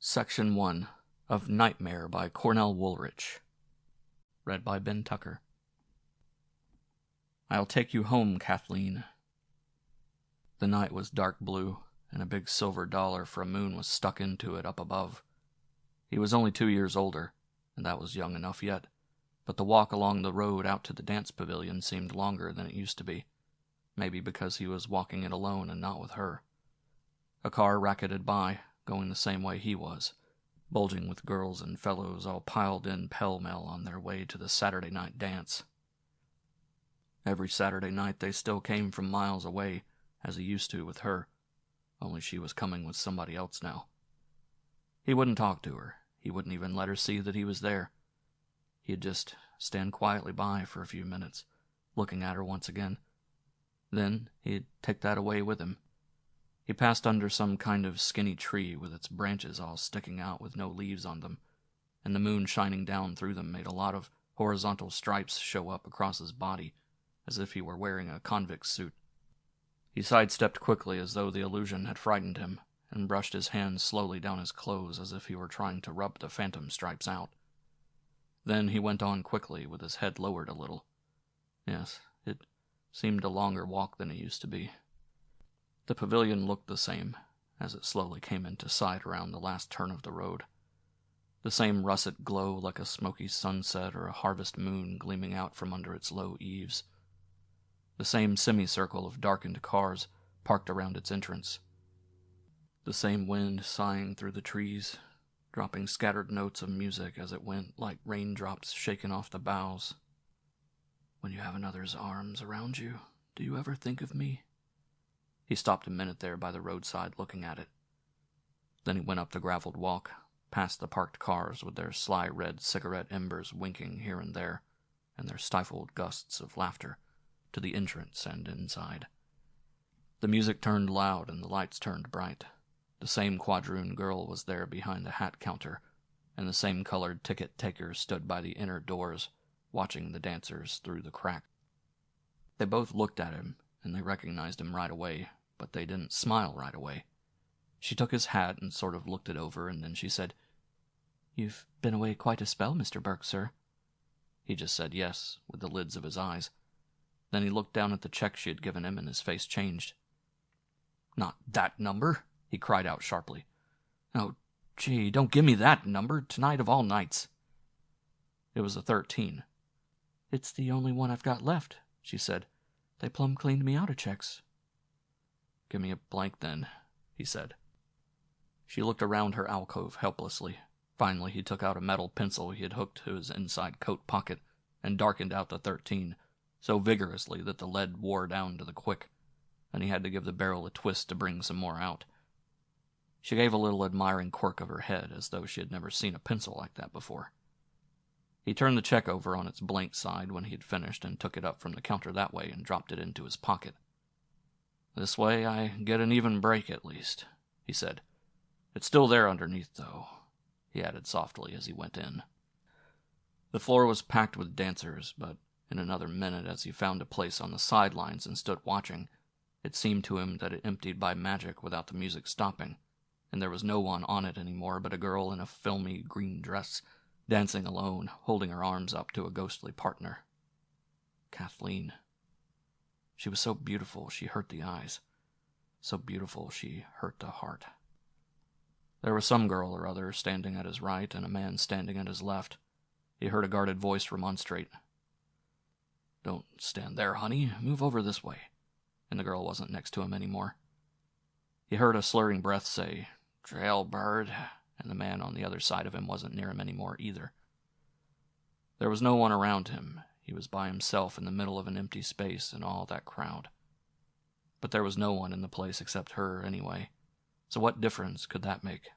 Section 1 of Nighmare by Cornell Woolrich. Read by Ben Tucker. I'll take you home, Kathleen. The night was dark blue, and a big silver dollar for a moon was stuck into it up above. He was only 2 years older, and that was young enough yet, but the walk along the road out to the dance pavilion seemed longer than it used to be, maybe because he was walking it alone and not with her. A car racketed by, going the same way he was, bulging with girls and fellows all piled in pell-mell on their way to the Saturday night dance. Every Saturday night they still came from miles away, as he used to with her, only she was coming with somebody else now. He wouldn't talk to her. He wouldn't even let her see that he was there. He'd just stand quietly by for a few minutes, looking at her once again. Then he'd take that away with him. He passed under some kind of skinny tree with its branches all sticking out with no leaves on them, and the moon shining down through them made a lot of horizontal stripes show up across his body, as if he were wearing a convict's suit. He sidestepped quickly as though the illusion had frightened him, and brushed his hands slowly down his clothes as if he were trying to rub the phantom stripes out. Then he went on quickly, with his head lowered a little. Yes, it seemed a longer walk than it used to be. The pavilion looked the same, as it slowly came into sight around the last turn of the road. The same russet glow like a smoky sunset or a harvest moon gleaming out from under its low eaves. The same semicircle of darkened cars parked around its entrance. The same wind sighing through the trees, dropping scattered notes of music as it went like raindrops shaken off the boughs. When you have another's arms around you, do you ever think of me? He stopped a minute there by the roadside looking at it. Then he went up the graveled walk, past the parked cars with their sly red cigarette embers winking here and there, and their stifled gusts of laughter, to the entrance and inside. The music turned loud and the lights turned bright. The same quadroon girl was there behind the hat counter, and the same colored ticket takers stood by the inner doors, watching the dancers through the crack. They both looked at him, and they recognized him right away, but they didn't smile right away. She took his hat and sort of looked it over, and then she said, "You've been away quite a spell, Mr. Burke, sir." He just said yes, with the lids of his eyes. Then he looked down at the check she had given him, and his face changed. "Not that number!" he cried out sharply. "Oh, gee, don't give me that number, tonight of all nights." It was a 13. "It's the only one I've got left," she said. "They plumb cleaned me out of checks." "Give me a blank, then," he said. She looked around her alcove helplessly. Finally, he took out a metal pencil he had hooked to his inside coat pocket and darkened out the 13, so vigorously that the lead wore down to the quick, and he had to give the barrel a twist to bring some more out. She gave a little admiring quirk of her head, as though she had never seen a pencil like that before. He turned the check over on its blank side when he had finished and took it up from the counter that way and dropped it into his pocket. "This way I get an even break at least," he said. "It's still there underneath, though," he added softly as he went in. The floor was packed with dancers, but in another minute, as he found a place on the sidelines and stood watching, it seemed to him that it emptied by magic without the music stopping, and there was no one on it anymore but a girl in a filmy green dress, dancing alone, holding her arms up to a ghostly partner. Kathleen. She was so beautiful she hurt the eyes, so beautiful she hurt the heart. There was some girl or other standing at his right and a man standing at his left. He heard a guarded voice remonstrate. "Don't stand there, honey. Move over this way." And the girl wasn't next to him anymore. He heard a slurring breath say, "Jailbird," and the man on the other side of him wasn't near him anymore either. There was no one around him. He was by himself in the middle of an empty space in all that crowd. But there was no one in the place except her anyway, so what difference could that make?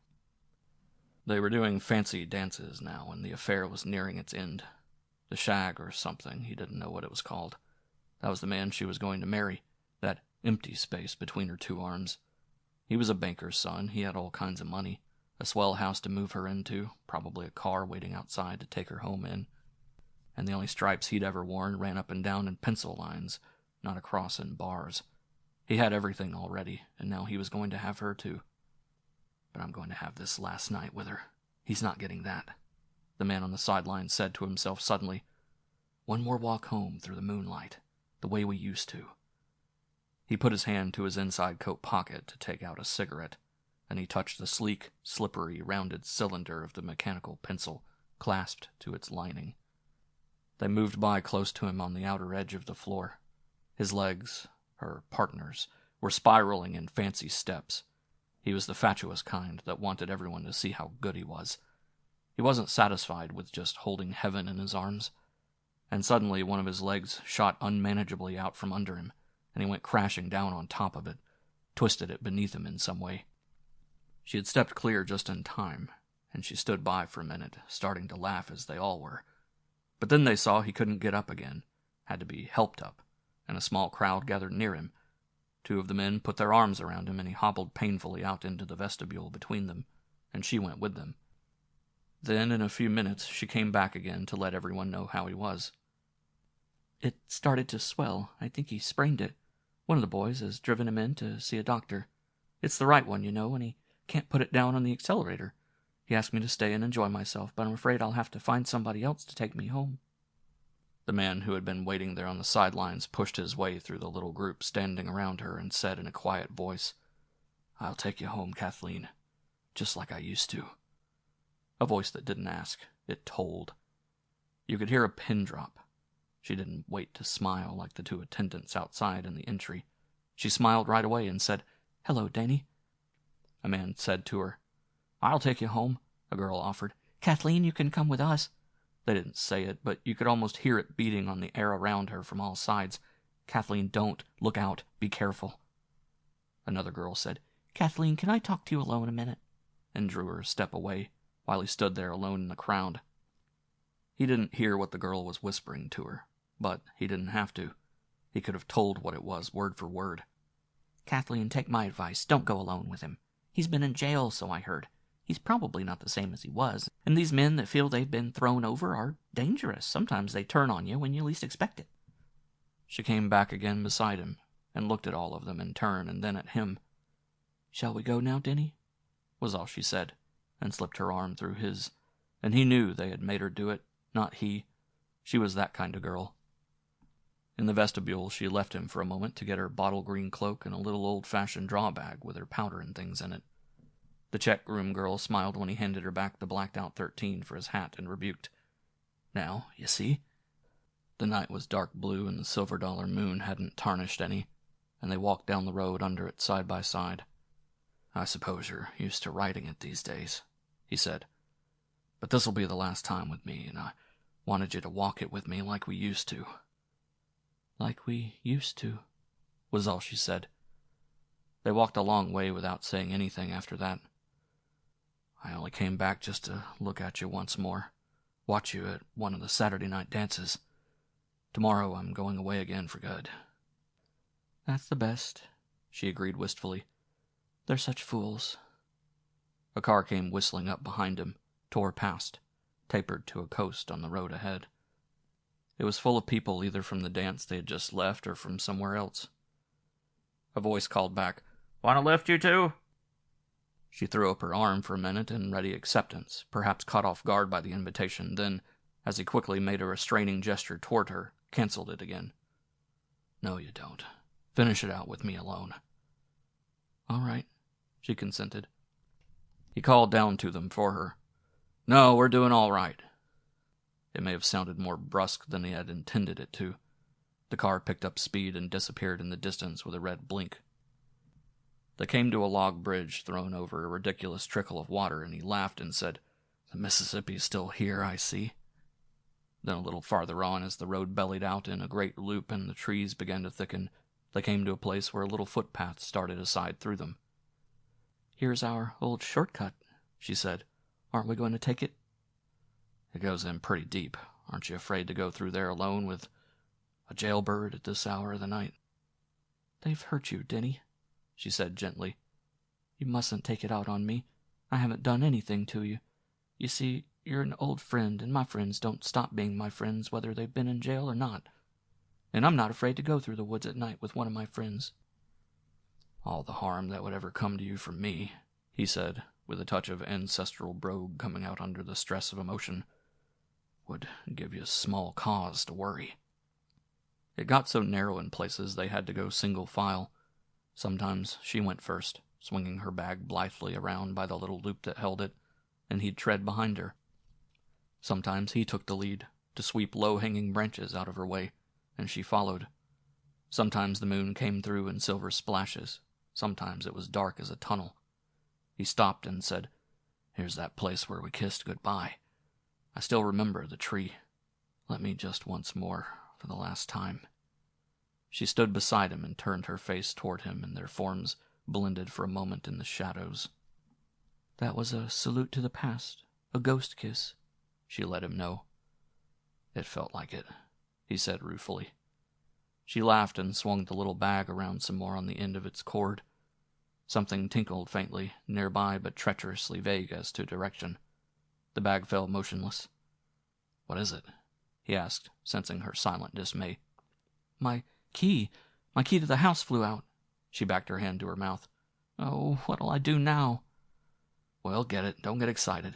They were doing fancy dances now, and the affair was nearing its end. The shag or something, he didn't know what it was called. That was the man she was going to marry, that empty space between her two arms. He was a banker's son. He had all kinds of money, a swell house to move her into, probably a car waiting outside to take her home in. And the only stripes he'd ever worn ran up and down in pencil lines, not across in bars. He had everything already, and now he was going to have her too. but I'm going to have this last night with her. He's not getting that," the man on the sideline said to himself suddenly. "One more walk home through the moonlight, the way we used to." He put his hand to his inside coat pocket to take out a cigarette, and he touched the sleek, slippery, rounded cylinder of the mechanical pencil clasped to its lining. They moved by close to him on the outer edge of the floor. His legs, her partner's, were spiraling in fancy steps. He was the fatuous kind that wanted everyone to see how good he was. He wasn't satisfied with just holding heaven in his arms. And suddenly one of his legs shot unmanageably out from under him, and he went crashing down on top of it, twisted it beneath him in some way. She had stepped clear just in time, and she stood by for a minute, starting to laugh as they all were. But then they saw he couldn't get up again, had to be helped up, and a small crowd gathered near him. Two of the men put their arms around him, and he hobbled painfully out into the vestibule between them, and she went with them. Then, in a few minutes, she came back again to let everyone know how he was. "It started to swell. I think he sprained it. One of the boys has driven him in to see a doctor. It's the right one, you know, and he can't put it down on the accelerator. He asked me to stay and enjoy myself, but I'm afraid I'll have to find somebody else to take me home." The man who had been waiting there on the sidelines pushed his way through the little group standing around her and said in a quiet voice, "I'll take you home, Kathleen, just like I used to." A voice that didn't ask. It told. You could hear a pin drop. She didn't wait to smile like the two attendants outside in the entry. She smiled right away and said, "Hello, Danny." A man said to her, "I'll take you home," a girl offered. "Kathleen, you can come with us." They didn't say it, but you could almost hear it beating on the air around her from all sides. "Kathleen, don't. Look out. Be careful." Another girl said, "Kathleen, can I talk to you alone a minute?" and drew her a step away, while he stood there alone in the crowd. He didn't hear what the girl was whispering to her, but he didn't have to. He could have told what it was, word for word. "Kathleen, take my advice. Don't go alone with him. He's been in jail, so I heard. He's probably not the same as he was, and these men that feel they've been thrown over are dangerous. Sometimes they turn on you when you least expect it." She came back again beside him, and looked at all of them in turn, and then at him. "Shall we go now, Denny?" was all she said, and slipped her arm through his, and he knew they had made her do it, not he. She was that kind of girl. In the vestibule, she left him for a moment to get her bottle-green cloak and a little old-fashioned draw-bag with her powder and things in it. The check-room girl smiled when he handed her back the blacked-out 13 for his hat and rebuked, "Now, you see?" The night was dark blue and the silver-dollar moon hadn't tarnished any, and they walked down the road under it side by side. "I suppose you're used to riding it these days," he said. "But this'll be the last time with me, and I wanted you to walk it with me like we used to." "Like we used to," was all she said. They walked a long way without saying anything after that. "I only came back just to look at you once more, watch you at one of the Saturday night dances. Tomorrow I'm going away again for good." "That's the best," she agreed wistfully. "They're such fools." A car came whistling up behind him, tore past, tapered to a coast on the road ahead. It was full of people either from the dance they had just left or from somewhere else. A voice called back, "Want to lift, you two?" She threw up her arm for a minute in ready acceptance, perhaps caught off guard by the invitation, then, as he quickly made a restraining gesture toward her, canceled it again. "No, you don't. Finish it out with me alone." "All right," she consented. He called down to them for her. "No, we're doing all right." It may have sounded more brusque than he had intended it to. The car picked up speed and disappeared in the distance with a red blink. They came to a log bridge thrown over a ridiculous trickle of water, and he laughed and said, "The Mississippi's still here, I see." Then a little farther on, as the road bellied out in a great loop and the trees began to thicken, they came to a place where a little footpath started aside through them. "Here's our old shortcut," she said. "Aren't we going to take it?" "It goes in pretty deep. Aren't you afraid to go through there alone with a jailbird at this hour of the night?" "They've hurt you, Denny," she said gently. "You mustn't take it out on me. I haven't done anything to you. You see, you're an old friend, and my friends don't stop being my friends whether they've been in jail or not. And I'm not afraid to go through the woods at night with one of my friends." "All the harm that would ever come to you from me," he said, with a touch of ancestral brogue coming out under the stress of emotion, would give you small cause to worry. It got so narrow in places they had to go single file. Sometimes she went first, swinging her bag blithely around by the little loop that held it, and he'd tread behind her. Sometimes he took the lead, to sweep low-hanging branches out of her way, and she followed. Sometimes the moon came through in silver splashes. Sometimes it was dark as a tunnel. He stopped and said, "Here's that place where we kissed goodbye. I still remember the tree. Let me just once more, for the last time." She stood beside him and turned her face toward him, and their forms blended for a moment in the shadows. "That was a salute to the past, a ghost kiss," she let him know. "It felt like it," he said ruefully. She laughed and swung the little bag around some more on the end of its cord. Something tinkled faintly, nearby but treacherously vague as to direction. The bag fell motionless. "What is it?" he asked, sensing her silent dismay. My key to the house flew out." She backed her hand to her mouth. "Oh, what'll I do now?" "Well, get it. Don't get excited."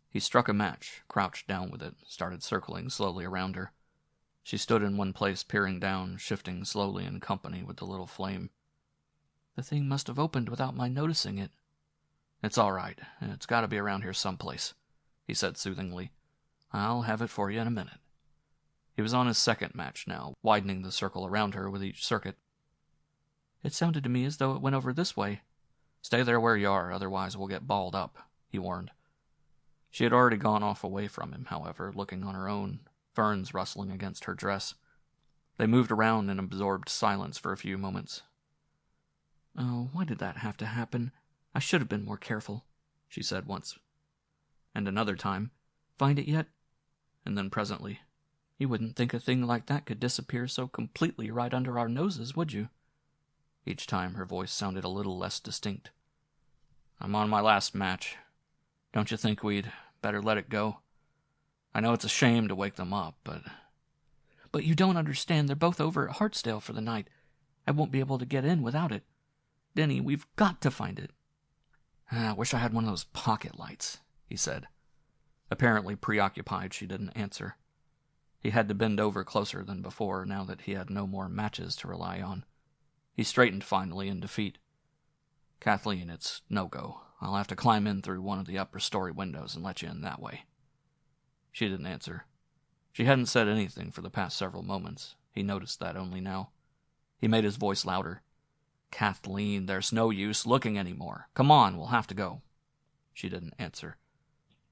He struck a match, crouched down with it, started circling slowly around her. She stood in one place, peering down, shifting slowly in company with the little flame. "The thing must have opened without my noticing it." "It's all right. It's got to be around here someplace," he said soothingly. "I'll have it for you in a minute." He was on his second match now, widening the circle around her with each circuit. "It sounded to me as though it went over this way." "Stay there where you are, otherwise we'll get balled up," he warned. She had already gone off away from him, however, looking on her own, ferns rustling against her dress. They moved around in absorbed silence for a few moments. "Oh, why did that have to happen? I should have been more careful," she said once. And another time, "Find it yet?" And then presently, "You wouldn't think a thing like that could disappear so completely right under our noses, would you?" Each time her voice sounded a little less distinct. "I'm on my last match. Don't you think we'd better let it go? I know it's a shame to wake them up, but..." "But you don't understand. They're both over at Hartsdale for the night. I won't be able to get in without it. Denny, we've got to find it." "I wish I had one of those pocket lights," he said. Apparently preoccupied, she didn't answer. He had to bend over closer than before, now that he had no more matches to rely on. He straightened finally in defeat. "Kathleen, it's no-go. I'll have to climb in through one of the upper story windows and let you in that way." She didn't answer. She hadn't said anything for the past several moments. He noticed that only now. He made his voice louder. "Kathleen, there's no use looking anymore. Come on, we'll have to go." She didn't answer.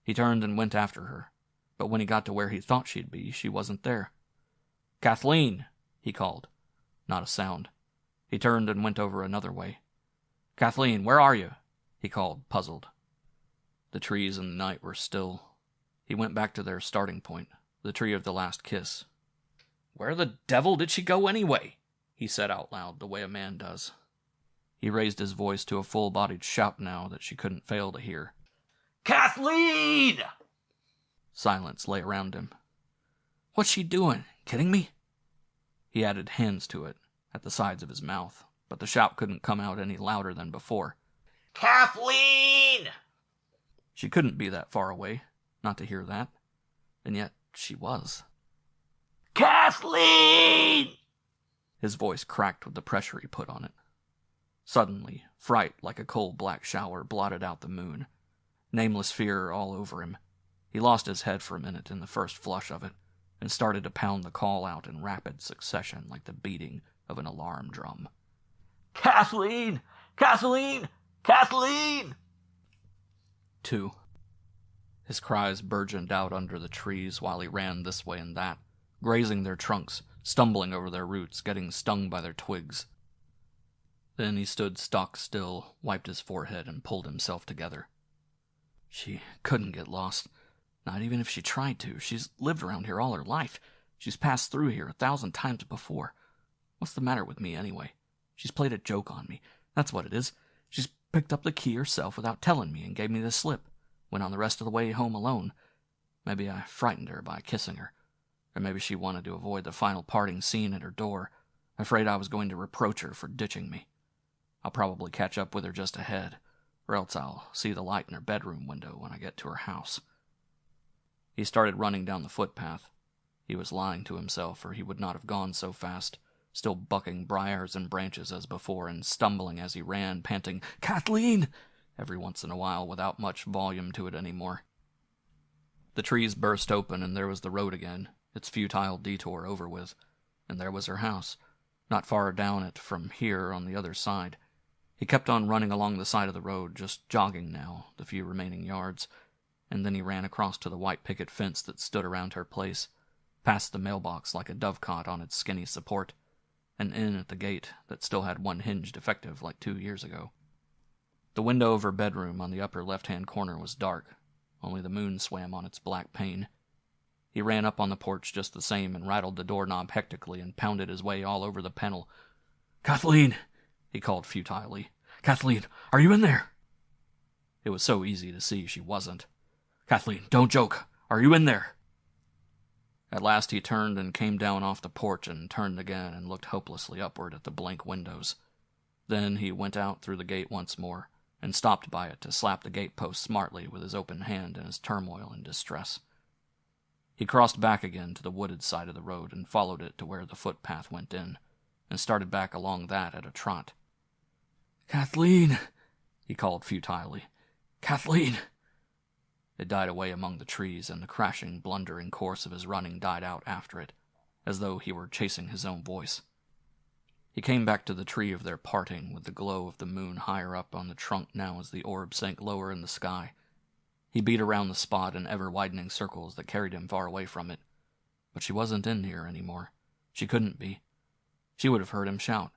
He turned and went after her, but when he got to where he thought she'd be, she wasn't there. "Kathleen!" he called. Not a sound. He turned and went over another way. "Kathleen, where are you?" he called, puzzled. The trees in the night were still. He went back to their starting point, the tree of the last kiss. "Where the devil did she go anyway?" he said out loud, the way a man does. He raised his voice to a full-bodied shout now that she couldn't fail to hear. "Kathleen!" Silence lay around him. "What's she doing? Kidding me?" He added hands to it, at the sides of his mouth, but the shout couldn't come out any louder than before. "Kathleen!" She couldn't be that far away, not to hear that. And yet she was. "Kathleen!" His voice cracked with the pressure he put on it. Suddenly, fright like a cold black shower blotted out the moon. Nameless fear all over him. He lost his head for a minute in the first flush of it, and started to pound the call out in rapid succession like the beating of an alarm drum. "Kathleen! Kathleen! Kathleen!" 2. His cries burgeoned out under the trees while he ran this way and that, grazing their trunks, stumbling over their roots, getting stung by their twigs. Then he stood stock still, wiped his forehead, and pulled himself together. She couldn't get lost. Not even if she tried to. She's lived around here all her life. She's passed through here 1,000 times before. What's the matter with me, anyway? She's played a joke on me. That's what it is. She's picked up the key herself without telling me and gave me the slip. Went on the rest of the way home alone. Maybe I frightened her by kissing her. Or maybe she wanted to avoid the final parting scene at her door, afraid I was going to reproach her for ditching me. I'll probably catch up with her just ahead, or else I'll see the light in her bedroom window when I get to her house." He started running down the footpath. He was lying to himself, or he would not have gone so fast, still bucking briars and branches as before, and stumbling as he ran, panting, "Kathleen!" every once in a while, without much volume to it anymore. The trees burst open, and there was the road again, its futile detour over with, and there was her house, not far down it from here on the other side. He kept on running along the side of the road, just jogging now, the few remaining yards, and then he ran across to the white picket fence that stood around her place, past the mailbox like a dovecot on its skinny support, and in at the gate that still had one hinge defective like 2 years ago. The window of her bedroom on the upper left-hand corner was dark. Only the moon swam on its black pane. He ran up on the porch just the same and rattled the doorknob hectically and pounded his way all over the panel. "Kathleen!" he called futilely. "Kathleen, are you in there?" It was so easy to see she wasn't. "Kathleen, don't joke. Are you in there?" At last he turned and came down off the porch and turned again and looked hopelessly upward at the blank windows. Then he went out through the gate once more and stopped by it to slap the gatepost smartly with his open hand in his turmoil and distress. He crossed back again to the wooded side of the road and followed it to where the footpath went in, and started back along that at a trot. "Kathleen!" he called futilely. "Kathleen!" It died away among the trees, and the crashing, blundering course of his running died out after it, as though he were chasing his own voice. He came back to the tree of their parting, with the glow of the moon higher up on the trunk now as the orb sank lower in the sky. He beat around the spot in ever-widening circles that carried him far away from it. But she wasn't in here anymore. She couldn't be. She would have heard him shout.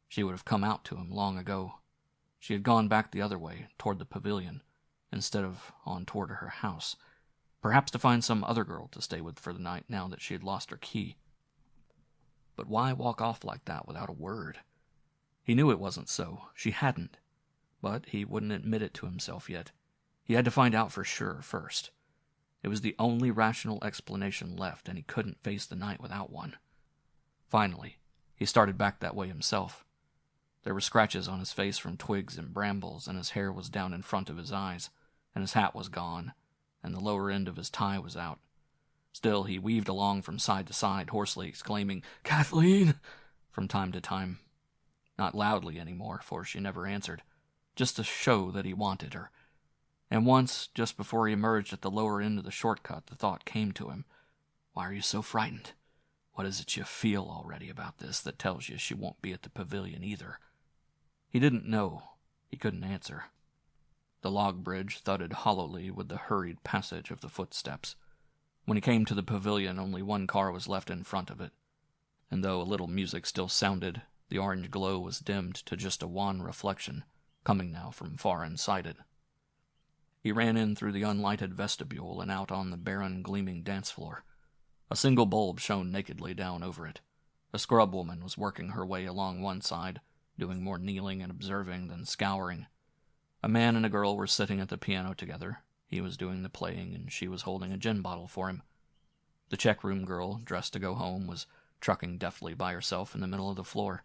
She would have come out to him long ago. She had gone back the other way, toward the pavilion, instead of on toward her house, perhaps to find some other girl to stay with for the night now that she had lost her key. But why walk off like that without a word? He knew it wasn't so. She hadn't. But he wouldn't admit it to himself yet. He had to find out for sure first. It was the only rational explanation left, and he couldn't face the night without one. Finally, he started back that way himself. There were scratches on his face from twigs and brambles, and his hair was down in front of his eyes, and his hat was gone, and the lower end of his tie was out. Still, he weaved along from side to side, hoarsely exclaiming, "Kathleen!" from time to time. Not loudly anymore, for she never answered, just to show that he wanted her. And once, just before he emerged at the lower end of the shortcut, the thought came to him, "Why are you so frightened? What is it you feel already about this that tells you she won't be at the pavilion either?" He didn't know. He couldn't answer. The log bridge thudded hollowly with the hurried passage of the footsteps. When he came to the pavilion, only one car was left in front of it, and though a little music still sounded, the orange glow was dimmed to just a wan reflection, coming now from far inside it. He ran in through the unlighted vestibule and out on the barren, gleaming dance floor. A single bulb shone nakedly down over it. A scrub woman was working her way along one side, doing more kneeling and observing than scouring. A man and a girl were sitting at the piano together. He was doing the playing, and she was holding a gin bottle for him. The check-room girl, dressed to go home, was trucking deftly by herself in the middle of the floor.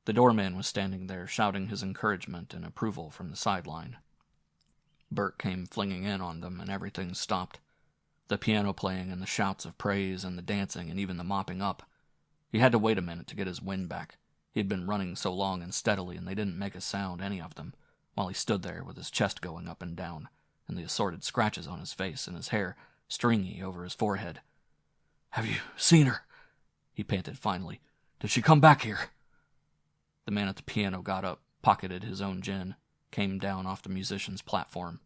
The doorman was standing there, shouting his encouragement and approval from the sideline. Bert came flinging in on them, and everything stopped. The piano playing and the shouts of praise and the dancing and even the mopping up. He had to wait a minute to get his wind back. He had been running so long and steadily, and they didn't make a sound, any of them, while he stood there with his chest going up and down, and the assorted scratches on his face and his hair stringy over his forehead. "Have you seen her?" he panted finally. "Did she come back here?" The man at the piano got up, pocketed his own gin, came down off the musician's platform.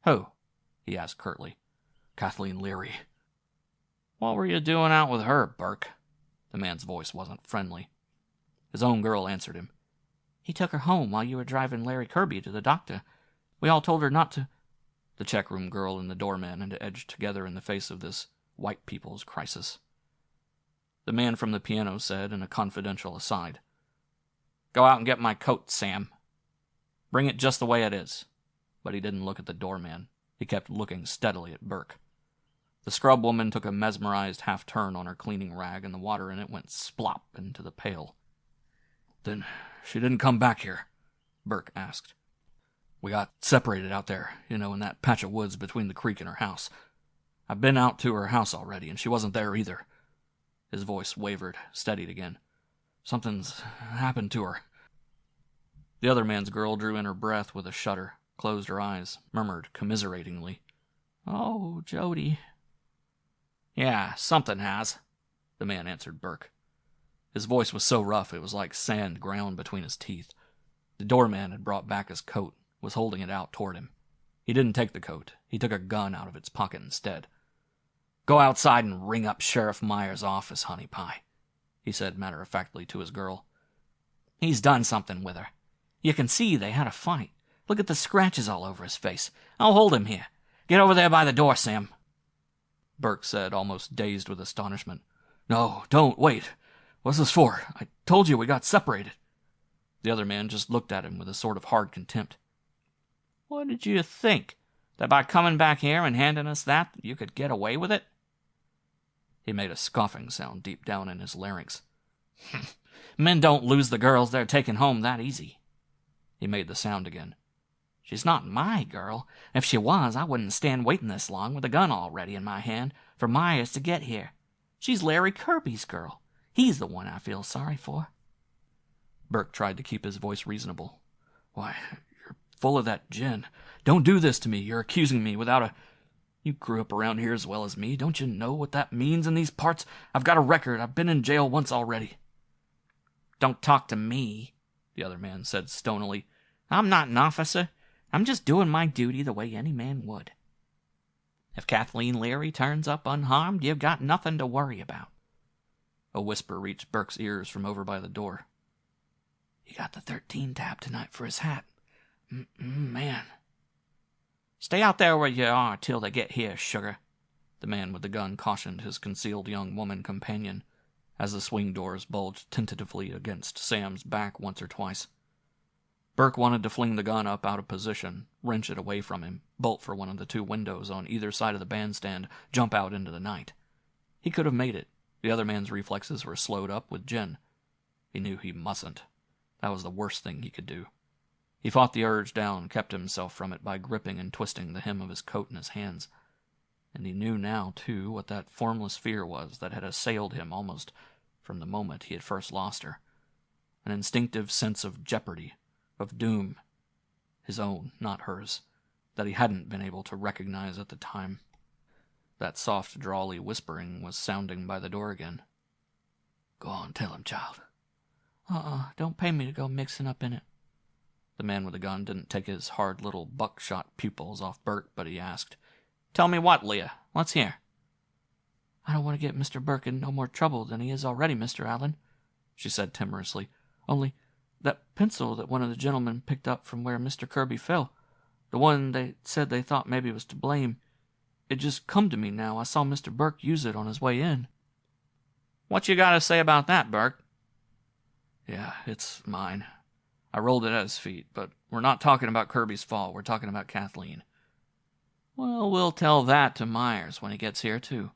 "Who?" he asked curtly. "Kathleen Leary." "What were you doing out with her, Burke?" The man's voice wasn't friendly. His own girl answered him. "He took her home while you were driving Larry Kirby to the doctor. We all told her not to—" The checkroom girl and the doorman had edged together in the face of this white people's crisis. The man from the piano said in a confidential aside, "Go out and get my coat, Sam. Bring it just the way it is." But he didn't look at the doorman. He kept looking steadily at Burke. The scrub woman took a mesmerized half-turn on her cleaning rag, and the water in it went splop into the pail. "Then she didn't come back here?" Burke asked. We got separated out there, in that patch of woods between the creek and her house. I've been out to her house already, and she wasn't there either." His voice wavered, steadied again. "Something's happened to her." The other man's girl drew in her breath with a shudder, closed her eyes, murmured commiseratingly, "Oh, Jody." "Yeah, something has," the man answered Burke. His voice was so rough it was like sand ground between his teeth. The doorman had brought back his coat, was holding it out toward him. He didn't take the coat. He took a gun out of its pocket instead. "Go outside and ring up Sheriff Myers' office, honey pie," he said matter-of-factly to his girl. "He's done something with her. You can see they had a fight. Look at the scratches all over his face. I'll hold him here. Get over there by the door, Sam." Burke said, almost dazed with astonishment, "No, don't, wait. What's this for? I told you we got separated." The other man just looked at him with a sort of hard contempt. "What did you think? That by coming back here and handing us that, you could get away with it?" He made a scoffing sound deep down in his larynx. "Men don't lose the girls they're taking home that easy." He made the sound again. "She's not my girl. If she was, I wouldn't stand waiting this long with a gun all ready in my hand for Myers to get here. She's Larry Kirby's girl. He's the one I feel sorry for." Burke tried to keep his voice reasonable. "Why, you're full of that gin. Don't do this to me. You're accusing me without a... You grew up around here as well as me. Don't you know what that means in these parts? I've got a record. I've been in jail once already." "Don't talk to me," the other man said stonily. "I'm not an officer. I'm just doing my duty the way any man would. If Kathleen Leary turns up unharmed, you've got nothing to worry about." A whisper reached Burke's ears from over by the door. "He got the 13 tab tonight for his hat. Man." "Stay out there where you are till they get here, sugar," the man with the gun cautioned his concealed young woman companion, as the swing doors bulged tentatively against Sam's back once or twice. Burke wanted to fling the gun up out of position, wrench it away from him, bolt for one of the two windows on either side of the bandstand, jump out into the night. He could have made it. The other man's reflexes were slowed up with gin. He knew he mustn't. That was the worst thing he could do. He fought the urge down, kept himself from it by gripping and twisting the hem of his coat in his hands. And he knew now, too, what that formless fear was that had assailed him almost from the moment he had first lost her. An instinctive sense of jeopardy, of doom, his own, not hers, that he hadn't been able to recognize at the time. That soft, drawly whispering was sounding by the door again. "Go on, tell him, child." Don't pay me to go mixing up in it." The man with the gun didn't take his hard little buckshot pupils off Burke, but he asked, "Tell me what, Leah? Let's hear." "I don't want to get Mr. Burke in no more trouble than he is already, Mr. Allen," she said timorously. "Only that pencil that one of the gentlemen picked up from where Mr. Kirby fell, the one they said they thought maybe was to blame, it just come to me now I saw Mr. Burke use it on his way in." "What you got to say about that, Burke?" "Yeah, it's mine. I rolled it at his feet, but we're not talking about Kirby's fall. We're talking about Kathleen." "Well, we'll tell that to Myers when he gets here, too."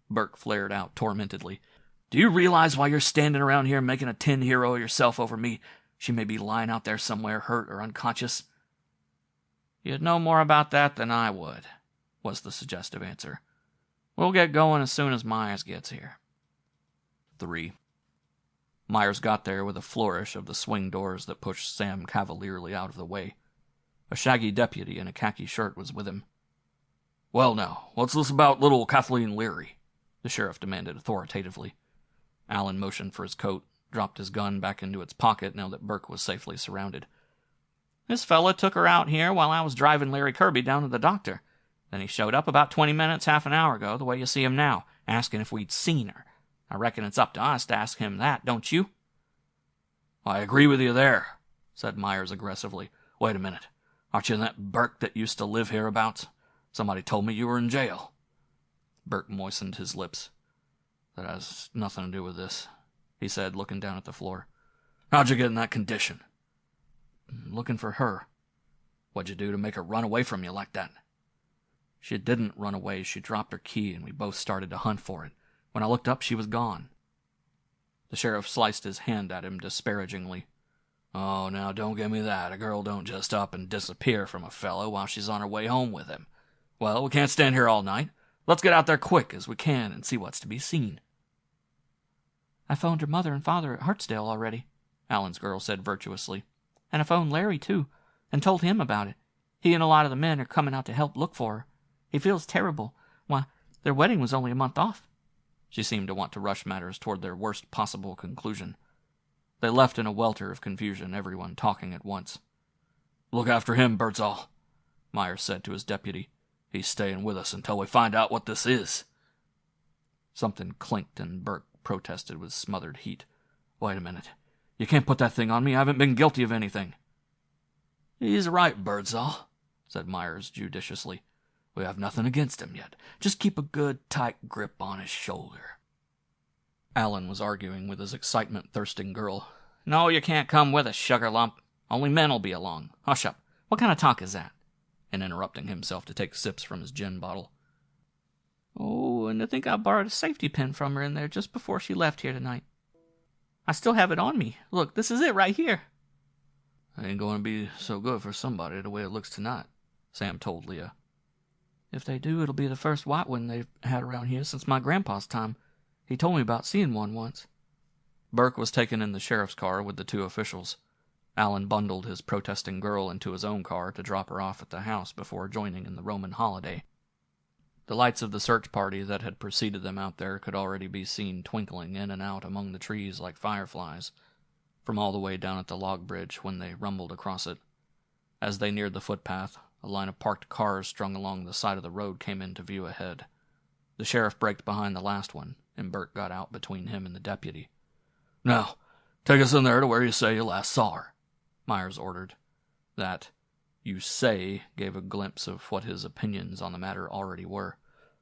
Burke flared out tormentedly. "Do you realize why you're standing around here making a tin hero of yourself over me? She may be lying out there somewhere, hurt or unconscious." "You'd know more about that than I would," was the suggestive answer. "We'll get going as soon as Myers gets here." 3. Myers got there with a flourish of the swing doors that pushed Sam cavalierly out of the way. A shaggy deputy in a khaki shirt was with him. "Well now, what's this about little Kathleen Leary?" the sheriff demanded authoritatively. Allen motioned for his coat, dropped his gun back into its pocket now that Burke was safely surrounded. "This fella took her out here while I was driving Larry Kirby down to the doctor. Then he showed up about 20 minutes, half an hour ago, the way you see him now, asking if we'd seen her. I reckon it's up to us to ask him that, don't you?" "I agree with you there," said Myers aggressively. "Wait a minute. Aren't you that Burke that used to live hereabouts? Somebody told me you were in jail." Burke moistened his lips. "That has nothing to do with this," he said, looking down at the floor. "How'd you get in that condition?" "Looking for her." "What'd you do to make her run away from you like that?" "She didn't run away. She dropped her key, and we both started to hunt for it. When I looked up, she was gone." The sheriff sliced his hand at him disparagingly. Oh, now don't give me that. A girl don't just up and disappear from a fellow while she's on her way home with him. Well, we can't stand here all night. Let's get out there quick as we can and see what's to be seen. I phoned her mother and father at Hartsdale already, Alan's girl said virtuously. And I phoned Larry, too, and told him about it. He and a lot of the men are coming out to help look for her. He feels terrible. Why, their wedding was only a month off. She seemed to want to rush matters toward their worst possible conclusion. They left in a welter of confusion, everyone talking at once. Look after him, Birdsall, Myers said to his deputy. He's staying with us until we find out what this is. Something clinked and Burke protested with smothered heat. Wait a minute. You can't put that thing on me. I haven't been guilty of anything. He's right, Birdsall, said Myers judiciously. We have nothing against him yet. Just keep a good, tight grip on his shoulder. Alan was arguing with his excitement-thirsting girl. No, you can't come with us, sugar lump. Only men'll be along. Hush up. What kind of talk is that? And interrupting himself to take sips from his gin bottle. Oh, and I think I borrowed a safety pin from her in there just before she left here tonight. I still have it on me. Look, this is it right here. Ain't going to be so good for somebody the way it looks tonight, Sam told Leah. If they do, it'll be the first white one they've had around here since my grandpa's time. He told me about seeing one once. Burke was taken in the sheriff's car with the two officials. Alan bundled his protesting girl into his own car to drop her off at the house before joining in the Roman holiday. The lights of the search party that had preceded them out there could already be seen twinkling in and out among the trees like fireflies, from all the way down at the log bridge when they rumbled across it. As they neared the footpath, a line of parked cars strung along the side of the road came into view ahead. The sheriff braked behind the last one, and Burke got out between him and the deputy. Now, take us in there to where you say you last saw her, Myers ordered. That "you say" gave a glimpse of what his opinions on the matter already were.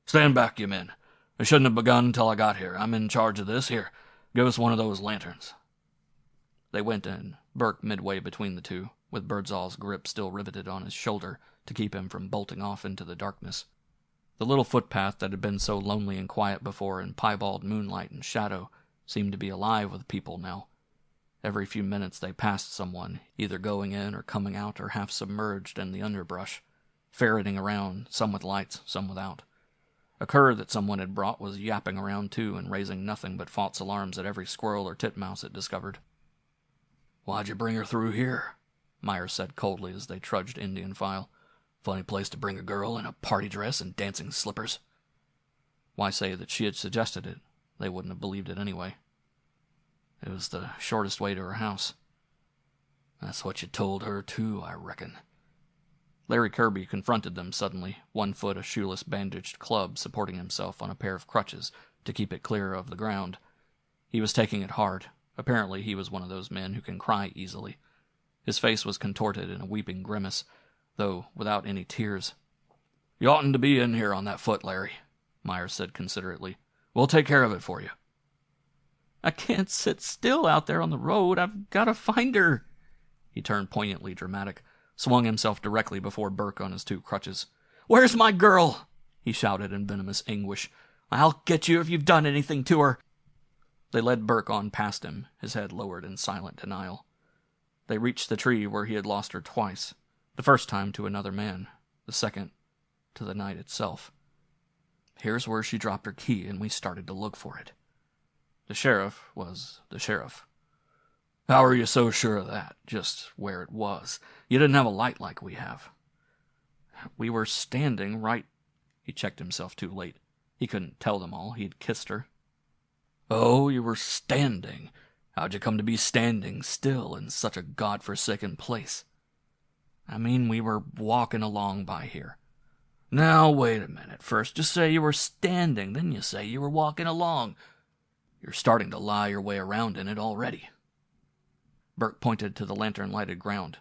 Stand back, you men. I shouldn't have begun until I got here. I'm in charge of this. Here, give us one of those lanterns. They went in, Burke midway between the two, with Birdsall's grip still riveted on his shoulder to keep him from bolting off into the darkness. The little footpath that had been so lonely and quiet before in piebald moonlight and shadow seemed to be alive with people now. Every few minutes they passed someone, either going in or coming out or half submerged in the underbrush, ferreting around, some with lights, some without. A cur that someone had brought was yapping around too and raising nothing but false alarms at every squirrel or titmouse it discovered. Why'd you bring her through here? Myers said coldly as they trudged Indian file. Funny place to bring a girl in a party dress and dancing slippers. Why say that she had suggested it? They wouldn't have believed it anyway. It was the shortest way to her house. That's what you told her, too, I reckon. Larry Kirby confronted them suddenly, one foot a shoeless bandaged club supporting himself on a pair of crutches to keep it clear of the ground. He was taking it hard. Apparently he was one of those men who can cry easily. His face was contorted in a weeping grimace, though without any tears. You oughtn't to be in here on that foot, Larry, Myers said considerately. We'll take care of it for you. I can't sit still out there on the road. I've got to find her. He turned poignantly dramatic, swung himself directly before Burke on his two crutches. Where's my girl? He shouted in venomous anguish. I'll get you if you've done anything to her. They led Burke on past him, his head lowered in silent denial. They reached the tree where he had lost her twice, the first time to another man, the second to the night itself. Here's where she dropped her key, and we started to look for it. The sheriff was the sheriff. How are you so sure of that? Just where it was. You didn't have a light like we have. We were standing right... He checked himself too late. He couldn't tell them all. He'd kissed her. Oh, you were standing. How'd you come to be standing still in such a godforsaken place? I mean, we were walking along by here. Now, wait a minute. First you say you were standing, then you say you were walking along. You're starting to lie your way around in it already. Burke pointed to the lantern-lighted ground.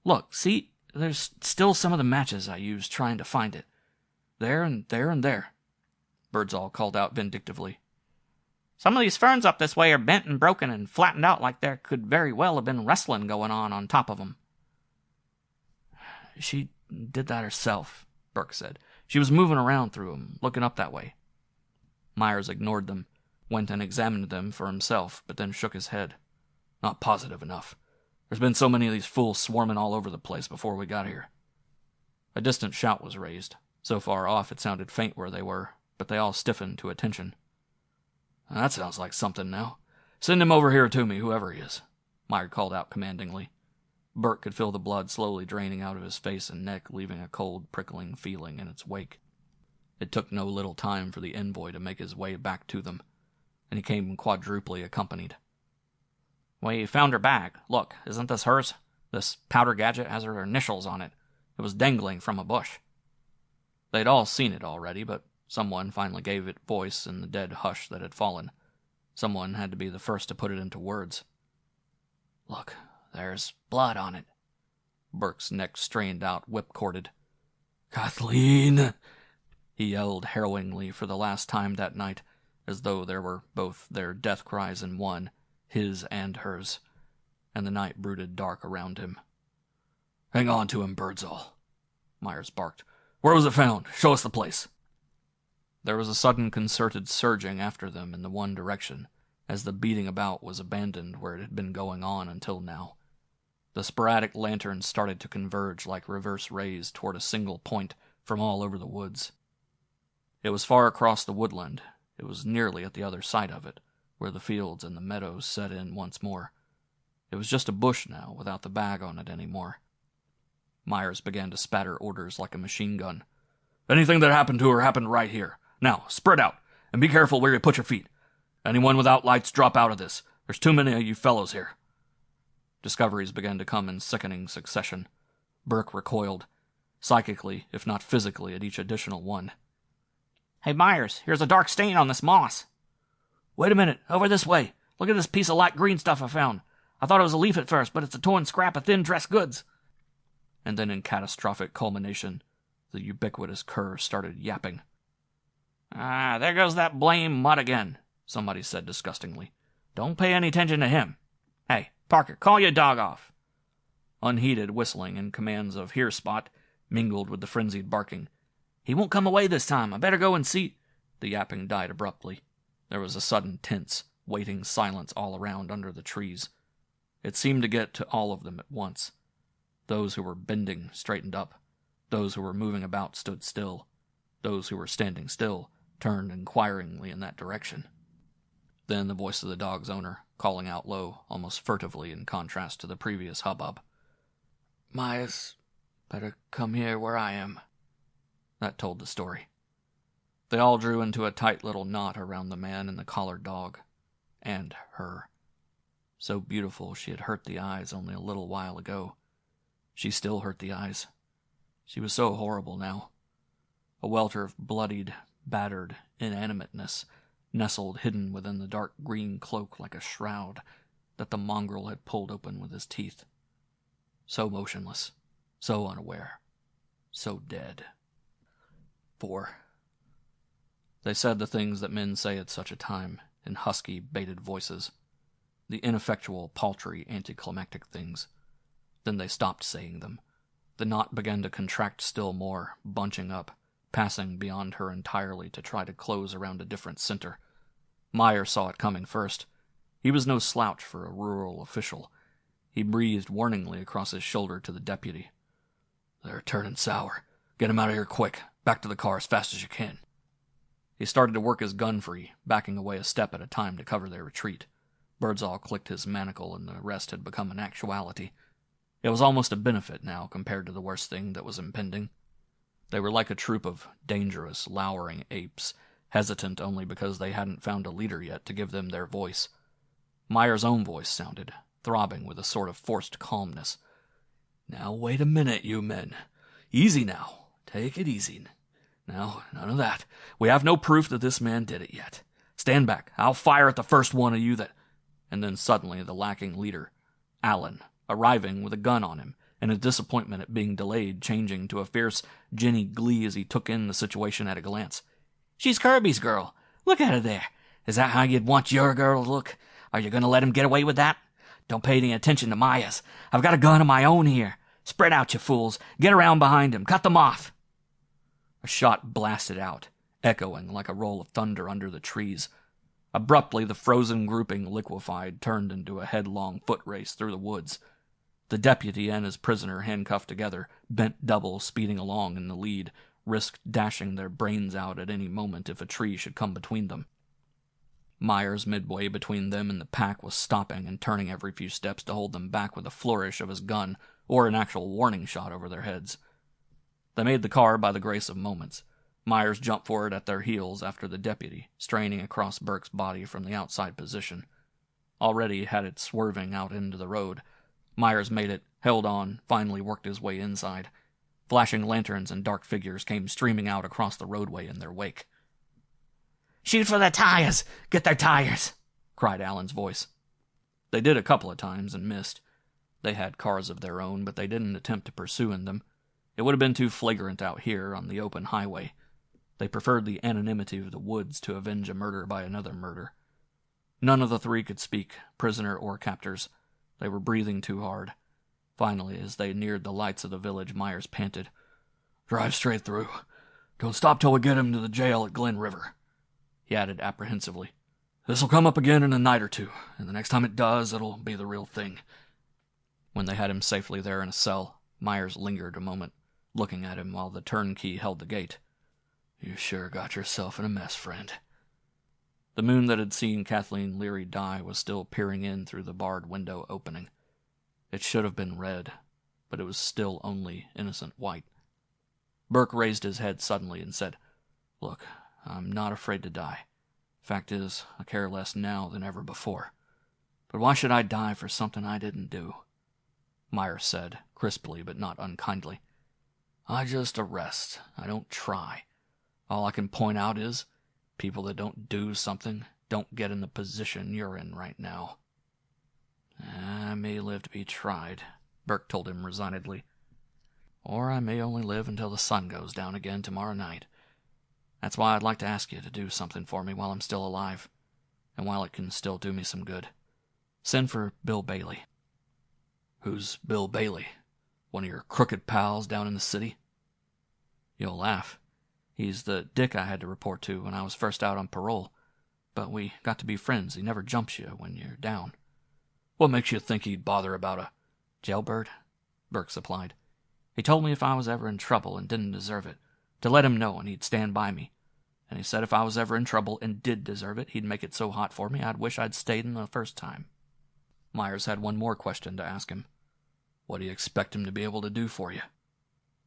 Look, see, there's still some of the matches I used trying to find it. There and there and there. Birdsall called out vindictively. Some of these ferns up this way are bent and broken and flattened out like there could very well have been wrestling going on top of them. She did that herself, Burke said. She was moving around through them, looking up that way. Myers ignored them, went and examined them for himself, but then shook his head. Not positive enough. There's been so many of these fools swarming all over the place before we got here." A distant shout was raised. So far off it sounded faint where they were, but they all stiffened to attention. "That sounds like something now. Send him over here to me, whoever he is," Meyer called out commandingly. Bert could feel the blood slowly draining out of his face and neck, leaving a cold, prickling feeling in its wake. It took no little time for the envoy to make his way back to them, and he came quadruply accompanied. "We found her bag. Look, isn't this hers? This powder gadget has her initials on it. It was dangling from a bush." They'd all seen it already, but someone finally gave it voice in the dead hush that had fallen. Someone had to be the first to put it into words. "Look, there's blood on it." Burke's neck strained out, whipcorded. "Kathleen!" he yelled harrowingly for the last time that night, as though there were both their death cries in one, his and hers, and the night brooded dark around him. "Hang on to him, Birdsall," Myers barked. "Where was it found? Show us the place." There was a sudden concerted surging after them in the one direction, as the beating about was abandoned where it had been going on until now. The sporadic lanterns started to converge like reverse rays toward a single point from all over the woods. It was far across the woodland. It was nearly at the other side of it, where the fields and the meadows set in once more. It was just a bush now, without the bag on it anymore. Myers began to spatter orders like a machine gun. "Anything that happened to her happened right here. Now, spread out, and be careful where you put your feet. Anyone without lights, drop out of this. There's too many of you fellows here." Discoveries began to come in sickening succession. Burke recoiled, psychically, if not physically, at each additional one. "Hey, Myers, here's a dark stain on this moss." "Wait a minute, over this way. Look at this piece of light green stuff I found. I thought it was a leaf at first, but it's a torn scrap of thin dress goods." And then in catastrophic culmination, the ubiquitous cur started yapping. "Ah, there goes that blame mutt again," somebody said disgustingly. "Don't pay any attention to him. Hey, Parker, call your dog off." Unheeded whistling and commands of "Here, Spot," mingled with the frenzied barking. "He won't come away this time. I better go and see." The yapping died abruptly. There was a sudden tense, waiting silence all around under the trees. It seemed to get to all of them at once. Those who were bending straightened up. Those who were moving about stood still. Those who were standing still turned inquiringly in that direction. Then the voice of the dog's owner, calling out low, almost furtively in contrast to the previous hubbub. "Myers, better come here where I am." That told the story. They all drew into a tight little knot around the man and the collared dog. And her. So beautiful she had hurt the eyes only a little while ago. She still hurt the eyes. She was so horrible now. A welter of bloodied, battered inanimateness nestled hidden within the dark green cloak like a shroud that the mongrel had pulled open with his teeth. So motionless, so unaware, so dead. 4. They said the things that men say at such a time, in husky, baited voices. The ineffectual, paltry, anticlimactic things. Then they stopped saying them. The knot began to contract still more, bunching up, passing beyond her entirely to try to close around a different center. Meyer saw it coming first. He was no slouch for a rural official. He breathed warningly across his shoulder to the deputy. "They're turning sour. Get him out of here quick. Back to the car as fast as you can." He started to work his gun free, backing away a step at a time to cover their retreat. Birdsall clicked his manacle, and the rest had become an actuality. It was almost a benefit now compared to the worst thing that was impending. They were like a troop of dangerous, lowering apes, hesitant only because they hadn't found a leader yet to give them their voice. Meyer's own voice sounded, throbbing with a sort of forced calmness. "Now wait a minute, you men. Easy now. Take it easy. Now, none of that. We have no proof that this man did it yet. Stand back. I'll fire at the first one of you that—" And then suddenly the lacking leader, Allen, arriving with a gun on him, and his disappointment at being delayed changing to a fierce, ginny glee as he took in the situation at a glance. "She's Kirby's girl. Look at her there. Is that how you'd want your girl to look? Are you going to let him get away with that? Don't pay any attention to Myers. I've got a gun of my own here. Spread out, you fools. Get around behind him. Cut them off." A shot blasted out, echoing like a roll of thunder under the trees. Abruptly, the frozen grouping liquefied, turned into a headlong foot race through the woods. The deputy and his prisoner, handcuffed together, bent double, speeding along in the lead, risked dashing their brains out at any moment if a tree should come between them. Myers, midway between them and the pack, was stopping and turning every few steps to hold them back with a flourish of his gun or an actual warning shot over their heads. They made the car by the grace of moments. Myers jumped forward at their heels after the deputy, straining across Burke's body from the outside position. Already had it swerving out into the road. Myers made it, held on, finally worked his way inside. Flashing lanterns and dark figures came streaming out across the roadway in their wake. "Shoot for the tires! Get their tires!" cried Allen's voice. They did a couple of times and missed. They had cars of their own, but they didn't attempt to pursue in them. It would have been too flagrant out here on the open highway. They preferred the anonymity of the woods to avenge a murder by another murder. None of the three could speak, prisoner or captors. They were breathing too hard. Finally, as they neared the lights of the village, Myers panted. "Drive straight through. Don't stop till we get him to the jail at Glen River." He added apprehensively, "This'll come up again in a night or two, and the next time it does, it'll be the real thing." When they had him safely there in a cell, Myers lingered a moment, looking at him while the turnkey held the gate. "You sure got yourself in a mess, friend." The moon that had seen Kathleen Leary die was still peering in through the barred window opening. It should have been red, but it was still only innocent white. Burke raised his head suddenly and said, "Look, I'm not afraid to die. Fact is, I care less now than ever before. But why should I die for something I didn't do?" Myers said, crisply but not unkindly, "I just arrest. I don't try. All I can point out is, people that don't do something don't get in the position you're in right now." "I may live to be tried," Burke told him resignedly. "Or I may only live until the sun goes down again tomorrow night. That's why I'd like to ask you to do something for me while I'm still alive, and while it can still do me some good. Send for Bill Bailey." "Who's Bill Bailey? One of your crooked pals down in the city?" "You'll laugh. He's the dick I had to report to when I was first out on parole. But we got to be friends. He never jumps you when you're down." "What makes you think he'd bother about a—" "Jailbird," Burke supplied. "He told me if I was ever in trouble and didn't deserve it, to let him know and he'd stand by me. And he said if I was ever in trouble and did deserve it, he'd make it so hot for me I'd wish I'd stayed in the first time." Myers had one more question to ask him. "What do you expect him to be able to do for you?"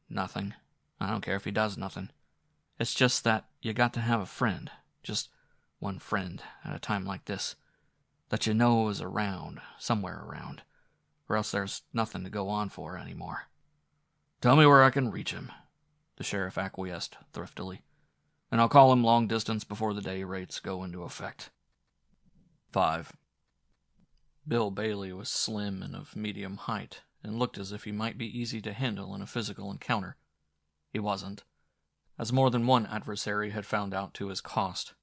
"Nothing. I don't care if he does nothing. It's just that you got to have a friend, just one friend at a time like this, that you know is around, somewhere around, or else there's nothing to go on for anymore." "Tell me where I can reach him," the sheriff acquiesced thriftily, "and I'll call him long distance before the day rates go into effect." 5. Bill Bailey was slim and of medium height, and looked as if he might be easy to handle in a physical encounter. He wasn't, as more than one adversary had found out to his cost.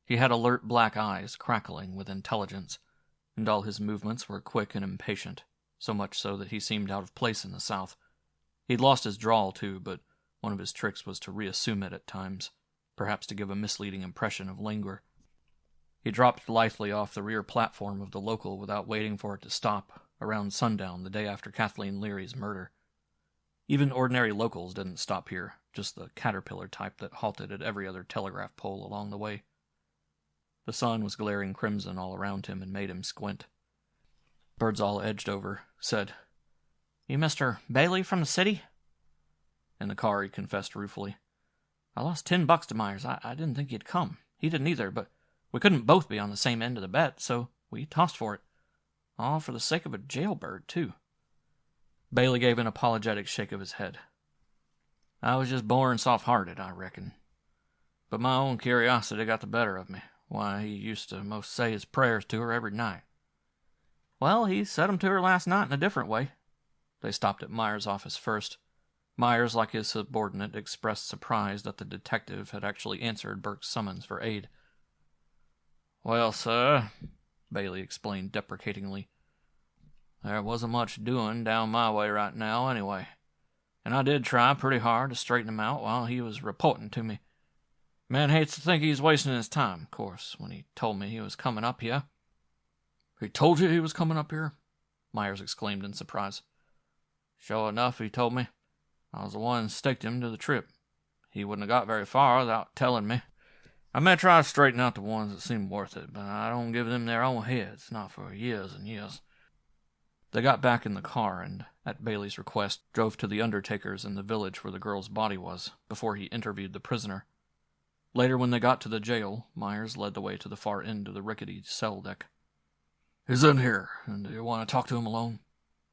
He had alert black eyes crackling with intelligence, and all his movements were quick and impatient, so much so that he seemed out of place in the South. He'd lost his drawl, too, but one of his tricks was to reassume it at times, perhaps to give a misleading impression of languor. He dropped lithely off the rear platform of the local without waiting for it to stop, around sundown the day after Kathleen Leary's murder. Even ordinary locals didn't stop here, just the caterpillar type that halted at every other telegraph pole along the way. The sun was glaring crimson all around him and made him squint. Birdsall edged over, said, "You Mr. Bailey from the city?" In the car he confessed ruefully, "I lost $10 to Myers. I didn't think he'd come. He didn't either, but we couldn't both be on the same end of the bet, so we tossed for it. All for the sake of a jailbird, too." Bailey gave an apologetic shake of his head. "I was just born soft-hearted, I reckon. But my own curiosity got the better of me. Why, he used to most say his prayers to her every night." "Well, he said 'em to her last night in a different way." They stopped at Myers' office first. Myers, like his subordinate, expressed surprise that the detective had actually answered Burke's summons for aid. "Well, sir," Bailey explained deprecatingly, "there wasn't much doing down my way right now anyway, and I did try pretty hard to straighten him out while he was reporting to me. Man hates to think he's wasting his time, of course, when he told me he was coming up here." "He told you he was coming up here?" Myers exclaimed in surprise. Sure enough, he told me. I was the one who staked him to the trip. He wouldn't have got very far without telling me. I may try to straighten out the ones that seem worth it, but I don't give them their own heads, not for years and years. They got back in the car and, at Bailey's request, drove to the undertaker's in the village where the girl's body was, before he interviewed the prisoner. Later, when they got to the jail, Myers led the way to the far end of the rickety cell deck. "He's in here, and do you want to talk to him alone?"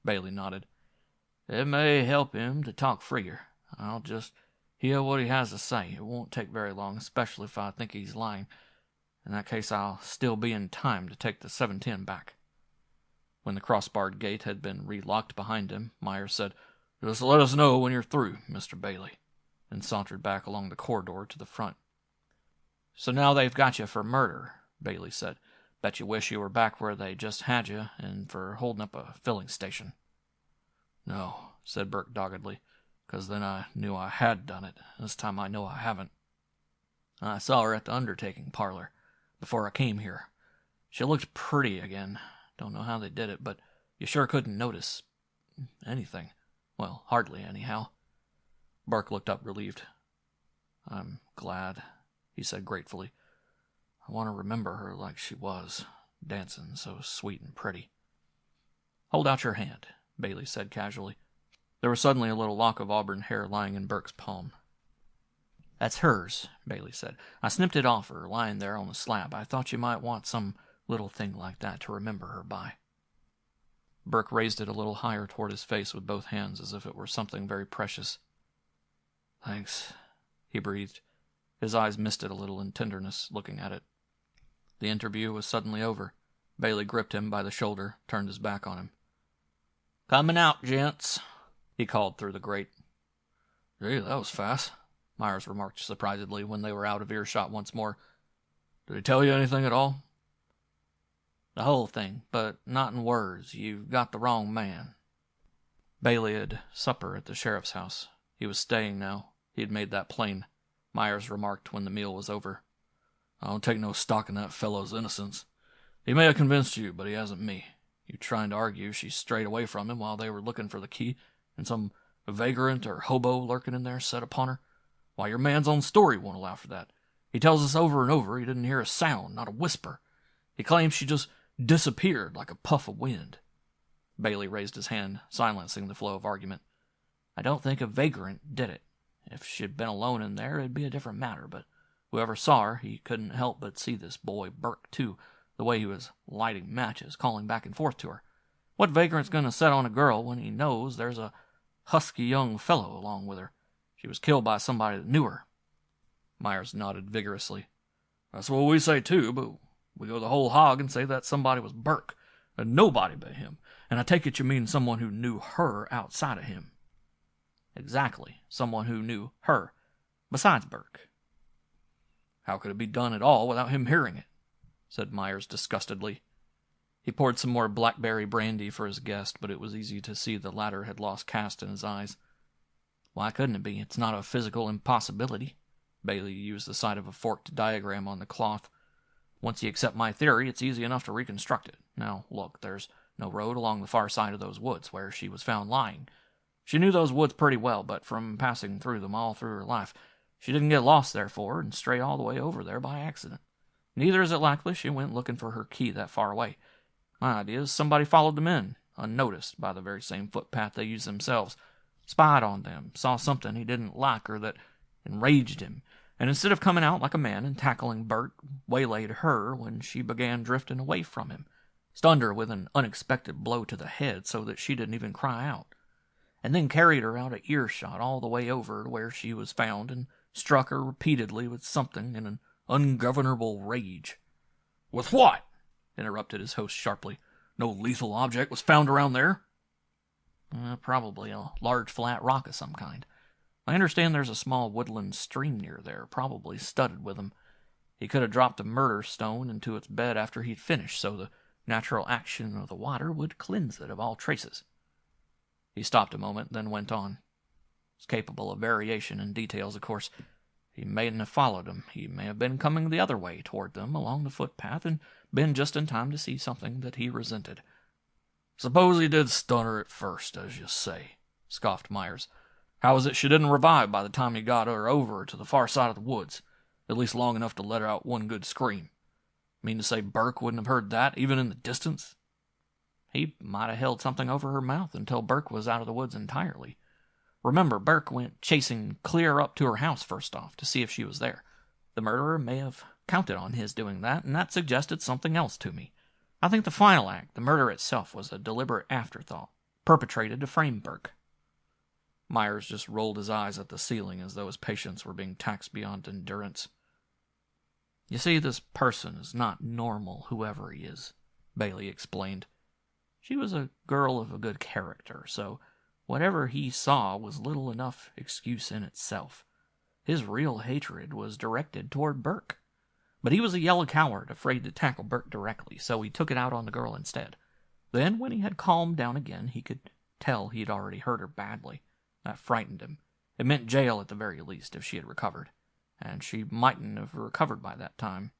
Bailey nodded. "It may help him to talk freer. I'll just hear what he has to say. It won't take very long, especially if I think he's lying. In that case, I'll still be in time to take the 710 back." When the crossbarred gate had been relocked behind him, Myers said, "Just let us know when you're through, Mr. Bailey," and sauntered back along the corridor to the front. "So now they've got you for murder," Bailey said. "Bet you wish you were back where they just had you, and for holding up a filling station." "No," said Burke doggedly, "because then I knew I had done it. This time I know I haven't. I saw her at the undertaking parlor before I came here. She looked pretty again. Don't know how they did it, but you sure couldn't notice anything. Well, hardly, anyhow." Burke looked up relieved. "I'm glad," he said gratefully. "I want to remember her like she was, dancing so sweet and pretty." "Hold out your hand," Bailey said casually. There was suddenly a little lock of auburn hair lying in Burke's palm. "That's hers," Bailey said. "I snipped it off her, lying there on the slab. I thought you might want some little thing like that to remember her by." Burke raised it a little higher toward his face with both hands, as if it were something very precious. "Thanks," he breathed. His eyes misted a little in tenderness, looking at it. The interview was suddenly over. Bailey gripped him by the shoulder, turned his back on him. "Coming out, gents," he called through the grate. "Gee, that was fast," Myers remarked surprisedly when they were out of earshot once more. "Did he tell you anything at all?" "The whole thing, but not in words. You've got the wrong man." Bailey had supper at the sheriff's house. He was staying now. He had made that plain. Myers remarked when the meal was over. "I don't take no stock in that fellow's innocence. He may have convinced you, but he hasn't me. You trying to argue she strayed away from him while they were looking for the key, and some vagrant or hobo lurking in there set upon her? Why, your man's own story won't allow for that. He tells us over and over he didn't hear a sound, not a whisper. He claims she just disappeared like a puff of wind." Bailey raised his hand, silencing the flow of argument. "I don't think a vagrant did it. If she'd been alone in there, it'd be a different matter, but whoever saw her, he couldn't help but see this boy Burke, too, the way he was lighting matches, calling back and forth to her. What vagrant's going to set on a girl when he knows there's a husky young fellow along with her? She was killed by somebody that knew her." Myers nodded vigorously. "That's what we say, too, but we go the whole hog and say that somebody was Burke, and nobody but him, and I take it you mean someone who knew her outside of him." "Exactly, someone who knew her, besides Burke." "How could it be done at all without him hearing it?" said Myers disgustedly. He poured some more blackberry brandy for his guest, but it was easy to see the latter had lost caste in his eyes. "Why couldn't it be? It's not a physical impossibility." Bailey used the side of a forked diagram on the cloth. "Once you accept my theory, it's easy enough to reconstruct it. Now, look, there's no road along the far side of those woods where she was found lying. She knew those woods pretty well, but from passing through them all through her life, she didn't get lost, therefore, and stray all the way over there by accident. Neither is it likely she went looking for her key that far away. My idea is somebody followed them in, unnoticed, by the very same footpath they used themselves, spied on them, saw something he didn't like or that enraged him, and instead of coming out like a man and tackling Bert, waylaid her when she began drifting away from him, stunned her with an unexpected blow to the head so that she didn't even cry out, and then carried her out of earshot all the way over to where she was found and struck her repeatedly with something in an ungovernable rage." "With what?" interrupted his host sharply. "No lethal object was found around there?" Probably a large flat rock of some kind. I understand there's a small woodland stream near there, probably studded with them. He could have dropped a murder stone into its bed after he'd finished, so the natural action of the water would cleanse it of all traces." He stopped a moment, then went on. "It's capable of variation in details, of course. He mayn't have followed them. He may have been coming the other way toward them along the footpath and been just in time to see something that he resented." "Suppose he did stun her at first, as you say," scoffed Myers. "How is it she didn't revive by the time you got her over to the far side of the woods? At least long enough to let her out one good scream. Mean to say Burke wouldn't have heard that, even in the distance?" "He might have held something over her mouth until Burke was out of the woods entirely. Remember, Burke went chasing clear up to her house first off to see if she was there. The murderer may have counted on his doing that, and that suggested something else to me. I think the final act, the murder itself, was a deliberate afterthought, perpetrated to frame Burke." Myers just rolled his eyes at the ceiling as though his patience were being taxed beyond endurance. "You see, this person is not normal, whoever he is," Bailey explained. "She was a girl of a good character, so whatever he saw was little enough excuse in itself. His real hatred was directed toward Burke. But he was a yellow coward, afraid to tackle Burke directly, so he took it out on the girl instead. Then, when he had calmed down again, he could tell he'd already hurt her badly. That frightened him. It meant jail at the very least if she had recovered, and she mightn't have recovered by that time.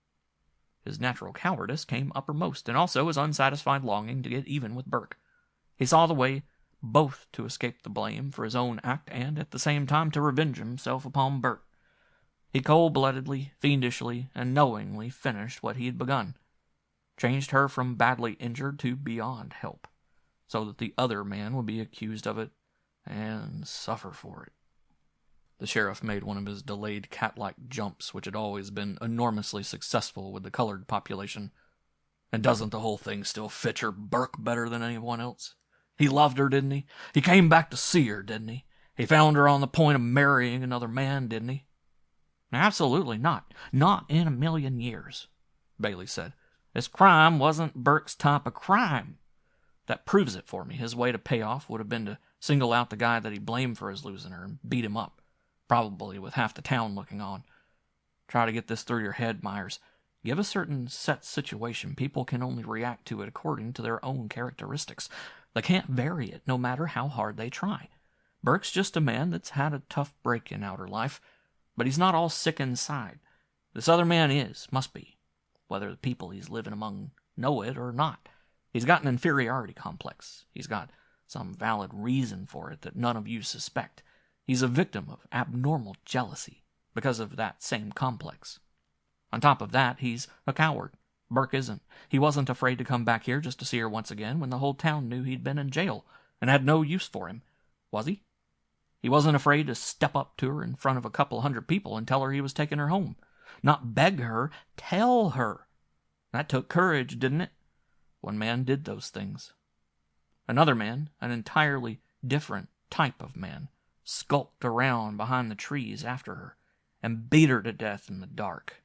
His natural cowardice came uppermost, and also his unsatisfied longing to get even with Burke. He saw the way both to escape the blame for his own act and, at the same time, to revenge himself upon Burke. He cold-bloodedly, fiendishly, and knowingly finished what he had begun. Changed her from badly injured to beyond help, so that the other man would be accused of it and suffer for it. The sheriff made one of his delayed cat-like jumps, which had always been enormously successful with the colored population. "And doesn't the whole thing still feature Burke better than anyone else? He loved her, didn't he? He came back to see her, didn't he? He found her on the point of marrying another man, didn't he?" "Absolutely not. Not in a million years," Bailey said. "This crime wasn't Burke's type of crime. That proves it for me. His way to pay off would have been to single out the guy that he blamed for his losing her and beat him up, probably with half the town looking on. Try to get this through your head, Myers. Give a certain set situation, people can only react to it according to their own characteristics. They can't vary it, no matter how hard they try. Burke's just a man that's had a tough break in outer life, but he's not all sick inside. This other man must be, whether the people he's living among know it or not. He's got an inferiority complex. He's got some valid reason for it that none of you suspect. He's a victim of abnormal jealousy because of that same complex. On top of that, he's a coward. Burke isn't. He wasn't afraid to come back here just to see her once again when the whole town knew he'd been in jail and had no use for him. Was he? He wasn't afraid to step up to her in front of a couple hundred people and tell her he was taking her home. Not beg her, tell her. That took courage, didn't it? One man did those things. Another man, an entirely different type of man, skulked around behind the trees after her and beat her to death in the dark.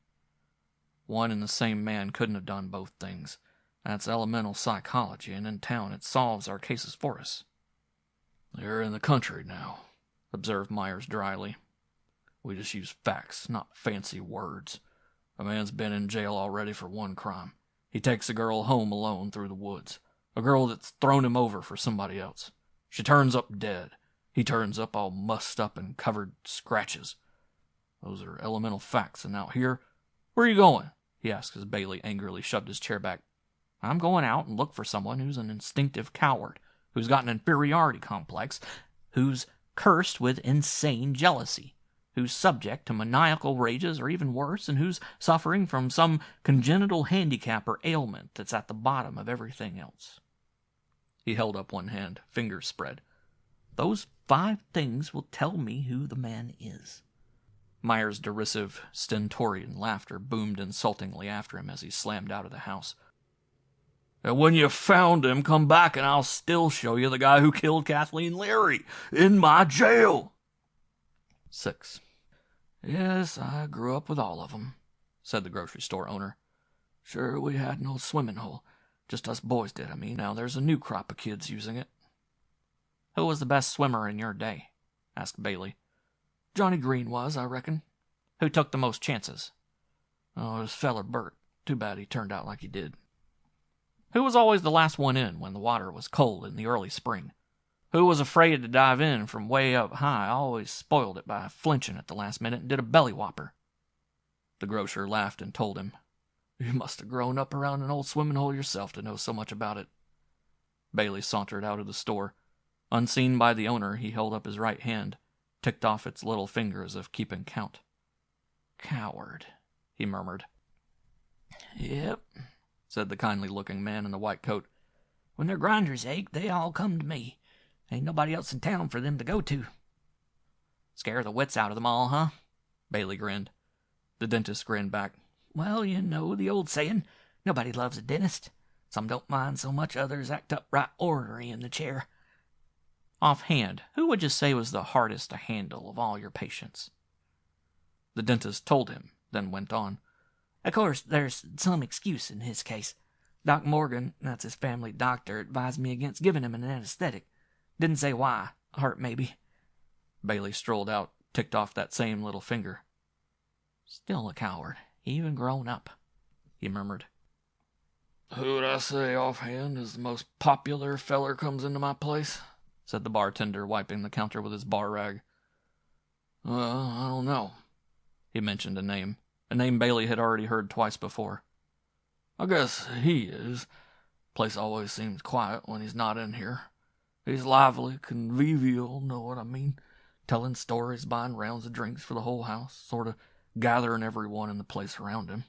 One and the same man couldn't have done both things. That's elemental psychology, and in town it solves our cases for us." "They're in the country now," observed Myers dryly. "We just use facts, not fancy words. A man's been in jail already for one crime. He takes a girl home alone through the woods. A girl that's thrown him over for somebody else. She turns up dead. He turns up all mussed up and covered scratches. Those are elemental facts, and out here, where are you going?" he asked as Bailey angrily shoved his chair back. "I'm going out and look for someone who's an instinctive coward, who's got an inferiority complex, who's cursed with insane jealousy, who's subject to maniacal rages or even worse, and who's suffering from some congenital handicap or ailment that's at the bottom of everything else." He held up one hand, fingers spread. "Those 5 things will tell me who the man is." Myers' derisive, stentorian laughter boomed insultingly after him as he slammed out of the house. "And when you've found him, come back and I'll still show you the guy who killed Kathleen Leary in my jail." 6. "Yes, I grew up with all of them," said the grocery store owner. "Sure, we had no swimming hole. Just us boys did, I mean. Now there's a new crop of kids using it." "Who was the best swimmer in your day?" asked Bailey. "Johnny Green was, I reckon." "Who took the most chances?" "Oh, this feller Burt. Too bad he turned out like he did." "Who was always the last one in when the water was cold in the early spring? Who was afraid to dive in from way up high, always spoiled it by flinching at the last minute and did a belly whopper?" The grocer laughed and told him, "You must have grown up around an old swimming hole yourself to know so much about it." Bailey sauntered out of the store. Unseen by the owner, he held up his right hand, ticked off its little finger as if keeping count. "Coward," he murmured. "Yep," said the kindly-looking man in the white coat. "When their grinders ache, they all come to me. Ain't nobody else in town for them to go to." "Scare the wits out of them all, huh?" Bailey grinned. The dentist grinned back. "Well, you know the old saying, nobody loves a dentist. Some don't mind so much, others act up right ornery in the chair." "Offhand, who would you say was the hardest to handle of all your patients?" The dentist told him, then went on. "Of course, there's some excuse in his case. Doc Morgan, that's his family doctor, advised me against giving him an anesthetic. Didn't say why. Heart, maybe." Bailey strolled out, ticked off that same little finger. "Still a coward, even grown up," he murmured. "Who'd I say offhand is the most popular feller comes into my place?" said the bartender, wiping the counter with his bar rag. "Well, I don't know." He mentioned a name Bailey had already heard twice before. "I guess he is. Place always seems quiet when he's not in here. He's lively, convivial, know what I mean? Telling stories, buying rounds of drinks for the whole house, sort of gathering everyone in the place around him."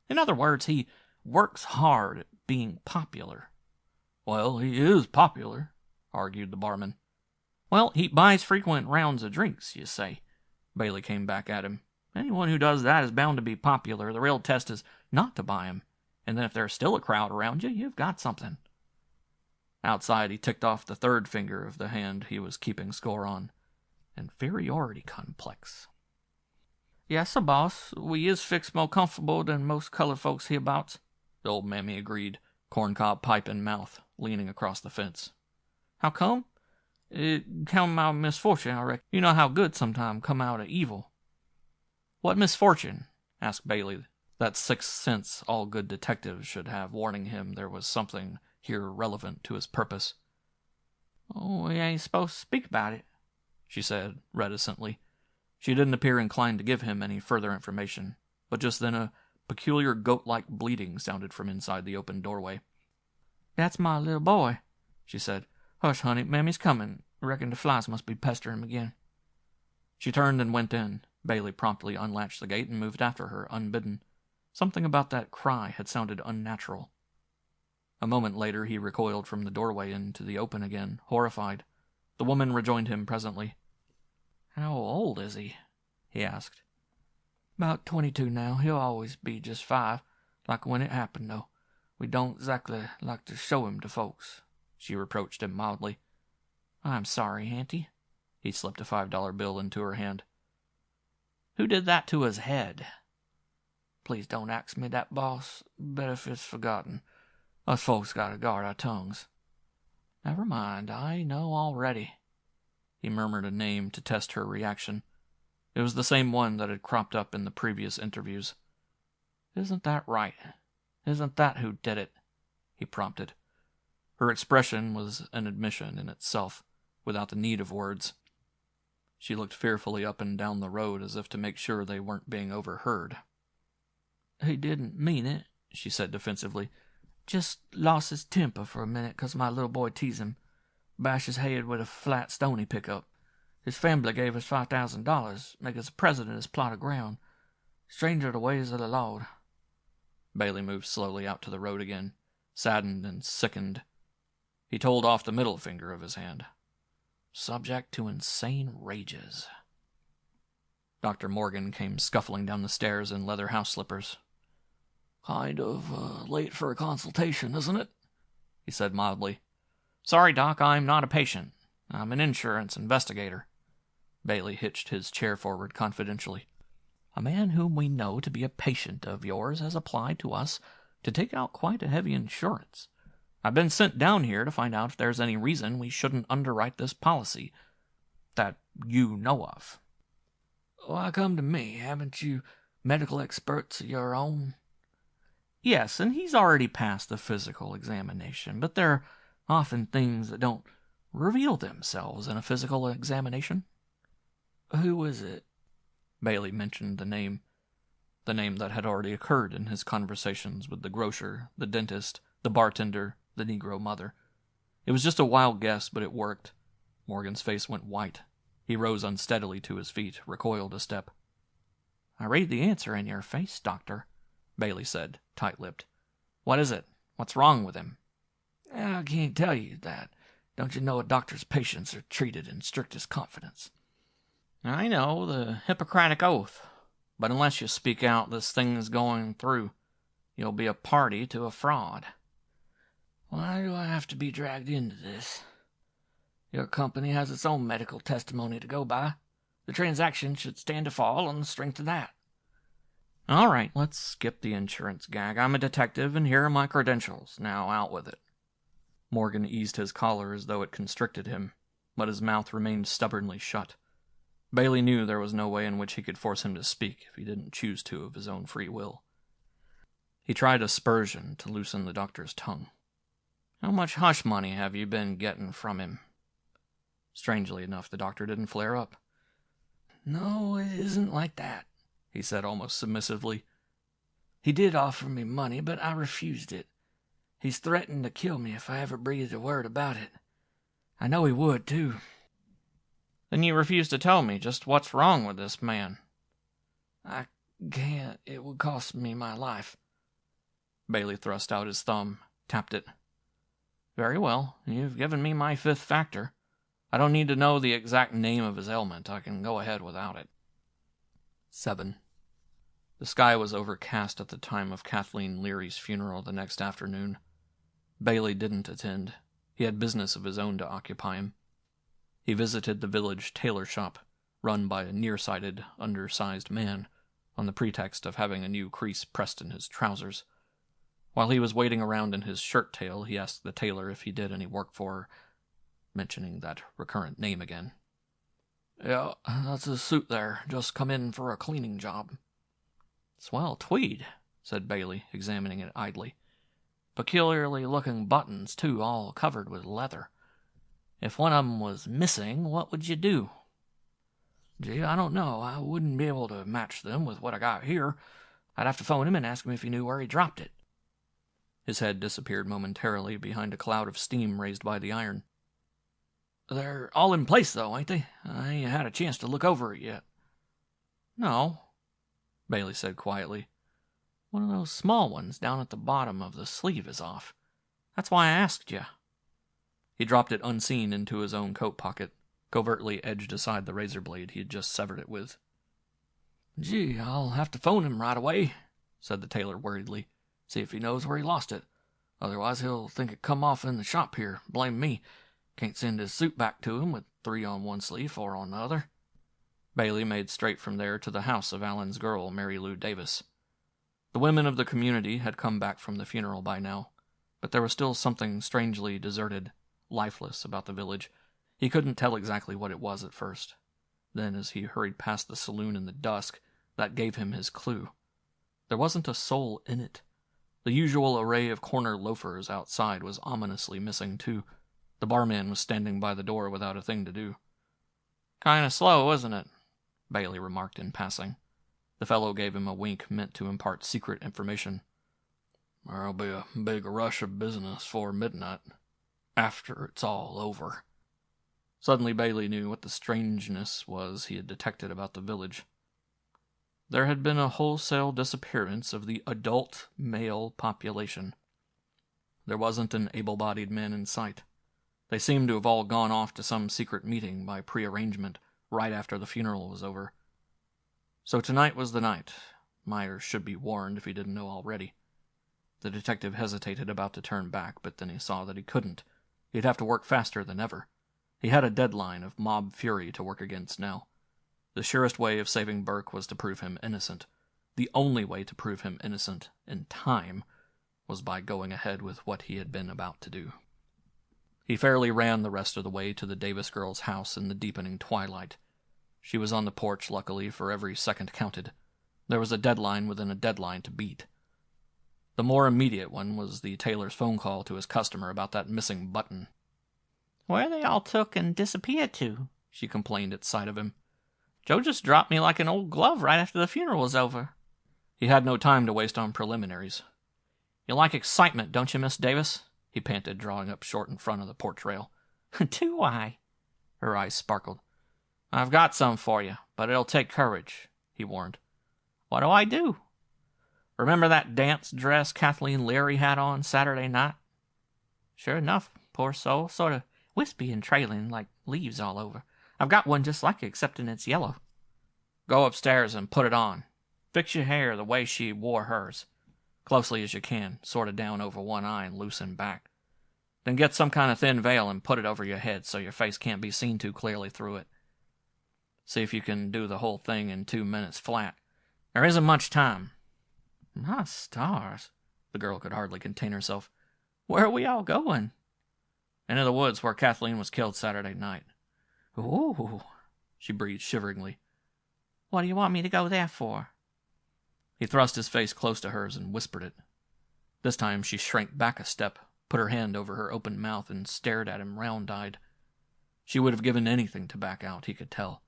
In other words, he works hard at being popular. "Well, he is popular," argued the barman. "Well, he buys frequent rounds of drinks, you say." Bailey came back at him. "Anyone who does that is bound to be popular. The real test is not to buy him. And then if there's still a crowd around you, you've got something." Outside, he ticked off the third finger of the hand he was keeping score on. Inferiority complex. "Yes, boss. We is fixed more comfortable than most colored folks hereabouts," the old mammy agreed, corncob pipe in mouth, leaning across the fence. "How come? It come out of misfortune, I reckon. You know how good sometimes come out of evil." "What misfortune?" asked Bailey, that sixth sense all good detectives should have, warning him there was something here relevant to his purpose. "Oh, we ain't supposed to speak about it," she said, reticently. She didn't appear inclined to give him any further information, but just then a peculiar goat-like bleating sounded from inside the open doorway. "That's my little boy," she said. "Hush, honey, Mammy's coming. Reckon the flies must be pestering him again." She turned and went in. Bailey promptly unlatched the gate and moved after her, unbidden. Something about that cry had sounded unnatural. A moment later, he recoiled from the doorway into the open again, horrified. The woman rejoined him presently. "How old is he?" he asked. "About 22 now. He'll always be just 5, like when it happened, though. We don't exactly like to show him to folks," she reproached him mildly. "I'm sorry, Auntie." He slipped a $5 bill into her hand. "Who did that to his head?" "Please don't ask me that, boss. Bet if it's forgotten. Us folks gotta guard our tongues." "Never mind, I know already." He murmured a name to test her reaction. It was the same one that had cropped up in the previous interviews. "Isn't that right? Isn't that who did it?" he prompted. Her expression was an admission in itself, without the need of words. She looked fearfully up and down the road as if to make sure they weren't being overheard. "He didn't mean it," she said defensively. "Just lost his temper for a minute 'cause my little boy teased him. Bashed his head with a flat stone he picked up. His family gave us $5,000, make us president of his plot of ground. Stranger the ways of the Lord." Bailey moved slowly out to the road again, saddened and sickened. He told off the middle finger of his hand. Subject to insane rages. Dr. Morgan came scuffling down the stairs in leather house slippers. "Kind of late for a consultation, isn't it?" he said mildly. "Sorry, Doc, I'm not a patient. I'm an insurance investigator." Bailey hitched his chair forward confidentially. "A man whom we know to be a patient of yours has applied to us to take out quite a heavy insurance. I've been sent down here to find out if there's any reason we shouldn't underwrite this policy that you know of." "Why come to me? Haven't you medical experts of your own?" "Yes, and he's already passed the physical examination, but there are often things that don't reveal themselves in a physical examination." "Who is it?" Bailey mentioned the name that had already occurred in his conversations with the grocer, the dentist, the bartender, the Negro mother. It was just a wild guess, but it worked. Morgan's face went white. He rose unsteadily to his feet, recoiled a step. I read the answer in your face, Doctor, Bailey said, tight-lipped. What is it? What's wrong with him? I can't tell you that. Don't you know a doctor's patients are treated in strictest confidence? I know, the Hippocratic Oath. But unless you speak out this thing is going through, you'll be a party to a fraud. Why do I have to be dragged into this? Your company has its own medical testimony to go by. The transaction should stand to fall on the strength of that. All right, let's skip the insurance gag. I'm a detective, and here are my credentials. Now out with it. Morgan eased his collar as though it constricted him, but his mouth remained stubbornly shut. Bailey knew there was no way in which he could force him to speak if he didn't choose to of his own free will. He tried aspersion to loosen the doctor's tongue. How much hush money have you been getting from him? Strangely enough, the doctor didn't flare up. No, it isn't like that, he said almost submissively. He did offer me money, but I refused it. He's threatened to kill me if I ever breathed a word about it. I know he would, too. Then you refuse to tell me just what's wrong with this man. I can't. It would cost me my life. Bailey thrust out his thumb, tapped it. Very well, you've given me my fifth factor. I don't need to know the exact name of his ailment. I can go ahead without it. 7. The sky was overcast at the time of Kathleen Leary's funeral the next afternoon. Bailey didn't attend. He had business of his own to occupy him. He visited the village tailor shop, run by a nearsighted, undersized man, on the pretext of having a new crease pressed in his trousers. While he was waiting around in his shirt tail, he asked the tailor if he did any work for her, mentioning that recurrent name again. Yeah, that's his suit there. Just come in for a cleaning job. Swell tweed, said Bailey, examining it idly. Peculiarly looking buttons, too, all covered with leather. If one of 'em was missing, what would you do? Gee, I don't know. I wouldn't be able to match them with what I got here. I'd have to phone him and ask him if he knew where he dropped it. His head disappeared momentarily behind a cloud of steam raised by the iron. They're all in place, though, ain't they? I ain't had a chance to look over it yet. No, Bailey said quietly. One of those small ones down at the bottom of the sleeve is off. That's why I asked you. He dropped it unseen into his own coat pocket, covertly edged aside the razor blade he had just severed it with. Gee, I'll have to phone him right away, said the tailor worriedly. See if he knows where he lost it. Otherwise he'll think it come off in the shop here. Blame me. Can't send his suit back to him with 3 on one sleeve, 4 on the other. Bailey made straight from there to the house of Alan's girl, Mary Lou Davis. The women of the community had come back from the funeral by now, but there was still something strangely deserted, lifeless about the village. He couldn't tell exactly what it was at first. Then, as he hurried past the saloon in the dusk, that gave him his clue. There wasn't a soul in it. The usual array of corner loafers outside was ominously missing, too. The barman was standing by the door without a thing to do. Kinda slow, isn't it? Bailey remarked in passing. The fellow gave him a wink meant to impart secret information. There'll be a big rush of business 'fore midnight, after it's all over. Suddenly Bailey knew what the strangeness was he had detected about the village. There had been a wholesale disappearance of the adult male population. There wasn't an able-bodied man in sight. They seemed to have all gone off to some secret meeting by prearrangement right after the funeral was over. So tonight was the night. Myers should be warned if he didn't know already. The detective hesitated about to turn back, but then he saw that he couldn't. He'd have to work faster than ever. He had a deadline of mob fury to work against now. The surest way of saving Burke was to prove him innocent. The only way to prove him innocent in time was by going ahead with what he had been about to do. He fairly ran the rest of the way to the Davis girl's house in the deepening twilight. She was on the porch, luckily, for every second counted. There was a deadline within a deadline to beat. The more immediate one was the tailor's phone call to his customer about that missing button. Where they all took and disappeared to, she complained at sight of him. Joe just dropped me like an old glove right after the funeral was over. He had no time to waste on preliminaries. You like excitement, don't you, Miss Davis? He panted, drawing up short in front of the porch rail. Do I? Her eyes sparkled. "I've got some for you, but it'll take courage," he warned. "What do I do?" "Remember that dance dress Kathleen Leary had on Saturday night?" "Sure enough, poor soul, sort of wispy and trailing, like leaves all over. I've got one just like it, excepting it's yellow." "Go upstairs and put it on. Fix your hair the way she wore hers. Closely as you can, sort of down over one eye and loosen back. Then get some kind of thin veil and put it over your head so your face can't be seen too clearly through it. See if you can do the whole thing in 2 minutes flat. There isn't much time." "My stars," the girl could hardly contain herself. "Where are we all going?" "Into the woods where Kathleen was killed Saturday night." "Ooh," she breathed shiveringly. "What do you want me to go there for?" He thrust his face close to hers and whispered it. This time she shrank back a step, put her hand over her open mouth, and stared at him round-eyed. She would have given anything to back out, he could tell.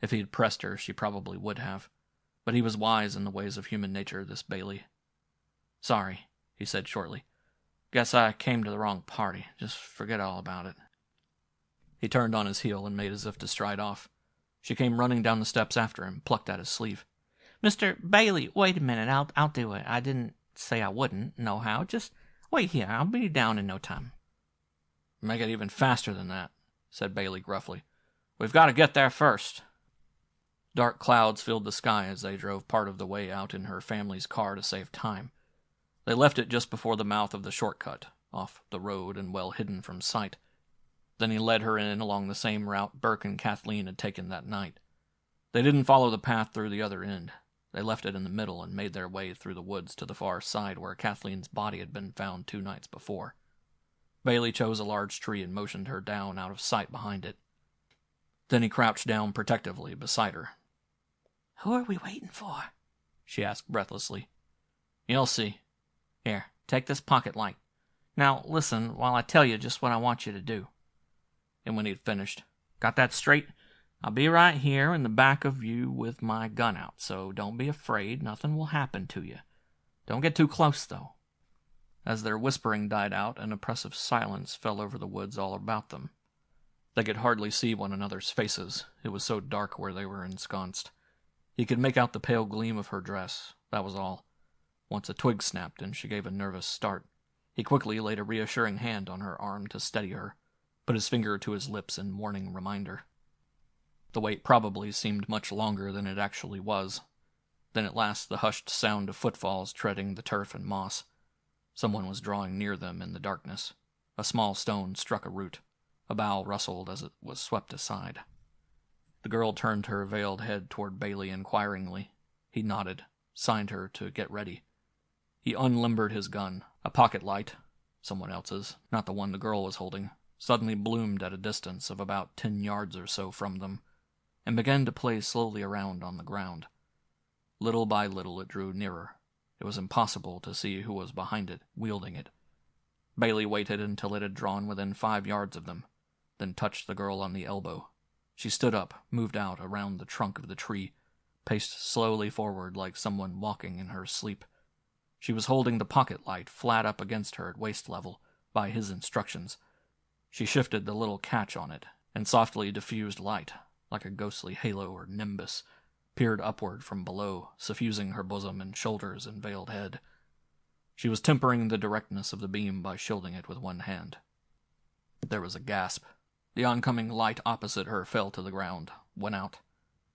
If he had pressed her, she probably would have. But he was wise in the ways of human nature, this Bailey. "Sorry," he said shortly. "Guess I came to the wrong party. Just forget all about it." He turned on his heel and made as if to stride off. She came running down the steps after him, plucked at his sleeve. "Mr. Bailey, wait a minute. I'll do it. I didn't say I wouldn't, nohow. Just wait here. I'll be down in no time." "Make it even faster than that," said Bailey gruffly. "We've got to get there first." Dark clouds filled the sky as they drove part of the way out in her family's car to save time. They left it just before the mouth of the shortcut, off the road and well hidden from sight. Then he led her in along the same route Burke and Kathleen had taken that night. They didn't follow the path through the other end. They left it in the middle and made their way through the woods to the far side where Kathleen's body had been found 2 nights before. Bailey chose a large tree and motioned her down out of sight behind it. Then he crouched down protectively beside her. "Who are we waiting for?" she asked breathlessly. "You'll see. Here, take this pocket light. Now listen while I tell you just what I want you to do." And when he'd finished, "Got that straight? I'll be right here in the back of you with my gun out, so don't be afraid. Nothing will happen to you. Don't get too close, though." As their whispering died out, an oppressive silence fell over the woods all about them. They could hardly see one another's faces. It was so dark where they were ensconced. He could make out the pale gleam of her dress. That was all. Once a twig snapped, and she gave a nervous start. He quickly laid a reassuring hand on her arm to steady her, put his finger to his lips in warning reminder. The wait probably seemed much longer than it actually was. Then at last the hushed sound of footfalls treading the turf and moss. Someone was drawing near them in the darkness. A small stone struck a root. A bough rustled as it was swept aside. The girl turned her veiled head toward Bailey inquiringly. He nodded, signed her to get ready. He unlimbered his gun. A pocket light, someone else's, not the one the girl was holding, suddenly bloomed at a distance of about 10 yards or so from them, and began to play slowly around on the ground. Little by little it drew nearer. It was impossible to see who was behind it, wielding it. Bailey waited until it had drawn within 5 yards of them, then touched the girl on the elbow. She stood up, moved out around the trunk of the tree, paced slowly forward like someone walking in her sleep. She was holding the pocket light flat up against her at waist level, by his instructions. She shifted the little catch on it, and softly diffused light, like a ghostly halo or nimbus, peered upward from below, suffusing her bosom and shoulders and veiled head. She was tempering the directness of the beam by shielding it with one hand. There was a gasp. The oncoming light opposite her fell to the ground, went out.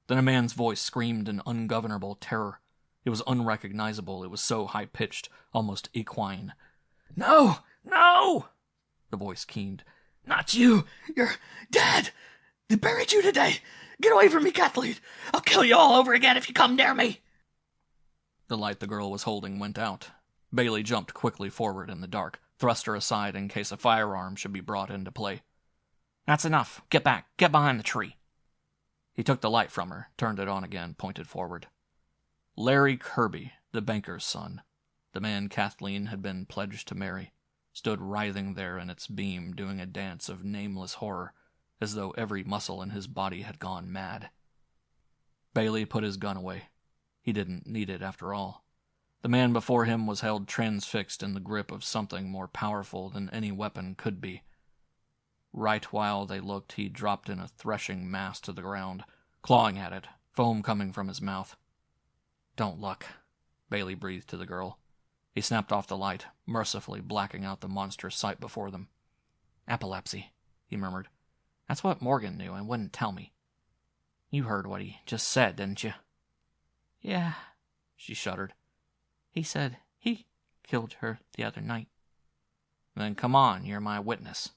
Then a man's voice screamed in ungovernable terror. It was unrecognizable. It was so high-pitched, almost equine. "No! No!" the voice keened. "Not you! You're dead! They buried you today! Get away from me, Kathleen! I'll kill you all over again if you come near me!" The light the girl was holding went out. Bailey jumped quickly forward in the dark, thrust her aside in case a firearm should be brought into play. "That's enough. Get back. Get behind the tree." He took the light from her, turned it on again, pointed forward. Larry Kirby, the banker's son, the man Kathleen had been pledged to marry, stood writhing there in its beam, doing a dance of nameless horror, as though every muscle in his body had gone mad. Bailey put his gun away. He didn't need it after all. The man before him was held transfixed in the grip of something more powerful than any weapon could be. Right while they looked, he dropped in a threshing mass to the ground, clawing at it, foam coming from his mouth. "Don't look," Bailey breathed to the girl. He snapped off the light, mercifully blacking out the monstrous sight before them. "Epilepsy," he murmured. "That's what Morgan knew and wouldn't tell me. You heard what he just said, didn't you?" "Yeah," she shuddered. "He said he killed her the other night." "Then come on, you're my witness."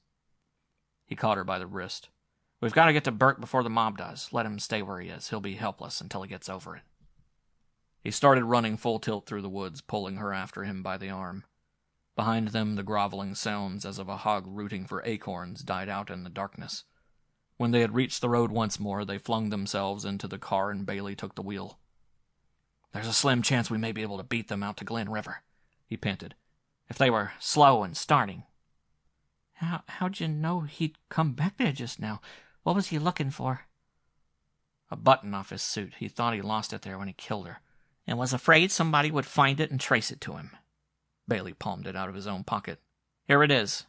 He caught her by the wrist. "We've got to get to Burke before the mob does. Let him stay where he is. He'll be helpless until he gets over it." He started running full tilt through the woods, pulling her after him by the arm. Behind them, the groveling sounds as of a hog rooting for acorns died out in the darkness. When they had reached the road once more, they flung themselves into the car and Bailey took the wheel. "There's a slim chance we may be able to beat them out to Glen River," he panted. "If they were slow in starting." How'd you know he'd come back there just now? What was he looking for?" "A button off his suit. He thought he lost it there when he killed her." "And was afraid somebody would find it and trace it to him." Bailey palmed it out of his own pocket. "Here it is."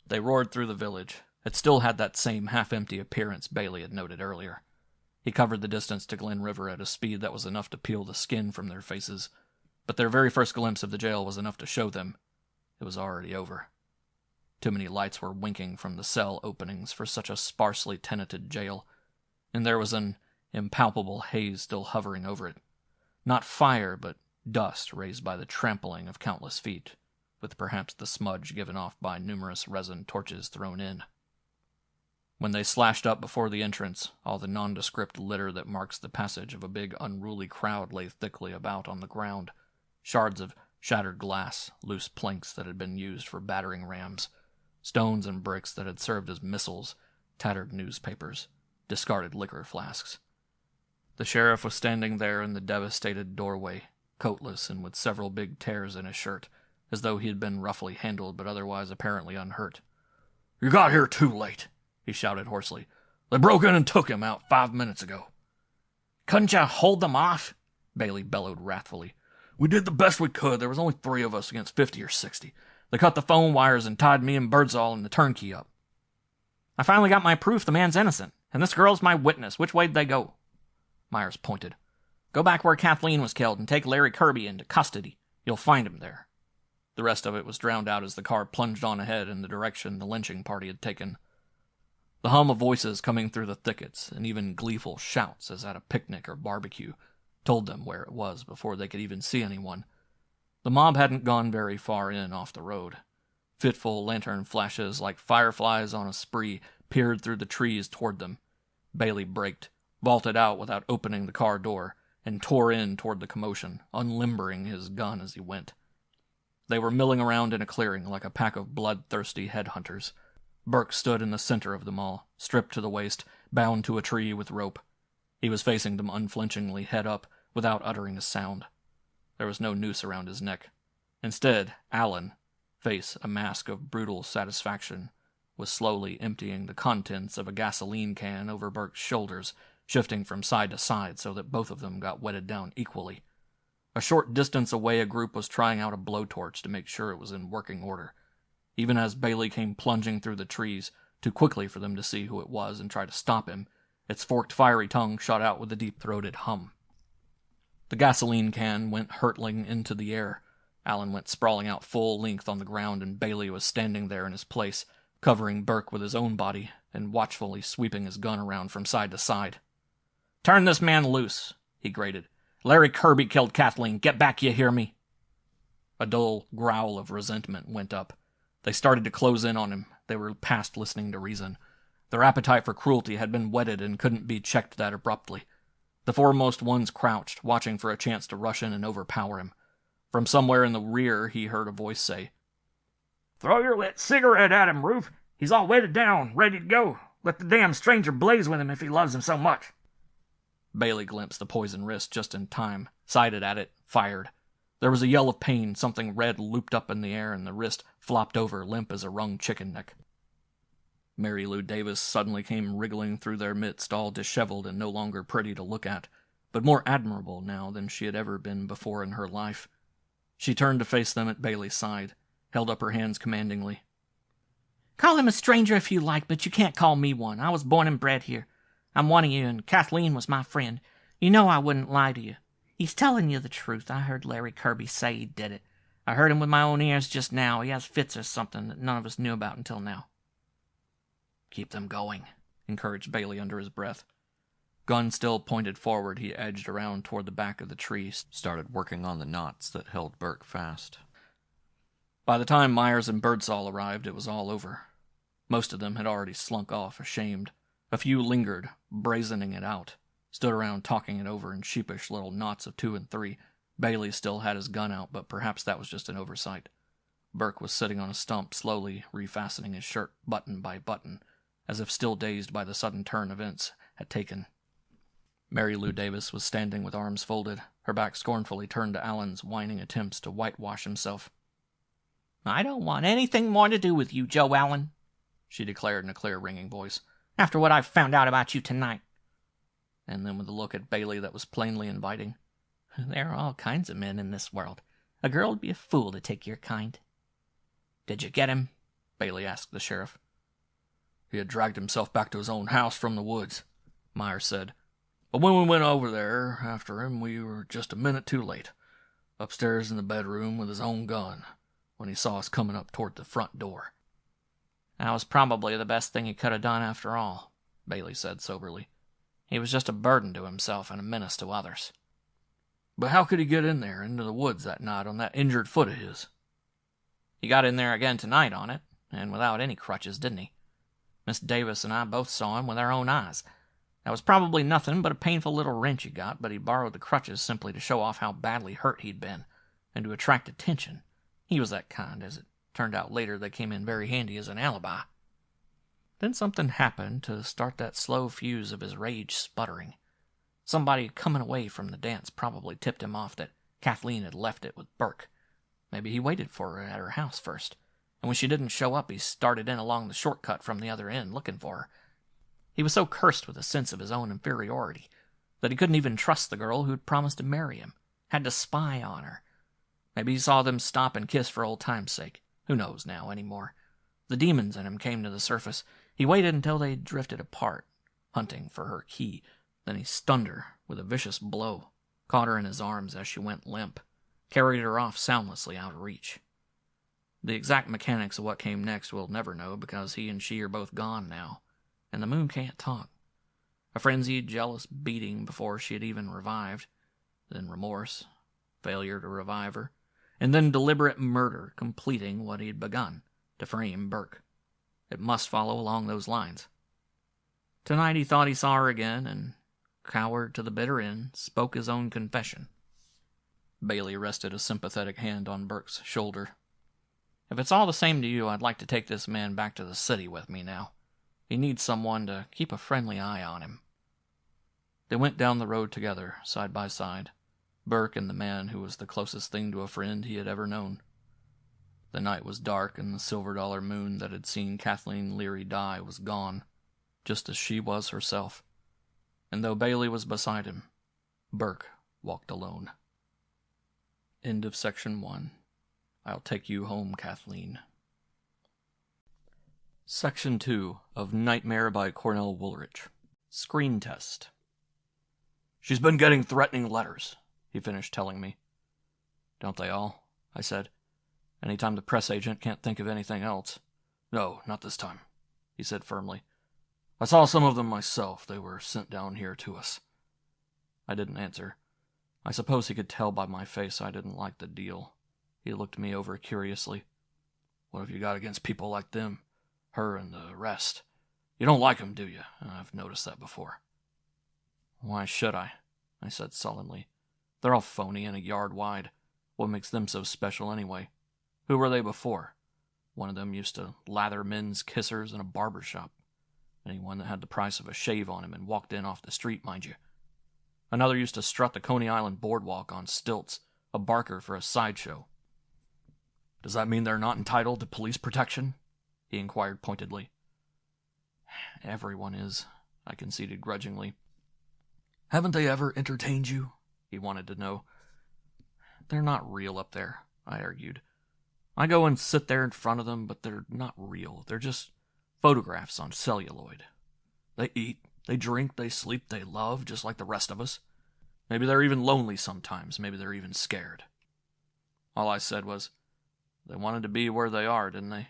They roared through the village. It still had that same half-empty appearance Bailey had noted earlier. He covered the distance to Glen River at a speed that was enough to peel the skin from their faces, but their very first glimpse of the jail was enough to show them it was already over. Too many lights were winking from the cell openings for such a sparsely tenanted jail, and there was an impalpable haze still hovering over it. Not fire, but dust raised by the trampling of countless feet, with perhaps the smudge given off by numerous resin torches thrown in. When they slashed up before the entrance, all the nondescript litter that marks the passage of a big unruly crowd lay thickly about on the ground. Shards of shattered glass, loose planks that had been used for battering rams, stones and bricks that had served as missiles, tattered newspapers, discarded liquor flasks. The sheriff was standing there in the devastated doorway, coatless and with several big tears in his shirt, as though he had been roughly handled but otherwise apparently unhurt. "You got here too late," he shouted hoarsely. "They broke in and took him out 5 minutes ago." "Couldn't you hold them off?" Bailey bellowed wrathfully. "We did the best we could. There was only 3 of us against 50 or 60. They cut the phone wires and tied me and Birdsall and the turnkey up." "I finally got my proof the man's innocent, and this girl's my witness. Which way'd they go?" Myers pointed. "Go back where Kathleen was killed and take Larry Kirby into custody. You'll find him there." The rest of it was drowned out as the car plunged on ahead in the direction the lynching party had taken. The hum of voices coming through the thickets, and even gleeful shouts as at a picnic or barbecue, told them where it was before they could even see anyone. The mob hadn't gone very far in off the road. Fitful lantern flashes like fireflies on a spree peered through the trees toward them. Bailey braked, vaulted out without opening the car door, and tore in toward the commotion, unlimbering his gun as he went. They were milling around in a clearing like a pack of bloodthirsty headhunters. Burke stood in the center of them all, stripped to the waist, bound to a tree with rope. He was facing them unflinchingly, head up, without uttering a sound. There was no noose around his neck. Instead, Allen, face a mask of brutal satisfaction, was slowly emptying the contents of a gasoline can over Burke's shoulders, shifting from side to side so that both of them got wetted down equally. A short distance away, a group was trying out a blowtorch to make sure it was in working order. Even as Bailey came plunging through the trees, too quickly for them to see who it was and try to stop him, its forked fiery tongue shot out with a deep-throated hum. The gasoline can went hurtling into the air. Allen went sprawling out full length on the ground, and Bailey was standing there in his place, covering Burke with his own body and watchfully sweeping his gun around from side to side. "Turn this man loose," he grated. "Larry Kirby killed Kathleen. Get back, you hear me?" A dull growl of resentment went up. They started to close in on him. They were past listening to reason. Their appetite for cruelty had been whetted and couldn't be checked that abruptly. The foremost ones crouched, watching for a chance to rush in and overpower him. From somewhere in the rear, he heard a voice say, "Throw your lit cigarette at him, Roof. He's all wetted down, ready to go. Let the damn stranger blaze with him if he loves him so much." Bailey glimpsed the poisoned wrist just in time, sighted at it, fired. There was a yell of pain, something red looped up in the air, and the wrist flopped over, limp as a wrung chicken neck. Mary Lou Davis suddenly came wriggling through their midst, all disheveled and no longer pretty to look at, but more admirable now than she had ever been before in her life. She turned to face them at Bailey's side, held up her hands commandingly. Call him a stranger if you like, but you can't call me one. I was born and bred here. I'm one of you, and Kathleen was my friend. You know I wouldn't lie to you. He's telling you the truth. I heard Larry Kirby say he did it. I heard him with my own ears just now. He has fits or something that none of us knew about until now." "Keep them going," encouraged Bailey under his breath. Gun still pointed forward, he edged around toward the back of the tree, started working on the knots that held Burke fast. By the time Myers and Birdsall arrived, it was all over. Most of them had already slunk off, ashamed. A few lingered, brazening it out, stood around talking it over in sheepish little knots of 2 and 3. Bailey still had his gun out, but perhaps that was just an oversight. Burke was sitting on a stump, slowly refastening his shirt button by button, as if still dazed by the sudden turn events had taken. Mary Lou Davis was standing with arms folded, her back scornfully turned to Allen's whining attempts to whitewash himself. "I don't want anything more to do with you, Joe Allen," she declared in a clear, ringing voice, "after what I've found out about you tonight." And then with a look at Bailey that was plainly inviting, "There are all kinds of men in this world. A girl would be a fool to take your kind." "Did you get him?" Bailey asked the sheriff. "He had dragged himself back to his own house from the woods," Myers said. "But when we went over there after him, we were just a minute too late. Upstairs in the bedroom with his own gun, when he saw us coming up toward the front door." "That was probably the best thing he could have done after all," Bailey said soberly. "He was just a burden to himself and a menace to others." "But how could he get in there, into the woods that night on that injured foot of his?" "He got in there again tonight on it, and without any crutches, didn't he? Miss Davis and I both saw him with our own eyes. That was probably nothing but a painful little wrench he got, but he borrowed the crutches simply to show off how badly hurt he'd been, and to attract attention. He was that kind, as it turned out later. They came in very handy as an alibi. Then something happened to start that slow fuse of his rage sputtering. Somebody coming away from the dance probably tipped him off that Kathleen had left it with Burke. Maybe he waited for her at her house first, and when she didn't show up, he started in along the shortcut from the other end looking for her. He was so cursed with a sense of his own inferiority that he couldn't even trust the girl who'd promised to marry him, had to spy on her. Maybe he saw them stop and kiss for old time's sake. Who knows now anymore? The demons in him came to the surface. He waited until they drifted apart, hunting for her key. Then he stunned her with a vicious blow, caught her in his arms as she went limp, carried her off soundlessly out of reach. The exact mechanics of what came next we'll never know, because he and she are both gone now, and the moon can't talk. A frenzied, jealous beating before she had even revived, then remorse, failure to revive her, and then deliberate murder completing what he had begun, to frame Burke. It must follow along those lines. Tonight he thought he saw her again, and, coward to the bitter end, spoke his own confession. Bailey rested a sympathetic hand on Burke's shoulder. "If it's all the same to you, I'd like to take this man back to the city with me now. He needs someone to keep a friendly eye on him." They went down the road together, side by side, Burke and the man who was the closest thing to a friend he had ever known. The night was dark, and the silver-dollar moon that had seen Kathleen Leary die was gone, just as she was herself. And though Bailey was beside him, Burke walked alone. End of section 1. I'll take you home, Kathleen. Section 2 of Nightmare by Cornell Woolrich. Screen test. "She's been getting threatening letters," he finished telling me. "Don't they all?" I said. "Any time the press agent can't think of anything else." "No, not this time," he said firmly. "I saw some of them myself. They were sent down here to us." I didn't answer. I suppose he could tell by my face I didn't like the deal. He looked me over curiously. "What have you got against people like them? Her and the rest. You don't like them, do you? I've noticed that before." "Why should I?" I said sullenly. "They're all phony and a yard wide. What makes them so special anyway? Who were they before? One of them used to lather men's kissers in a barber shop. Anyone that had the price of a shave on him and walked in off the street, mind you. Another used to strut the Coney Island boardwalk on stilts, a barker for a sideshow." "Does that mean they're not entitled to police protection?" he inquired pointedly. "Everyone is," I conceded grudgingly. "Haven't they ever entertained you?" he wanted to know. "They're not real up there," I argued. I go and sit there in front of them, but they're not real. They're just photographs on celluloid. They eat, they drink, they sleep, they love, just like the rest of us. Maybe they're even lonely sometimes. Maybe they're even scared. All I said was, they wanted to be where they are, didn't they?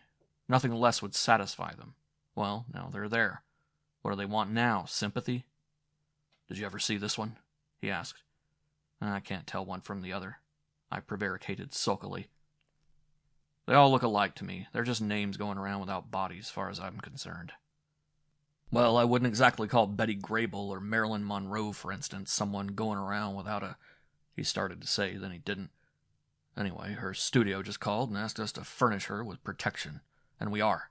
Nothing less would satisfy them. Well, now they're there. What do they want now? Sympathy? Did you ever see this one? He asked. I can't tell one from the other. I prevaricated sulkily. They all look alike to me. They're just names going around without bodies, as far as I'm concerned. Well, I wouldn't exactly call Betty Grable or Marilyn Monroe, for instance, someone going around without a... He started to say, then he didn't. Anyway, her studio just called and asked us to furnish her with protection, and we are.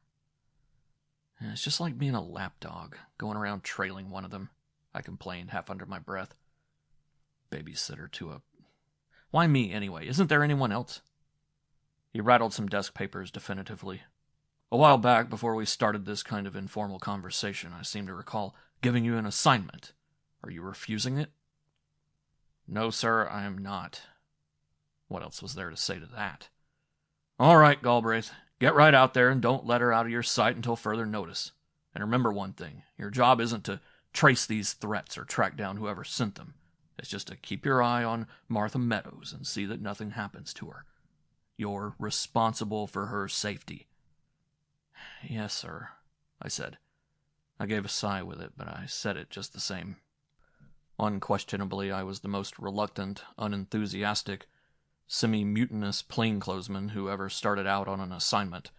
And it's just like being a lapdog, going around trailing one of them, I complained, half under my breath. Babysitter to a... Why me, anyway? Isn't there anyone else? He rattled some desk papers definitively. A while back, before we started this kind of informal conversation, I seem to recall giving you an assignment. Are you refusing it? No, sir, I am not. What else was there to say to that? All right, Galbraith, get right out there and don't let her out of your sight until further notice. And remember one thing, your job isn't to trace these threats or track down whoever sent them. It's just to keep your eye on Martha Meadows and see that nothing happens to her. You're responsible for her safety. Yes, sir, I said. I gave a sigh with it, but I said it just the same. Unquestionably, I was the most reluctant, unenthusiastic, semi-mutinous plainclothesman who ever started out on an assignment,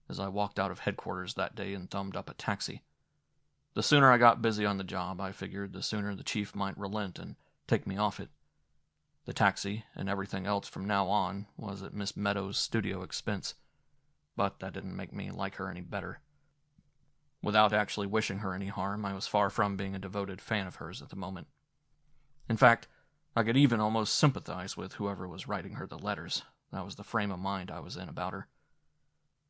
as I walked out of headquarters that day and thumbed up a taxi. The sooner I got busy on the job, I figured, the sooner the chief might relent and take me off it. The taxi, and everything else from now on, was at Miss Meadows' studio expense, but that didn't make me like her any better. Without actually wishing her any harm, I was far from being a devoted fan of hers at the moment. In fact, I could even almost sympathize with whoever was writing her the letters. That was the frame of mind I was in about her.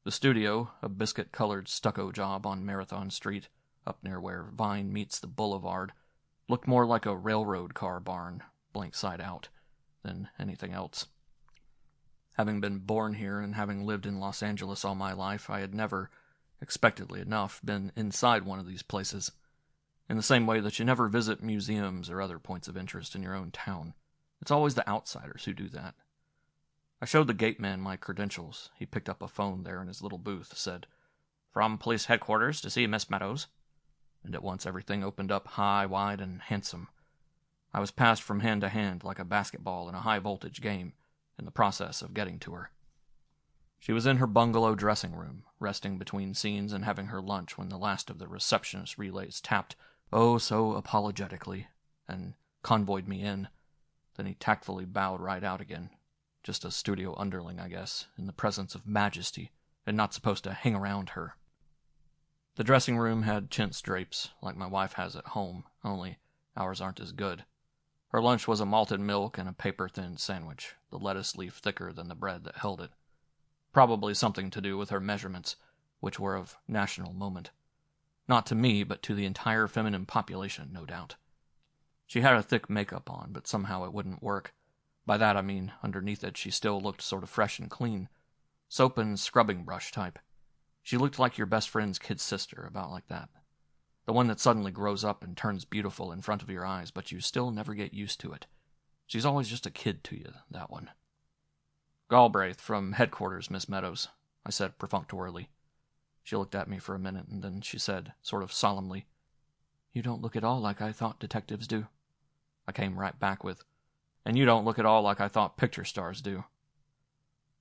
The studio, a biscuit-colored stucco job on Marathon Street, up near where Vine meets the boulevard, looked more like a railroad car barn, blank side out, than anything else. Having been born here and having lived in Los Angeles all my life, I had never, expectedly enough, been inside one of these places, in the same way that you never visit museums or other points of interest in your own town. It's always the outsiders who do that. I showed the gate man my credentials. He picked up a phone there in his little booth, said, "From police headquarters to see Miss Meadows." And at once everything opened up high, wide, and handsome. I was passed from hand to hand like a basketball in a high-voltage game, in the process of getting to her. She was in her bungalow dressing room, resting between scenes and having her lunch when the last of the receptionist relays tapped, oh so apologetically, and convoyed me in. Then he tactfully bowed right out again. Just a studio underling, I guess, in the presence of majesty, and not supposed to hang around her. The dressing room had chintz drapes, like my wife has at home, only ours aren't as good. Her lunch was a malted milk and a paper-thin sandwich, the lettuce leaf thicker than the bread that held it. Probably something to do with her measurements, which were of national moment. Not to me, but to the entire feminine population, no doubt. She had a thick makeup on, but somehow it wouldn't work. By that I mean, underneath it she still looked sort of fresh and clean. Soap and scrubbing brush type. She looked like your best friend's kid sister, about like that. The one that suddenly grows up and turns beautiful in front of your eyes, but you still never get used to it. She's always just a kid to you, that one. "Galbraith, from headquarters, Miss Meadows," I said perfunctorily. She looked at me for a minute, and then she said, sort of solemnly, "You don't look at all like I thought detectives do." I came right back with, "And you don't look at all like I thought picture stars do."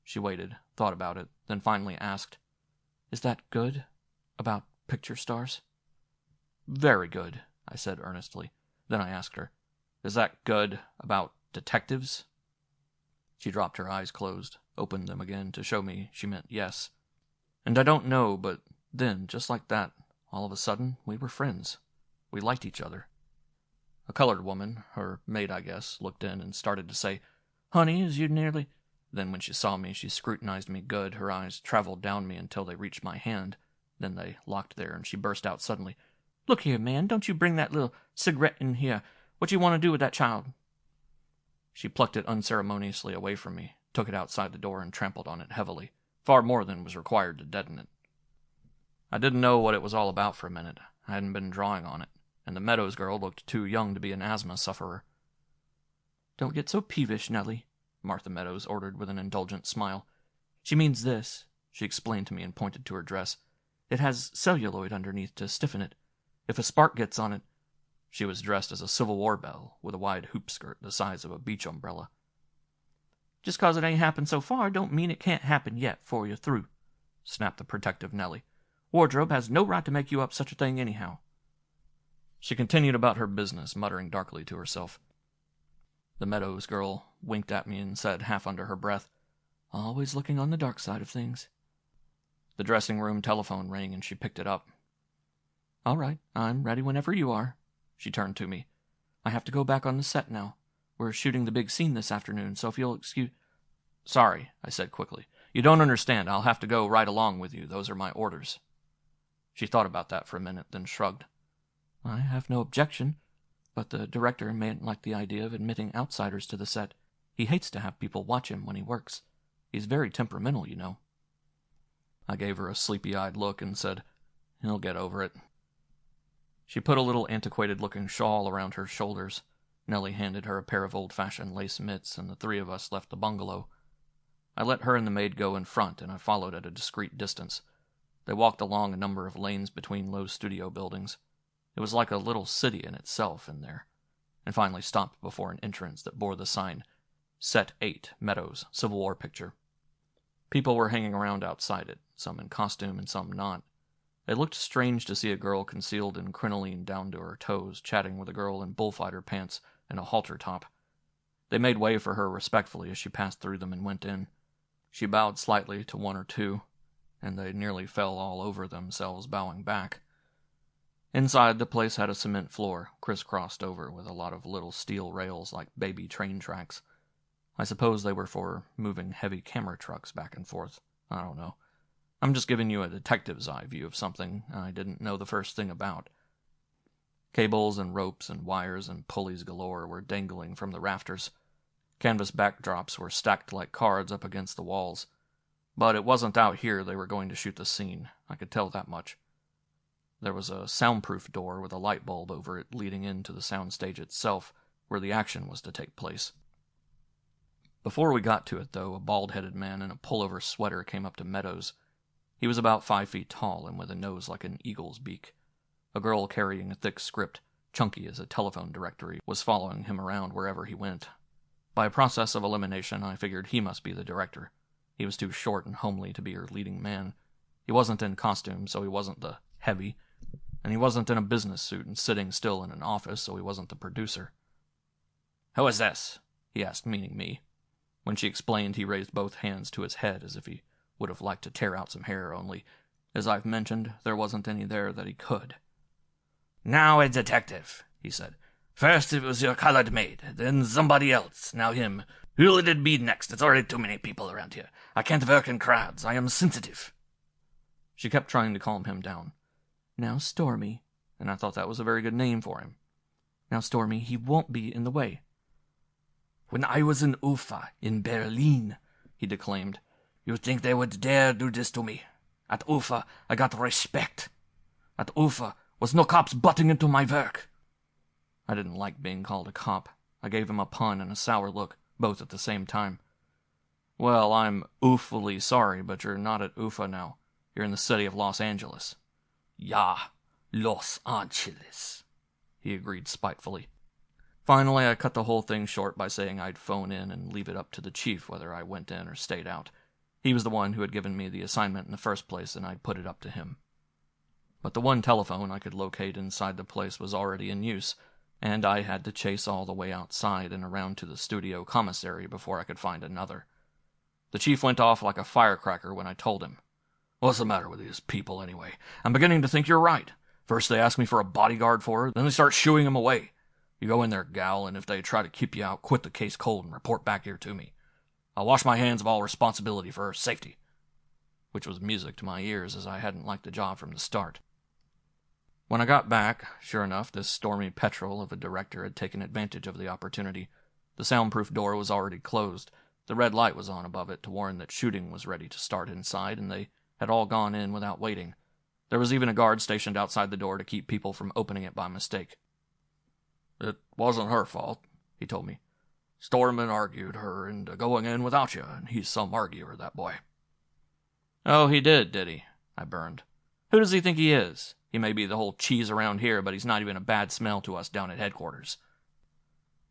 She waited, thought about it, then finally asked, "Is that good? About picture stars?" "Very good," I said earnestly. Then I asked her, "Is that good about detectives?" She dropped her eyes closed, opened them again to show me she meant yes. And I don't know, but then, just like that, all of a sudden, we were friends. We liked each other. A colored woman, her maid I guess, looked in and started to say, "Honey, is you nearly—" Then when she saw me, she scrutinized me good. Her eyes traveled down me until they reached my hand. Then they locked there, and she burst out suddenly, "Look here, man, don't you bring that little cigarette in here. What you want to do with that child?" She plucked it unceremoniously away from me, took it outside the door, and trampled on it heavily, far more than was required to deaden it. I didn't know what it was all about for a minute. I hadn't been drawing on it, and the Meadows girl looked too young to be an asthma sufferer. "Don't get so peevish, Nellie," Martha Meadows ordered with an indulgent smile. "She means this," she explained to me and pointed to her dress. "It has celluloid underneath to stiffen it. If a spark gets on it—" She was dressed as a Civil War belle, with a wide hoop skirt the size of a beach umbrella. "Just 'cause it ain't happened so far don't mean it can't happen yet 'fore you're through," snapped the protective Nellie. "Wardrobe has no right to make you up such a thing anyhow." She continued about her business, muttering darkly to herself. The Meadows girl winked at me and said, half under her breath, "Always looking on the dark side of things." The dressing room telephone rang and she picked it up. "All right, I'm ready whenever you are." She turned to me. "I have to go back on the set now. We're shooting the big scene this afternoon, so if you'll excuse—" "Sorry," I said quickly. "You don't understand. I'll have to go right along with you. Those are my orders." She thought about that for a minute, then shrugged. "I have no objection, but the director mayn't like the idea of admitting outsiders to the set. He hates to have people watch him when he works. He's very temperamental, you know." I gave her a sleepy-eyed look and said, "He'll get over it." She put a little antiquated-looking shawl around her shoulders. Nellie handed her a pair of old-fashioned lace mitts, and the three of us left the bungalow. I let her and the maid go in front, and I followed at a discreet distance. They walked along a number of lanes between low studio buildings. It was like a little city in itself in there, and finally stopped before an entrance that bore the sign, Set 8, Meadows, Civil War Picture. People were hanging around outside it, some in costume and some not. It looked strange to see a girl concealed in crinoline down to her toes, chatting with a girl in bullfighter pants and a halter top. They made way for her respectfully as she passed through them and went in. She bowed slightly to one or two, and they nearly fell all over themselves bowing back. Inside, the place had a cement floor, crisscrossed over with a lot of little steel rails like baby train tracks. I suppose they were for moving heavy camera trucks back and forth. I don't know. I'm just giving you a detective's eye view of something I didn't know the first thing about. Cables and ropes and wires and pulleys galore were dangling from the rafters. Canvas backdrops were stacked like cards up against the walls. But it wasn't out here they were going to shoot the scene. I could tell that much. There was a soundproof door with a light bulb over it leading into the soundstage itself, where the action was to take place. Before we got to it, though, a bald-headed man in a pullover sweater came up to Meadows. He was about 5 feet tall and with a nose like an eagle's beak. A girl carrying a thick script, chunky as a telephone directory, was following him around wherever he went. By a process of elimination, I figured he must be the director. He was too short and homely to be her leading man. He wasn't in costume, so he wasn't the heavy, and he wasn't in a business suit and sitting still in an office, so he wasn't the producer. "Who is this?" he asked, meaning me. When she explained, he raised both hands to his head as if he would have liked to tear out some hair, only, as I've mentioned, there wasn't any there that he could. "Now a detective," he said. "First it was your colored maid, then somebody else, now him. Who'll it be next? It's already too many people around here. I can't work in crowds. I am sensitive." She kept trying to calm him down. "Now, Stormy," and I thought that was a very good name for him. "Now, Stormy, he won't be in the way." "When I was in Ufa, in Berlin," he declaimed, "you think they would dare do this to me? At Ufa, I got respect. At Ufa was no cops butting into my work." I didn't like being called a cop. I gave him a pun and a sour look, both at the same time. "Well, I'm awfully sorry, but you're not at Ufa now. You're in the city of Los Angeles." "Ja, Los Angeles," he agreed spitefully. Finally, I cut the whole thing short by saying I'd phone in and leave it up to the chief whether I went in or stayed out. He was the one who had given me the assignment in the first place, and I'd put it up to him. But the one telephone I could locate inside the place was already in use, and I had to chase all the way outside and around to the studio commissary before I could find another. The chief went off like a firecracker when I told him. "What's the matter with these people, anyway? I'm beginning to think you're right. First they ask me for a bodyguard for her, then they start shooing him away. You go in there, gal, and if they try to keep you out, quit the case cold and report back here to me. I'll wash my hands of all responsibility for her safety." Which was music to my ears, as I hadn't liked the job from the start. When I got back, sure enough, this stormy petrel of a director had taken advantage of the opportunity. The soundproof door was already closed, The red light was on above it to warn that shooting was ready to start inside, and they had all gone in without waiting. There was even a guard stationed outside the door to keep people from opening it by mistake. "It wasn't her fault," he told me. "Storman argued her into going in without you, and he's some arguer, that boy." "Oh, he did he?" I burned. "Who does he think he is? He may be the whole cheese around here, but he's not even a bad smell to us down at headquarters."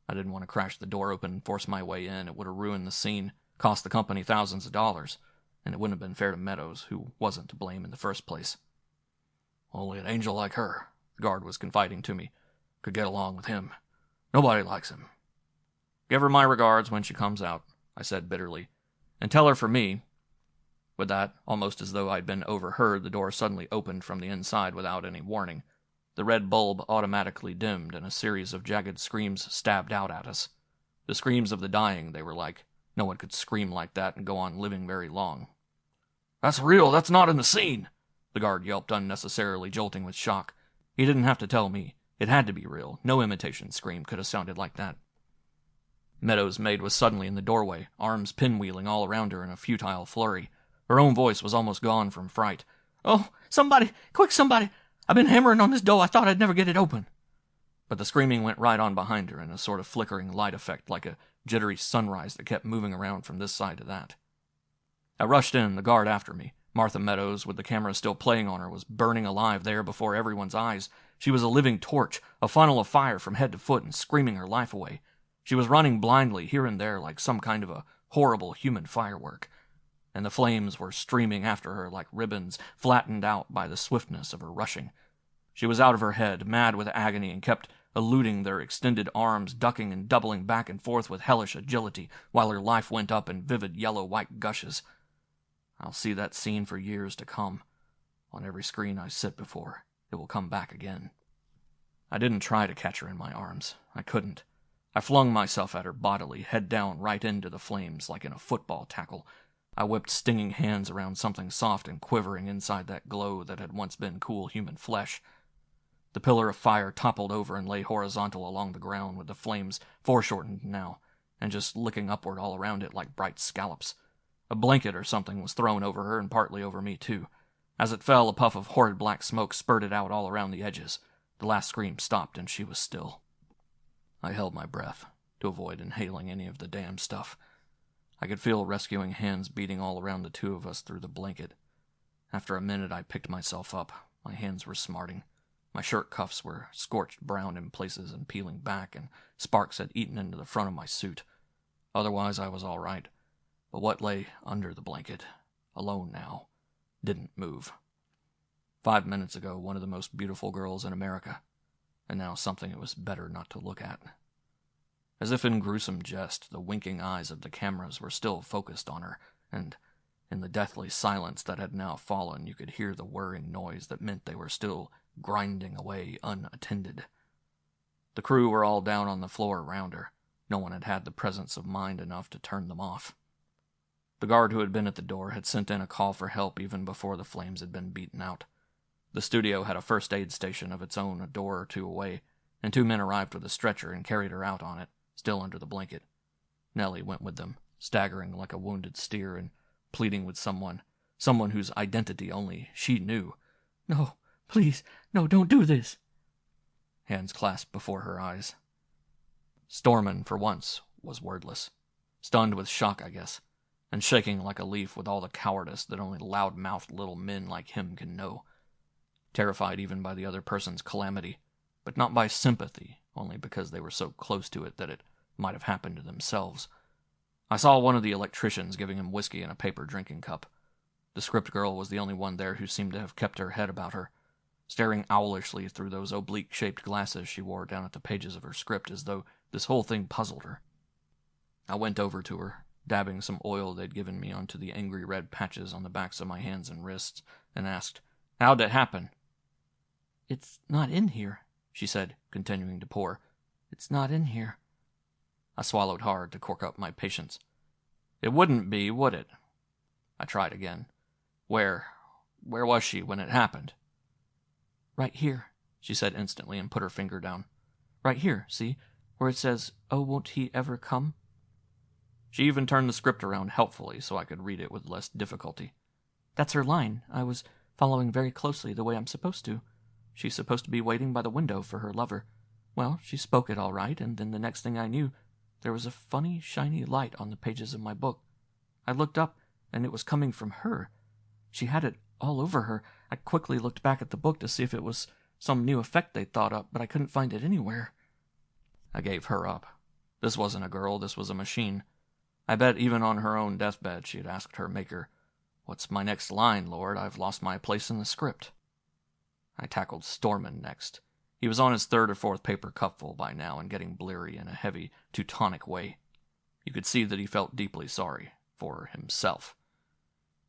I didn't want to crash the door open and force my way in. It would have ruined the scene, cost the company thousands of dollars, and it wouldn't have been fair to Meadows, who wasn't to blame in the first place. "Only an angel like her," the guard was confiding to me, "could get along with him. Nobody likes him." "Give her my regards when she comes out," I said bitterly, "and tell her for me—" With that, almost as though I'd been overheard, the door suddenly opened from the inside without any warning. The red bulb automatically dimmed, and a series of jagged screams stabbed out at us. The screams of the dying, they were like. No one could scream like that and go on living very long. "That's real, that's not in the scene!" the guard yelped, unnecessarily jolting with shock. He didn't have to tell me. It had to be real. No imitation scream could have sounded like that. Meadows' maid was suddenly in the doorway, arms pinwheeling all around her in a futile flurry. Her own voice was almost gone from fright. "Oh, somebody! Quick, somebody! I've been hammering on this door. I thought I'd never get it open." But the screaming went right on behind her in a sort of flickering light effect, like a jittery sunrise that kept moving around from this side to that. I rushed in, the guard after me. Martha Meadows, with the camera still playing on her, was burning alive there before everyone's eyes. She was a living torch, a funnel of fire from head to foot, and screaming her life away. She was running blindly here and there like some kind of a horrible human firework, and the flames were streaming after her like ribbons, flattened out by the swiftness of her rushing. She was out of her head, mad with agony, and kept eluding their extended arms, ducking and doubling back and forth with hellish agility, while her life went up in vivid yellow-white gushes. I'll see that scene for years to come. On every screen I sit before, it will come back again. I didn't try to catch her in my arms. I couldn't. I flung myself at her bodily, head down, right into the flames, like in a football tackle. I whipped stinging hands around something soft and quivering inside that glow that had once been cool human flesh. The pillar of fire toppled over and lay horizontal along the ground, with the flames foreshortened now, and just licking upward all around it like bright scallops. A blanket or something was thrown over her and partly over me, too. As it fell, a puff of horrid black smoke spurted out all around the edges. The last scream stopped, and she was still. I held my breath, to avoid inhaling any of the damn stuff. I could feel rescuing hands beating all around the two of us through the blanket. After a minute, I picked myself up. My hands were smarting. My shirt cuffs were scorched brown in places and peeling back, and sparks had eaten into the front of my suit. Otherwise, I was all right. But what lay under the blanket, alone now, didn't move. 5 minutes ago, one of the most beautiful girls in America, and now something it was better not to look at. As if in gruesome jest, the winking eyes of the cameras were still focused on her, and in the deathly silence that had now fallen, you could hear the whirring noise that meant they were still grinding away unattended. The crew were all down on the floor around her. No one had had the presence of mind enough to turn them off. The guard who had been at the door had sent in a call for help even before the flames had been beaten out. The studio had a first aid station of its own a door or two away, and 2 men arrived with a stretcher and carried her out on it, still under the blanket. Nellie went with them, staggering like a wounded steer and pleading with someone whose identity only she knew. "No, please, no, don't do this." Hands clasped before her eyes. Storman, for once, was wordless. Stunned with shock, I guess, and shaking like a leaf with all the cowardice that only loud-mouthed little men like him can know. Terrified even by the other person's calamity, but not by sympathy, only because they were so close to it that it might have happened to themselves. I saw one of the electricians giving him whiskey in a paper drinking cup. The script girl was the only one there who seemed to have kept her head about her, staring owlishly through those oblique-shaped glasses she wore down at the pages of her script, as though this whole thing puzzled her. I went over to her, dabbing some oil they'd given me onto the angry red patches on the backs of my hands and wrists, and asked, "How'd it happen?" "It's not in here," she said, continuing to pour. "It's not in here." I swallowed hard to cork up my patience. "It wouldn't be, would it?" I tried again. Where was she when it happened?" "Right here," she said instantly and put her finger down. "Right here, see, where it says, 'Oh, won't he ever come?'" She even turned the script around helpfully so I could read it with less difficulty. That's her line. I was following very closely the way I'm supposed to. She's supposed to be waiting by the window for her lover. Well, she spoke it all right, and then the next thing I knew, there was a funny, shiny light on the pages of my book. I looked up, and it was coming from her. She had it all over her. I quickly looked back at the book to see if it was some new effect they'd thought up, but I couldn't find it anywhere. I gave her up. This wasn't a girl, this was a machine. I bet even on her own deathbed she had asked her maker, "What's my next line, Lord? I've lost my place in the script." I tackled Stormin next. He was on his third or fourth paper cupful by now and getting bleary in a heavy, Teutonic way. You could see that he felt deeply sorry for himself.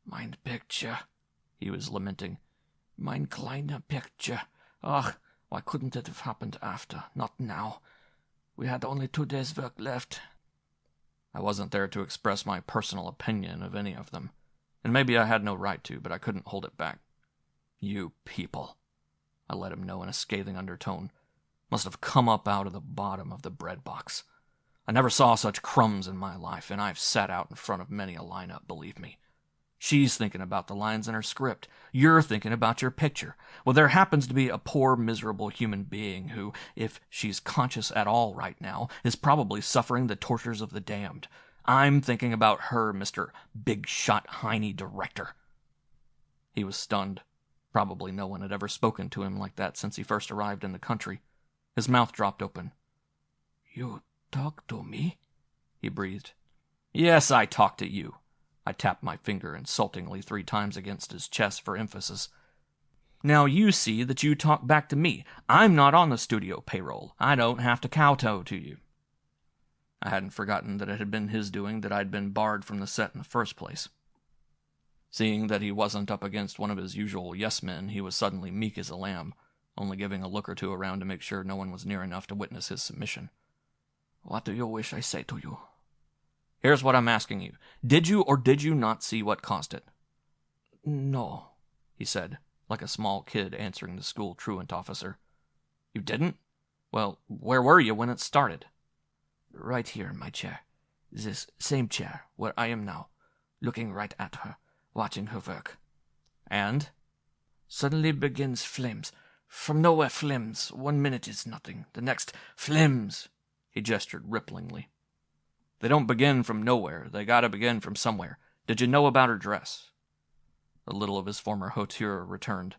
"Mein picture," he was lamenting. "Mein kleiner picture. Ach, why couldn't it have happened after, not now? We had only 2 days' work left." I wasn't there to express my personal opinion of any of them, and maybe I had no right to, but I couldn't hold it back. "You people," I let him know in a scathing undertone, "must have come up out of the bottom of the bread box. I never saw such crumbs in my life, and I've sat out in front of many a lineup, believe me. She's thinking about the lines in her script. You're thinking about your picture. Well, there happens to be a poor, miserable human being who, if she's conscious at all right now, is probably suffering the tortures of the damned. I'm thinking about her, Mr. Big Shot Heine Director." He was stunned. Probably no one had ever spoken to him like that since he first arrived in the country. His mouth dropped open. "You talk to me?" he breathed. "Yes, I talk to you." I tapped my finger insultingly 3 times against his chest for emphasis. "Now you see that you talk back to me. I'm not on the studio payroll. I don't have to kowtow to you." I hadn't forgotten that it had been his doing that I'd been barred from the set in the first place. Seeing that he wasn't up against one of his usual yes-men, he was suddenly meek as a lamb, only giving a look or two around to make sure no one was near enough to witness his submission. "What do you wish I say to you?" "Here's what I'm asking you. Did you or did you not see what caused it?" "No," he said, like a small kid answering the school truant officer. "You didn't? Well, where were you when it started?" "Right here in my chair. This same chair where I am now, looking right at her, watching her work." "And?" "Suddenly begins flames. From nowhere flames. 1 minute is nothing. The next, flames." He gestured ripplingly. "They don't begin from nowhere. They gotta begin from somewhere. Did you know about her dress?" A little of his former hauteur returned.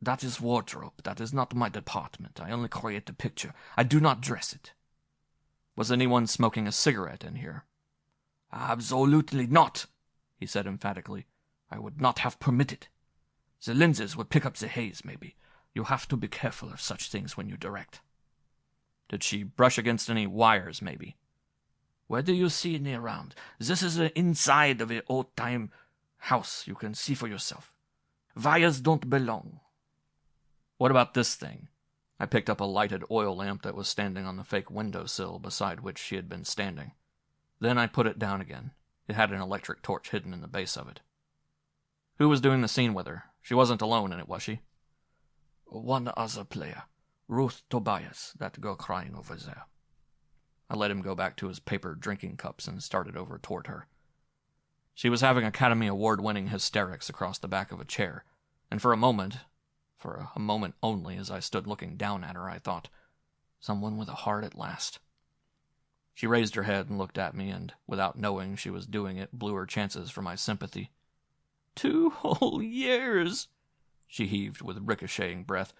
"That is wardrobe. That is not my department. I only create the picture. I do not dress it." "Was anyone smoking a cigarette in here?" "Absolutely not," he said emphatically. "I would not have permitted. The lenses would pick up the haze, maybe. You have to be careful of such things when you direct." "Did she brush against any wires, maybe?" "Where do you see any around? This is the inside of an old-time house. You can see for yourself. Wires don't belong." "What about this thing?" I picked up a lighted oil lamp that was standing on the fake windowsill beside which she had been standing. Then I put it down again. It had an electric torch hidden in the base of it. "Who was doing the scene with her? She wasn't alone in it, was she?" "One other player. Ruth Tobias, that girl crying over there." I let him go back to his paper drinking cups and started over toward her. She was having Academy Award-winning hysterics across the back of a chair, and for a moment only, as I stood looking down at her, I thought, someone with a heart at last. She raised her head and looked at me, and, without knowing she was doing it, blew her chances for my sympathy. 2 whole years, she heaved with ricocheting breath.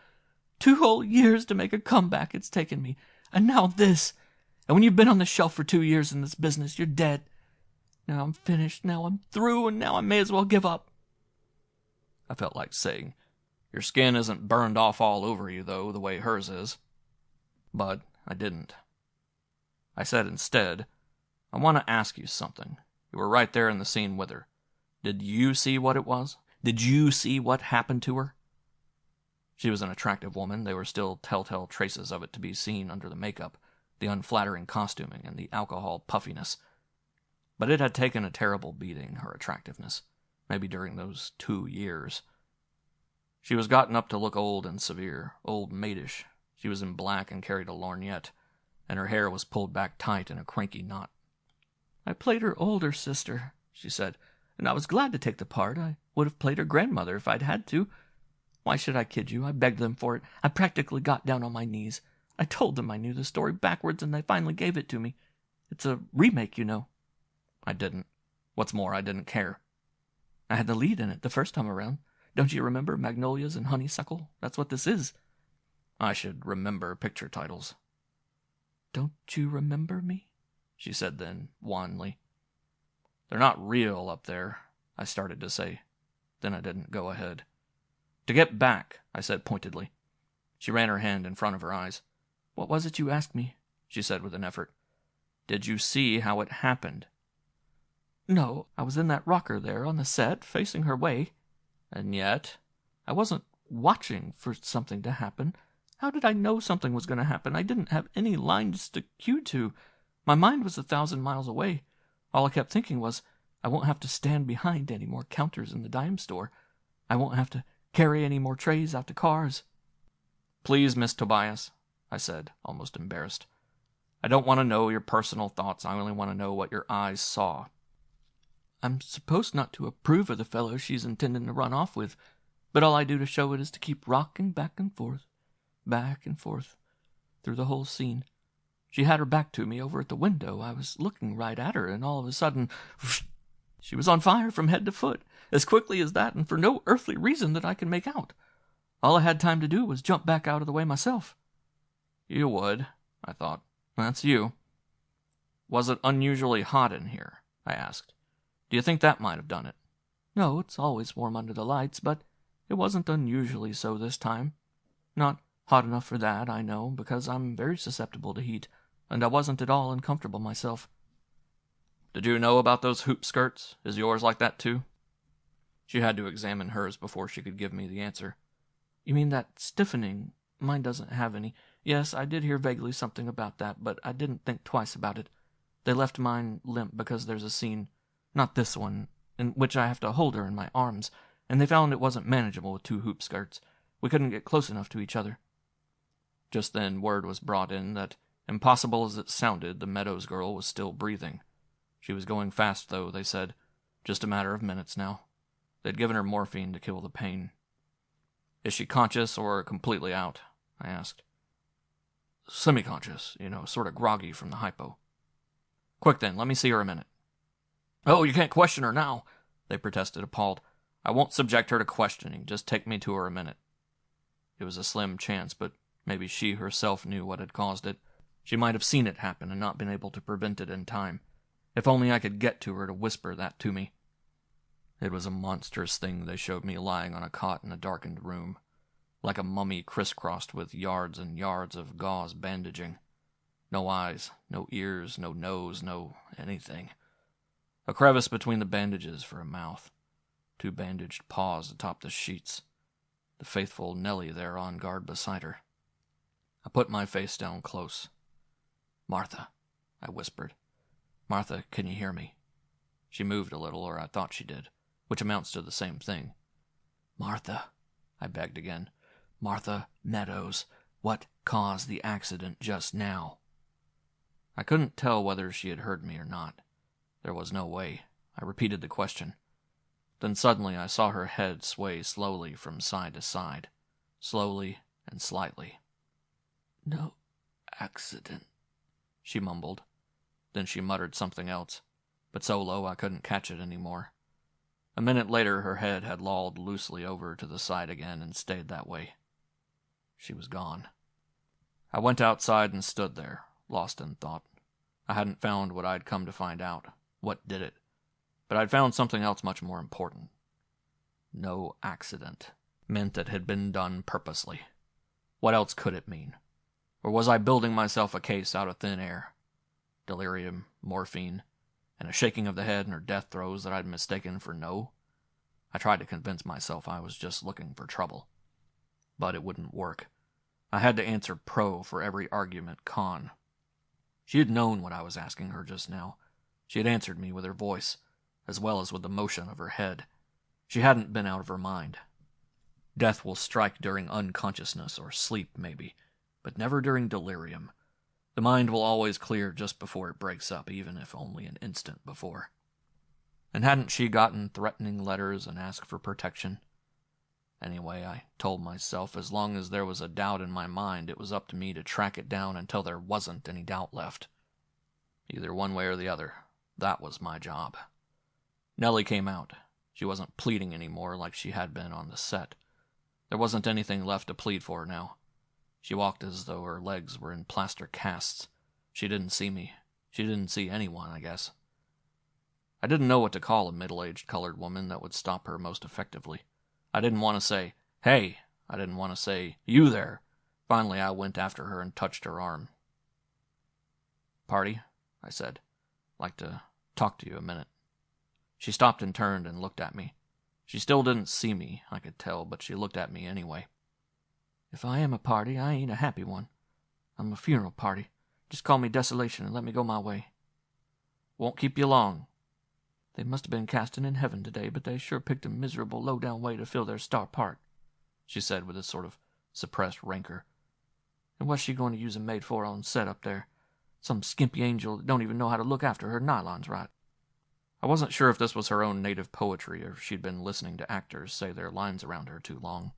2 whole years to make a comeback it's taken me, and now this. And when you've been on the shelf for 2 years in this business, you're dead. Now I'm finished, now I'm through, and now I may as well give up." I felt like saying, "Your skin isn't burned off all over you, though, the way hers is." But I didn't. I said instead, "I want to ask you something. You were right there in the scene with her. Did you see what it was? Did you see what happened to her?" She was an attractive woman. There were still telltale traces of it to be seen under the makeup, the unflattering costuming, and the alcohol puffiness. But it had taken a terrible beating, her attractiveness, maybe during those 2 years. She was gotten up to look old and severe, old maidish. She was in black and carried a lorgnette, and her hair was pulled back tight in a cranky knot. I played her older sister, she said, and I was glad to take the part. I would have played her grandmother if I'd had to. Why should I kid you? I begged them for it. I practically got down on my knees. I told them I knew the story backwards, and they finally gave it to me. It's a remake, you know. I didn't. What's more, I didn't care. I had the lead in it the first time around. Don't you remember Magnolias and Honeysuckle? That's what this is. I should remember picture titles. Don't you remember me? She said then, wanly. They're not real up there, I started to say. Then I didn't go ahead. To get back, I said pointedly. She ran her hand in front of her eyes. What was it you asked me? She said with an effort. Did you see how it happened? No, I was in that rocker there on the set, facing her way. And yet? I wasn't watching for something to happen. How did I know something was going to happen? I didn't have any lines to cue to. My mind was 1,000 miles away. All I kept thinking was, I won't have to stand behind any more counters in the dime store. I won't have to carry any more trays out to cars. Please, Miss Tobias, I said, almost embarrassed. I don't want to know your personal thoughts. I only want to know what your eyes saw. I'm supposed not to approve of the fellow she's intending to run off with, but all I do to show it is to keep rocking back and forth, through the whole scene. She had her back to me over at the window. I was looking right at her, and all of a sudden, whoosh, she was on fire from head to foot, as quickly as that, and for no earthly reason that I can make out. All I had time to do was jump back out of the way myself. You would, I thought. That's you. Was it unusually hot in here? I asked. Do you think that might have done it? No, it's always warm under the lights, but it wasn't unusually so this time. Not hot enough for that, I know, because I'm very susceptible to heat, and I wasn't at all uncomfortable myself. Did you know about those hoop skirts? Is yours like that too? She had to examine hers before she could give me the answer. You mean that stiffening? Mine doesn't have any. Yes, I did hear vaguely something about that, but I didn't think twice about it. They left mine limp because there's a scene, not this one, in which I have to hold her in my arms, and they found it wasn't manageable with 2 hoop skirts. We couldn't get close enough to each other. Just then word was brought in that, impossible as it sounded, the Meadows girl was still breathing. She was going fast, though, they said. Just a matter of minutes now. They'd given her morphine to kill the pain. Is she conscious or completely out? I asked. Semi-conscious, sort of groggy from the hypo. Quick then, let me see her a minute. Oh, you can't question her now, they protested, appalled. I won't subject her to questioning, just take me to her a minute. It was a slim chance, but maybe she herself knew what had caused it. She might have seen it happen and not been able to prevent it in time. If only I could get to her to whisper that to me. It was a monstrous thing they showed me lying on a cot in a darkened room, like a mummy crisscrossed with yards and yards of gauze bandaging. No eyes, no ears, no nose, no anything. A crevice between the bandages for a mouth. 2 bandaged paws atop the sheets. The faithful Nellie there on guard beside her. I put my face down close. Martha, I whispered. Martha, can you hear me? She moved a little, or I thought she did, which amounts to the same thing. Martha, I begged again. Martha Meadows, what caused the accident just now? I couldn't tell whether she had heard me or not. There was no way. I repeated the question. Then suddenly I saw her head sway slowly from side to side, slowly and slightly. No accident, she mumbled. Then she muttered something else, but so low I couldn't catch it any more. A minute later her head had lolled loosely over to the side again and stayed that way. She was gone. I went outside and stood there, lost in thought. I hadn't found what I'd come to find out, what did it, but I'd found something else much more important. No accident meant that it had been done purposely. What else could it mean? Or was I building myself a case out of thin air? Delirium, morphine, and a shaking of the head and her death throes that I'd mistaken for no? I tried to convince myself I was just looking for trouble. But it wouldn't work. I had to answer pro for every argument con. She had known what I was asking her just now. She had answered me with her voice, as well as with the motion of her head. She hadn't been out of her mind. Death will strike during unconsciousness or sleep, maybe, but never during delirium. The mind will always clear just before it breaks up, even if only an instant before. And hadn't she gotten threatening letters and asked for protection? Anyway, I told myself as long as there was a doubt in my mind, it was up to me to track it down until there wasn't any doubt left. Either one way or the other, that was my job. Nellie came out. She wasn't pleading anymore like she had been on the set. There wasn't anything left to plead for now. She walked as though her legs were in plaster casts. She didn't see me. She didn't see anyone, I guess. I didn't know what to call a middle-aged colored woman that would stop her most effectively. I didn't want to say, "Hey." I didn't want to say, "You there." Finally, I went after her and touched her arm. "Party," I said. "Like to talk to you a minute." She stopped and turned and looked at me. She still didn't see me, I could tell, but she looked at me anyway. "If I am a party, I ain't a happy one. I'm a funeral party. Just call me Desolation and let me go my way." "Won't keep you long." "They must have been casting in heaven today, but they sure picked a miserable, low-down way to fill their star part," she said with a sort of suppressed rancor. "And what's she going to use a maid for on set up there? Some skimpy angel that don't even know how to look after her nylons right." I wasn't sure if this was her own native poetry or if she'd been listening to actors say their lines around her too long.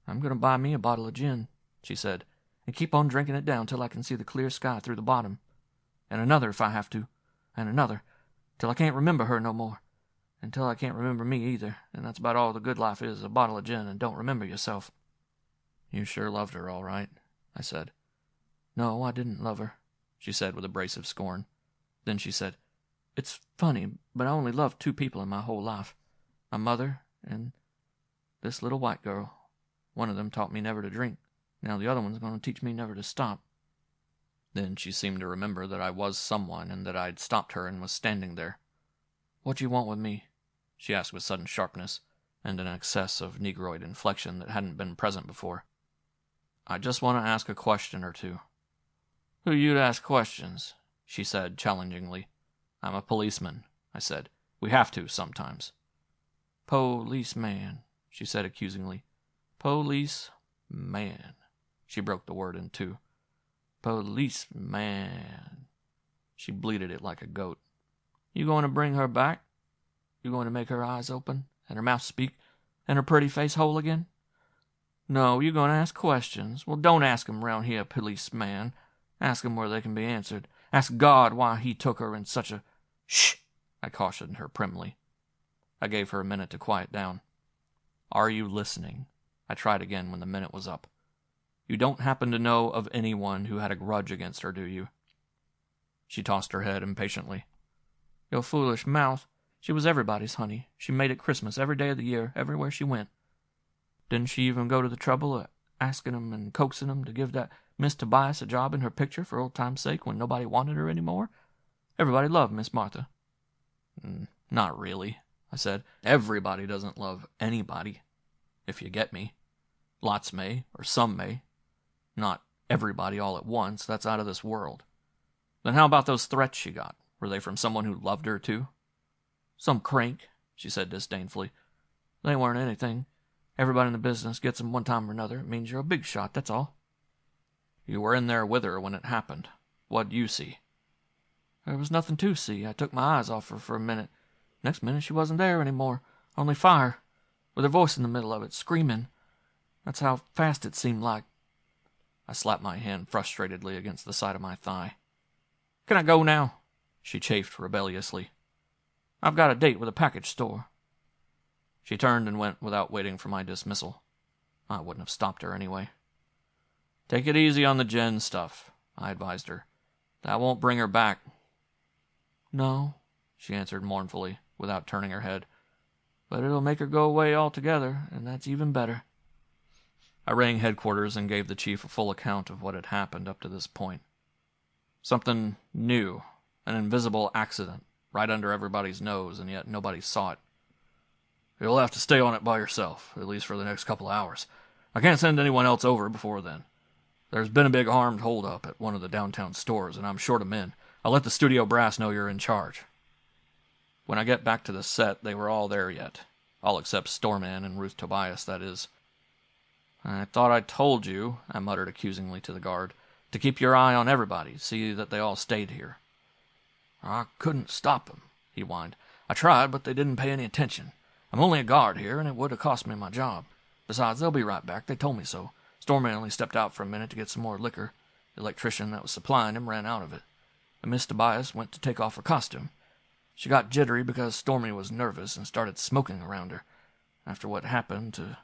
"I'm going to buy me a bottle of gin," she said, "and keep on drinking it down till I can see the clear sky through the bottom. And another if I have to. And another, till I can't remember her no more. And till I can't remember me either. And that's about all the good life is, a bottle of gin and don't remember yourself." "You sure loved her, all right," I said. "No, I didn't love her," she said with abrasive scorn. Then she said, "It's funny, but I only loved two people in my whole life. My mother and this little white girl. One of them taught me never to drink. Now the other one's going to teach me never to stop." Then she seemed to remember that I was someone and that I'd stopped her and was standing there. "What you want with me?" she asked with sudden sharpness and an excess of negroid inflection that hadn't been present before. "I just want to ask a question or two." "Who you to ask questions?" she said challengingly. "I'm a policeman," I said. "We have to sometimes." "Policeman," she said accusingly. "Policeman." She broke the word in two. "Policeman." She bleated it like a goat. "You going to bring her back? You going to make her eyes open, and her mouth speak, and her pretty face whole again? No, you going to ask questions. Well, don't ask 'em round here, policeman. Ask 'em where they can be answered. Ask God why he took her in such a—" "Shh!" I cautioned her primly. I gave her a minute to quiet down. "Are you listening?" I tried again when the minute was up. "You don't happen to know of anyone who had a grudge against her, do you?" She tossed her head impatiently. "Your foolish mouth. She was everybody's honey. She made it Christmas every day of the year, everywhere she went. Didn't she even go to the trouble of asking 'em and coaxing 'em to give that Miss Tobias a job in her picture for old time's sake when nobody wanted her any more? Everybody loved Miss Martha." "Not really," I said. "Everybody doesn't love anybody, if you get me. Lots may, or some may. Not everybody all at once. That's out of this world. Then how about those threats she got? Were they from someone who loved her, too?" "Some crank," she said disdainfully. "They weren't anything. Everybody in the business gets 'em one time or another. It means you're a big shot, that's all." "You were in there with her when it happened. What'd you see?" "There was nothing to see. I took my eyes off her for a minute. Next minute she wasn't there any more. Only fire, with her voice in the middle of it, screaming. That's how fast it seemed like." I slapped my hand frustratedly against the side of my thigh. "Can I go now?" she chafed rebelliously. "I've got a date with a package store." She turned and went without waiting for my dismissal. I wouldn't have stopped her anyway. "Take it easy on the gin stuff," I advised her. "That won't bring her back." "No," she answered mournfully, without turning her head. "But it'll make her go away altogether, and that's even better." I rang headquarters and gave the chief a full account of what had happened up to this point. Something new, an invisible accident, right under everybody's nose, and yet nobody saw it. "You'll have to stay on it by yourself, at least for the next couple of hours. I can't send anyone else over before then. There's been a big armed holdup at one of the downtown stores, and I'm short of men. I'll let the studio brass know you're in charge." When I get back to the set, they were all there yet. All except Storeman and Ruth Tobias, that is. "I thought I told you," I muttered accusingly to the guard, To keep your eye on everybody, see that they all stayed here." "I couldn't stop them," he whined. "I tried, but they didn't pay any attention. I'm only a guard here, and it would have cost me my job. Besides, they'll be right back. They told me so. Stormy only stepped out for a minute to get some more liquor. The electrician that was supplying him ran out of it. And Miss Tobias went to take off her costume. She got jittery because Stormy was nervous and started smoking around her. After what happened to...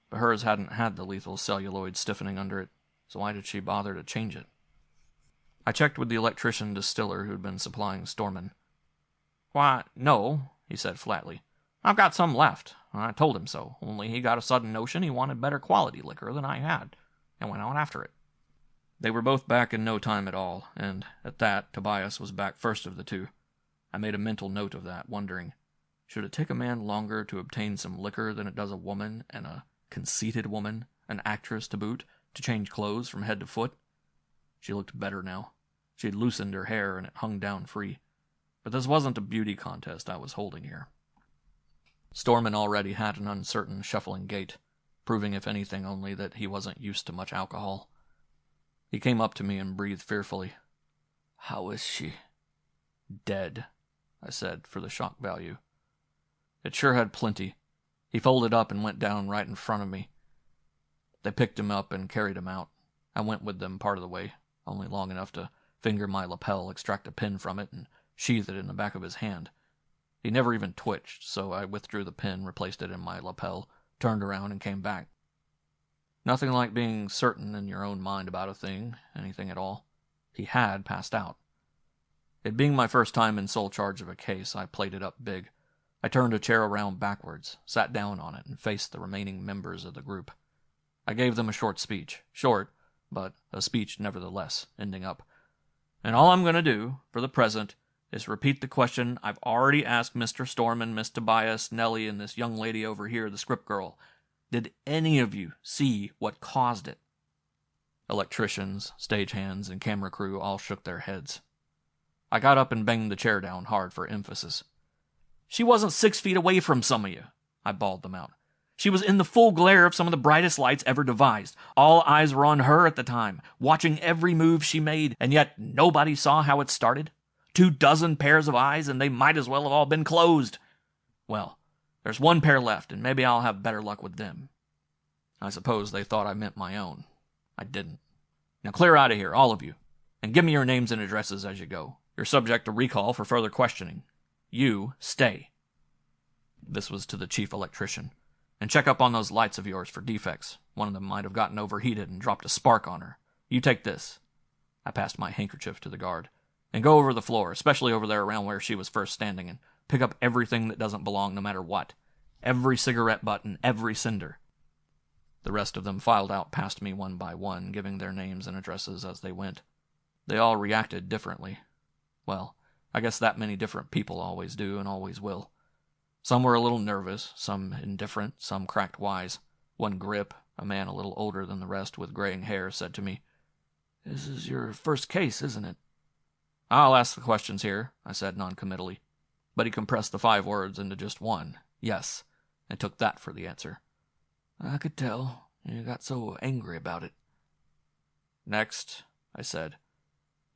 But hers hadn't had the lethal celluloid stiffening under it, so why did she bother to change it? I checked with the electrician distiller who'd been supplying Stormin. "Why, no," he said flatly. "I've got some left. I told him so, only he got a sudden notion he wanted better quality liquor than I had, and went out after it." They were both back in no time at all, and at that, Tobias was back first of the two. I made a mental note of that, wondering, should it take a man longer to obtain some liquor than it does a woman, and a conceited woman, an actress to boot, to change clothes from head to foot? She looked better now. She had loosened her hair, and it hung down free. But this wasn't a beauty contest I was holding here. Stormin already had an uncertain, shuffling gait, proving if anything only that he wasn't used to much alcohol. He came up to me and breathed fearfully. "How is she?" "Dead," I said, for the shock value. It sure had plenty. He folded up and went down right in front of me. They picked him up and carried him out. I went with them part of the way, only long enough to finger my lapel, extract a pin from it, and sheath it in the back of his hand. He never even twitched, so I withdrew the pin, replaced it in my lapel, turned around, and came back. Nothing like being certain in your own mind about a thing, anything at all. He had passed out. It being my first time in sole charge of a case, I played it up big. I turned a chair around backwards, sat down on it, and faced the remaining members of the group. I gave them a short speech. Short, but a speech nevertheless, ending up, "And all I'm going to do, for the present, is repeat the question I've already asked Mr. Stormin, Miss Tobias, Nellie, and this young lady over here, the script girl. Did any of you see what caused it?" Electricians, stagehands, and camera crew all shook their heads. I got up and banged the chair down hard for emphasis. "She wasn't 6 feet away from some of you," I bawled them out. "She was in the full glare of some of the brightest lights ever devised. All eyes were on her at the time, watching every move she made, and yet nobody saw how it started. 24 pairs of eyes, and they might as well have all been closed. Well, there's one pair left, and maybe I'll have better luck with them." I suppose they thought I meant my own. I didn't. "Now clear out of here, all of you, and give me your names and addresses as you go. You're subject to recall for further questioning. You stay." This was to the chief electrician. "And check up on those lights of yours for defects. One of them might have gotten overheated and dropped a spark on her. You take this." I passed my handkerchief to the guard. "And go over the floor, especially over there around where she was first standing, and pick up everything that doesn't belong no matter what. Every cigarette butt and every cinder." The rest of them filed out past me one by one, giving their names and addresses as they went. They all reacted differently. Well, I guess that many different people always do and always will. Some were a little nervous, some indifferent, some cracked wise. One grip, a man a little older than the rest with graying hair, said to me, "This is your first case, isn't it?" "I'll ask the questions here," I said noncommittally. But he compressed the 5 words into just one, "Yes," and took that for the answer. "I could tell. You got so angry about it." "Next," I said.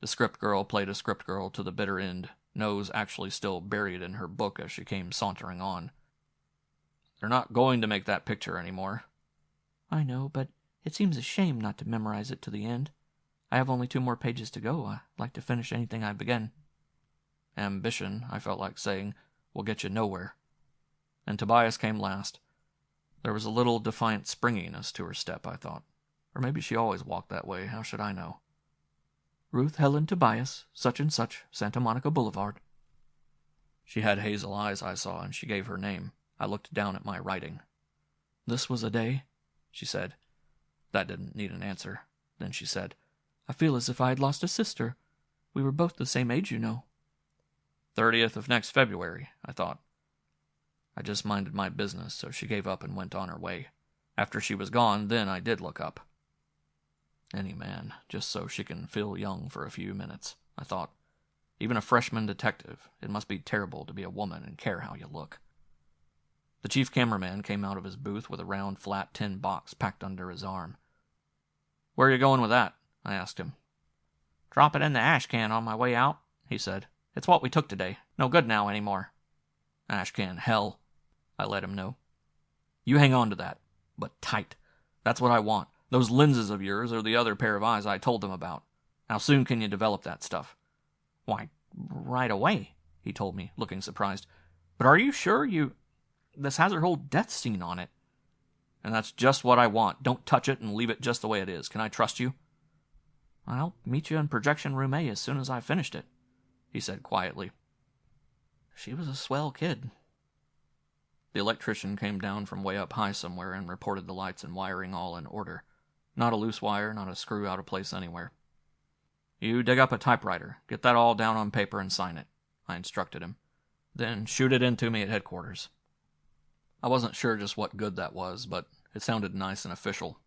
The script girl played a script girl to the bitter end, nose actually still buried in her book as she came sauntering on. "They're not going to make that picture anymore." "I know, but it seems a shame not to memorize it to the end. I have only 2 more pages to go. I'd like to finish anything I begin." Ambition, I felt like saying, will get you nowhere. And Tobias came last. There was a little defiant springiness to her step, I thought. Or maybe she always walked that way, how should I know? "Ruth Helen Tobias, such and such, Santa Monica Boulevard." She had hazel eyes, I saw, and she gave her name. I looked down at my writing. "This was a day," she said. That didn't need an answer. Then she said, "I feel as if I had lost a sister. We were both the same age, you know." 30th of next February, I thought. I just minded my business, so she gave up and went on her way. After she was gone, then I did look up. Any man, just so she can feel young for a few minutes, I thought. Even a freshman detective, it must be terrible to be a woman and care how you look. The chief cameraman came out of his booth with a round, flat tin box packed under his arm. "Where are you going with that?" I asked him. Drop it in the ash can on my way out, he said. It's what we took today. No good now anymore. Ash can hell, I let him know. You hang on to that, but tight. That's what I want. Those lenses of yours are the other pair of eyes I told them about. How soon can you develop that stuff? Why, right away, he told me, looking surprised. But are you sure this has her whole death scene on it? And that's just what I want. Don't touch it and leave it just the way it is. Can I trust you? I'll meet you in projection room A as soon as I've finished it, he said quietly. She was a swell kid. The electrician came down from way up high somewhere and reported the lights and wiring all in order. Not a loose wire, not a screw out of place anywhere. You dig up a typewriter, get that all down on paper and sign it, I instructed him. Then shoot it in to me at headquarters. I wasn't sure just what good that was, but it sounded nice and official.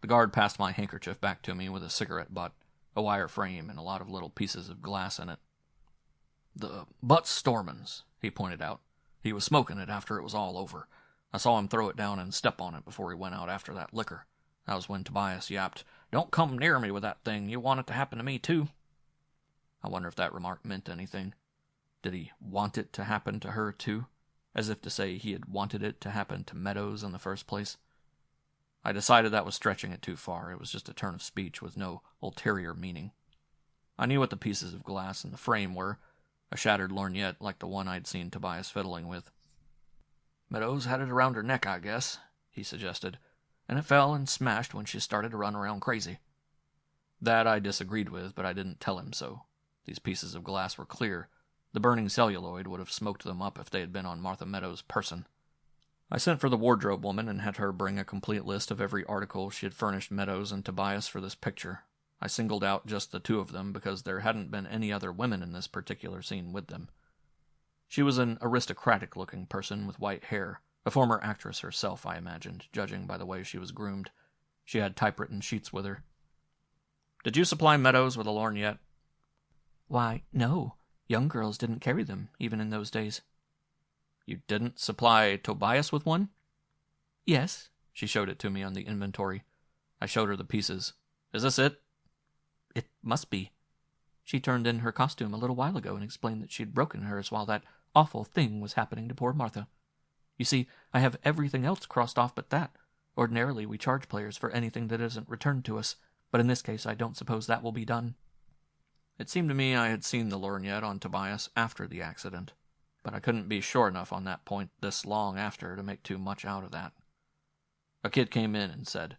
The guard passed my handkerchief back to me with a cigarette butt, a wire frame, and a lot of little pieces of glass in it. The butt's Storman's, he pointed out. He was smoking it after it was all over. I saw him throw it down and step on it before he went out after that liquor. That was when Tobias yapped, "Don't come near me with that thing. You want it to happen to me, too." I wonder if that remark meant anything. Did he want it to happen to her, too? As if to say he had wanted it to happen to Meadows in the first place? I decided that was stretching it too far. It was just a turn of speech with no ulterior meaning. I knew what the pieces of glass in the frame were, a shattered lorgnette like the one I'd seen Tobias fiddling with. "Meadows had it around her neck, I guess," he suggested, "and it fell and smashed when she started to run around crazy." That I disagreed with, but I didn't tell him so. These pieces of glass were clear. The burning celluloid would have smoked them up if they had been on Martha Meadows' person. I sent for the wardrobe woman and had her bring a complete list of every article she had furnished Meadows and Tobias for this picture. I singled out just the two of them because there hadn't been any other women in this particular scene with them. She was an aristocratic-looking person with white hair, a former actress herself, I imagined, judging by the way she was groomed. She had typewritten sheets with her. "Did you supply Meadows with a lorgnette?" "Why, no. Young girls didn't carry them, even in those days." "You didn't supply Tobias with one?" "Yes." She showed it to me on the inventory. I showed her the pieces. "Is this it?" "It must be. She turned in her costume a little while ago and explained that she'd broken hers while that awful thing was happening to poor Martha. You see, I have everything else crossed off but that. Ordinarily, we charge players for anything that isn't returned to us, but in this case I don't suppose that will be done." It seemed to me I had seen the lorgnette on Tobias after the accident, but I couldn't be sure enough on that point this long after to make too much out of that. A kid came in and said,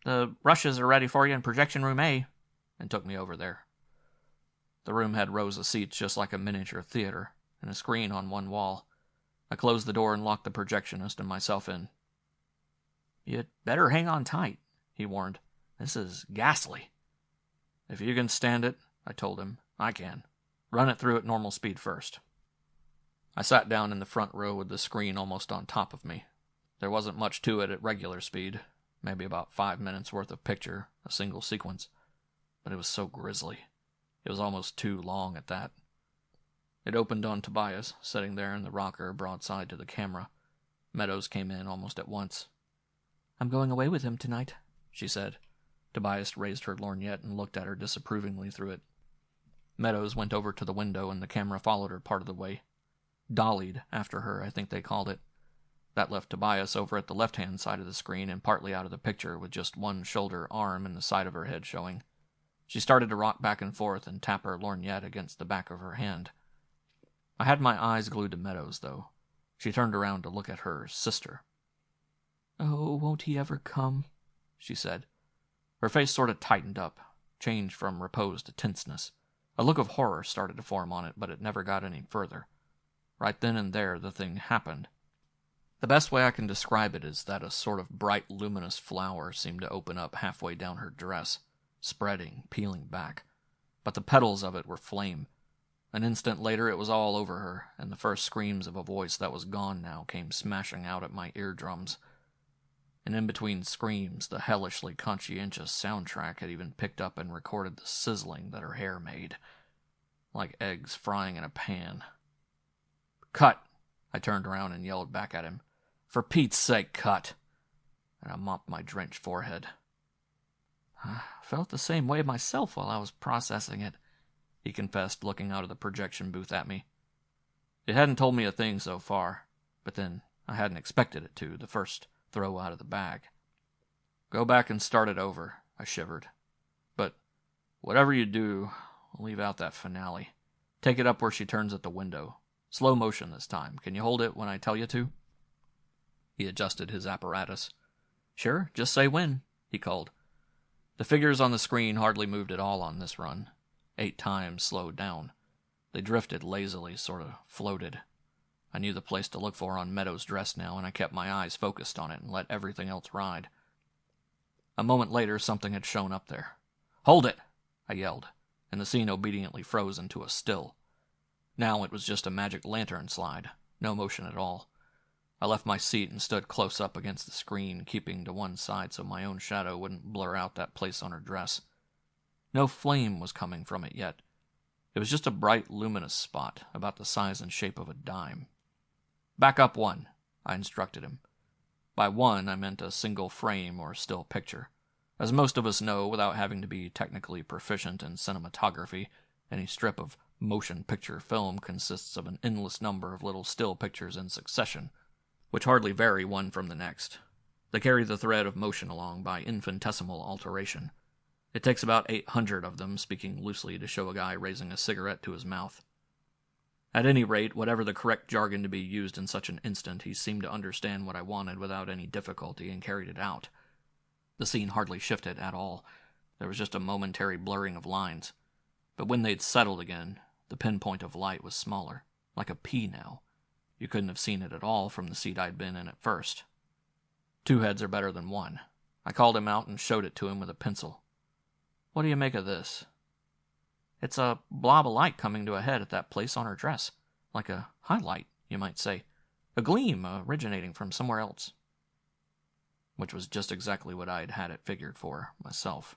"The rushes are ready for you in projection room A," and took me over there. The room had rows of seats just like a miniature theater, and a screen on one wall. I closed the door and locked the projectionist and myself in. "You'd better hang on tight," he warned. "This is ghastly." "If you can stand it," I told him, "I can. Run it through at normal speed first." I sat down in the front row with the screen almost on top of me. There wasn't much to it at regular speed, maybe about 5 minutes worth of picture, a single sequence. But it was so grisly. It was almost too long at that. It opened on Tobias, sitting there in the rocker broadside to the camera. Meadows came in almost at once. "I'm going away with him tonight," she said. Tobias raised her lorgnette and looked at her disapprovingly through it. Meadows went over to the window and the camera followed her part of the way. Dollied after her, I think they called it. That left Tobias over at the left-hand side of the screen and partly out of the picture with just one shoulder, arm, and the side of her head showing. She started to rock back and forth and tap her lorgnette against the back of her hand. I had my eyes glued to Meadows, though. She turned around to look at her sister. "Oh, won't he ever come?" she said. Her face sort of tightened up, changed from repose to tenseness. A look of horror started to form on it, but it never got any further. Right then and there, the thing happened. The best way I can describe it is that a sort of bright, luminous flower seemed to open up halfway down her dress, spreading, peeling back. But the petals of it were flame. An instant later it was all over her, and the first screams of a voice that was gone now came smashing out at my eardrums. And in between screams, the hellishly conscientious soundtrack had even picked up and recorded the sizzling that her hair made, like eggs frying in a pan. "Cut!" I turned around and yelled back at him. "For Pete's sake, cut!" And I mopped my drenched forehead. I felt the same way myself while I was processing it, he confessed, looking out of the projection booth at me. It hadn't told me a thing so far, but then I hadn't expected it to, the first throw out of the bag. Go back and start it over, I shivered. But whatever you do, leave out that finale. Take it up where she turns at the window. Slow motion this time. Can you hold it when I tell you to? He adjusted his apparatus. Sure, just say when, he called. The figures on the screen hardly moved at all on this run. 8 times slowed down. They drifted lazily, sort of floated. I knew the place to look for on Meadows' dress now, and I kept my eyes focused on it and let everything else ride. A moment later, something had shown up there. Hold it, I yelled, and the scene obediently froze into a still. Now it was just a magic lantern slide, no motion at all. I left my seat and stood close up against the screen, keeping to one side so my own shadow wouldn't blur out that place on her dress. No flame was coming from it yet. It was just a bright, luminous spot, about the size and shape of a dime. Back up 1, I instructed him. By 1, I meant a single frame or still picture. As most of us know, without having to be technically proficient in cinematography, any strip of motion picture film consists of an endless number of little still pictures in succession, which hardly vary one from the next. They carry the thread of motion along by infinitesimal alteration. It takes about 800 of them, speaking loosely, to show a guy raising a cigarette to his mouth. At any rate, whatever the correct jargon to be used in such an instant, he seemed to understand what I wanted without any difficulty and carried it out. The scene hardly shifted at all. There was just a momentary blurring of lines. But when they'd settled again, the pinpoint of light was smaller, like a pea now. You couldn't have seen it at all from the seat I'd been in at first. 2 heads are better than 1. I called him out and showed it to him with a pencil. What do you make of this? It's a blob of light coming to a head at that place on her dress. Like a highlight, you might say. A gleam originating from somewhere else. Which was just exactly what I'd had it figured for, myself.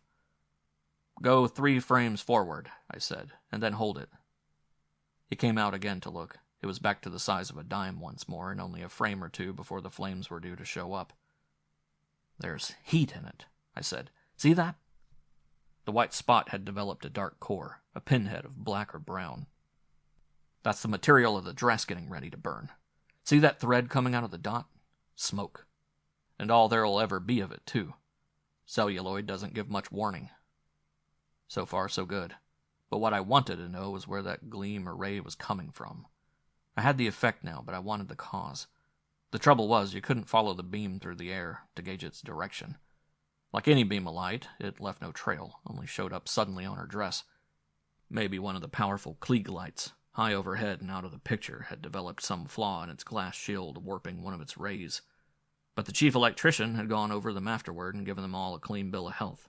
Go 3 frames forward, I said, and then hold it. He came out again to look. It was back to the size of a dime once more, and only a frame or 2 before the flames were due to show up. There's heat in it, I said. See that? The white spot had developed a dark core, a pinhead of black or brown. That's the material of the dress getting ready to burn. See that thread coming out of the dot? Smoke. And all there'll ever be of it, too. Celluloid doesn't give much warning. So far, so good. But what I wanted to know was where that gleam or ray was coming from. I had the effect now, but I wanted the cause. The trouble was, you couldn't follow the beam through the air to gauge its direction. Like any beam of light, it left no trail, only showed up suddenly on her dress. Maybe one of the powerful Klieg lights, high overhead and out of the picture, had developed some flaw in its glass shield, warping one of its rays. But the chief electrician had gone over them afterward and given them all a clean bill of health.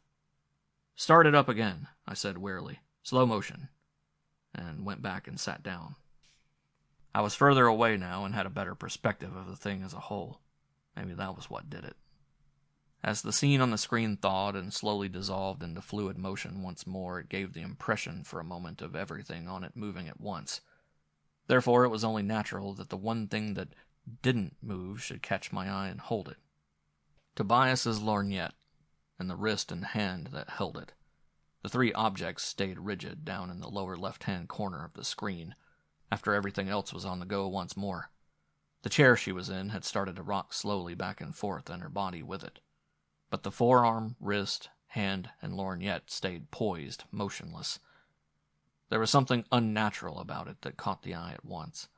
Start it up again, I said wearily. Slow motion. And went back and sat down. I was further away now and had a better perspective of the thing as a whole. Maybe that was what did it. As the scene on the screen thawed and slowly dissolved into fluid motion once more, it gave the impression for a moment of everything on it moving at once. Therefore, it was only natural that the one thing that didn't move should catch my eye and hold it. Tobias's lorgnette, and the wrist and hand that held it. The 3 objects stayed rigid down in the lower left-hand corner of the screen, after everything else was on the go once more. The chair she was in had started to rock slowly back and forth, and her body with it. But the forearm, wrist, hand, and lorgnette stayed poised, motionless. There was something unnatural about it that caught the eye at once.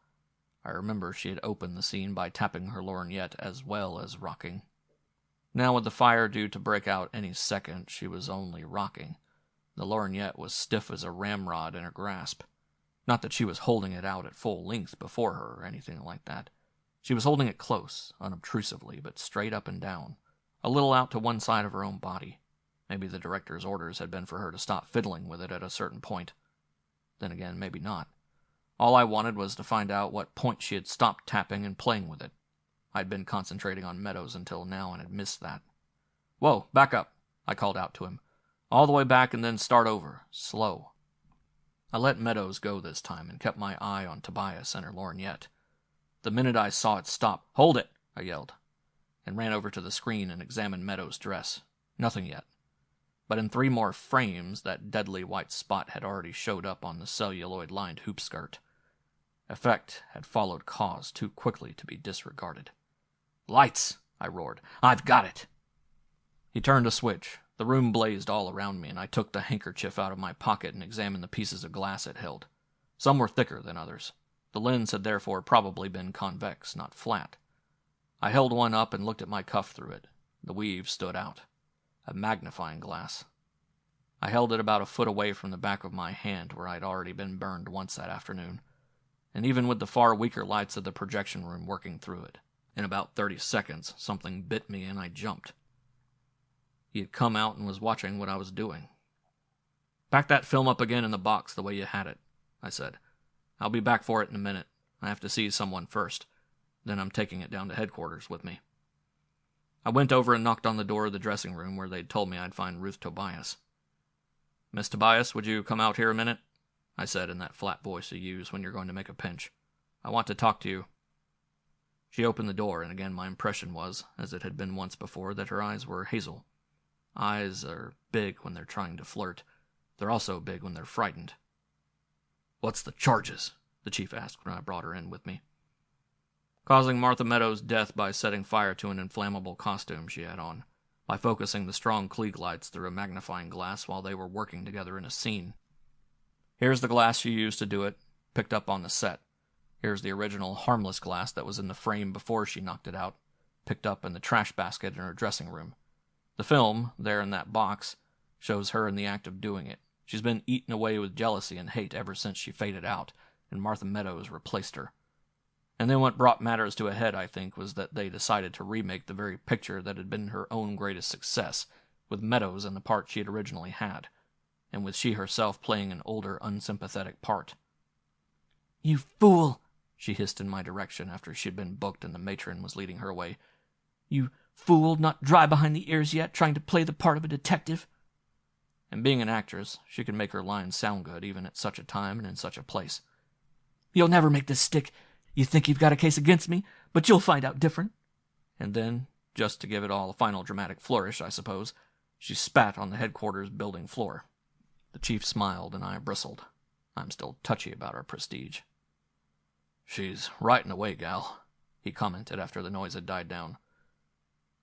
I remember she had opened the scene by tapping her lorgnette as well as rocking. Now, with the fire due to break out any second, she was only rocking. The lorgnette was stiff as a ramrod in her grasp. Not that she was holding it out at full length before her or anything like that. She was holding it close, unobtrusively, but straight up and down, a little out to one side of her own body. Maybe the director's orders had been for her to stop fiddling with it at a certain point. Then again, maybe not. All I wanted was to find out what point she had stopped tapping and playing with it. I'd been concentrating on Meadows until now and had missed that. "Whoa, back up," I called out to him. "All the way back and then start over, slow." I let Meadows go this time and kept my eye on Tobias and her lorgnette. The minute I saw it stop, "Hold it," I yelled, and ran over to the screen and examined Meadows' dress. Nothing yet. but in 3 more frames that deadly white spot had already showed up on the celluloid-lined hoop skirt. Effect had followed cause too quickly to be disregarded. "Lights!" I roared. "I've got it!" He turned a switch. The room blazed all around me, and I took the handkerchief out of my pocket and examined the pieces of glass it held. Some were thicker than others. The lens had therefore probably been convex, not flat. I held one up and looked at my cuff through it. The weave stood out. A magnifying glass. I held it about a foot away from the back of my hand, where I'd already been burned once that afternoon, and even with the far weaker lights of the projection room working through it, in about 30 seconds, something bit me and I jumped. He had come out and was watching what I was doing. "Pack that film up again in the box the way you had it," I said. "I'll be back for it in a minute. I have to see someone first. Then I'm taking it down to headquarters with me." I went over and knocked on the door of the dressing room where they'd told me I'd find Ruth Tobias. "Miss Tobias, would you come out here a minute?" I said in that flat voice you use when you're going to make a pinch. "I want to talk to you." She opened the door, and again my impression was, as it had been once before, that her eyes were hazel. Eyes are big when they're trying to flirt. They're also big when they're frightened. "What's the charges?" the chief asked when I brought her in with me. "Causing Martha Meadows' death by setting fire to an inflammable costume she had on, by focusing the strong Klieg lights through a magnifying glass while they were working together in a scene. Here's the glass she used to do it, picked up on the set. Here's the original harmless glass that was in the frame before she knocked it out, picked up in the trash basket in her dressing room. The film, there in that box, shows her in the act of doing it. She's been eaten away with jealousy and hate ever since she faded out, and Martha Meadows replaced her. And then what brought matters to a head, I think, was that they decided to remake the very picture that had been her own greatest success, with Meadows in the part she had originally had, and with she herself playing an older, unsympathetic part. "You fool!" she hissed in my direction after she'd been booked and the matron was leading her away. "You fool, not dry behind the ears yet, trying to play the part of a detective." And being an actress, she could make her lines sound good even at such a time and in such a place. "You'll never make this stick. You think you've got a case against me, but you'll find out different." And then, just to give it all a final dramatic flourish, I suppose, she spat on the headquarters building floor. The chief smiled and I bristled. I'm still touchy about our prestige. "She's right in the way, gal," he commented after the noise had died down.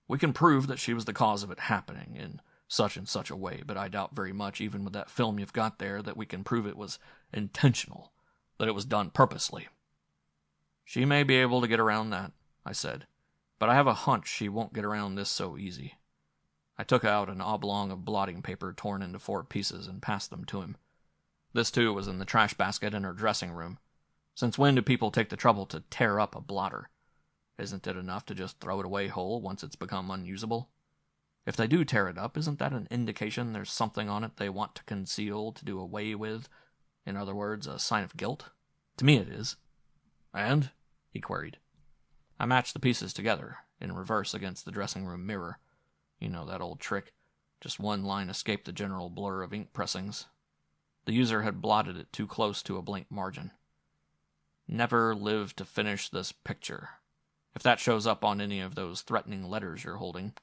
"We can prove that she was the cause of it happening in such and such a way, but I doubt very much, even with that film you've got there, that we can prove it was intentional, that it was done purposely." "She may be able to get around that," I said, "but I have a hunch she won't get around this so easy." I took out an oblong of blotting paper torn into 4 pieces and passed them to him. This, too, was in the trash basket in her dressing room. Since when do people take the trouble to tear up a blotter? Isn't it enough to just throw it away whole once it's become unusable? If they do tear it up, isn't that an indication there's something on it they want to conceal, to do away with? In other words, a sign of guilt? To me it is. "And?" he queried. I matched the pieces together, in reverse against the dressing room mirror. You know that old trick. Just one line escaped the general blur of ink pressings. The user had blotted it too close to a blank margin. "Never live to finish this picture. If that shows up on any of those threatening letters you're holding."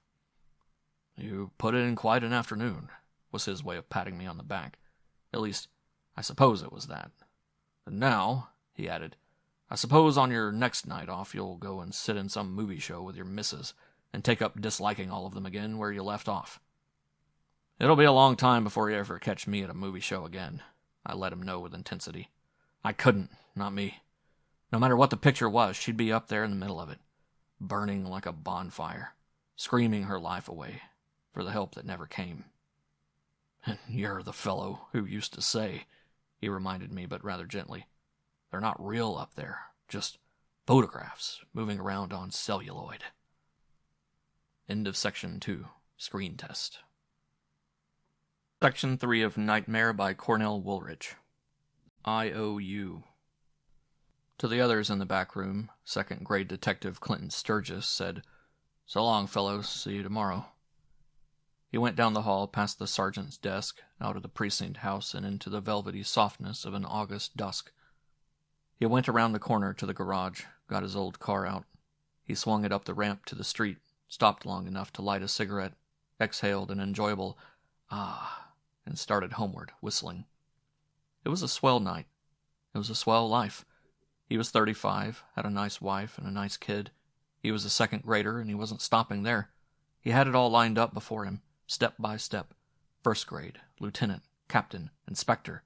"You put in quite an afternoon," was his way of patting me on the back. At least, I suppose it was that. "And now," he added, "I suppose on your next night off you'll go and sit in some movie show with your missus, and take up disliking all of them again where you left off." "It'll be a long time before you ever catch me at a movie show again," I let him know with intensity. I couldn't, not me. No matter what the picture was, she'd be up there in the middle of it, burning like a bonfire, screaming her life away for the help that never came. "And you're the fellow who used to say," he reminded me, but rather gently, "they're not real up there, just photographs moving around on celluloid." End of Section 2. Screen Test. Section 3 of Nightmare by Cornell Woolrich. I.O.U. To the others in the back room, second-grade Detective Clinton Sturgis said, "So long, fellows. See you tomorrow." He went down the hall past the sergeant's desk, out of the precinct house, and into the velvety softness of an August dusk. He went around the corner to the garage, got his old car out. He swung it up the ramp to the street, stopped long enough to light a cigarette, exhaled an enjoyable, and started homeward, whistling. It was a swell night. It was a swell life. He was 35, had a nice wife and a nice kid. He was a second grader, and he wasn't stopping there. He had it all lined up before him, step by step. First grade, lieutenant, captain, inspector.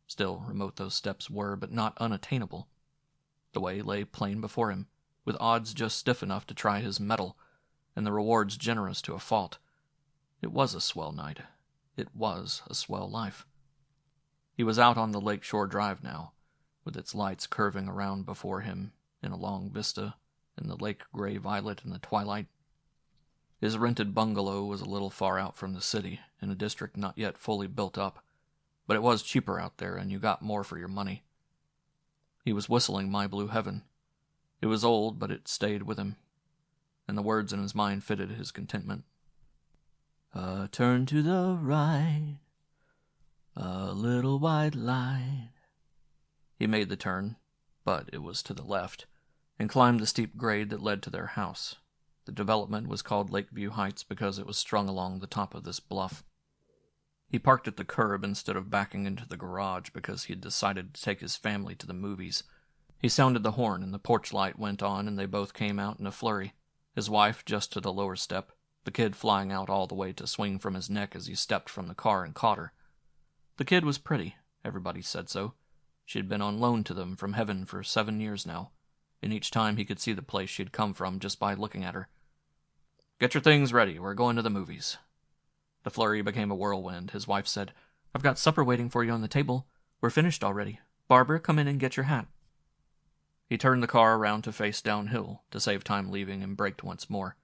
Still, remote those steps were, but not unattainable. The way lay plain before him, with odds just stiff enough to try his mettle, and the rewards generous to a fault. It was a swell night. It was a swell life. He was out on the Lake Shore Drive now, with its lights curving around before him in a long vista, and the lake gray violet in the twilight. His rented bungalow was a little far out from the city, in a district not yet fully built up, but it was cheaper out there, and you got more for your money. He was whistling My Blue Heaven. It was old, but it stayed with him, and the words in his mind fitted his contentment. A turn to the right, a little white light. He made the turn, but it was to the left, and climbed the steep grade that led to their house. The development was called Lakeview Heights because it was strung along the top of this bluff. He parked at the curb instead of backing into the garage because he had decided to take his family to the movies. He sounded the horn, and the porch light went on, and they both came out in a flurry. His wife just to the lower step, the kid flying out all the way to swing from his neck as he stepped from the car and caught her. The kid was pretty, everybody said so. She had been on loan to them from heaven for 7 years now, and each time he could see the place she had come from just by looking at her. "Get your things ready, we're going to the movies." The flurry became a whirlwind. His wife said, "I've got supper waiting for you on the table. We're finished already. Barbara, come in and get your hat." He turned the car around to face downhill, to save time leaving, and braked once more.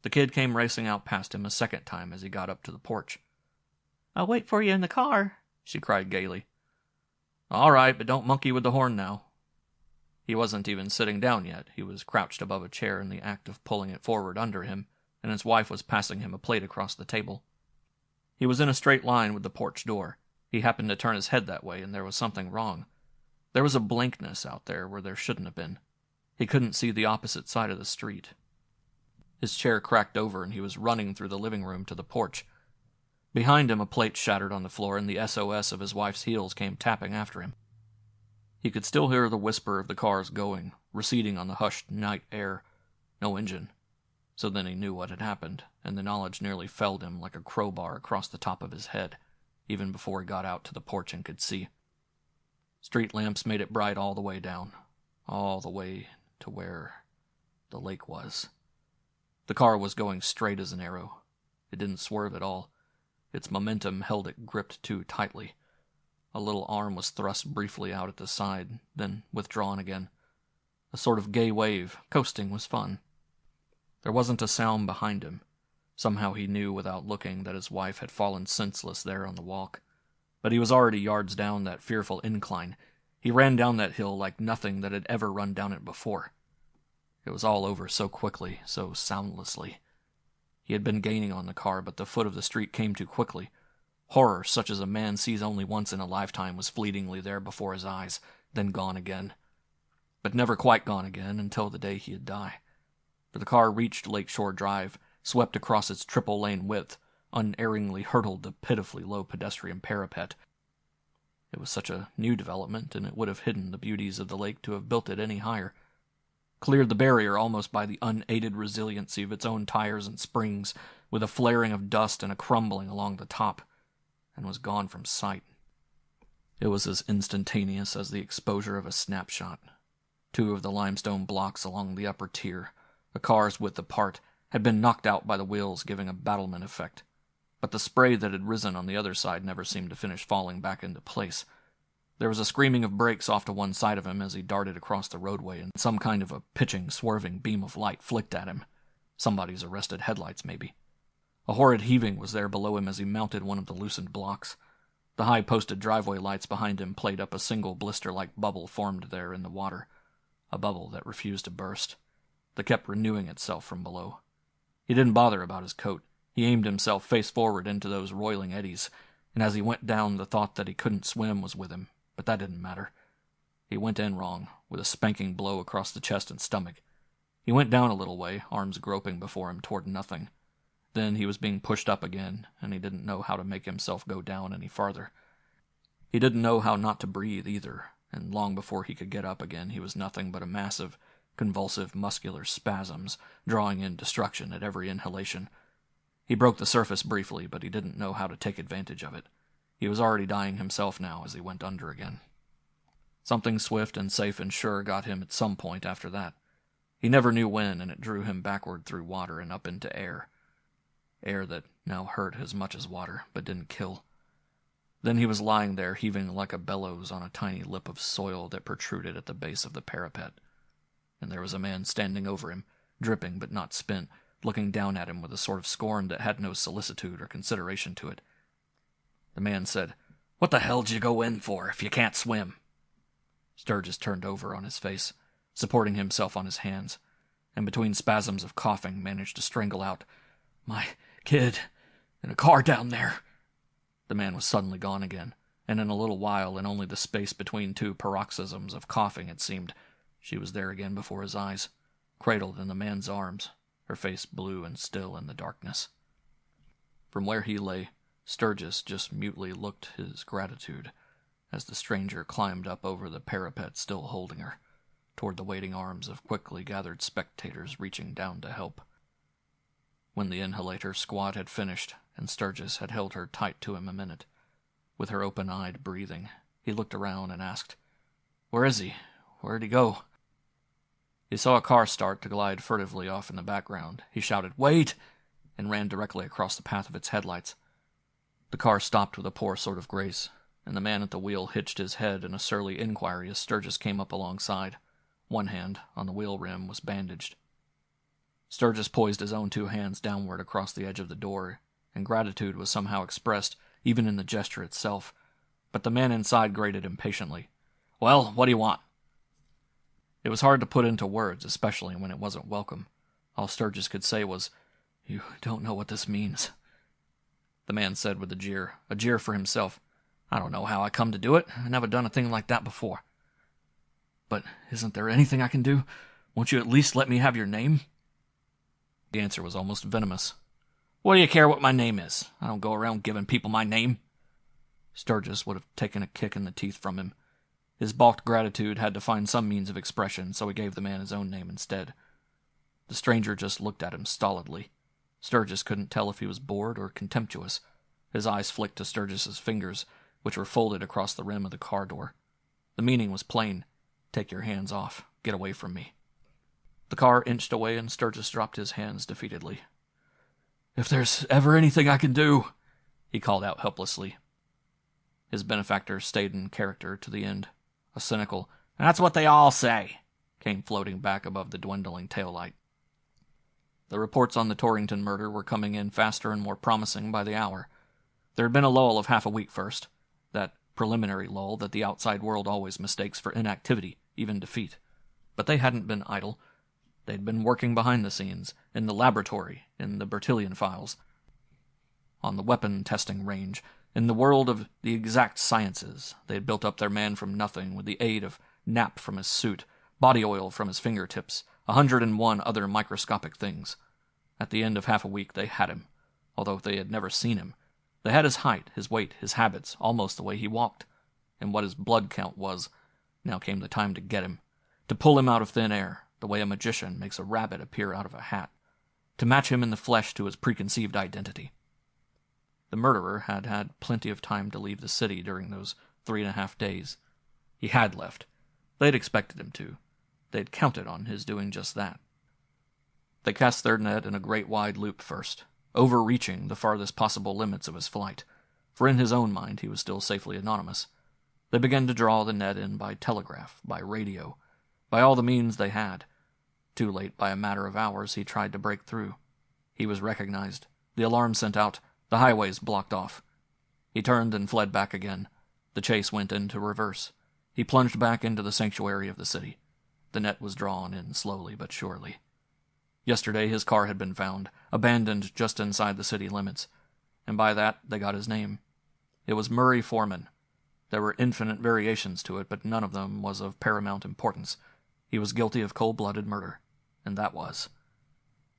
The kid came racing out past him a second time as he got up to the porch. "I'll wait for you in the car," she cried gaily. "All right, but don't monkey with the horn now." He wasn't even sitting down yet. He was crouched above a chair in the act of pulling it forward under him, and his wife was passing him a plate across the table. He was in a straight line with the porch door. He happened to turn his head that way, and there was something wrong. There was a blankness out there where there shouldn't have been. He couldn't see the opposite side of the street. His chair cracked over, and he was running through the living room to the porch. Behind him, a plate shattered on the floor, and the SOS of his wife's heels came tapping after him. He could still hear the whisper of the cars going, receding on the hushed night air. No engine. So then he knew what had happened, and the knowledge nearly felled him like a crowbar across the top of his head, even before he got out to the porch and could see. Street lamps made it bright all the way down, all the way to where the lake was. The car was going straight as an arrow. It didn't swerve at all. Its momentum held it gripped too tightly. A little arm was thrust briefly out at the side, then withdrawn again. A sort of gay wave. Coasting was fun. There wasn't a sound behind him. Somehow he knew without looking that his wife had fallen senseless there on the walk. But he was already yards down that fearful incline. He ran down that hill like nothing that had ever run down it before. It was all over so quickly, so soundlessly. He had been gaining on the car, but the foot of the street came too quickly. Horror, such as a man sees only once in a lifetime, was fleetingly there before his eyes, then gone again. But never quite gone again until the day he'd die. For the car reached Lake Shore Drive, swept across its triple-lane width, unerringly hurtled the pitifully low pedestrian parapet. It was such a new development, and it would have hidden the beauties of the lake to have built it any higher. Cleared the barrier almost by the unaided resiliency of its own tires and springs, with a flaring of dust and a crumbling along the top, and was gone from sight. It was as instantaneous as the exposure of a snapshot. 2 of the limestone blocks along the upper tier, a car's width apart, had been knocked out by the wheels, giving a battlement effect. But the spray that had risen on the other side never seemed to finish falling back into place. There was a screaming of brakes off to one side of him as he darted across the roadway, and some kind of a pitching, swerving beam of light flicked at him. Somebody's arrested headlights, maybe. A horrid heaving was there below him as he mounted one of the loosened blocks. The high-posted driveway lights behind him played up a single blister-like bubble formed there in the water, a bubble that refused to burst, that kept renewing itself from below. He didn't bother about his coat. He aimed himself face forward into those roiling eddies, and as he went down, the thought that he couldn't swim was with him, but that didn't matter. He went in wrong, with a spanking blow across the chest and stomach. He went down a little way, arms groping before him toward nothing. Then he was being pushed up again, and he didn't know how to make himself go down any farther. He didn't know how not to breathe either, and long before he could get up again he was nothing but a mass of convulsive muscular spasms, drawing in destruction at every inhalation. He broke the surface briefly, but he didn't know how to take advantage of it. He was already dying himself now as he went under again. Something swift and safe and sure got him at some point after that. He never knew when, and it drew him backward through water and up into air. Air that now hurt as much as water, but didn't kill. Then he was lying there, heaving like a bellows on a tiny lip of soil that protruded at the base of the parapet. And there was a man standing over him, dripping but not spent, looking down at him with a sort of scorn that had no solicitude or consideration to it. The man said, "What the hell did you go in for if you can't swim?" Sturgis turned over on his face, supporting himself on his hands, and between spasms of coughing managed to strangle out, "My kid, in a car down there." The man was suddenly gone again, and in a little while, in only the space between two paroxysms of coughing, it seemed, she was there again before his eyes, cradled in the man's arms, her face blue and still in the darkness. From where he lay, Sturgis just mutely looked his gratitude as the stranger climbed up over the parapet, still holding her, toward the waiting arms of quickly gathered spectators reaching down to help. When the inhalator squad had finished, and Sturgis had held her tight to him a minute, with her open-eyed breathing, he looked around and asked, "Where is he? Where'd he go?" He saw a car start to glide furtively off in the background. He shouted, "Wait!" and ran directly across the path of its headlights. The car stopped with a poor sort of grace, and the man at the wheel hitched his head in a surly inquiry as Sturgis came up alongside. One hand, on the wheel rim, was bandaged. Sturgis poised his own two hands downward across the edge of the door, and gratitude was somehow expressed, even in the gesture itself. But the man inside grated impatiently. "Well, what do you want?" It was hard to put into words, especially when it wasn't welcome. All Sturgis could say was, "You don't know what this means." The man said with a jeer for himself, "I don't know how I come to do it. I never done a thing like that before." "But isn't there anything I can do? Won't you at least let me have your name?" The answer was almost venomous. "What do you care what my name is? I don't go around giving people my name." Sturgis would have taken a kick in the teeth from him. His balked gratitude had to find some means of expression, so he gave the man his own name instead. The stranger just looked at him stolidly. Sturgis couldn't tell if he was bored or contemptuous. His eyes flicked to Sturgis's fingers, which were folded across the rim of the car door. The meaning was plain. "Take your hands off. Get away from me." The car inched away, and Sturgis dropped his hands defeatedly. "If there's ever anything I can do," he called out helplessly. His benefactor stayed in character to the end. A cynical, "That's what they all say," came floating back above the dwindling taillight. The reports on the Torrington murder were coming in faster and more promising by the hour. There had been a lull of half a week first, that preliminary lull that the outside world always mistakes for inactivity, even defeat. But they hadn't been idle. They'd been working behind the scenes, in the laboratory, in the Bertillon files, on the weapon testing range, in the world of the exact sciences. They had built up their man from nothing with the aid of nap from his suit, body oil from his fingertips, 101 other microscopic things. At the end of half a week they had him, although they had never seen him. They had his height, his weight, his habits, almost the way he walked, and what his blood count was. Now came the time to get him, to pull him out of thin air, the way a magician makes a rabbit appear out of a hat, to match him in the flesh to his preconceived identity. The murderer had had plenty of time to leave the city during those 3.5 days. He had left. They'd expected him to. They'd counted on his doing just that. They cast their net in a great wide loop first, overreaching the farthest possible limits of his flight, for in his own mind he was still safely anonymous. They began to draw the net in by telegraph, by radio, by all the means they had. Too late by a matter of hours he tried to break through. He was recognized, the alarm sent out, the highways blocked off. He turned and fled back again. The chase went into reverse. He plunged back into the sanctuary of the city. The net was drawn in slowly but surely. Yesterday his car had been found, abandoned just inside the city limits, and by that they got his name. It was Murray Foreman. There were infinite variations to it, but none of them was of paramount importance. He was guilty of cold-blooded murder, and that was.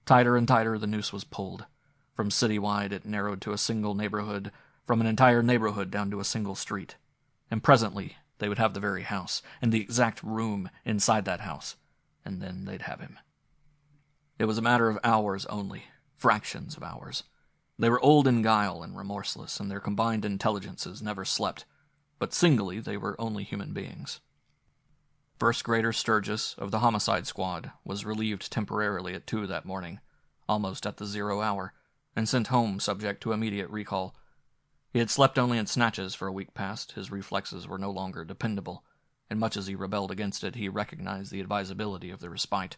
Tighter and tighter the noose was pulled. From citywide, it narrowed to a single neighborhood, from an entire neighborhood down to a single street. And presently, they would have the very house, and the exact room inside that house, and then they'd have him. It was a matter of hours only, fractions of hours. They were old in guile and remorseless, and their combined intelligences never slept, but singly they were only human beings. First Grader Sturgis of the homicide squad was relieved temporarily at 2 that morning, almost at the 0 hour, and sent home subject to immediate recall. He had slept only in snatches for a week past, his reflexes were no longer dependable, and much as he rebelled against it, he recognized the advisability of the respite.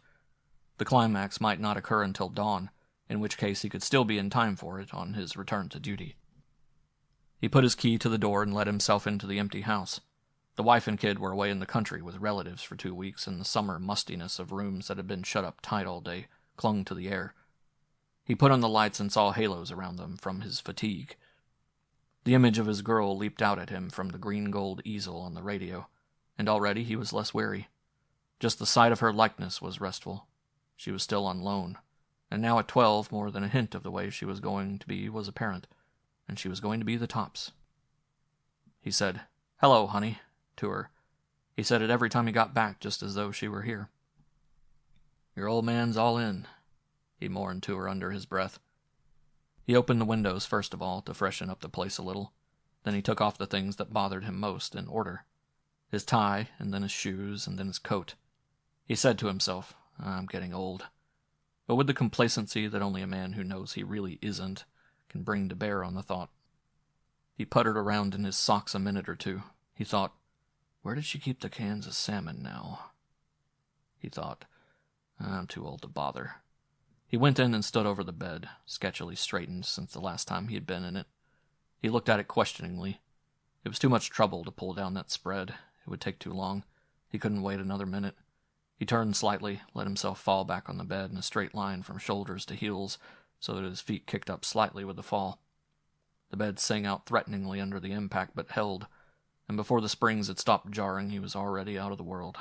The climax might not occur until dawn, in which case he could still be in time for it on his return to duty. He put his key to the door and let himself into the empty house. The wife and kid were away in the country with relatives for 2 weeks, and the summer mustiness of rooms that had been shut up tight all day clung to the air. He put on the lights and saw halos around them from his fatigue. The image of his girl leaped out at him from the green-gold easel on the radio, and already he was less weary. Just the sight of her likeness was restful. She was still on loan, and now at 12 more than a hint of the way she was going to be was apparent, and she was going to be the tops. He said, "Hello, honey," to her. He said it every time he got back, just as though she were here. "Your old man's all in," he mourned to her under his breath. He opened the windows first of all to freshen up the place a little. Then he took off the things that bothered him most in order. His tie, and then his shoes, and then his coat. He said to himself, "I'm getting old." But with the complacency that only a man who knows he really isn't can bring to bear on the thought. He puttered around in his socks a minute or two. He thought, where did she keep the cans of salmon now? He thought, I'm too old to bother. He went in and stood over the bed, sketchily straightened since the last time he had been in it. He looked at it questioningly. It was too much trouble to pull down that spread. It would take too long. He couldn't wait another minute. He turned slightly, let himself fall back on the bed in a straight line from shoulders to heels, so that his feet kicked up slightly with the fall. The bed sang out threateningly under the impact, but held, and before the springs had stopped jarring, he was already out of the world.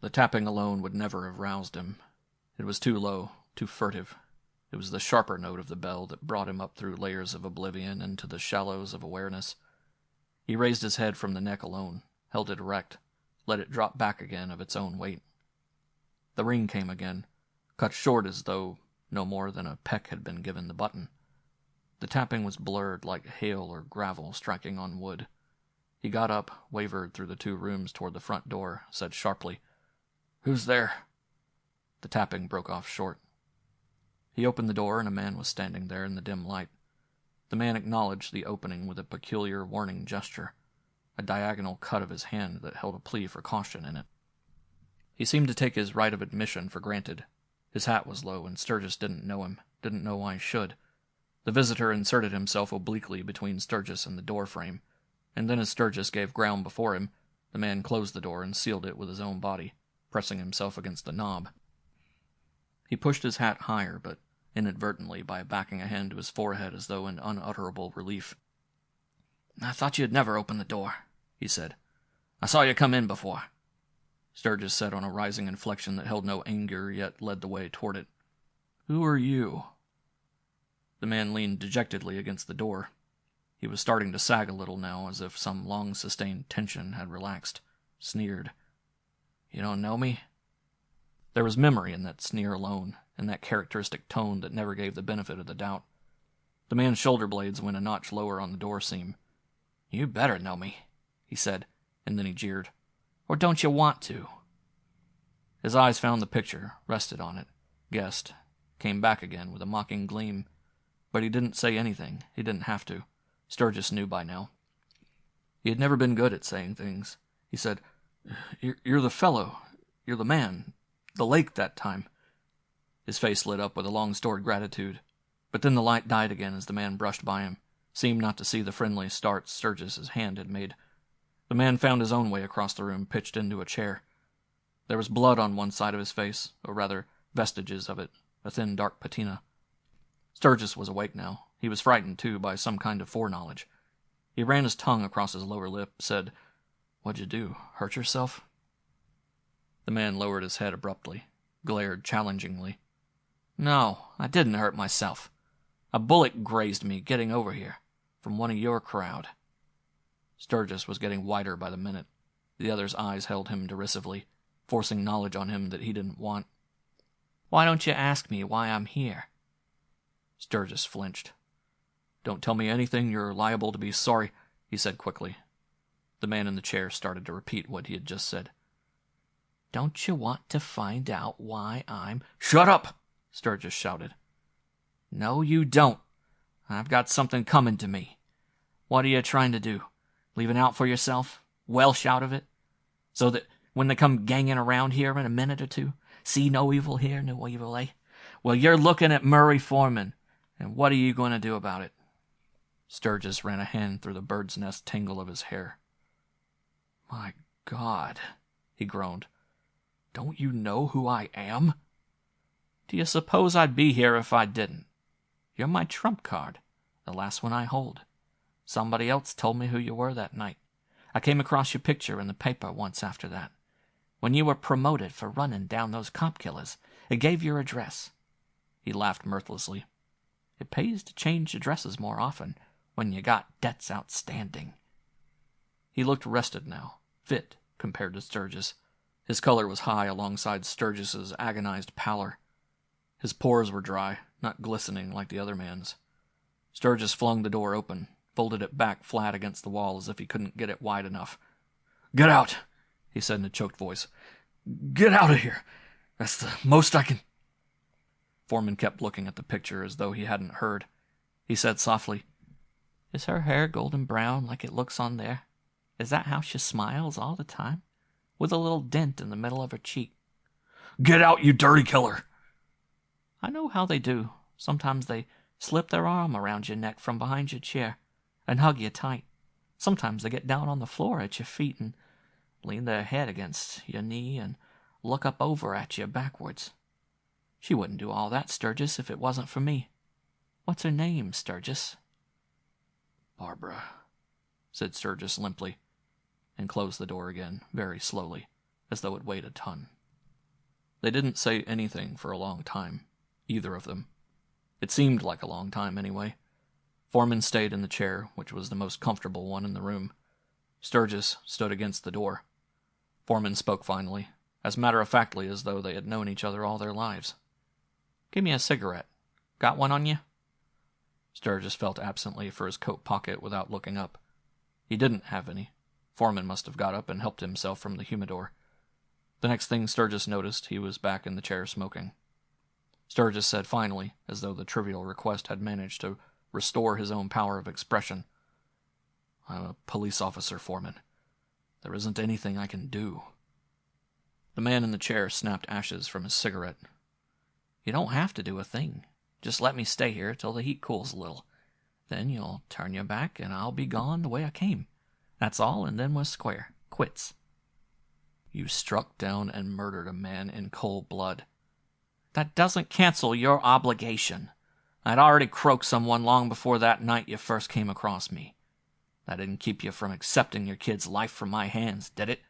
The tapping alone would never have roused him. It was too low, too furtive. It was the sharper note of the bell that brought him up through layers of oblivion into the shallows of awareness. He raised his head from the neck alone, held it erect, let it drop back again of its own weight. The ring came again, cut short as though no more than a peck had been given the button. The tapping was blurred like hail or gravel striking on wood. He got up, wavered through the 2 rooms toward the front door, said sharply, "Who's there?" The tapping broke off short. He opened the door, and a man was standing there in the dim light. The man acknowledged the opening with a peculiar warning gesture, a diagonal cut of his hand that held a plea for caution in it. He seemed to take his right of admission for granted. His hat was low, and Sturgis didn't know him, didn't know why he should. The visitor inserted himself obliquely between Sturgis and the door frame, and then as Sturgis gave ground before him, the man closed the door and sealed it with his own body, pressing himself against the knob. He pushed his hat higher, but inadvertently by backing a hand to his forehead as though in unutterable relief. "I thought you'd never open the door," he said. "I saw you come in before." Sturgis said on a rising inflection that held no anger, yet led the way toward it, "Who are you?" The man leaned dejectedly against the door. He was starting to sag a little now, as if some long-sustained tension had relaxed. Sneered. "You don't know me?" There was memory in that sneer alone, and that characteristic tone that never gave the benefit of the doubt. The man's shoulder blades went a notch lower on the door seam. "You better know me," he said, and then he jeered. "Or don't you want to?" His eyes found the picture, rested on it, guessed, came back again with a mocking gleam. But he didn't say anything. He didn't have to. Sturgis knew by now. He had never been good at saying things. He said, You're the fellow. You're the man. The lake that time." His face lit up with a long-stored gratitude. But then the light died again as the man brushed by him, seemed not to see the friendly start Sturgis's hand had made. The man found his own way across the room, pitched into a chair. There was blood on one side of his face, or rather, vestiges of it, a thin dark patina. Sturgis was awake now. He was frightened, too, by some kind of foreknowledge. He ran his tongue across his lower lip, said, "What'd you do? Hurt yourself?" The man lowered his head abruptly, glared challengingly. "No, I didn't hurt myself. A bullet grazed me getting over here, from one of your crowd." Sturgis was getting whiter by the minute. The other's eyes held him derisively, forcing knowledge on him that he didn't want. "Why don't you ask me why I'm here?" Sturgis flinched. "Don't tell me anything you're liable to be sorry," he said quickly. The man in the chair started to repeat what he had just said. "Don't you want to find out why I'm—" "Shut up!" Sturgis shouted. "No, you don't. I've got something coming to me. What are you trying to do? Leaving out for yourself? Welsh out of it? So that when they come ganging around here in a minute or two, see no evil here, no evil, eh? Well, you're looking at Murray Foreman, and what are you going to do about it?" Sturgis ran a hand through the bird's nest tangle of his hair. "My God," he groaned. "Don't you know who I am?" "Do you suppose I'd be here if I didn't? You're my trump card, the last one I hold. Somebody else told me who you were that night. I came across your picture in the paper once after that. When you were promoted for running down those cop killers, it gave your address." He laughed mirthlessly. "It pays to change addresses more often when you got debts outstanding." He looked rested now, fit compared to Sturgis. His color was high alongside Sturgis's agonized pallor. His pores were dry, not glistening like the other man's. Sturgis flung the door open, folded it back flat against the wall as if he couldn't get it wide enough. "Get out," he said in a choked voice. "Get out of here. That's the most I can—" Foreman kept looking at the picture as though he hadn't heard. He said softly, "Is her hair golden brown like it looks on there? Is that how she smiles all the time? With a little dent in the middle of her cheek?" "Get out, you dirty killer!" "I know how they do. Sometimes they slip their arm around your neck from behind your chair and hug you tight. Sometimes they get down on the floor at your feet and lean their head against your knee and look up over at you backwards. She wouldn't do all that, Sturgis, if it wasn't for me. What's her name, Sturgis?" "Barbara," said Sturgis limply, and closed the door again, very slowly, as though it weighed a ton. They didn't say anything for a long time, either of them. It seemed like a long time, anyway. Foreman stayed in the chair, which was the most comfortable one in the room. Sturgis stood against the door. Foreman spoke finally, as matter-of-factly as though they had known each other all their lives. "Give me a cigarette. Got one on you?" Sturgis felt absently for his coat pocket without looking up. He didn't have any. Foreman must have got up and helped himself from the humidor. The next thing Sturgis noticed, he was back in the chair smoking. Sturgis said finally, as though the trivial request had managed to restore his own power of expression, "I'm a police officer, Foreman. There isn't anything I can do." The man in the chair snapped ashes from his cigarette. "You don't have to do a thing. Just let me stay here till the heat cools a little. Then you'll turn your back and I'll be gone the way I came. That's all, and then we're square. Quits." "You struck down and murdered a man in cold blood." "That doesn't cancel your obligation. I'd already croaked someone long before that night you first came across me. That didn't keep you from accepting your kid's life from my hands, did it?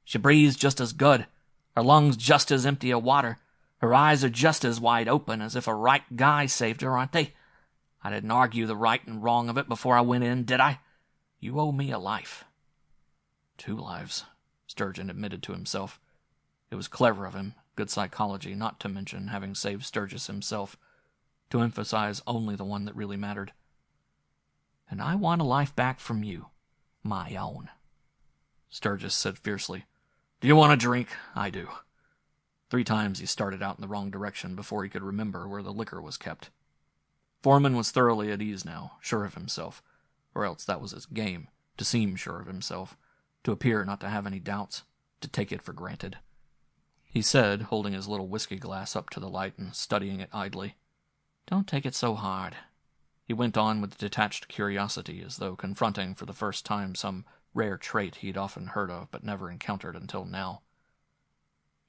She breathes just as good. Her lungs just as empty of water. Her eyes are just as wide open as if a right guy saved her, aren't they? I didn't argue the right and wrong of it before I went in, did I? You owe me a life." "2 lives," Sturgeon admitted to himself. It was clever of him, good psychology, not to mention having saved Sturgis himself, to emphasize only the one that really mattered. "And I want a life back from you. My own." Sturgis said fiercely, "Do you want a drink? I do." 3 times he started out in the wrong direction before he could remember where the liquor was kept. Foreman was thoroughly at ease now, sure of himself, or else that was his game, to seem sure of himself, to appear not to have any doubts, to take it for granted. He said, holding his little whiskey glass up to the light and studying it idly, "Don't take it so hard." He went on with detached curiosity, as though confronting for the first time some rare trait he'd often heard of but never encountered until now.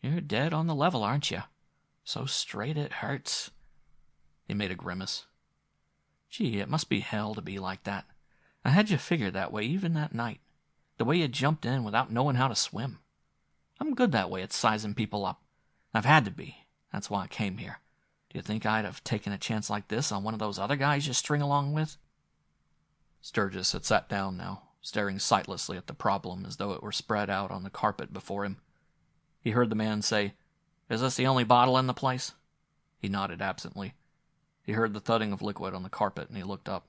"You're dead on the level, aren't you? So straight it hurts." He made a grimace. "Gee, it must be hell to be like that. I had you figured that way even that night. The way you jumped in without knowing how to swim. I'm good that way at sizing people up. I've had to be. That's why I came here. Do you think I'd have taken a chance like this on one of those other guys you string along with? Sturgis had sat down now, staring sightlessly at the problem as though it were spread out on the carpet before him. He heard the man say, "Is this the only bottle in the place?" He nodded absently. He heard the thudding of liquid on the carpet, and he looked up.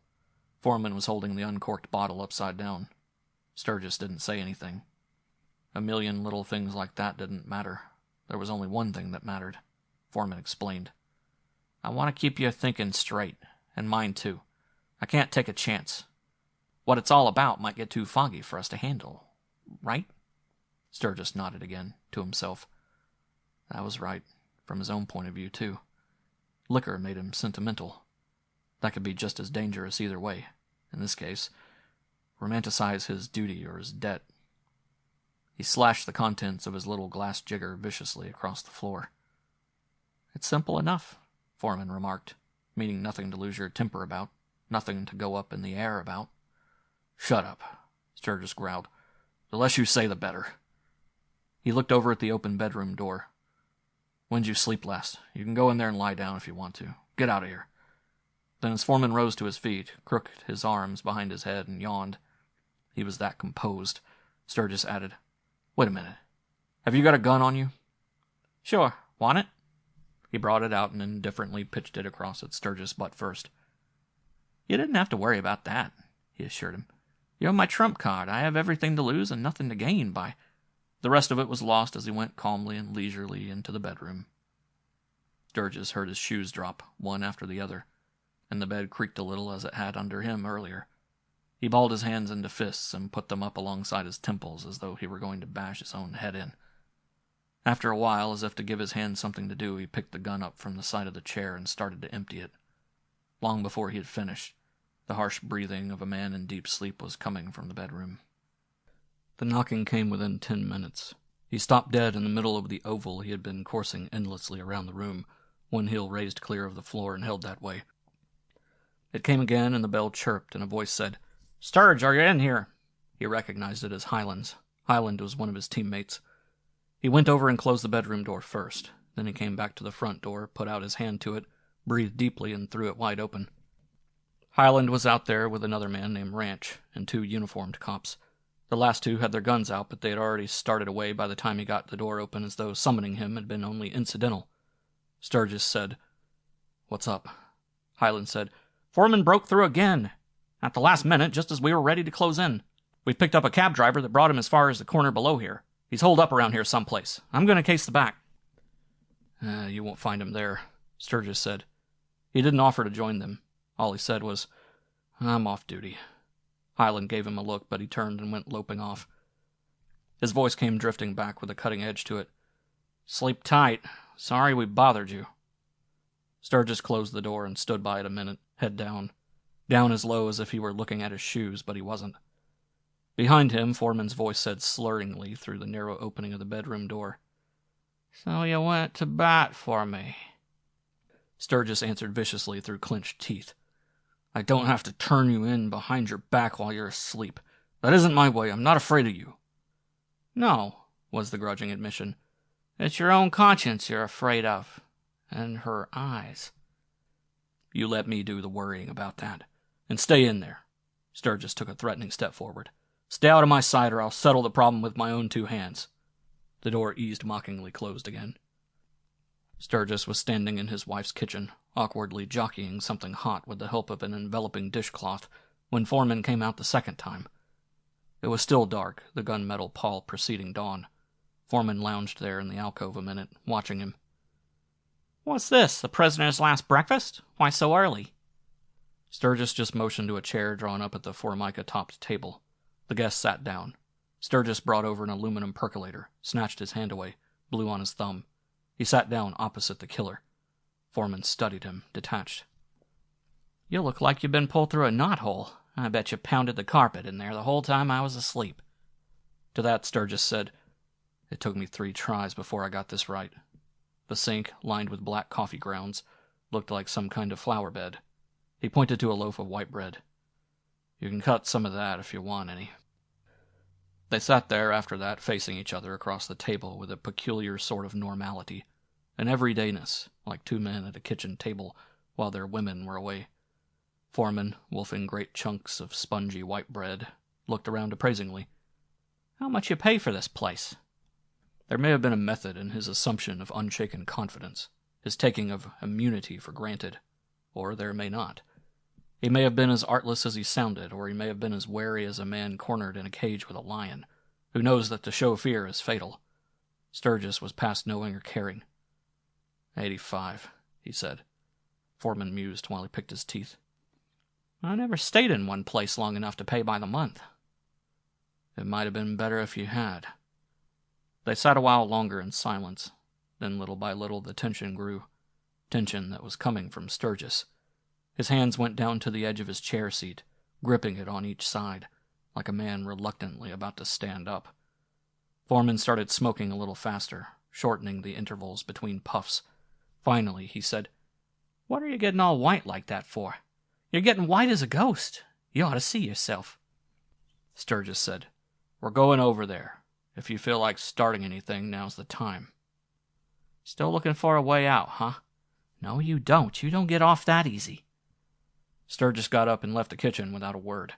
Foreman was holding the uncorked bottle upside down. Sturgis didn't say anything. A million little things like that didn't matter. There was only one thing that mattered. Foreman explained. "I want to keep you thinking straight, and mine too. I can't take a chance. What it's all about might get too foggy for us to handle. Right?" Sturgis nodded again, to himself. That was right, from his own point of view, too. Liquor made him sentimental. That could be just as dangerous either way. In this case, romanticize his duty or his debt. He slashed the contents of his little glass jigger viciously across the floor. "It's simple enough," Foreman remarked, meaning nothing to lose your temper about, nothing to go up in the air about. "Shut up," Sturgis growled. "The less you say, the better." He looked over at the open bedroom door. "When'd you sleep last? You can go in there and lie down if you want to. Get out of here." Then as Foreman rose to his feet, crooked his arms behind his head, and yawned, he was that composed, Sturgis added, "Wait a minute. Have you got a gun on you?" "Sure. Want it?" He brought it out and indifferently pitched it across at Sturgis' butt first. "You didn't have to worry about that," he assured him. "You're my trump card. I have everything to lose and nothing to gain by—" The rest of it was lost as he went calmly and leisurely into the bedroom. Sturgis heard his shoes drop, one after the other, and the bed creaked a little as it had under him earlier. He balled his hands into fists and put them up alongside his temples as though he were going to bash his own head in. After a while, as if to give his hand something to do, he picked the gun up from the side of the chair and started to empty it. Long before he had finished, the harsh breathing of a man in deep sleep was coming from the bedroom. The knocking came within 10 minutes. He stopped dead in the middle of the oval he had been coursing endlessly around the room, one heel raised clear of the floor and held that way. It came again, and the bell chirped, and a voice said, "Sturge, are you in here?" He recognized it as Highland's. Highland was one of his teammates. He went over and closed the bedroom door first. Then he came back to the front door, put out his hand to it, breathed deeply, and threw it wide open. Highland was out there with another man named Ranch and 2 uniformed cops. The last 2 had their guns out, but they had already started away by the time he got the door open, as though summoning him had been only incidental. Sturgis said, "What's up?" Highland said, "Foreman broke through again. At the last minute, just as we were ready to close in. We've picked up a cab driver that brought him as far as the corner below here. He's holed up around here someplace. I'm going to case the back." You won't find him there," Sturgis said. He didn't offer to join them. All he said was, "I'm off duty." Highland gave him a look, but he turned and went loping off. His voice came drifting back with a cutting edge to it. "Sleep tight. Sorry we bothered you." Sturgis closed the door and stood by it a minute, head down. Down as low as if he were looking at his shoes, but he wasn't. Behind him, Foreman's voice said slurringly through the narrow opening of the bedroom door, "So you went to bat for me?" Sturgis answered viciously through clenched teeth, "I don't have to turn you in behind your back while you're asleep. That isn't my way. I'm not afraid of you." "No," was the grudging admission. "It's your own conscience you're afraid of. And her eyes." "You let me do the worrying about that. And stay in there." Sturgis took a threatening step forward. "Stay out of my sight, or I'll settle the problem with my own 2 hands." The door eased mockingly closed again. Sturgis was standing in his wife's kitchen, awkwardly jockeying something hot with the help of an enveloping dishcloth, when Foreman came out the second time. It was still dark, the gunmetal pall preceding dawn. Foreman lounged there in the alcove a minute, watching him. "What's this, the prisoner's last breakfast? Why so early?" Sturgis just motioned to a chair drawn up at the formica-topped table. The guest sat down. Sturgis brought over an aluminum percolator, snatched his hand away, blew on his thumb. He sat down opposite the killer. Foreman studied him, detached. "You look like you've been pulled through a knothole. I bet you pounded the carpet in there the whole time I was asleep." To that, Sturgis said, "It took me 3 tries before I got this right." The sink, lined with black coffee grounds, looked like some kind of flower bed. He pointed to a loaf of white bread. "You can cut some of that if you want any." They sat there after that, facing each other across the table with a peculiar sort of normality. an everydayness, like two men at a kitchen table while their women were away. Foreman, wolfing great chunks of spongy white bread, looked around appraisingly. "How much you pay for this place?" There may have been a method in his assumption of unshaken confidence, his taking of immunity for granted, or there may not. He may have been as artless as he sounded, or he may have been as wary as a man cornered in a cage with a lion, who knows that to show fear is fatal. Sturgis was past knowing or caring. 85, he said. Foreman mused while he picked his teeth. "I never stayed in one place long enough to pay by the month." "It might have been better if you had." They sat a while longer in silence. Then little by little the tension grew. Tension that was coming from Sturgis. His hands went down to the edge of his chair seat, gripping it on each side, like a man reluctantly about to stand up. Foreman started smoking a little faster, shortening the intervals between puffs. Finally, he said, "What are you getting all white like that for? You're getting white as a ghost. You ought to see yourself." Sturgis said, "We're going over there. If you feel like starting anything, now's the time." "Still looking for a way out, huh? No, you don't. You don't get off that easy." Sturgis got up and left the kitchen without a word.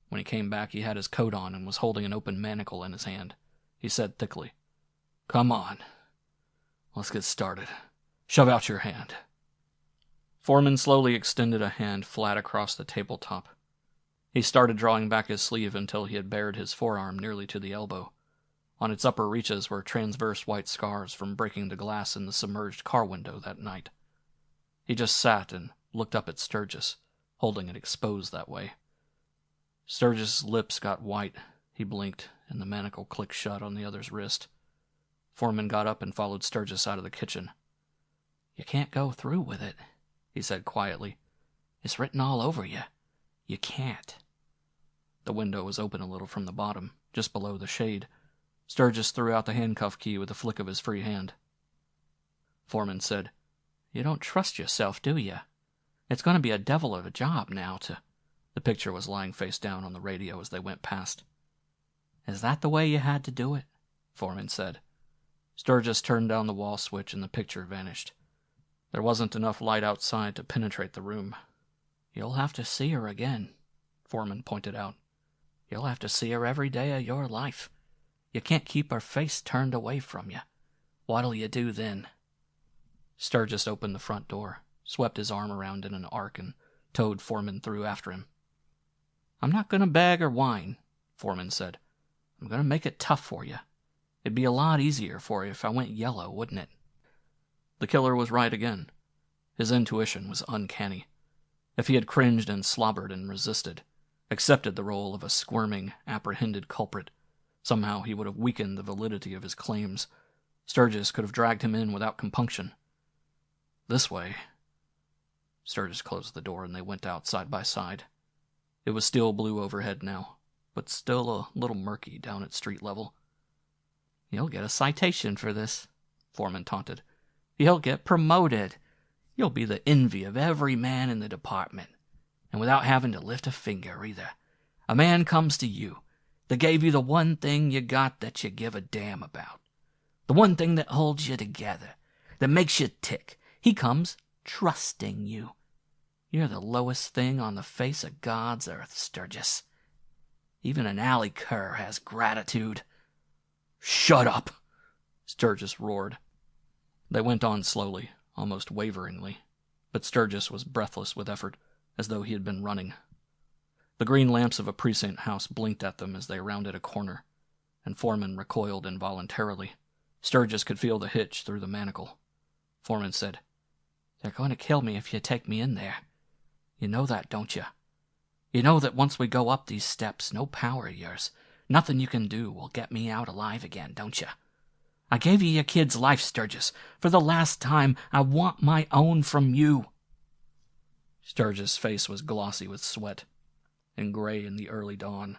When he came back, he had his coat on and was holding an open manacle in his hand. He said thickly, "Come on. Let's get started. Shove out your hand." Foreman slowly extended a hand flat across the tabletop. He started drawing back his sleeve until he had bared his forearm nearly to the elbow. On its upper reaches were transverse white scars from breaking the glass in the submerged car window that night. He just sat and looked up at Sturgis, holding it exposed that way. Sturgis' lips got white. He blinked, and the manacle clicked shut on the other's wrist. Foreman got up and followed Sturgis out of the kitchen. "You can't go through with it," he said quietly. "It's written all over you. You can't." The window was open a little from the bottom, just below the shade. Sturgis threw out the handcuff key with a flick of his free hand. Foreman said, "You don't trust yourself, do you? It's going to be a devil of a job now to—" The picture was lying face down on the radio as they went past. "Is that the way you had to do it?" Foreman said. Sturgis turned down the wall switch and the picture vanished. There wasn't enough light outside to penetrate the room. "You'll have to see her again," Foreman pointed out. "You'll have to see her every day of your life. You can't keep her face turned away from you. What'll you do then?" Sturgis opened the front door, swept his arm around in an arc, and towed Foreman through after him. "I'm not going to beg or whine," Foreman said. "I'm going to make it tough for you. It'd be a lot easier for you if I went yellow, wouldn't it?" The killer was right again. His intuition was uncanny. If he had cringed and slobbered and resisted, accepted the role of a squirming, apprehended culprit, somehow he would have weakened the validity of his claims. Sturgis could have dragged him in without compunction. This way. Sturgis closed the door and they went out side by side. It was still blue overhead now, but still a little murky down at street level. "You'll get a citation for this," Foreman taunted. "You'll get promoted. You'll be the envy of every man in the department. And without having to lift a finger, either. A man comes to you that gave you the one thing you got that you give a damn about. The one thing that holds you together, that makes you tick. He comes trusting you. You're the lowest thing on the face of God's earth, Sturgis. Even an alley cur has gratitude." "Shut up!" Sturgis roared. They went on slowly, almost waveringly, but Sturgis was breathless with effort, as though he had been running. The green lamps of a precinct house blinked at them as they rounded a corner, and Foreman recoiled involuntarily. Sturgis could feel the hitch through the manacle. Foreman said, "They're going to kill me if you take me in there. You know that, don't you? You know that once we go up these steps, no power of yours, nothing you can do will get me out alive again, don't you? I gave you your kid's life, Sturgis. For the last time, I want my own from you." Sturgis' face was glossy with sweat and gray in the early dawn.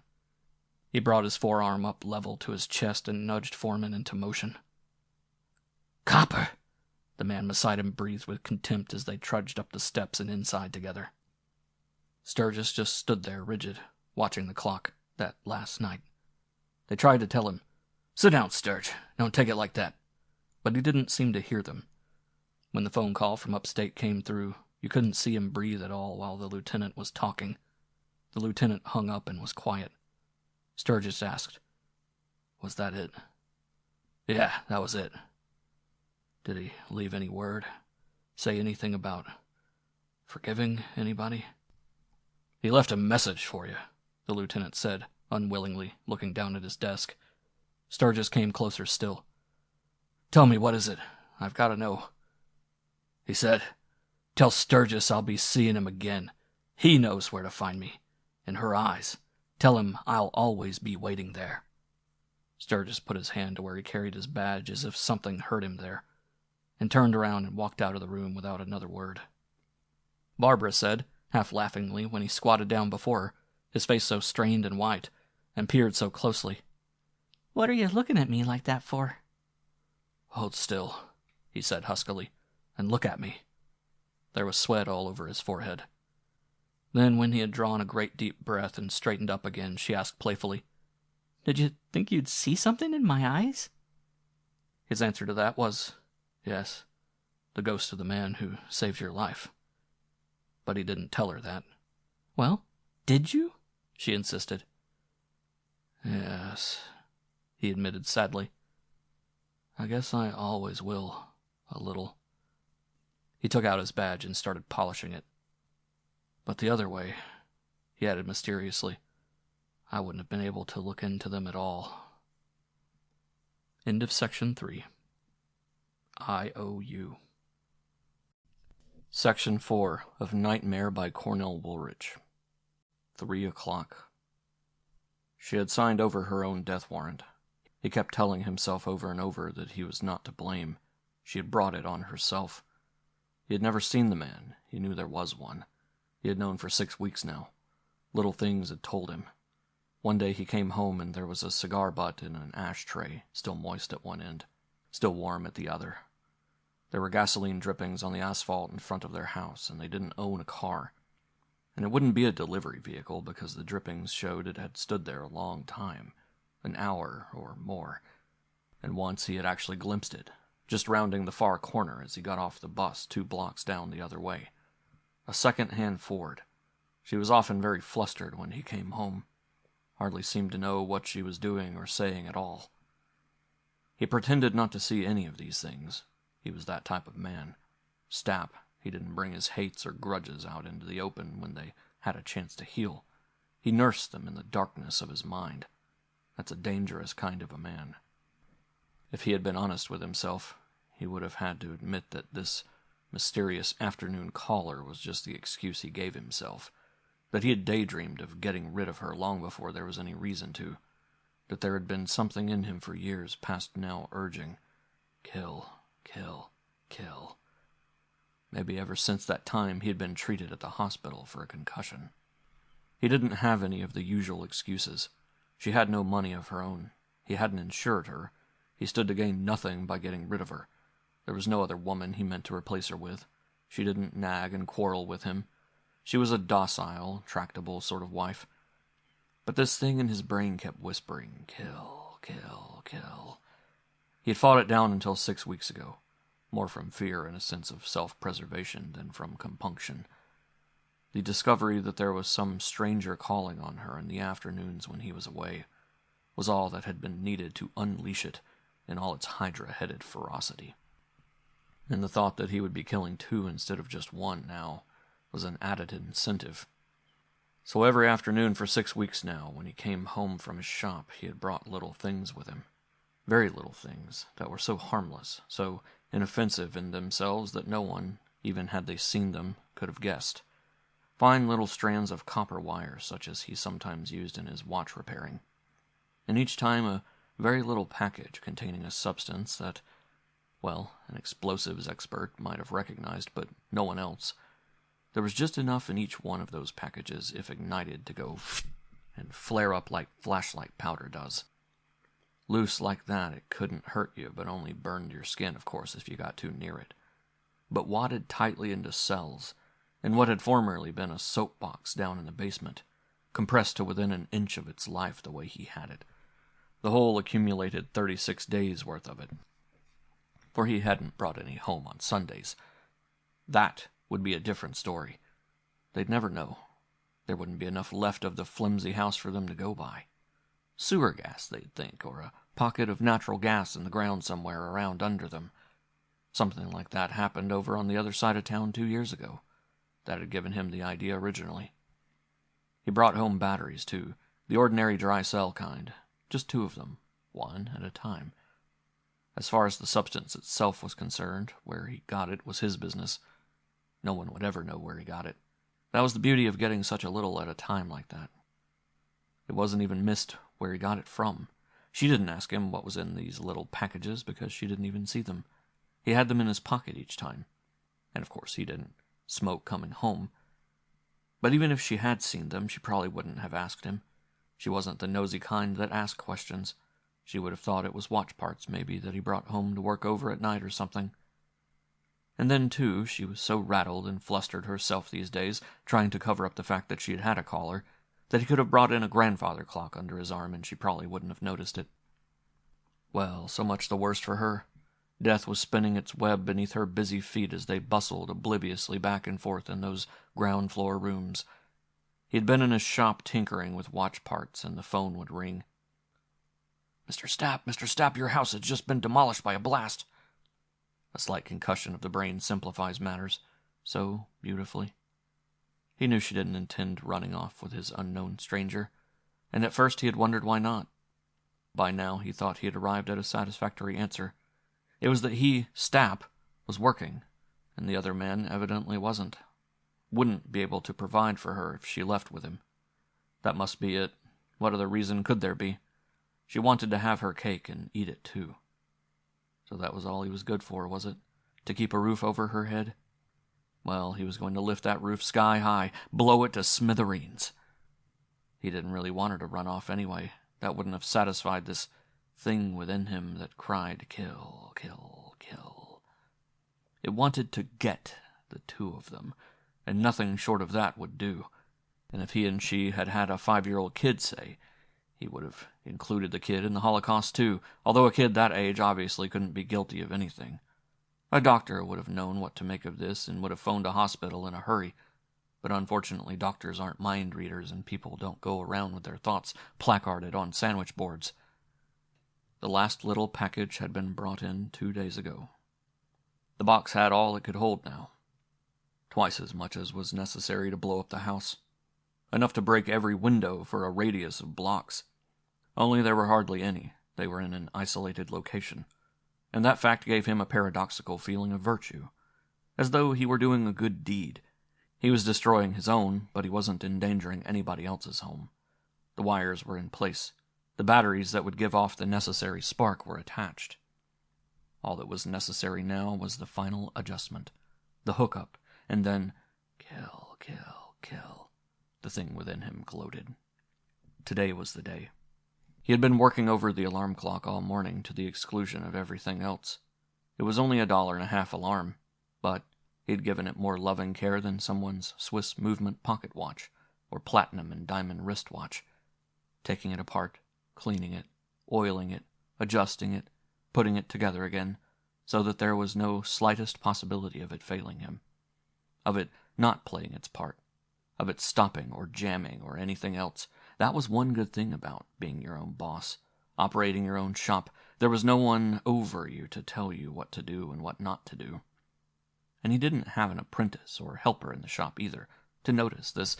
He brought his forearm up level to his chest and nudged Foreman into motion. "Copper," the man beside him breathed with contempt as they trudged up the steps and inside together. Sturgis just stood there rigid, watching the clock, that last night. They tried to tell him, "Sit down, Sturge. Don't take it like that." But he didn't seem to hear them. When the phone call from upstate came through, you couldn't see him breathe at all while the lieutenant was talking. The lieutenant hung up and was quiet. Sturgis asked, "Was that it?" "Yeah, that was it." "Did he leave any word? Say anything about forgiving anybody?" "He left a message for you," the lieutenant said, unwillingly, looking down at his desk. Sturgis came closer still. "Tell me, what is it? I've got to know." He said, "Tell Sturgis I'll be seeing him again. He knows where to find me. In her eyes. Tell him I'll always be waiting there." Sturgis put his hand to where he carried his badge as if something hurt him there, and turned around and walked out of the room without another word. Barbara said, half laughingly, when he squatted down before her, his face so strained and white, and peered so closely, "What are you looking at me like that for?" "Hold still," he said huskily, "and look at me." There was sweat all over his forehead. Then, when he had drawn a great deep breath and straightened up again, she asked playfully, "Did you think you'd see something in my eyes?" His answer to that was, yes, the ghost of the man who saved your life. But he didn't tell her that. "Well, did you?" she insisted. "Yes," he admitted sadly. "I guess I always will, a little." He took out his badge and started polishing it. "But the other way," he added mysteriously, "I wouldn't have been able to look into them at all." End of Section 3. IOU. Section 4 of Nightmare by Cornell Woolrich. 3 o'clock. She had signed over her own death warrant. He kept telling himself over and over that he was not to blame. She had brought it on herself. He had never seen the man. He knew there was one. He had known for 6 weeks now. Little things had told him. One day he came home and there was a cigar butt in an ashtray, still moist at one end, still warm at the other. There were gasoline drippings on the asphalt in front of their house, and they didn't own a car. And it wouldn't be a delivery vehicle because the drippings showed it had stood there a long time, an hour or more. And once he had actually glimpsed it, just rounding the far corner as he got off the bus 2 blocks down the other way. A second-hand Ford. She was often very flustered when he came home. Hardly seemed to know what she was doing or saying at all. He pretended not to see any of these things. He was that type of man. Stapp, he didn't bring his hates or grudges out into the open when they had a chance to heal. He nursed them in the darkness of his mind. That's a dangerous kind of a man. If he had been honest with himself, he would have had to admit that this mysterious afternoon caller was just the excuse he gave himself, that he had daydreamed of getting rid of her long before there was any reason to, that there had been something in him for years past now urging, kill, kill, kill. Maybe ever since that time he had been treated at the hospital for a concussion. He didn't have any of the usual excuses. She had no money of her own. He hadn't insured her. He stood to gain nothing by getting rid of her. There was no other woman he meant to replace her with. She didn't nag and quarrel with him. She was a docile, tractable sort of wife. But this thing in his brain kept whispering, kill, kill, kill. He had fought it down until 6 weeks ago, more from fear and a sense of self-preservation than from compunction. The discovery that there was some stranger calling on her in the afternoons when he was away was all that had been needed to unleash it in all its hydra-headed ferocity. And the thought that he would be killing 2 instead of just 1 now was an added incentive. So every afternoon for 6 weeks now, when he came home from his shop, he had brought little things with him. Very little things that were so harmless, so inoffensive in themselves that no one, even had they seen them, could have guessed. Fine little strands of copper wire, such as he sometimes used in his watch repairing. And each time a very little package containing a substance that, well, an explosives expert might have recognized, but no one else. There was just enough in each one of those packages, if ignited, to go and flare up like flashlight powder does. Loose like that, it couldn't hurt you, but only burned your skin, of course, if you got too near it. But wadded tightly into cells, in what had formerly been a soapbox down in the basement, compressed to within an inch of its life the way he had it. The whole accumulated 36 days' worth of it. for he hadn't brought any home on Sundays. That would be a different story. They'd never know. There wouldn't be enough left of the flimsy house for them to go by. Sewer gas, they'd think, or a pocket of natural gas in the ground somewhere around under them. Something like that happened over on the other side of town 2 years ago. That had given him the idea originally. He brought home batteries, too, the ordinary dry cell kind, just 2 of them, one at a time. As far as the substance itself was concerned, where he got it was his business. No one would ever know where he got it. That was the beauty of getting such a little at a time like that. It wasn't even missed where he got it from. She didn't ask him what was in these little packages because she didn't even see them. He had them in his pocket each time. And of course he didn't smoke coming home. But even if she had seen them, she probably wouldn't have asked him. She wasn't the nosy kind that asked questions. She would have thought it was watch parts, maybe, that he brought home to work over at night or something. And then, too, she was so rattled and flustered herself these days, trying to cover up the fact that she had had a caller, that he could have brought in a grandfather clock under his arm and she probably wouldn't have noticed it. Well, so much the worse for her. Death was spinning its web beneath her busy feet as they bustled obliviously back and forth in those ground-floor rooms. He'd been in his shop tinkering with watch parts, and the phone would ring. Mr. Stapp, your house has just been demolished by a blast." A slight concussion of the brain simplifies matters so beautifully. He knew she didn't intend running off with his unknown stranger, and at first he had wondered why not. By now he thought he had arrived at a satisfactory answer. It was that he, Stapp, was working, and the other man evidently wasn't. Wouldn't be able to provide for her if she left with him. That must be it. What other reason could there be? She wanted to have her cake and eat it too. So that was all he was good for, was it? To keep a roof over her head? Well, he was going to lift that roof sky high, blow it to smithereens. He didn't really want her to run off anyway. That wouldn't have satisfied this thing within him that cried, kill, kill, kill. It wanted to get the 2 of them, and nothing short of that would do. And if he and she had had a 5-year-old kid, say, he would have included the kid in the Holocaust too, although a kid that age obviously couldn't be guilty of anything. A doctor would have known what to make of this and would have phoned a hospital in a hurry. But unfortunately, doctors aren't mind readers and people don't go around with their thoughts placarded on sandwich boards. The last little package had been brought in 2 days ago. The box had all it could hold now. Twice as much as was necessary to blow up the house. Enough to break every window for a radius of blocks. Only there were hardly any. They were in an isolated location. And that fact gave him a paradoxical feeling of virtue. As though he were doing a good deed. He was destroying his own, but he wasn't endangering anybody else's home. The wires were in place. The batteries that would give off the necessary spark were attached. All that was necessary now was the final adjustment. The hookup, and then kill, kill, kill. The thing within him gloated. Today was the day. He had been working over the alarm clock all morning to the exclusion of everything else. It was only $1.50 alarm, but he'd given it more loving care than someone's Swiss movement pocket watch or platinum and diamond wristwatch. Taking it apart, cleaning it, oiling it, adjusting it, putting it together again, so that there was no slightest possibility of it failing him. Of it not playing its part. Of it stopping or jamming or anything else. That was one good thing about being your own boss, operating your own shop. There was no one over you to tell you what to do and what not to do. And he didn't have an apprentice or helper in the shop either, to notice this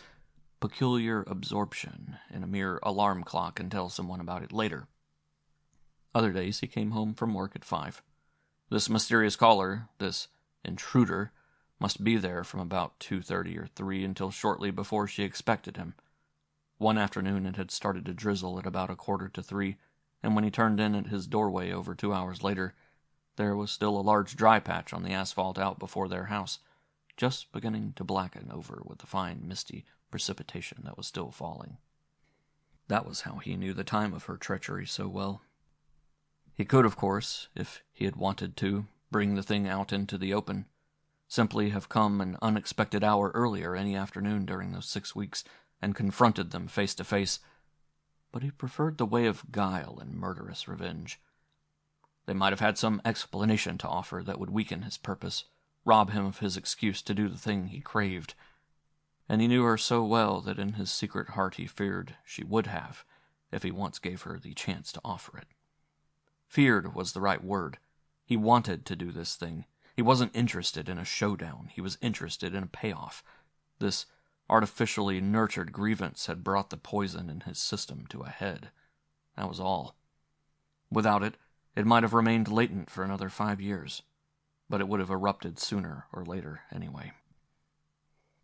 peculiar absorption in a mere alarm clock and tell someone about it later. Other days he came home from work at 5. This mysterious caller, this intruder, must be there from about 2:30 or 3 until shortly before she expected him. One afternoon it had started to drizzle at about 2:45, and when he turned in at his doorway over 2 hours later, there was still a large dry patch on the asphalt out before their house, just beginning to blacken over with the fine, misty precipitation that was still falling. That was how he knew the time of her treachery so well. He could, of course, if he had wanted to, bring the thing out into the open, simply have come an unexpected hour earlier any afternoon during those 6 weeks and confronted them face to face, but he preferred the way of guile and murderous revenge. They might have had some explanation to offer that would weaken his purpose, rob him of his excuse to do the thing he craved. And he knew her so well that in his secret heart he feared she would have, if he once gave her the chance to offer it. Feared was the right word. He wanted to do this thing. He wasn't interested in a showdown. He was interested in a payoff. This artificially nurtured grievance had brought the poison in his system to a head. That was all. Without it, it might have remained latent for another 5 years, but it would have erupted sooner or later anyway.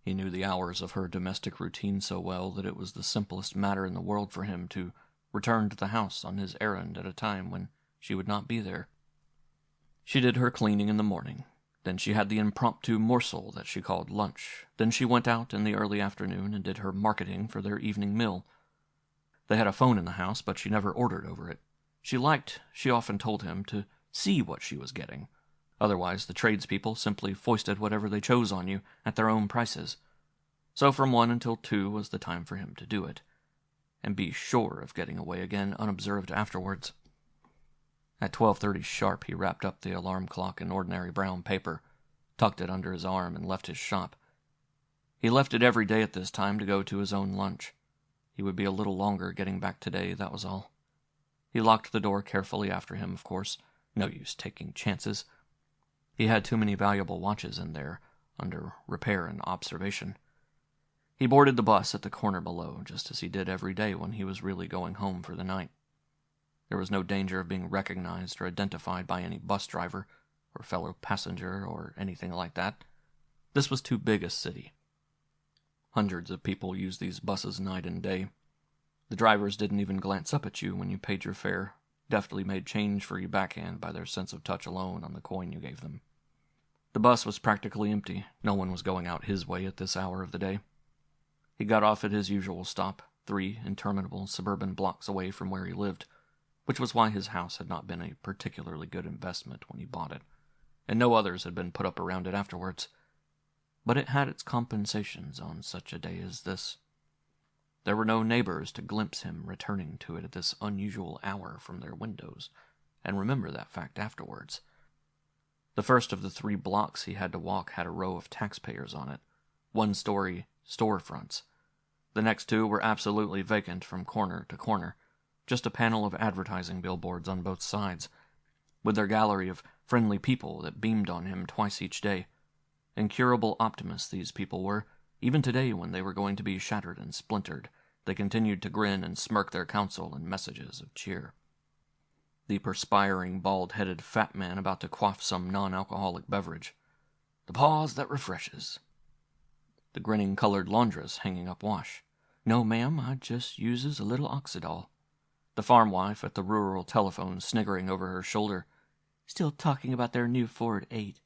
He knew the hours of her domestic routine so well that it was the simplest matter in the world for him to return to the house on his errand at a time when she would not be there. She did her cleaning in the morning. Then she had the impromptu morsel that she called lunch. Then she went out in the early afternoon and did her marketing for their evening meal. They had a phone in the house, but she never ordered over it. She often told him, to see what she was getting. Otherwise, the tradespeople simply foisted whatever they chose on you at their own prices. So from 1 until 2 was the time for him to do it, and be sure of getting away again unobserved afterwards. At 12:30 sharp, he wrapped up the alarm clock in ordinary brown paper, tucked it under his arm, and left his shop. He left it every day at this time to go to his own lunch. He would be a little longer getting back today, that was all. He locked the door carefully after him, of course. No use taking chances. He had too many valuable watches in there, under repair and observation. He boarded the bus at the corner below, just as he did every day when he was really going home for the night. There was no danger of being recognized or identified by any bus driver, or fellow passenger, or anything like that. This was too big a city. Hundreds of people used these buses night and day. The drivers didn't even glance up at you when you paid your fare, deftly made change for you backhand by their sense of touch alone on the coin you gave them. The bus was practically empty. No one was going out his way at this hour of the day. He got off at his usual stop, 3 interminable suburban blocks away from where he lived, which was why his house had not been a particularly good investment when he bought it, and no others had been put up around it afterwards. But it had its compensations on such a day as this. There were no neighbors to glimpse him returning to it at this unusual hour from their windows, and remember that fact afterwards. The first of the 3 blocks he had to walk had a row of taxpayers on it, 1-story storefronts. The next 2 were absolutely vacant from corner to corner, just a panel of advertising billboards on both sides, with their gallery of friendly people that beamed on him twice each day. Incurable optimists these people were. Even today, when they were going to be shattered and splintered, they continued to grin and smirk their counsel and messages of cheer. The perspiring, bald-headed fat man about to quaff some non-alcoholic beverage. The pause that refreshes. The grinning colored laundress hanging up wash. No, ma'am, I just uses a little oxydol. The farm wife at the rural telephone sniggering over her shoulder. Still talking about their new Ford 8.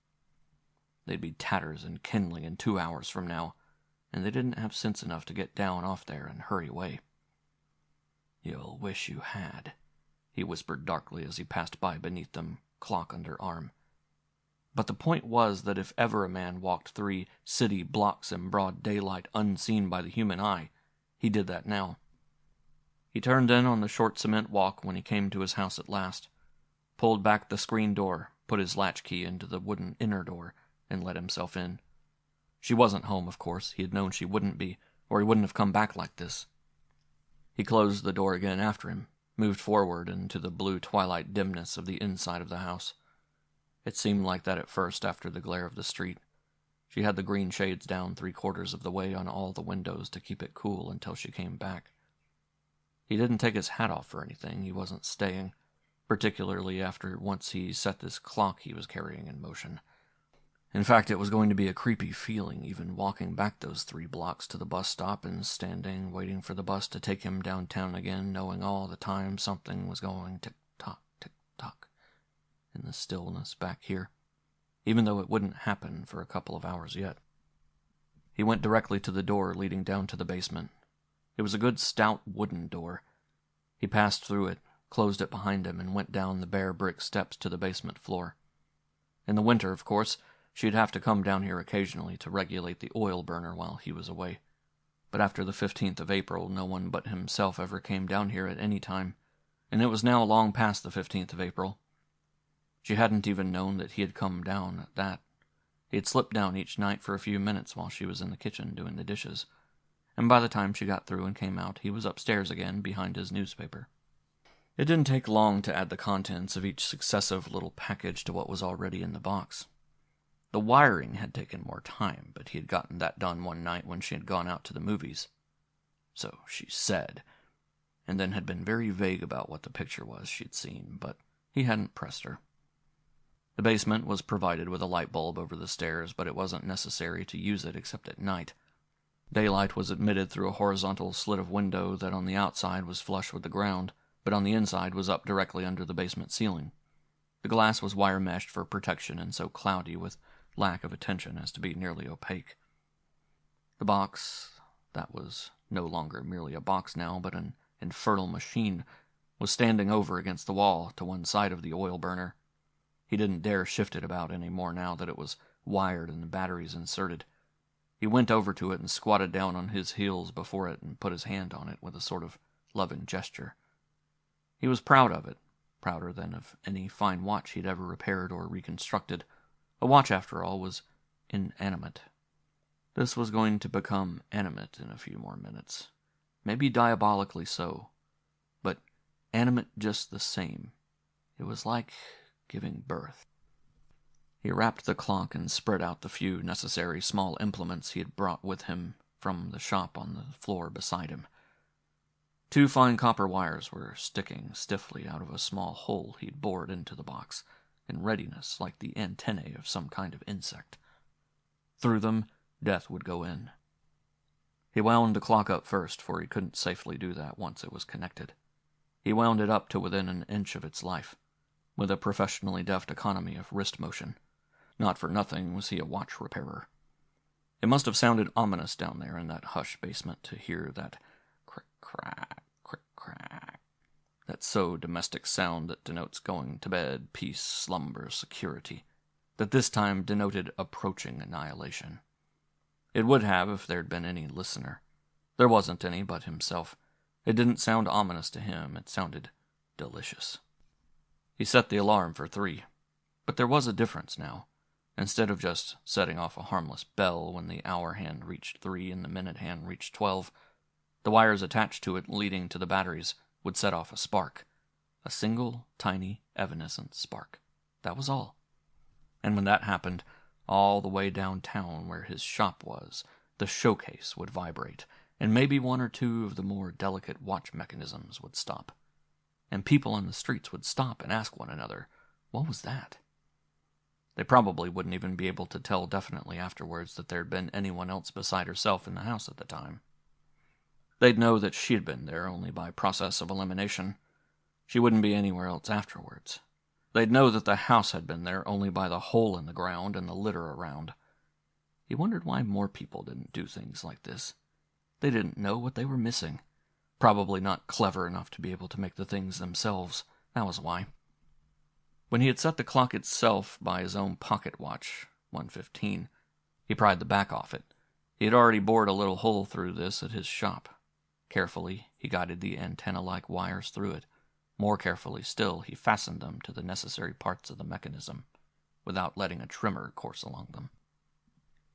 They'd be tatters and kindling in 2 hours from now, and they didn't have sense enough to get down off there and hurry away. You'll wish you had, he whispered darkly as he passed by beneath them, clock under arm. But the point was that if ever a man walked 3 city blocks in broad daylight unseen by the human eye, he did that now. He turned in on the short cement walk when he came to his house at last, pulled back the screen door, put his latchkey into the wooden inner door, and let himself in. She wasn't home, of course. He had known she wouldn't be, or he wouldn't have come back like this. He closed the door again after him, moved forward into the blue twilight dimness of the inside of the house. It seemed like that at first after the glare of the street. She had the green shades down 3/4 of the way on all the windows to keep it cool until she came back. He didn't take his hat off or anything. He wasn't staying, particularly after once he set this clock he was carrying in motion. In fact, it was going to be a creepy feeling even walking back those 3 blocks to the bus stop and standing, waiting for the bus to take him downtown again, knowing all the time something was going tick-tock, in the stillness back here, even though it wouldn't happen for a couple of hours yet. He went directly to the door leading down to the basement. It was a good stout wooden door. He passed through it, closed it behind him, and went down the bare brick steps to the basement floor. In the winter, of course, she'd have to come down here occasionally to regulate the oil burner while he was away. But after the 15th of April, no one but himself ever came down here at any time, and it was now long past the 15th of April. She hadn't even known that he had come down at that. He had slipped down each night for a few minutes while she was in the kitchen doing the dishes, and by the time she got through and came out, he was upstairs again behind his newspaper. It didn't take long to add the contents of each successive little package to what was already in the box. The wiring had taken more time, but he had gotten that done one night when she had gone out to the movies. So she said, and then had been very vague about what the picture was she'd seen, but he hadn't pressed her. The basement was provided with a light bulb over the stairs, but it wasn't necessary to use it except at night. Daylight was admitted through a horizontal slit of window that on the outside was flush with the ground, but on the inside was up directly under the basement ceiling. The glass was wire-meshed for protection and so cloudy with lack of attention as to be nearly opaque. The box, that was no longer merely a box now, but an infernal machine, was standing over against the wall to one side of the oil burner. He didn't dare shift it about any more now that it was wired and the batteries inserted. He went over to it and squatted down on his heels before it and put his hand on it with a sort of loving gesture. He was proud of it, prouder than of any fine watch he'd ever repaired or reconstructed. A watch, after all, was inanimate. This was going to become animate in a few more minutes. Maybe diabolically so, but animate just the same. It was like giving birth. He rapped the clock and spread out the few necessary small implements he had brought with him from the shop on the floor beside him. 2 fine copper wires were sticking stiffly out of a small hole he'd bored into the box, in readiness like the antennae of some kind of insect. Through them, Death would go in. He wound the clock up first, for he couldn't safely do that once it was connected. He wound it up to within an inch of its life, with a professionally deft economy of wrist motion. Not for nothing was he a watch repairer. It must have sounded ominous down there in that hushed basement to hear that crick-crack, crick-crack, that so domestic sound that denotes going to bed, peace, slumber, security, that this time denoted approaching annihilation. It would have if there'd been any listener. There wasn't any but himself. It didn't sound ominous to him. It sounded delicious. He set the alarm for 3. But there was a difference now. Instead of just setting off a harmless bell when the hour hand reached 3 and the minute hand reached 12, the wires attached to it leading to the batteries would set off a spark. A single, tiny, evanescent spark. That was all. And when that happened, all the way downtown where his shop was, the showcase would vibrate, and maybe 1 or 2 of the more delicate watch mechanisms would stop. And people on the streets would stop and ask one another, what was that? They probably wouldn't even be able to tell definitely afterwards that there'd been anyone else beside herself in the house at the time. They'd know that she'd been there only by process of elimination. She wouldn't be anywhere else afterwards. They'd know that the house had been there only by the hole in the ground and the litter around. He wondered why more people didn't do things like this. They didn't know what they were missing. Probably not clever enough to be able to make the things themselves. That was why. When he had set the clock itself by his own pocket watch, 1:15, he pried the back off it. He had already bored a little hole through this at his shop. Carefully, he guided the antenna-like wires through it. More carefully still, he fastened them to the necessary parts of the mechanism, without letting a trimmer course along them.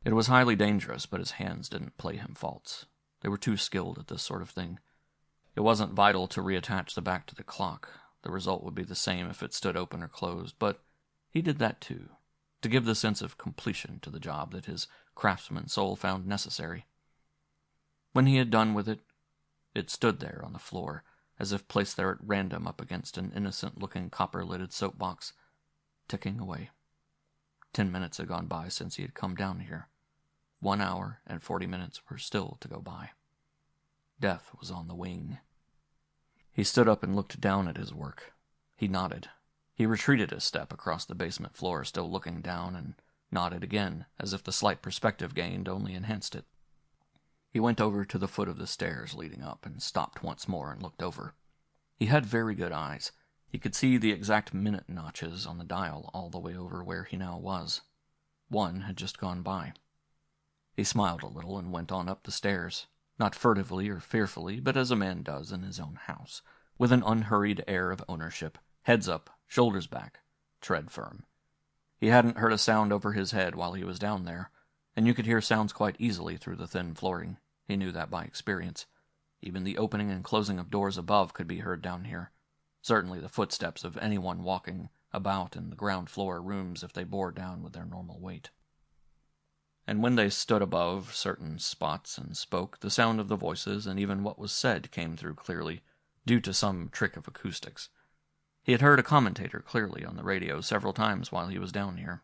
It was highly dangerous, but his hands didn't play him false. They were too skilled at this sort of thing. It wasn't vital to reattach the back to the clock. The result would be the same if it stood open or closed, but he did that too, to give the sense of completion to the job that his craftsman soul found necessary. When he had done with it, it stood there on the floor, as if placed there at random up against an innocent-looking copper-lidded soapbox, ticking away. 10 minutes had gone by since he had come down here. 1 hour and 40 minutes were still to go by. Death was on the wing. He stood up and looked down at his work. He nodded. He retreated a step across the basement floor, still looking down, and nodded again, as if the slight perspective gained only enhanced it. He went over to the foot of the stairs leading up and stopped once more and looked over. He had very good eyes. He could see the exact minute notches on the dial all the way over where he now was. 1 had just gone by. He smiled a little and went on up the stairs, not furtively or fearfully, but as a man does in his own house, with an unhurried air of ownership, heads up, shoulders back, tread firm. He hadn't heard a sound over his head while he was down there, and you could hear sounds quite easily through the thin flooring. He knew that by experience. Even the opening and closing of doors above could be heard down here. Certainly the footsteps of anyone walking about in the ground floor rooms if they bore down with their normal weight. And when they stood above certain spots and spoke, the sound of the voices and even what was said came through clearly, due to some trick of acoustics. He had heard a commentator clearly on the radio several times while he was down here.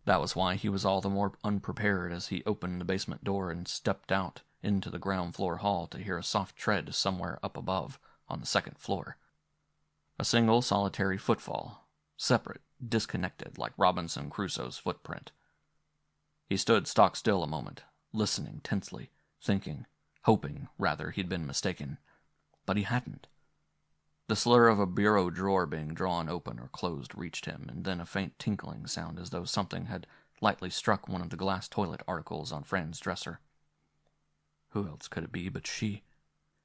That was why he was all the more unprepared as he opened the basement door and stepped out into the ground floor hall to hear a soft tread somewhere up above on the second floor. A single solitary footfall, separate, disconnected like Robinson Crusoe's footprint. He stood stock still a moment, listening tensely, thinking, hoping, rather, he'd been mistaken. But he hadn't. The slur of a bureau drawer being drawn open or closed reached him, and then a faint tinkling sound as though something had lightly struck one of the glass toilet articles on Fran's dresser. Who else could it be but she?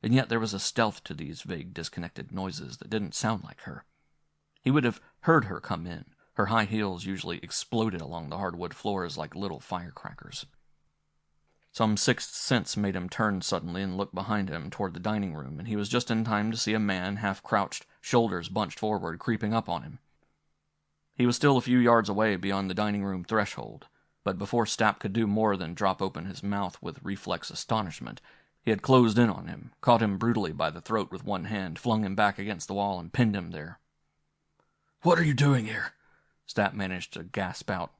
And yet there was a stealth to these vague, disconnected noises that didn't sound like her. He would have heard her come in. Her high heels usually exploded along the hardwood floors like little firecrackers. Some sixth sense made him turn suddenly and look behind him toward the dining room, and he was just in time to see a man, half-crouched, shoulders bunched forward, creeping up on him. He was still a few yards away beyond the dining room threshold, but before Stapp could do more than drop open his mouth with reflex astonishment, he had closed in on him, caught him brutally by the throat with one hand, flung him back against the wall, and pinned him there. "What are you doing here?" Stapp managed to gasp out.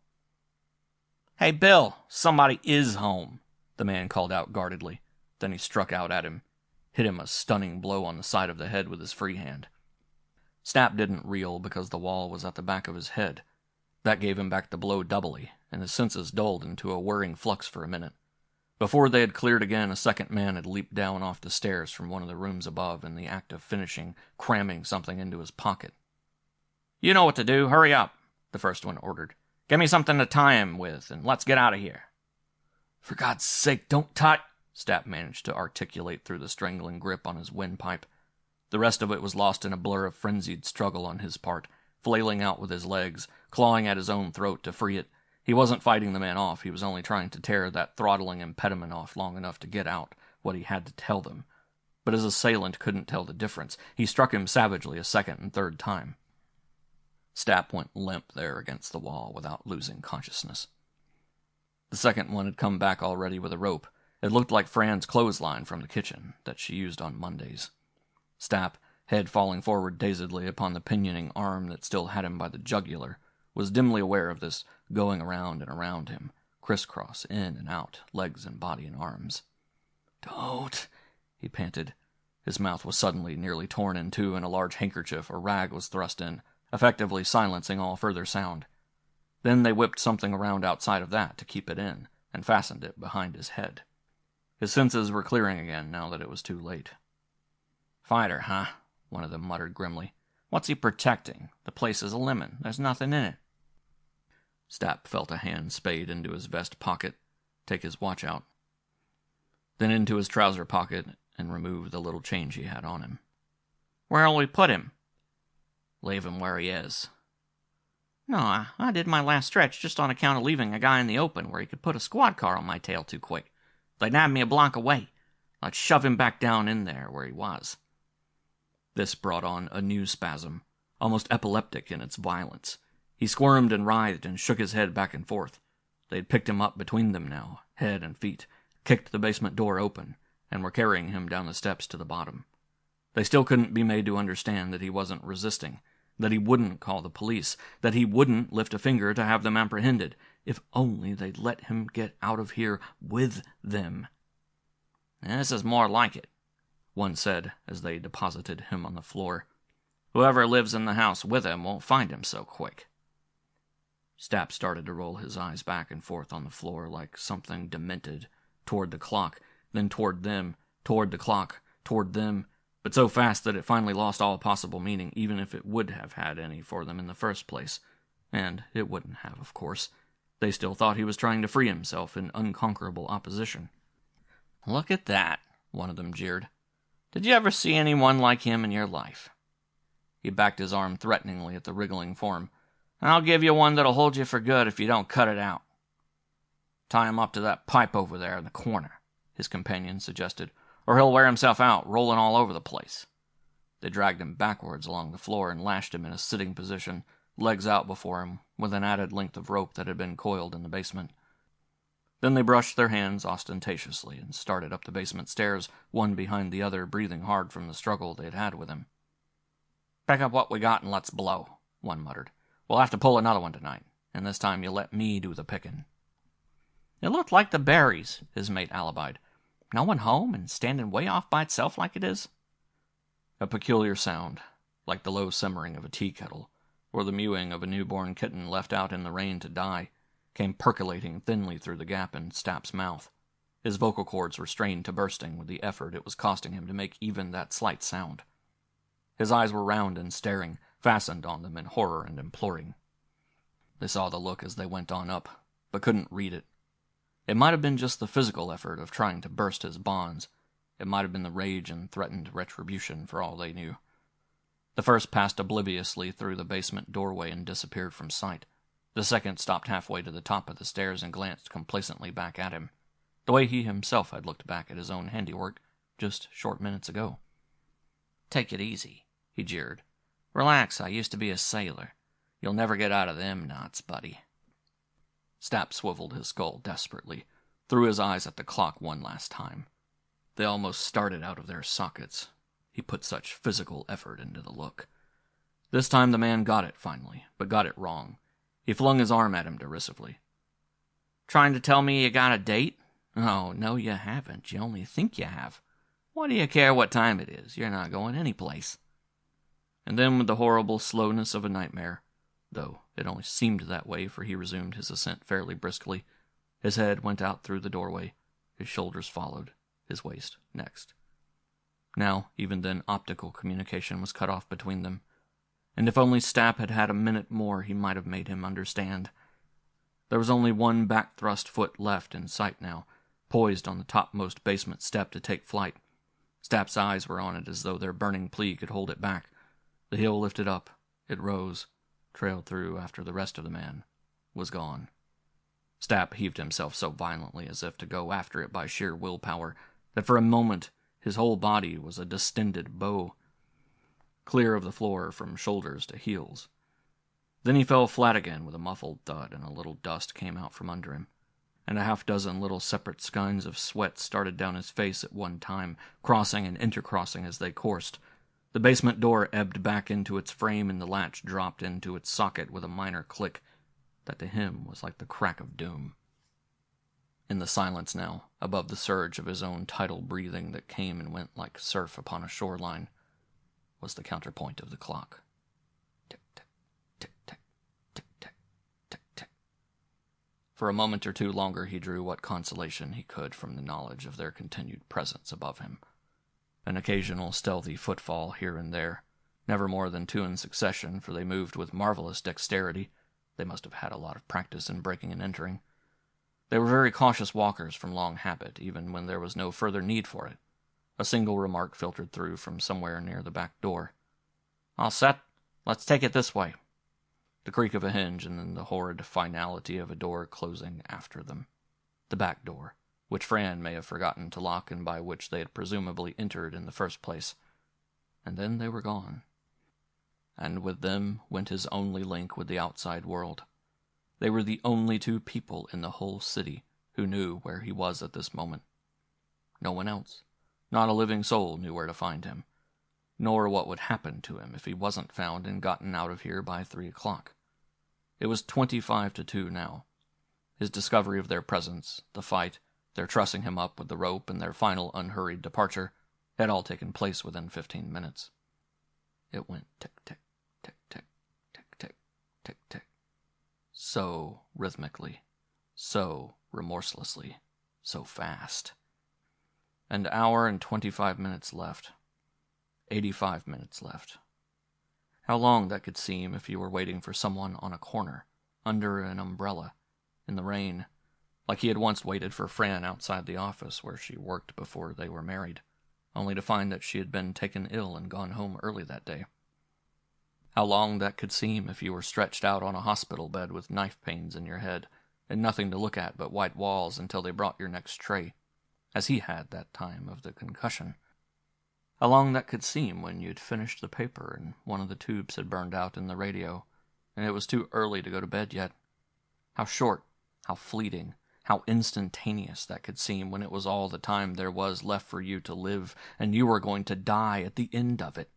"Hey, Bill, somebody is home," the man called out guardedly. Then he struck out at him, hit him a stunning blow on the side of the head with his free hand. Stapp didn't reel because the wall was at the back of his head. That gave him back the blow doubly, and his senses dulled into a whirring flux for a minute. Before they had cleared again, a second man had leaped down off the stairs from one of the rooms above in the act of finishing, cramming something into his pocket. "You know what to do. Hurry up," the first one ordered. "Give me something to tie him with, and let's get out of here." "For God's sake, don't tie—" Stapp managed to articulate through the strangling grip on his windpipe. The rest of it was lost in a blur of frenzied struggle on his part, flailing out with his legs, clawing at his own throat to free it. He wasn't fighting the man off, he was only trying to tear that throttling impediment off long enough to get out what he had to tell them. But his assailant couldn't tell the difference. He struck him savagely a second and third time. Stapp went limp there against the wall without losing consciousness. The second one had come back already with a rope. It looked like Fran's clothesline from the kitchen that she used on Mondays. Stapp, head falling forward dazedly upon the pinioning arm that still had him by the jugular, was dimly aware of this going around and around him, crisscross, in and out, legs and body and arms. "Don't," he panted. His mouth was suddenly nearly torn in two, and a large handkerchief or rag was thrust in, effectively silencing all further sound. Then they whipped something around outside of that to keep it in, and fastened it behind his head. His senses were clearing again now that it was too late. "Fighter, huh?" one of them muttered grimly. "What's he protecting? The place is a lemon. There's nothing in it." Stapp felt a hand spade into his vest pocket, take his watch out, then into his trouser pocket and remove the little change he had on him. "Where'll we put him?" "Leave him where he is." "No, I did my last stretch just on account of leaving a guy in the open where he could put a squad car on my tail too quick. They'd nab me a block away. I'd shove him back down in there where he was." This brought on a new spasm, almost epileptic in its violence. He squirmed and writhed and shook his head back and forth. They'd picked him up between them now, head and feet, kicked the basement door open, and were carrying him down the steps to the bottom. They still couldn't be made to understand that he wasn't resisting, that he wouldn't call the police, that he wouldn't lift a finger to have them apprehended. If only they'd let him get out of here with them. "This is more like it," one said as they deposited him on the floor. "Whoever lives in the house with him won't find him so quick." Stapp started to roll his eyes back and forth on the floor like something demented, toward the clock, then toward them, toward the clock, toward them, but so fast that it finally lost all possible meaning, even if it would have had any for them in the first place. And it wouldn't have, of course. They still thought he was trying to free himself in unconquerable opposition. "Look at that," one of them jeered. "Did you ever see anyone like him in your life?" He backed his arm threateningly at the wriggling form, I'll give you one that'll hold you for good if you don't cut it out. Tie him up to that pipe over there in the corner, his companion suggested, or he'll wear himself out, rolling all over the place. They dragged him backwards along the floor and lashed him in a sitting position, legs out before him, with an added length of rope that had been coiled in the basement. Then they brushed their hands ostentatiously and started up the basement stairs, one behind the other, breathing hard from the struggle they'd had with him. "Pick up what we got and let's blow," one muttered. "We'll have to pull another one tonight, and this time you let me do the picking." "It looked like the berries," his mate alibied. "No one home and standing way off by itself like it is?" A peculiar sound, like the low simmering of a tea kettle, or the mewing of a newborn kitten left out in the rain to die, came percolating thinly through the gap in Stapp's mouth. His vocal cords were strained to bursting with the effort it was costing him to make even that slight sound. His eyes were round and staring, fastened on them in horror and imploring. They saw the look as they went on up, but couldn't read it. It might have been just the physical effort of trying to burst his bonds. It might have been the rage and threatened retribution, for all they knew. The first passed obliviously through the basement doorway and disappeared from sight. The second stopped halfway to the top of the stairs and glanced complacently back at him, the way he himself had looked back at his own handiwork just short minutes ago. "Take it easy," he jeered. "Relax, I used to be a sailor. You'll never get out of them knots, buddy." Stapp swiveled his skull desperately, threw his eyes at the clock one last time. They almost started out of their sockets. He put such physical effort into the look. This time the man got it finally, but got it wrong. He flung his arm at him derisively. "Trying to tell me you got a date? Oh, no, you haven't. You only think you have. What do you care what time it is? You're not going anyplace." And then, with the horrible slowness of a nightmare, though it only seemed that way, for he resumed his ascent fairly briskly, his head went out through the doorway, his shoulders followed, his waist next. Now, even then, optical communication was cut off between them, and if only Stapp had had a minute more, he might have made him understand. There was only one back-thrust foot left in sight now, poised on the topmost basement step to take flight. Stapp's eyes were on it as though their burning plea could hold it back. The heel lifted up, it rose, trailed through after the rest of the man, was gone. Stapp heaved himself so violently as if to go after it by sheer willpower, that for a moment his whole body was a distended bow, clear of the floor from shoulders to heels. Then he fell flat again with a muffled thud, and a little dust came out from under him, and a half-dozen little separate skeins of sweat started down his face at one time, crossing and intercrossing as they coursed. The basement door ebbed back into its frame, and the latch dropped into its socket with a minor click that to him was like the crack of doom. In the silence now, above the surge of his own tidal breathing that came and went like surf upon a shoreline, was the counterpoint of the clock. Tick-tick, tick-tick, tick-tick, tick-tick. For a moment or two longer he drew what consolation he could from the knowledge of their continued presence above him. An occasional stealthy footfall here and there, never more than two in succession, for they moved with marvelous dexterity. They must have had a lot of practice in breaking and entering. They were very cautious walkers from long habit, even when there was no further need for it. A single remark filtered through from somewhere near the back door. "All set? Let's take it this way." The creak of a hinge, and then the horrid finality of a door closing after them. The back door, which Fran may have forgotten to lock and by which they had presumably entered in the first place. And then they were gone. And with them went his only link with the outside world. They were the only two people in the whole city who knew where he was at this moment. No one else. Not a living soul knew where to find him, nor what would happen to him if he wasn't found and gotten out of here by 3 o'clock. It was 25 to 2 now. His discovery of their presence, the fight, their trussing him up with the rope, and their final unhurried departure had all taken place within 15 minutes. It went tick-tick, tick-tick, tick-tick, tick-tick. So rhythmically, so remorselessly, so fast. An hour and 25 minutes left. 85 minutes left. How long that could seem if you were waiting for someone on a corner, under an umbrella, in the rain, like he had once waited for Fran outside the office where she worked before they were married, only to find that she had been taken ill and gone home early that day. How long that could seem if you were stretched out on a hospital bed with knife pains in your head, and nothing to look at but white walls until they brought your next tray, as he had that time of the concussion. How long that could seem when you'd finished the paper and one of the tubes had burned out in the radio, and it was too early to go to bed yet. How short, how fleeting, how instantaneous that could seem when it was all the time there was left for you to live, and you were going to die at the end of it.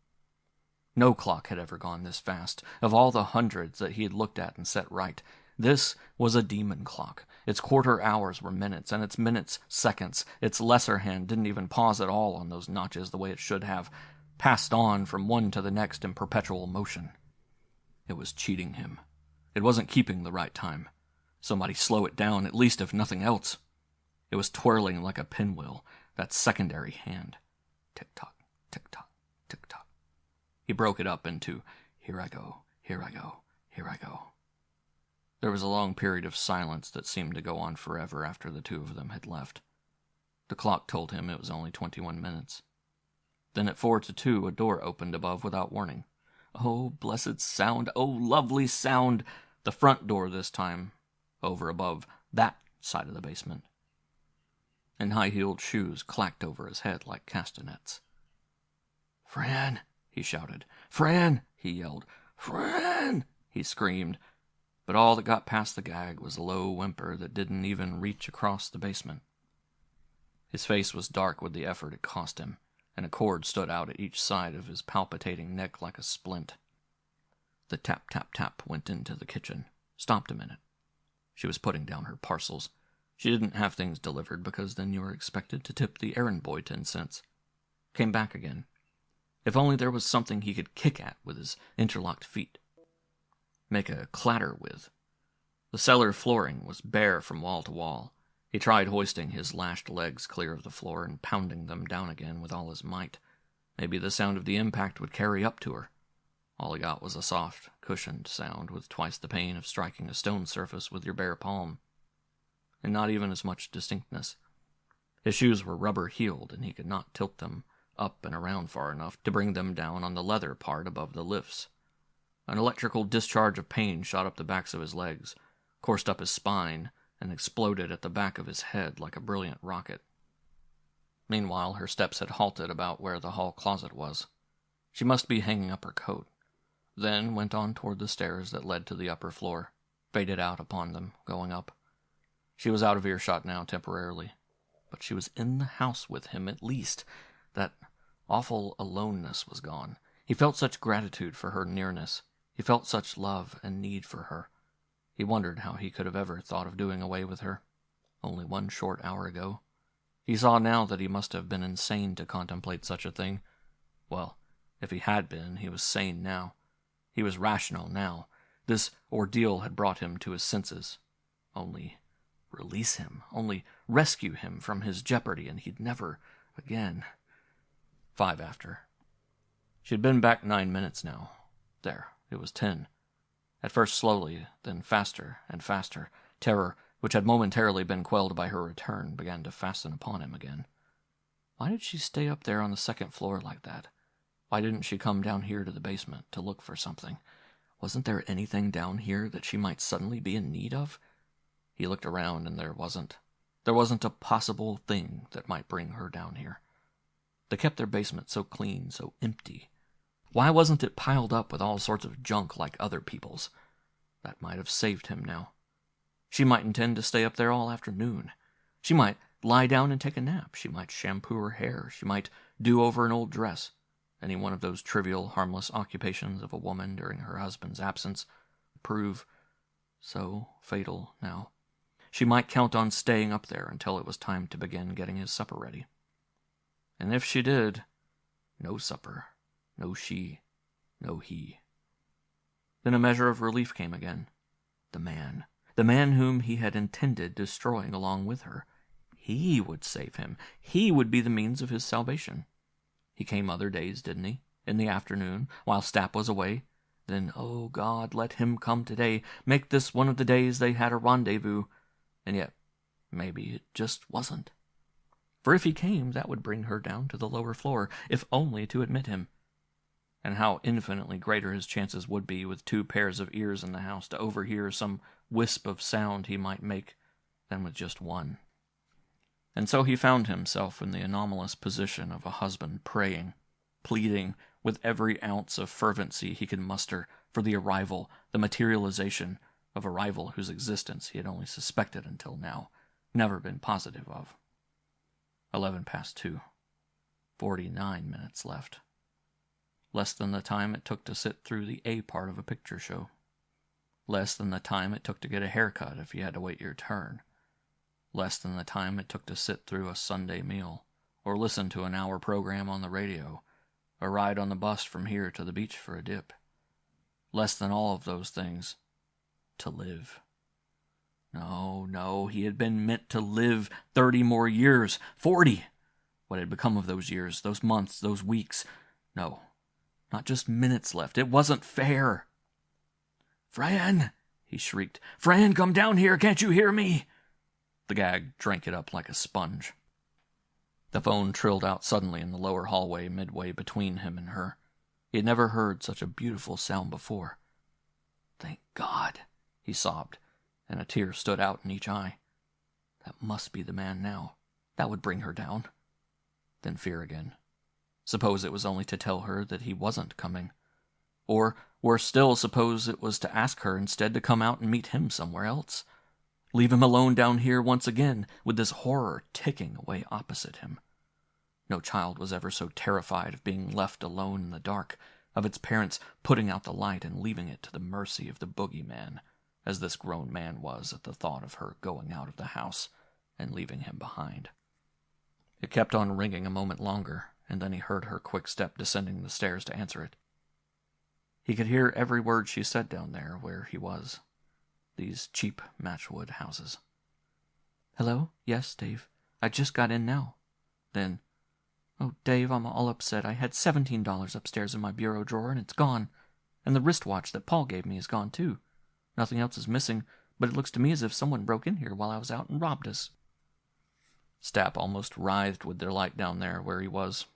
No clock had ever gone this fast. Of all the hundreds that he had looked at and set right, this was a demon clock. Its quarter hours were minutes, and its minutes seconds. Its lesser hand didn't even pause at all on those notches the way it should have, passed on from one to the next in perpetual motion. It was cheating him. It wasn't keeping the right time. Somebody slow it down, at least if nothing else. It was twirling like a pinwheel, that secondary hand. Tick-tock, tick-tock, tick-tock. He broke it up into, here I go, here I go, here I go. There was a long period of silence that seemed to go on forever after the two of them had left. The clock told him it was only 21 minutes. Then at 4 to 2, a door opened above without warning. Oh, blessed sound! Oh, lovely sound! The front door this time, over above that side of the basement. And high-heeled shoes clacked over his head like castanets. "Fran!" he shouted. "Fran!" he yelled. "Fran!" he screamed. But all that got past the gag was a low whimper that didn't even reach across the basement. His face was dark with the effort it cost him, and a cord stood out at each side of his palpitating neck like a splint. The tap-tap-tap went into the kitchen, stopped a minute. She was putting down her parcels. She didn't have things delivered because then you were expected to tip the errand boy 10 cents. Came back again. If only there was something he could kick at with his interlocked feet. Make a clatter with. The cellar flooring was bare from wall to wall. He tried hoisting his lashed legs clear of the floor and pounding them down again with all his might. Maybe the sound of the impact would carry up to her. All he got was a soft, cushioned sound with twice the pain of striking a stone surface with your bare palm. And not even as much distinctness. His shoes were rubber-heeled, and he could not tilt them up and around far enough to bring them down on the leather part above the lifts. An electrical discharge of pain shot up the backs of his legs, coursed up his spine, and exploded at the back of his head like a brilliant rocket. Meanwhile, her steps had halted about where the hall closet was. She must be hanging up her coat. Then went on toward the stairs that led to the upper floor, faded out upon them, going up. She was out of earshot now temporarily, but she was in the house with him at least. That awful aloneness was gone. He felt such gratitude for her nearness. He felt such love and need for her. He wondered how he could have ever thought of doing away with her, only 1 short hour ago. He saw now that he must have been insane to contemplate such a thing. Well, if he had been, he was sane now. He was rational now. This ordeal had brought him to his senses. Only release him, only rescue him from his jeopardy, and he'd never again. 5 after. She had been back 9 minutes now. There, it was 10. At first slowly, then faster and faster. Terror, which had momentarily been quelled by her return, began to fasten upon him again. Why did she stay up there on the second floor like that? Why didn't she come down here to the basement to look for something? Wasn't there anything down here that she might suddenly be in need of? He looked around, and there wasn't. There wasn't a possible thing that might bring her down here. They kept their basement so clean, so empty. Why wasn't it piled up with all sorts of junk like other people's? That might have saved him now. She might intend to stay up there all afternoon. She might lie down and take a nap. She might shampoo her hair. She might do over an old dress. Any one of those trivial, harmless occupations of a woman during her husband's absence prove so fatal now. She might count on staying up there until it was time to begin getting his supper ready. And if she did, no supper, no she, no he. Then a measure of relief came again. The man whom he had intended destroying along with her. He would save him. He would be the means of his salvation. He came other days, didn't he? In the afternoon, while Stapp was away. Then, oh God, let him come today. Make this one of the days they had a rendezvous. And yet, maybe it just wasn't. For if he came, that would bring her down to the lower floor, if only to admit him. and how infinitely greater his chances would be with 2 pairs of ears in the house to overhear some wisp of sound he might make than with just one. And so he found himself in the anomalous position of a husband praying, pleading with every ounce of fervency he could muster for the arrival, the materialization of a rival whose existence he had only suspected until now, never been positive of. 2:11. 49 minutes left. Less than the time it took to sit through the A part of a picture show. Less than the time it took to get a haircut if you had to wait your turn. Less than the time it took to sit through a Sunday meal, or listen to an hour program on the radio, or ride on the bus from here to the beach for a dip. Less than all of those things to live. No, he had been meant to live 30 more years, 40. What had become of those years, those months, those weeks? No, not just minutes left. It wasn't fair. "Fran!" he shrieked. "Fran, come down here! Can't you hear me?" The gag drank it up like a sponge. The phone trilled out suddenly in the lower hallway midway between him and her. He had never heard such a beautiful sound before. "Thank God," he sobbed, and a tear stood out in each eye. That must be the man now. That would bring her down. Then fear again. Suppose it was only to tell her that he wasn't coming. Or, worse still, suppose it was to ask her instead to come out and meet him somewhere else. Leave him alone down here once again, with this horror ticking away opposite him. No child was ever so terrified of being left alone in the dark, of its parents putting out the light and leaving it to the mercy of the boogeyman, as this grown man was at the thought of her going out of the house and leaving him behind. It kept on ringing a moment longer, and then he heard her quick step descending the stairs to answer it. He could hear every word she said down there where he was. These cheap matchwood houses. "Hello? Yes, Dave. I just got in now." Then, "Oh, Dave, I'm all upset. I had $17 upstairs in my bureau drawer, and it's gone. And the wristwatch that Paul gave me is gone, too. Nothing else is missing, but it looks to me as if someone broke in here while I was out and robbed us." Stapp almost writhed with delight down there where he was.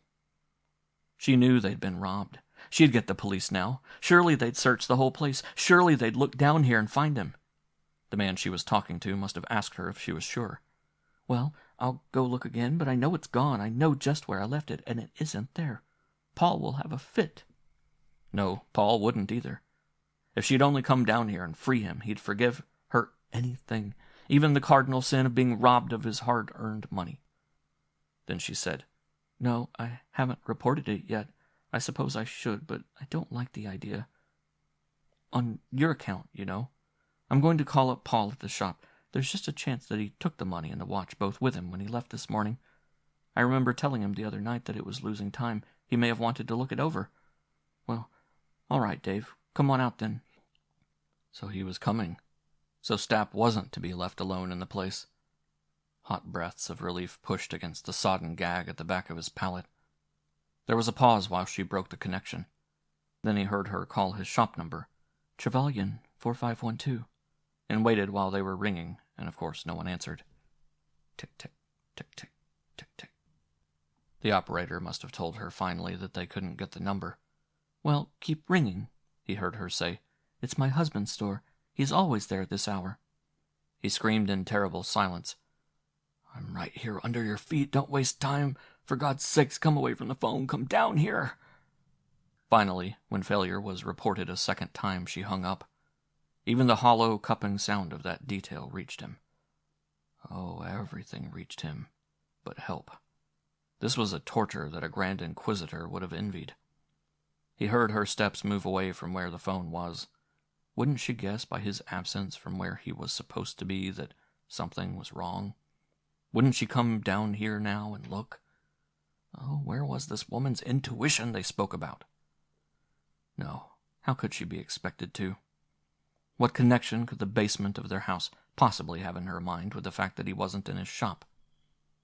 She knew they'd been robbed. She'd get the police now. Surely they'd search the whole place. Surely they'd look down here and find him. The man she was talking to must have asked her if she was sure. "Well, I'll go look again, but I know it's gone. I know just where I left it, and it isn't there. Paul will have a fit." No, Paul wouldn't either. If she'd only come down here and free him, he'd forgive her anything, even the cardinal sin of being robbed of his hard-earned money. Then she said, "No, I haven't reported it yet. I suppose I should, but I don't like the idea. On your account, you know. I'm going to call up Paul at the shop. There's just a chance that he took the money and the watch both with him when he left this morning. I remember telling him the other night that it was losing time. He may have wanted to look it over. Well, all right, Dave. Come on out then." So he was coming. So Stapp wasn't to be left alone in the place. Hot breaths of relief pushed against the sodden gag at the back of his palate. There was a pause while she broke the connection. Then he heard her call his shop number, Trevelyan 4512, and waited while they were ringing, and of course no one answered. Tick-tick, tick-tick, tick-tick. The operator must have told her finally that they couldn't get the number. "Well, keep ringing," he heard her say. "It's my husband's store. He's always there at this hour." He screamed in terrible silence. "I'm right here under your feet. Don't waste time. For God's sakes, come away from the phone. Come down here." Finally, when failure was reported a second time, she hung up. Even the hollow, cupping sound of that detail reached him. Oh, everything reached him, but help. This was a torture that a Grand Inquisitor would have envied. He heard her steps move away from where the phone was. Wouldn't she guess by his absence from where he was supposed to be that something was wrong? Wouldn't she come down here now and look? Oh, where was this woman's intuition they spoke about? No, how could she be expected to? What connection could the basement of their house possibly have in her mind with the fact that he wasn't in his shop?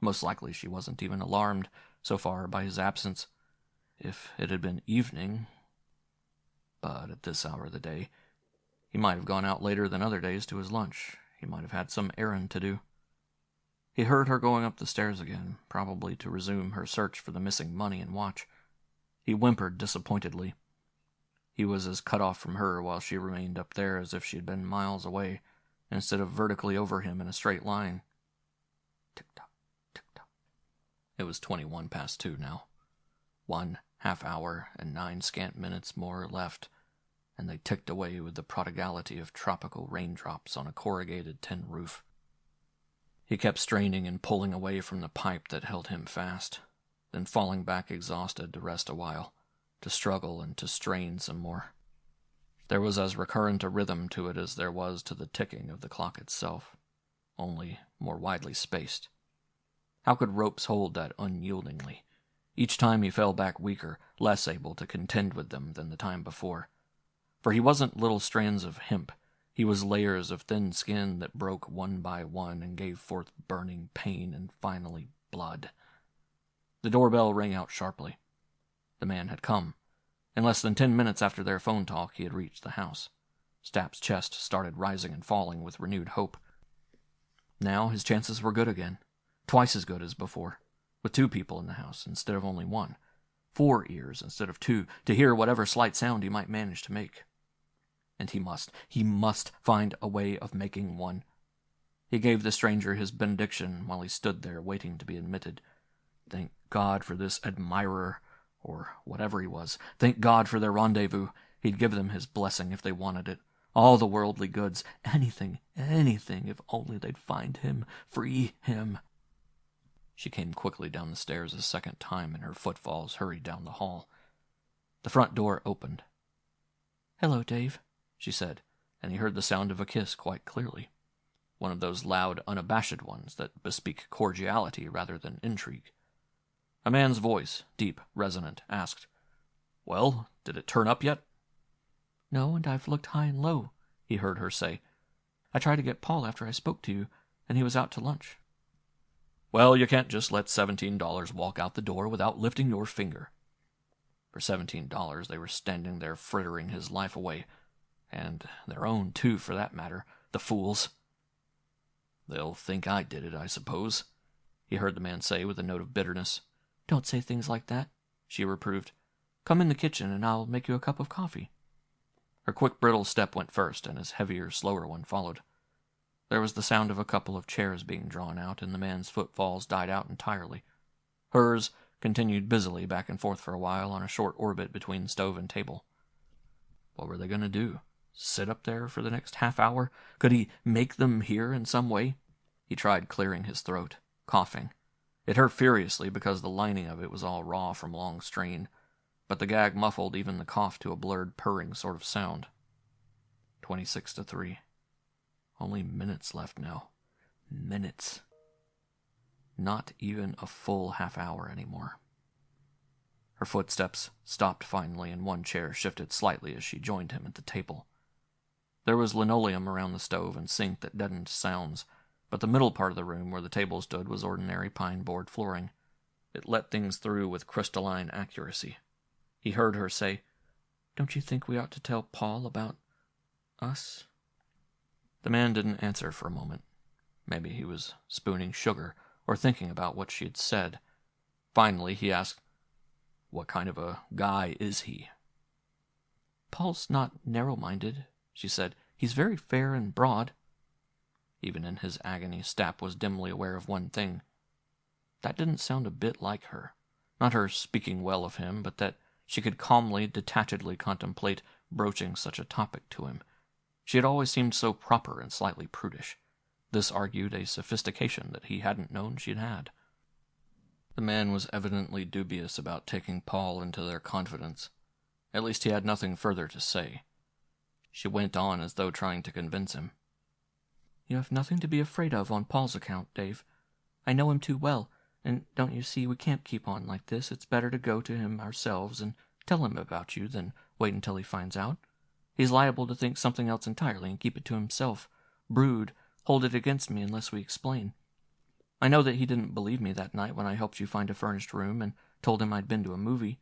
Most likely she wasn't even alarmed, so far, by his absence. If it had been evening... But at this hour of the day, he might have gone out later than other days to his lunch. He might have had some errand to do. He heard her going up the stairs again, probably to resume her search for the missing money and watch. He whimpered disappointedly. He was as cut off from her while she remained up there as if she had been miles away, instead of vertically over him in a straight line. Tick-tock, tick-tock. It was 21 past 2 now. 1 half-hour and 9 scant minutes more left, and they ticked away with the prodigality of tropical raindrops on a corrugated tin roof. He kept straining and pulling away from the pipe that held him fast, then falling back exhausted to rest a while, to struggle and to strain some more. There was as recurrent a rhythm to it as there was to the ticking of the clock itself, only more widely spaced. How could ropes hold that unyieldingly? Each time he fell back weaker, less able to contend with them than the time before. For he wasn't little strands of hemp. He was layers of thin skin that broke one by one and gave forth burning pain and finally blood. The doorbell rang out sharply. The man had come. In less than 10 minutes after their phone talk, he had reached the house. Stapp's chest started rising and falling with renewed hope. Now his chances were good again, twice as good as before, with 2 people in the house instead of only 1, 4 ears instead of 2, to hear whatever slight sound he might manage to make. And he must find a way of making one. He gave the stranger his benediction while he stood there waiting to be admitted. Thank God for this admirer, or whatever he was. Thank God for their rendezvous. He'd give them his blessing if they wanted it. All the worldly goods. Anything, if only they'd find him, free him. She came quickly down the stairs a second time, and her footfalls hurried down the hall. The front door opened. "Hello, Dave," she said, and he heard the sound of a kiss quite clearly. One of those loud, unabashed ones that bespeak cordiality rather than intrigue. A man's voice, deep, resonant, asked, "Well, did it turn up yet?" "No, and I've looked high and low," he heard her say. "I tried to get Paul after I spoke to you, and he was out to lunch." "Well, you can't just let $17 walk out the door without lifting your finger." For $17 they were standing there frittering his life away, and their own too, for that matter, the fools. "They'll think I did it, I suppose," he heard the man say with a note of bitterness. "Don't say things like that," she reproved. "Come in the kitchen and I'll make you a cup of coffee." Her quick, brittle step went first, and his heavier, slower one followed. There was the sound of a couple of chairs being drawn out, and the man's footfalls died out entirely. Hers continued busily back and forth for a while on a short orbit between stove and table. What were they going to do? Sit up there for the next half hour? Could he make them hear in some way? He tried clearing his throat, coughing. It hurt furiously because the lining of it was all raw from long strain, but the gag muffled even the cough to a blurred, purring sort of sound. 26 to 3. Only minutes left now. Minutes. Not even a full half hour anymore. Her footsteps stopped finally, and one chair shifted slightly as she joined him at the table. There was linoleum around the stove and sink that deadened sounds, but the middle part of the room where the table stood was ordinary pine board flooring. It let things through with crystalline accuracy. He heard her say, "Don't you think we ought to tell Paul about us?" The man didn't answer for a moment. Maybe he was spooning sugar or thinking about what she had said. Finally, he asked, "What kind of a guy is he?" "Paul's not narrow-minded," she said. "He's very fair and broad." Even in his agony, Stapp was dimly aware of one thing. That didn't sound a bit like her. Not her speaking well of him, but that she could calmly, detachedly contemplate broaching such a topic to him. She had always seemed so proper and slightly prudish. This argued a sophistication that he hadn't known she'd had. The man was evidently dubious about taking Paul into their confidence. At least he had nothing further to say. She went on as though trying to convince him. "You have nothing to be afraid of on Paul's account, Dave. I know him too well, and don't you see we can't keep on like this. It's better to go to him ourselves and tell him about you than wait until he finds out. He's liable to think something else entirely and keep it to himself, brood, hold it against me unless we explain. I know that he didn't believe me that night when I helped you find a furnished room and told him I'd been to a movie,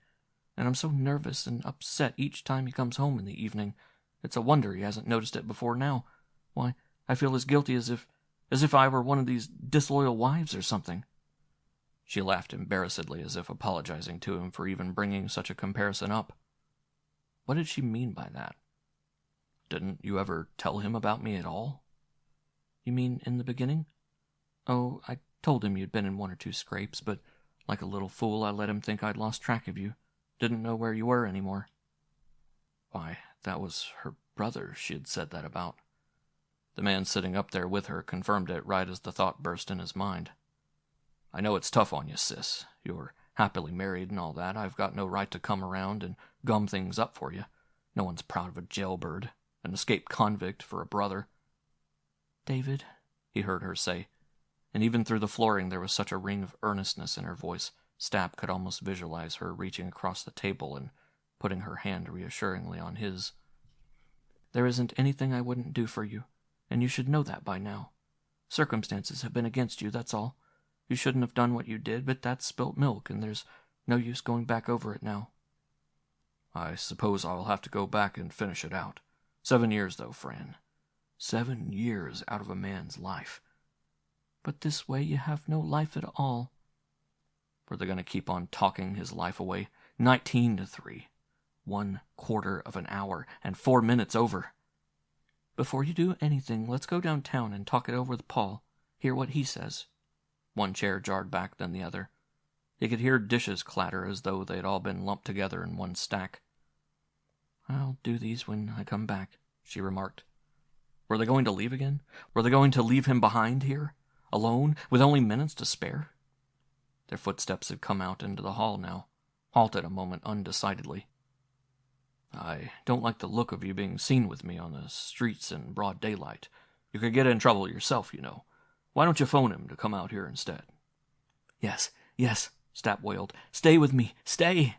and I'm so nervous and upset each time he comes home in the evening. It's a wonder he hasn't noticed it before now. Why, I feel as guilty as if I were one of these disloyal wives or something." She laughed embarrassedly as if apologizing to him for even bringing such a comparison up. What did she mean by that? Didn't you ever tell him about me at all? You mean in the beginning? Oh, I told him you'd been in 1 or 2 scrapes, but like a little fool I let him think I'd lost track of you. Didn't know where you were anymore. Why, that was her brother she had said that about. The man sitting up there with her confirmed it right as the thought burst in his mind. I know it's tough on you, sis. You're happily married and all that. I've got no right to come around and gum things up for you. No one's proud of a jailbird, an escaped convict for a brother. David, he heard her say, and even through the flooring there was such a ring of earnestness in her voice, Stapp could almost visualize her reaching across the table and putting her hand reassuringly on his. There isn't anything I wouldn't do for you, and you should know that by now. Circumstances have been against you, that's all. You shouldn't have done what you did, but that's spilt milk, and there's no use going back over it now. I suppose I'll have to go back and finish it out. 7 years, though, Fran. 7 years out of a man's life. But this way you have no life at all. Were they going to keep on talking his life away? 19 to 3. 1/4 of an hour, and 4 minutes over. Before you do anything, let's go downtown and talk it over with Paul. Hear what he says. One chair jarred back, then the other. He could hear dishes clatter as though they had all been lumped together in one stack. I'll do these when I come back, she remarked. Were they going to leave again? Were they going to leave him behind here? Alone, with only minutes to spare? Their footsteps had come out into the hall now, halted a moment undecidedly. I don't like the look of you being seen with me on the streets in broad daylight. You could get in trouble yourself, you know. Why don't you phone him to come out here instead? Yes, Stapp wailed. Stay with me, stay!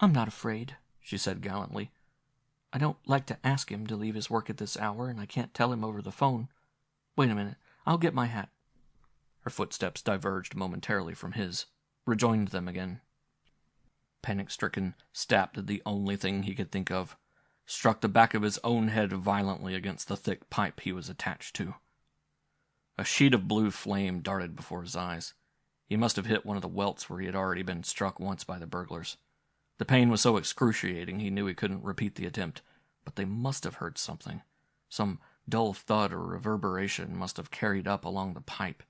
I'm not afraid, she said gallantly. I don't like to ask him to leave his work at this hour, and I can't tell him over the phone. Wait a minute, I'll get my hat. Her footsteps diverged momentarily from his, rejoined them again. Panic-stricken, Stapp did the only thing he could think of, struck the back of his own head violently against the thick pipe he was attached to. A sheet of blue flame darted before his eyes. He must have hit one of the welts where he had already been struck once by the burglars. The pain was so excruciating he knew he couldn't repeat the attempt, but they must have heard something. Some dull thud or reverberation must have carried up along the pipe.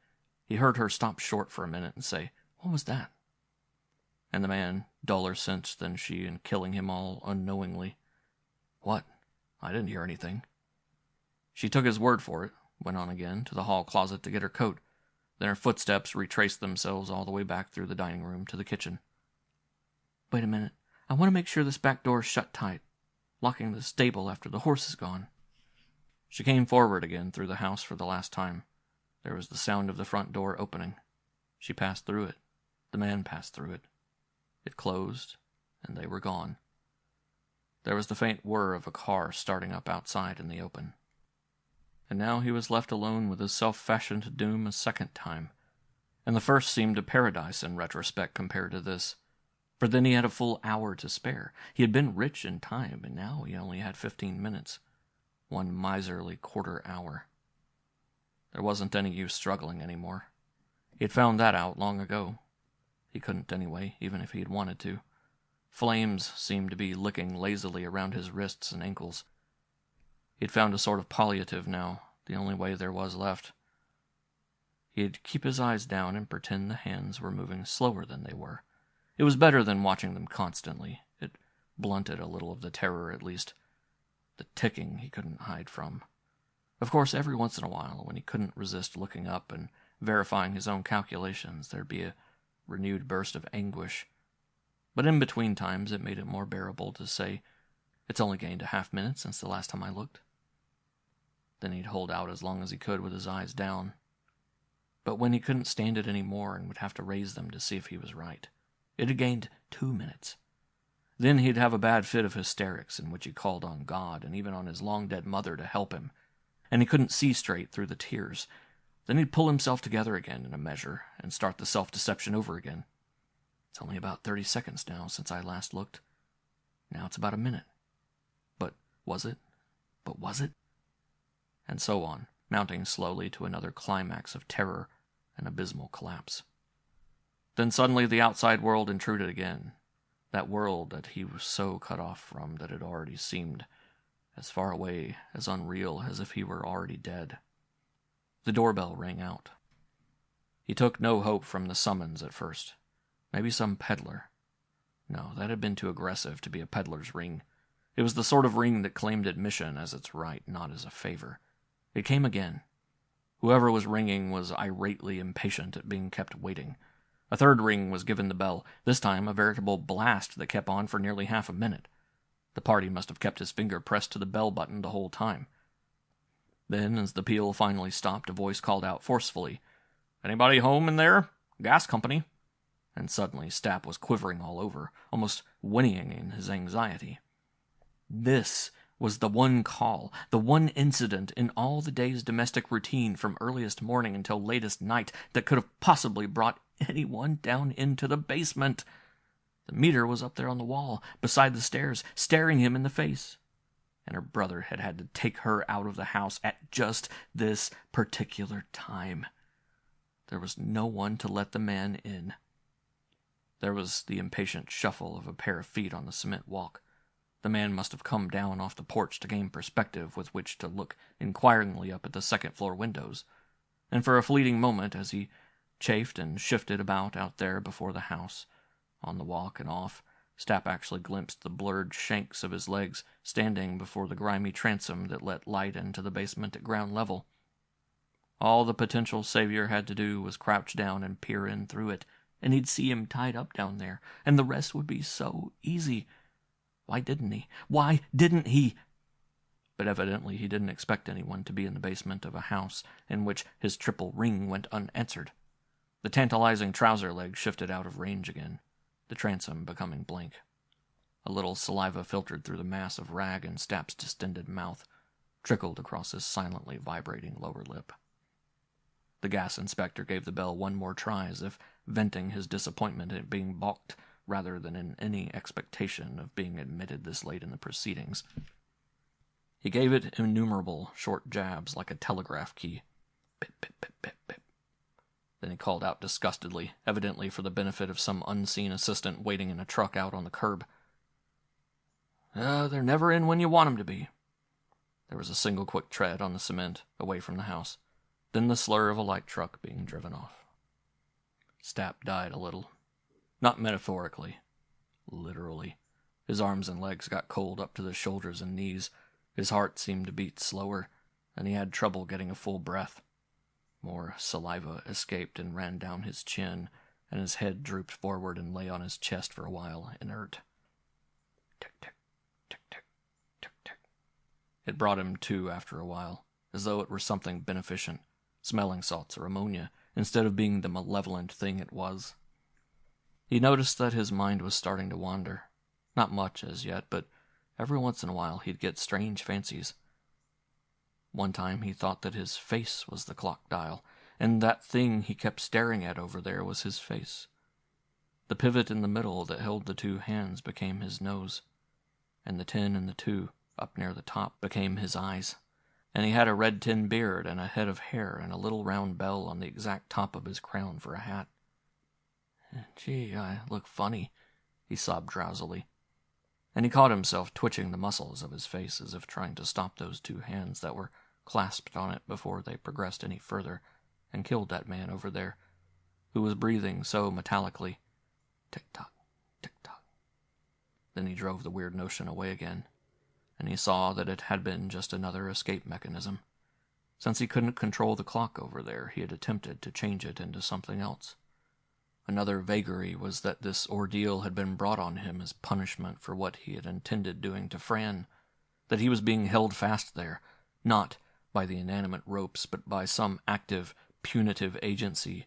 He heard her stop short for a minute and say, "What was that?" And the man, duller sensed than she and killing him all unknowingly. "What? I didn't hear anything." She took his word for it, went on again to the hall closet to get her coat. Then her footsteps retraced themselves all the way back through the dining room to the kitchen. Wait a minute. I want to make sure this back door's shut tight. Locking the stable after the horse is gone. She came forward again through the house for the last time. There was the sound of the front door opening. She passed through it. The man passed through it. It closed, and they were gone. There was the faint whir of a car starting up outside in the open. And now he was left alone with his self-fashioned doom a second time. And the first seemed a paradise in retrospect compared to this. For then he had a full hour to spare. He had been rich in time, and now he only had 15 minutes. One miserly quarter hour. There wasn't any use struggling anymore. He had found that out long ago. He couldn't anyway, even if he had wanted to. Flames seemed to be licking lazily around his wrists and ankles. He'd found a sort of palliative now, the only way there was left. He'd keep his eyes down and pretend the hands were moving slower than they were. It was better than watching them constantly. It blunted a little of the terror, at least. The ticking he couldn't hide from. Of course, every once in a while, when he couldn't resist looking up and verifying his own calculations, there'd be a renewed burst of anguish. But in between times, it made it more bearable to say, "It's only gained a half-minute since the last time I looked." Then he'd hold out as long as he could with his eyes down. But when he couldn't stand it any more and would have to raise them to see if he was right, it had gained 2 minutes. Then he'd have a bad fit of hysterics in which he called on God and even on his long-dead mother to help him, and he couldn't see straight through the tears. Then he'd pull himself together again in a measure and start the self-deception over again. "It's only about 30 seconds now since I last looked. Now it's about a minute. But was it? But was it?" And so on, mounting slowly to another climax of terror and abysmal collapse. Then suddenly the outside world intruded again. that world that he was so cut off from that it already seemed as far away, as unreal, as if he were already dead. The doorbell rang out. He took no hope from the summons at first. Maybe some peddler. No, that had been too aggressive to be a peddler's ring. It was the sort of ring that claimed admission as its right, not as a favor. It came again. Whoever was ringing was irately impatient at being kept waiting. A third ring was given the bell, this time a veritable blast that kept on for nearly half a minute. The party must have kept his finger pressed to the bell button the whole time. Then, as the peal finally stopped, a voice called out forcefully, "Anybody home in there? Gas company." And suddenly Stapp was quivering all over, almost whinnying in his anxiety. This was the one call, the one incident in all the day's domestic routine from earliest morning until latest night that could have possibly brought anyone down into the basement. The meter was up there on the wall, beside the stairs, staring him in the face. And her brother had had to take her out of the house at just this particular time. There was no one to let the man in. There was the impatient shuffle of a pair of feet on the cement walk. The man must have come down off the porch to gain perspective with which to look inquiringly up at the second-floor windows. And for a fleeting moment, as he chafed and shifted about out there before the house, on the walk and off, Stapp actually glimpsed the blurred shanks of his legs standing before the grimy transom that let light into the basement at ground level. All the potential savior had to do was crouch down and peer in through it, and he'd see him tied up down there, and the rest would be so easy. Why didn't he? Why didn't he? But evidently he didn't expect anyone to be in the basement of a house in which his triple ring went unanswered. The tantalizing trouser leg shifted out of range again, the transom becoming blank. A little saliva filtered through the mass of rag in Stapp's distended mouth, trickled across his silently vibrating lower lip. The gas inspector gave the bell one more try, as if venting his disappointment at being balked rather than in any expectation of being admitted this late in the proceedings. He gave it innumerable short jabs like a telegraph key. Pip, pip, pip, pip, pip. Then he called out disgustedly, evidently for the benefit of some unseen assistant waiting in a truck out on the curb. They're never in when you want 'em to be." There was a single quick tread on the cement, away from the house, then the slur of a light truck being driven off. Stapp died a little. Not metaphorically. Literally. His arms and legs got cold up to the shoulders and knees. His heart seemed to beat slower, and he had trouble getting a full breath. More saliva escaped and ran down his chin, and his head drooped forward and lay on his chest for a while, inert. Tick-tick, tick-tick, tick-tick. It brought him to after a while, as though it were something beneficent, smelling salts or ammonia, instead of being the malevolent thing it was. He noticed that his mind was starting to wander. Not much as yet, but every once in a while he'd get strange fancies. One time he thought that his face was the clock dial, and that thing he kept staring at over there was his face. The pivot in the middle that held the two hands became his nose, and the 10 and the 2, up near the top, became his eyes. And he had a red tin beard and a head of hair and a little round bell on the exact top of his crown for a hat. "Gee, I look funny," he sobbed drowsily. And he caught himself twitching the muscles of his face as if trying to stop those two hands that were clasped on it before they progressed any further and killed that man over there, who was breathing so metallically. Tick-tock, tick-tock. Then he drove the weird notion away again, and he saw that it had been just another escape mechanism. Since he couldn't control the clock over there, he had attempted to change it into something else. Another vagary was that this ordeal had been brought on him as punishment for what he had intended doing to Fran, that he was being held fast there, not by the inanimate ropes, but by some active, punitive agency,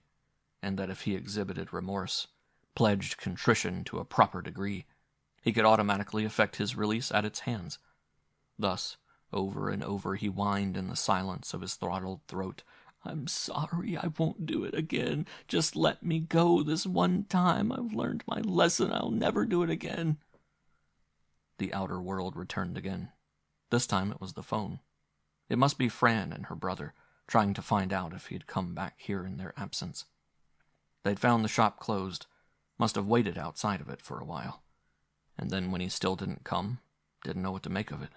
and that if he exhibited remorse, pledged contrition to a proper degree, he could automatically effect his release at its hands. Thus, over and over he whined in the silence of his throttled throat, "I'm sorry, I won't do it again. Just let me go this one time. I've learned my lesson. I'll never do it again." The outer world returned again. This time it was the phone. It must be Fran and her brother, trying to find out if he'd come back here in their absence. They'd found the shop closed, must have waited outside of it for a while. And then when he still didn't come, didn't know what to make of it.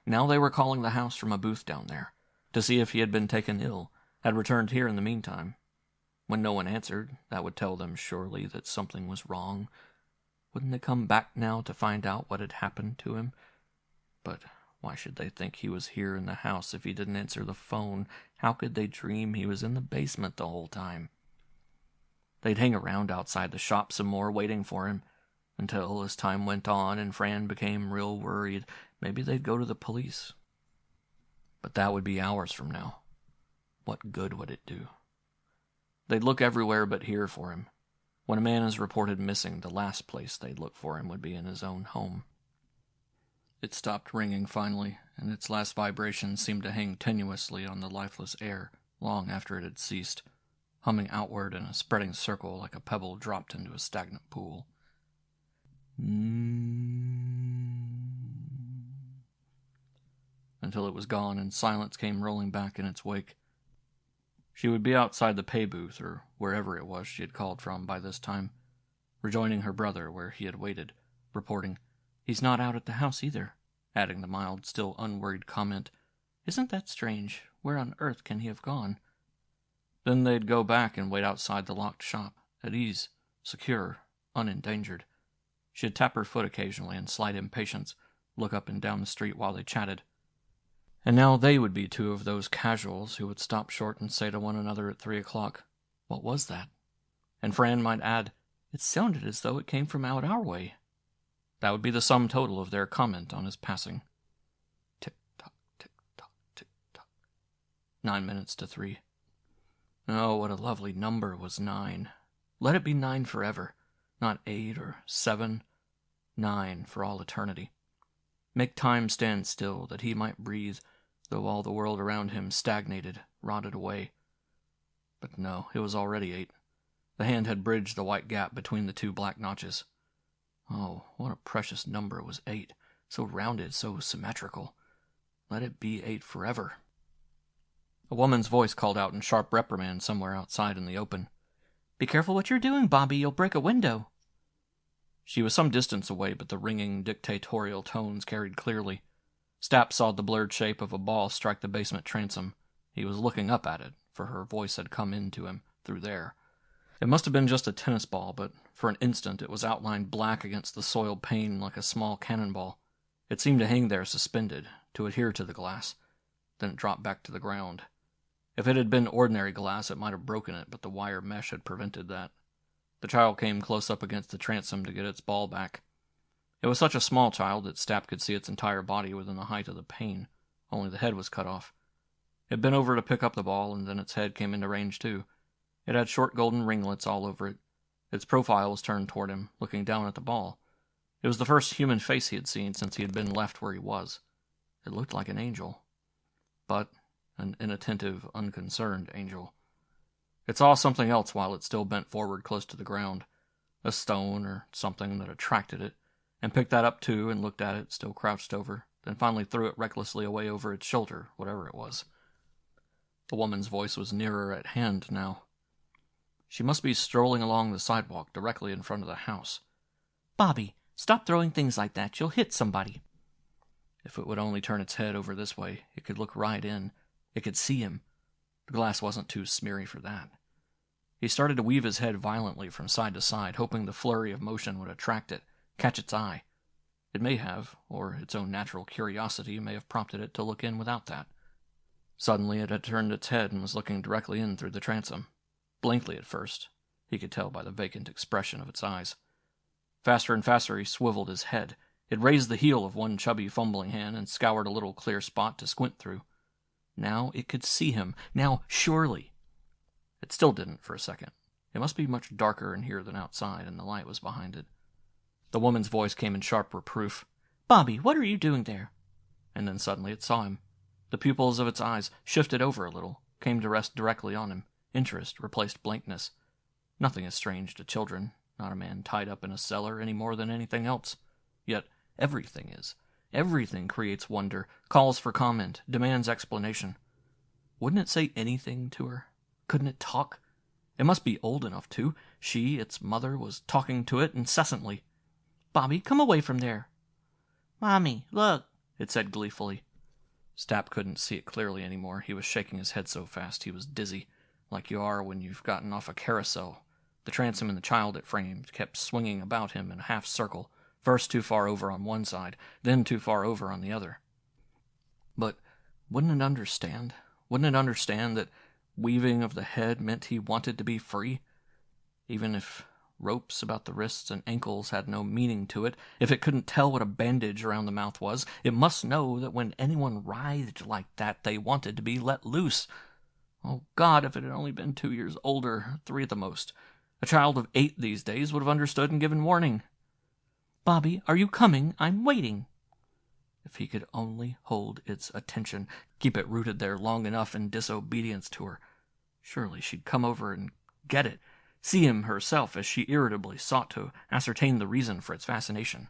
Now they were calling the house from a booth down there, to see if he had been taken ill, had returned here in the meantime. When no one answered, that would tell them surely that something was wrong. Wouldn't they come back now to find out what had happened to him? But why should they think he was here in the house if he didn't answer the phone? How could they dream he was in the basement the whole time? They'd hang around outside the shop some more, waiting for him, until, as time went on and Fran became real worried, maybe they'd go to the police. But that would be hours from now. What good would it do? They'd look everywhere but here for him. When a man is reported missing, the last place they'd look for him would be in his own home. It stopped ringing finally, and its last vibration seemed to hang tenuously on the lifeless air long after it had ceased, humming outward in a spreading circle like a pebble dropped into a stagnant pool. Until it was gone and silence came rolling back in its wake. She would be outside the pay booth, or wherever it was she had called from by this time, rejoining her brother where he had waited, reporting, "He's not out at the house either," adding the mild, still unworried comment, "Isn't that strange? Where on earth can he have gone?" Then they'd go back and wait outside the locked shop, at ease, secure, unendangered. She'd tap her foot occasionally in slight impatience, look up and down the street while they chatted. And now they would be two of those casuals who would stop short and say to one another at 3 o'clock, "What was that?" And Fran might add, "It sounded as though it came from out our way." That would be the sum total of their comment on his passing. Tick-tock, tick-tock, tick-tock. 9 minutes to 3. Oh, what a lovely number was 9. Let it be 9 forever, not 8 or 7. 9 for all eternity. Make time stand still, that he might breathe, though all the world around him stagnated, rotted away. But no, it was already 8. The hand had bridged the white gap between the 2 black notches. Oh, what a precious number was 8, so rounded, so symmetrical. Let it be 8 forever. A woman's voice called out in sharp reprimand somewhere outside in the open. "Be careful what you're doing, Bobby. You'll break a window." She was some distance away, but the ringing, dictatorial tones carried clearly. Stapp saw the blurred shape of a ball strike the basement transom. He was looking up at it, for her voice had come in to him through there. It must have been just a tennis ball, but for an instant it was outlined black against the soiled pane like a small cannonball. It seemed to hang there suspended, to adhere to the glass. Then it dropped back to the ground. If it had been ordinary glass, it might have broken it, but the wire mesh had prevented that. The child came close up against the transom to get its ball back. It was such a small child that Stapp could see its entire body within the height of the pane. Only the head was cut off. It bent over to pick up the ball, and then its head came into range too. It had short golden ringlets all over it. Its profile was turned toward him, looking down at the ball. It was the first human face he had seen since he had been left where he was. It looked like an angel. But an inattentive, unconcerned angel. It saw something else while it still bent forward close to the ground. A stone or something that attracted it, and picked that up too and looked at it, still crouched over, then finally threw it recklessly away over its shoulder, whatever it was. The woman's voice was nearer at hand now. She must be strolling along the sidewalk directly in front of the house. "Bobby, stop throwing things like that. You'll hit somebody." If it would only turn its head over this way, it could look right in. It could see him. The glass wasn't too smeary for that. He started to weave his head violently from side to side, hoping the flurry of motion would attract it, catch its eye. It may have, or its own natural curiosity may have prompted it to look in without that. Suddenly it had turned its head and was looking directly in through the transom. Blankly at first. He could tell by the vacant expression of its eyes. Faster and faster he swiveled his head. It raised the heel of one chubby fumbling hand and scoured a little clear spot to squint through. Now it could see him. Now, surely. It still didn't for a second. It must be much darker in here than outside, and the light was behind it. The woman's voice came in sharp reproof. "Bobby, what are you doing there?" And then suddenly it saw him. The pupils of its eyes shifted over a little, came to rest directly on him. Interest replaced blankness. Nothing is strange to children, not a man tied up in a cellar any more than anything else. Yet everything is. Everything creates wonder, calls for comment, demands explanation. Wouldn't it say anything to her? Couldn't it talk? It must be old enough to. She, its mother, was talking to it incessantly. Bobby, come away from there. Mommy, look, it said gleefully. Stapp couldn't see it clearly anymore. He was shaking his head so fast he was dizzy, like you are when you've gotten off a carousel. The transom and the child it framed kept swinging about him in a half circle, first too far over on one side, then too far over on the other. But wouldn't it understand? Wouldn't it understand that weaving of the head meant he wanted to be free? Even if ropes about the wrists and ankles had no meaning to it, if it couldn't tell what a bandage around the mouth was, it must know that when anyone writhed like that, they wanted to be let loose. Oh, God, if it had only been 2 years older, 3 at the most. A child of 8 these days would have understood and given warning. Bobby, are you coming? I'm waiting. If he could only hold its attention, keep it rooted there long enough in disobedience to her. Surely she'd come over and get it, see him herself as she irritably sought to ascertain the reason for its fascination.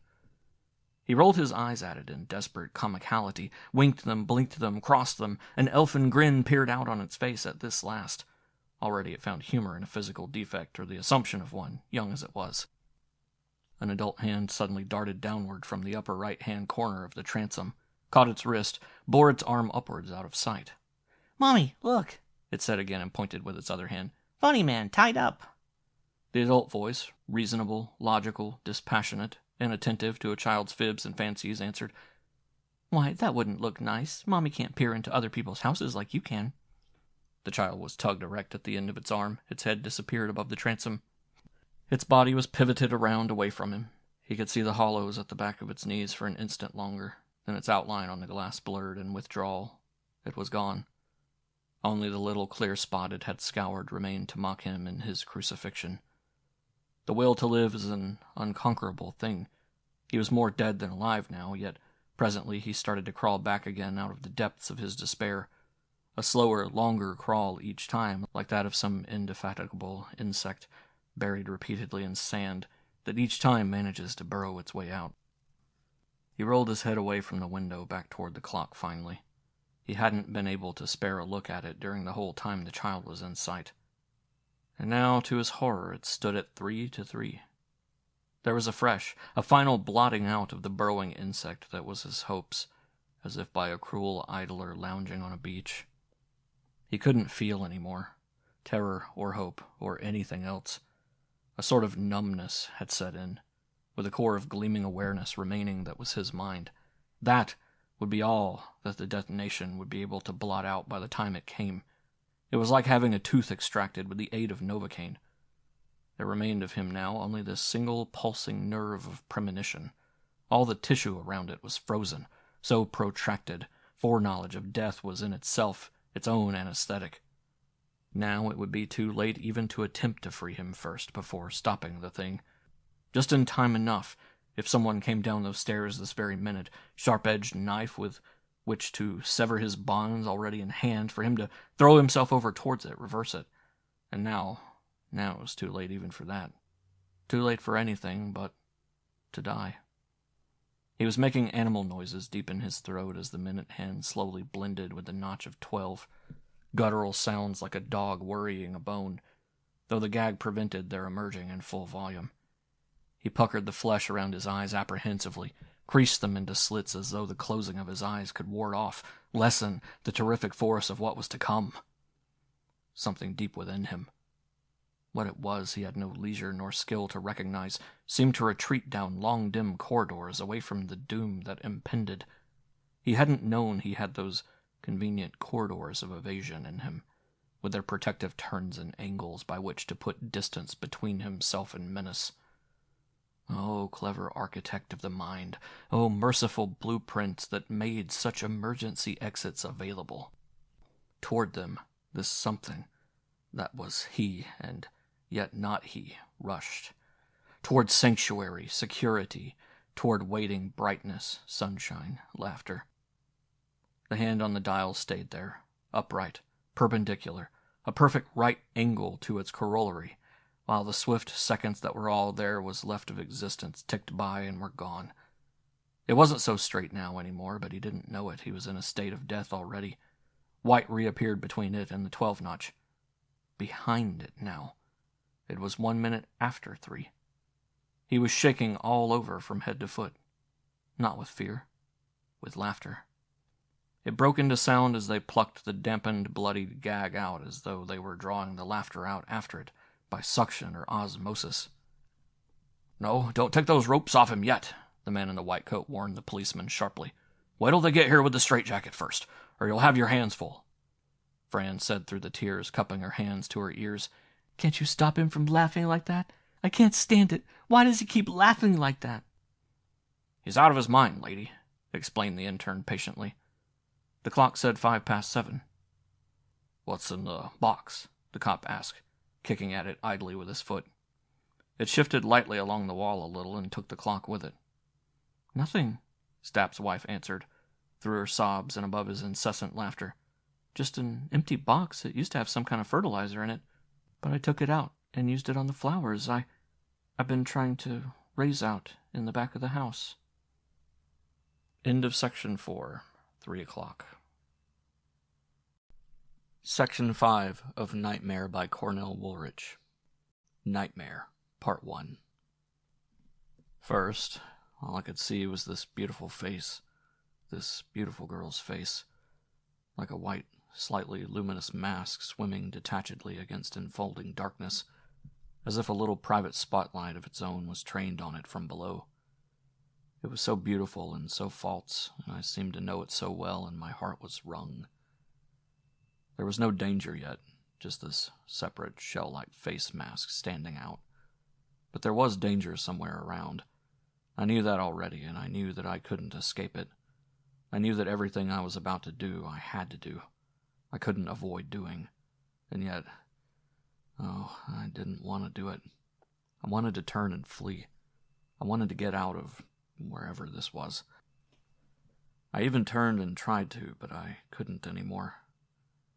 He rolled his eyes at it in desperate comicality, winked them, blinked them, crossed them. An elfin grin peered out on its face at this last. Already it found humor in a physical defect, or the assumption of one, young as it was. An adult hand suddenly darted downward from the upper right-hand corner of the transom, caught its wrist, bore its arm upwards out of sight. Mommy, look, it said again and pointed with its other hand. Funny man, tied up. The adult voice, reasonable, logical, dispassionate, inattentive to a child's fibs and fancies, answered, Why, that wouldn't look nice. Mommy can't peer into other people's houses like you can. The child was tugged erect at the end of its arm. Its head disappeared above the transom. Its body was pivoted around away from him. He could see the hollows at the back of its knees for an instant longer. Then its outline on the glass blurred in withdrawal. It was gone. Only the little clear spot it had scoured remained to mock him in his crucifixion. The will to live is an unconquerable thing. He was more dead than alive now, yet presently he started to crawl back again out of the depths of his despair. A slower, longer crawl each time, like that of some indefatigable insect, buried repeatedly in sand, that each time manages to burrow its way out. He rolled his head away from the window back toward the clock finally. He hadn't been able to spare a look at it during the whole time the child was in sight. And now, to his horror, it stood at 3 to 3. There was a final blotting out of the burrowing insect that was his hopes, as if by a cruel idler lounging on a beach. He couldn't feel any more, terror or hope or anything else. A sort of numbness had set in, with a core of gleaming awareness remaining that was his mind. That would be all that the detonation would be able to blot out by the time it came. It was like having a tooth extracted with the aid of Novocaine. There remained of him now only this single pulsing nerve of premonition. All the tissue around it was frozen, so protracted, foreknowledge of death was in itself its own anesthetic. Now it would be too late even to attempt to free him first before stopping the thing. Just in time enough, if someone came down those stairs this very minute, sharp-edged knife with which to sever his bonds already in hand, for him to throw himself over towards it, reverse it. And now it was too late even for that. Too late for anything but to die. He was making animal noises deep in his throat as the minute hand slowly blended with the notch of 12. Guttural sounds like a dog worrying a bone, though the gag prevented their emerging in full volume. He puckered the flesh around his eyes apprehensively, creased them into slits as though the closing of his eyes could ward off, lessen the terrific force of what was to come. Something deep within him, what it was he had no leisure nor skill to recognize, seemed to retreat down long dim corridors away from the doom that impended. He hadn't known he had those convenient corridors of evasion in him, with their protective turns and angles by which to put distance between himself and menace. Oh, clever architect of the mind! Oh, merciful blueprints that made such emergency exits available! Toward them, this something that was he and yet not he rushed. Toward sanctuary, security, toward waiting brightness, sunshine, laughter. The hand on the dial stayed there, upright, perpendicular, a perfect right angle to its corollary, while the swift seconds that were all there was left of existence ticked by and were gone. It wasn't so straight now anymore, but he didn't know it. He was in a state of death already. White reappeared between it and the 12-notch. Behind it now. It was 1 minute after 3. He was shaking all over from head to foot. Not with fear, with laughter. It broke into sound as they plucked the dampened, bloodied gag out as though they were drawing the laughter out after it by suction or osmosis. "No, don't take those ropes off him yet," the man in the white coat warned the policeman sharply. "Wait till they get here with the straitjacket first, or you'll have your hands full." Fran said through the tears, cupping her hands to her ears, "Can't you stop him from laughing like that? I can't stand it. Why does he keep laughing like that?" "He's out of his mind, lady," explained the intern patiently. The clock said 7:05. "What's in the box?" the cop asked, kicking at it idly with his foot. It shifted lightly along the wall a little and took the clock with it. "Nothing," Stapp's wife answered, through her sobs and above his incessant laughter. "Just an empty box. It used to have some kind of fertilizer in it, but I took it out and used it on the flowers I've been trying to raise out in the back of the house." End of Section 4, 3:00. Section 5 of Nightmare by Cornell Woolrich. Nightmare, Part 1. First, all I could see was this beautiful face, this beautiful girl's face, like a white, slightly luminous mask swimming detachedly against enfolding darkness, as if a little private spotlight of its own was trained on it from below. It was so beautiful and so false, and I seemed to know it so well, and my heart was wrung. There was no danger yet, just this separate shell-like face mask standing out. But there was danger somewhere around. I knew that already, and I knew that I couldn't escape it. I knew that everything I was about to do, I had to do. I couldn't avoid doing. And yet, I didn't want to do it. I wanted to turn and flee. I wanted to get out of wherever this was. I even turned and tried to, but I couldn't anymore.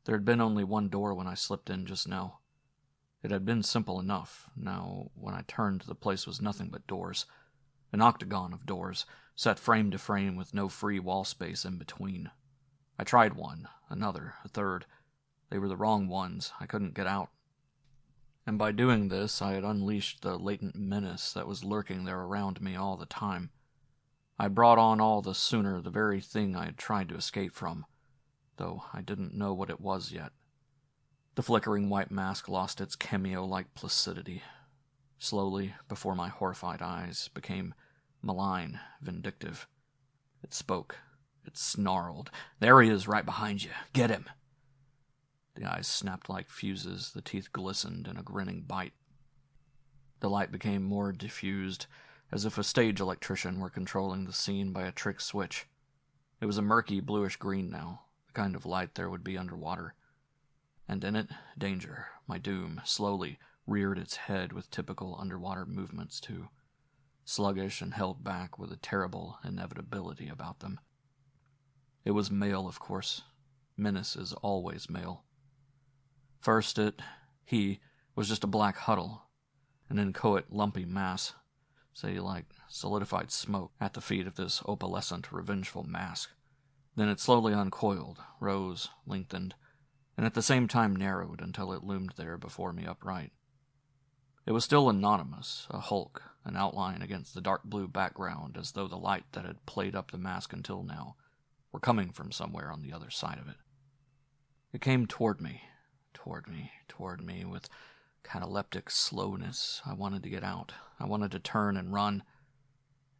There had been only one door when I slipped in just now. It had been simple enough. Now, when I turned, the place was nothing but doors. An octagon of doors, set frame to frame with no free wall space in between. I tried one, another, a third. They were the wrong ones. I couldn't get out. And by doing this, I had unleashed the latent menace that was lurking there around me all the time. I brought on all the sooner the very thing I had tried to escape from, though I didn't know what it was yet. The flickering white mask lost its cameo-like placidity. Slowly, before my horrified eyes, became malign, vindictive. It spoke. It snarled. "There he is, right behind you. Get him!" The eyes snapped like fuses, the teeth glistened in a grinning bite. The light became more diffused, as if a stage electrician were controlling the scene by a trick switch. It was a murky bluish-green now, the kind of light there would be underwater. And in it, danger, my doom, slowly reared its head with typical underwater movements too, sluggish and held back with a terrible inevitability about them. It was male, of course. Menace is always male. First he, was just a black huddle, an inchoate, lumpy mass, say like solidified smoke, at the feet of this opalescent, revengeful mask. Then it slowly uncoiled, rose, lengthened, and at the same time narrowed until it loomed there before me upright. It was still anonymous, a hulk, an outline against the dark blue background, as though the light that had played up the mask until now were coming from somewhere on the other side of it. It came toward me, with cataleptic slowness. I wanted to get out. I wanted to turn and run.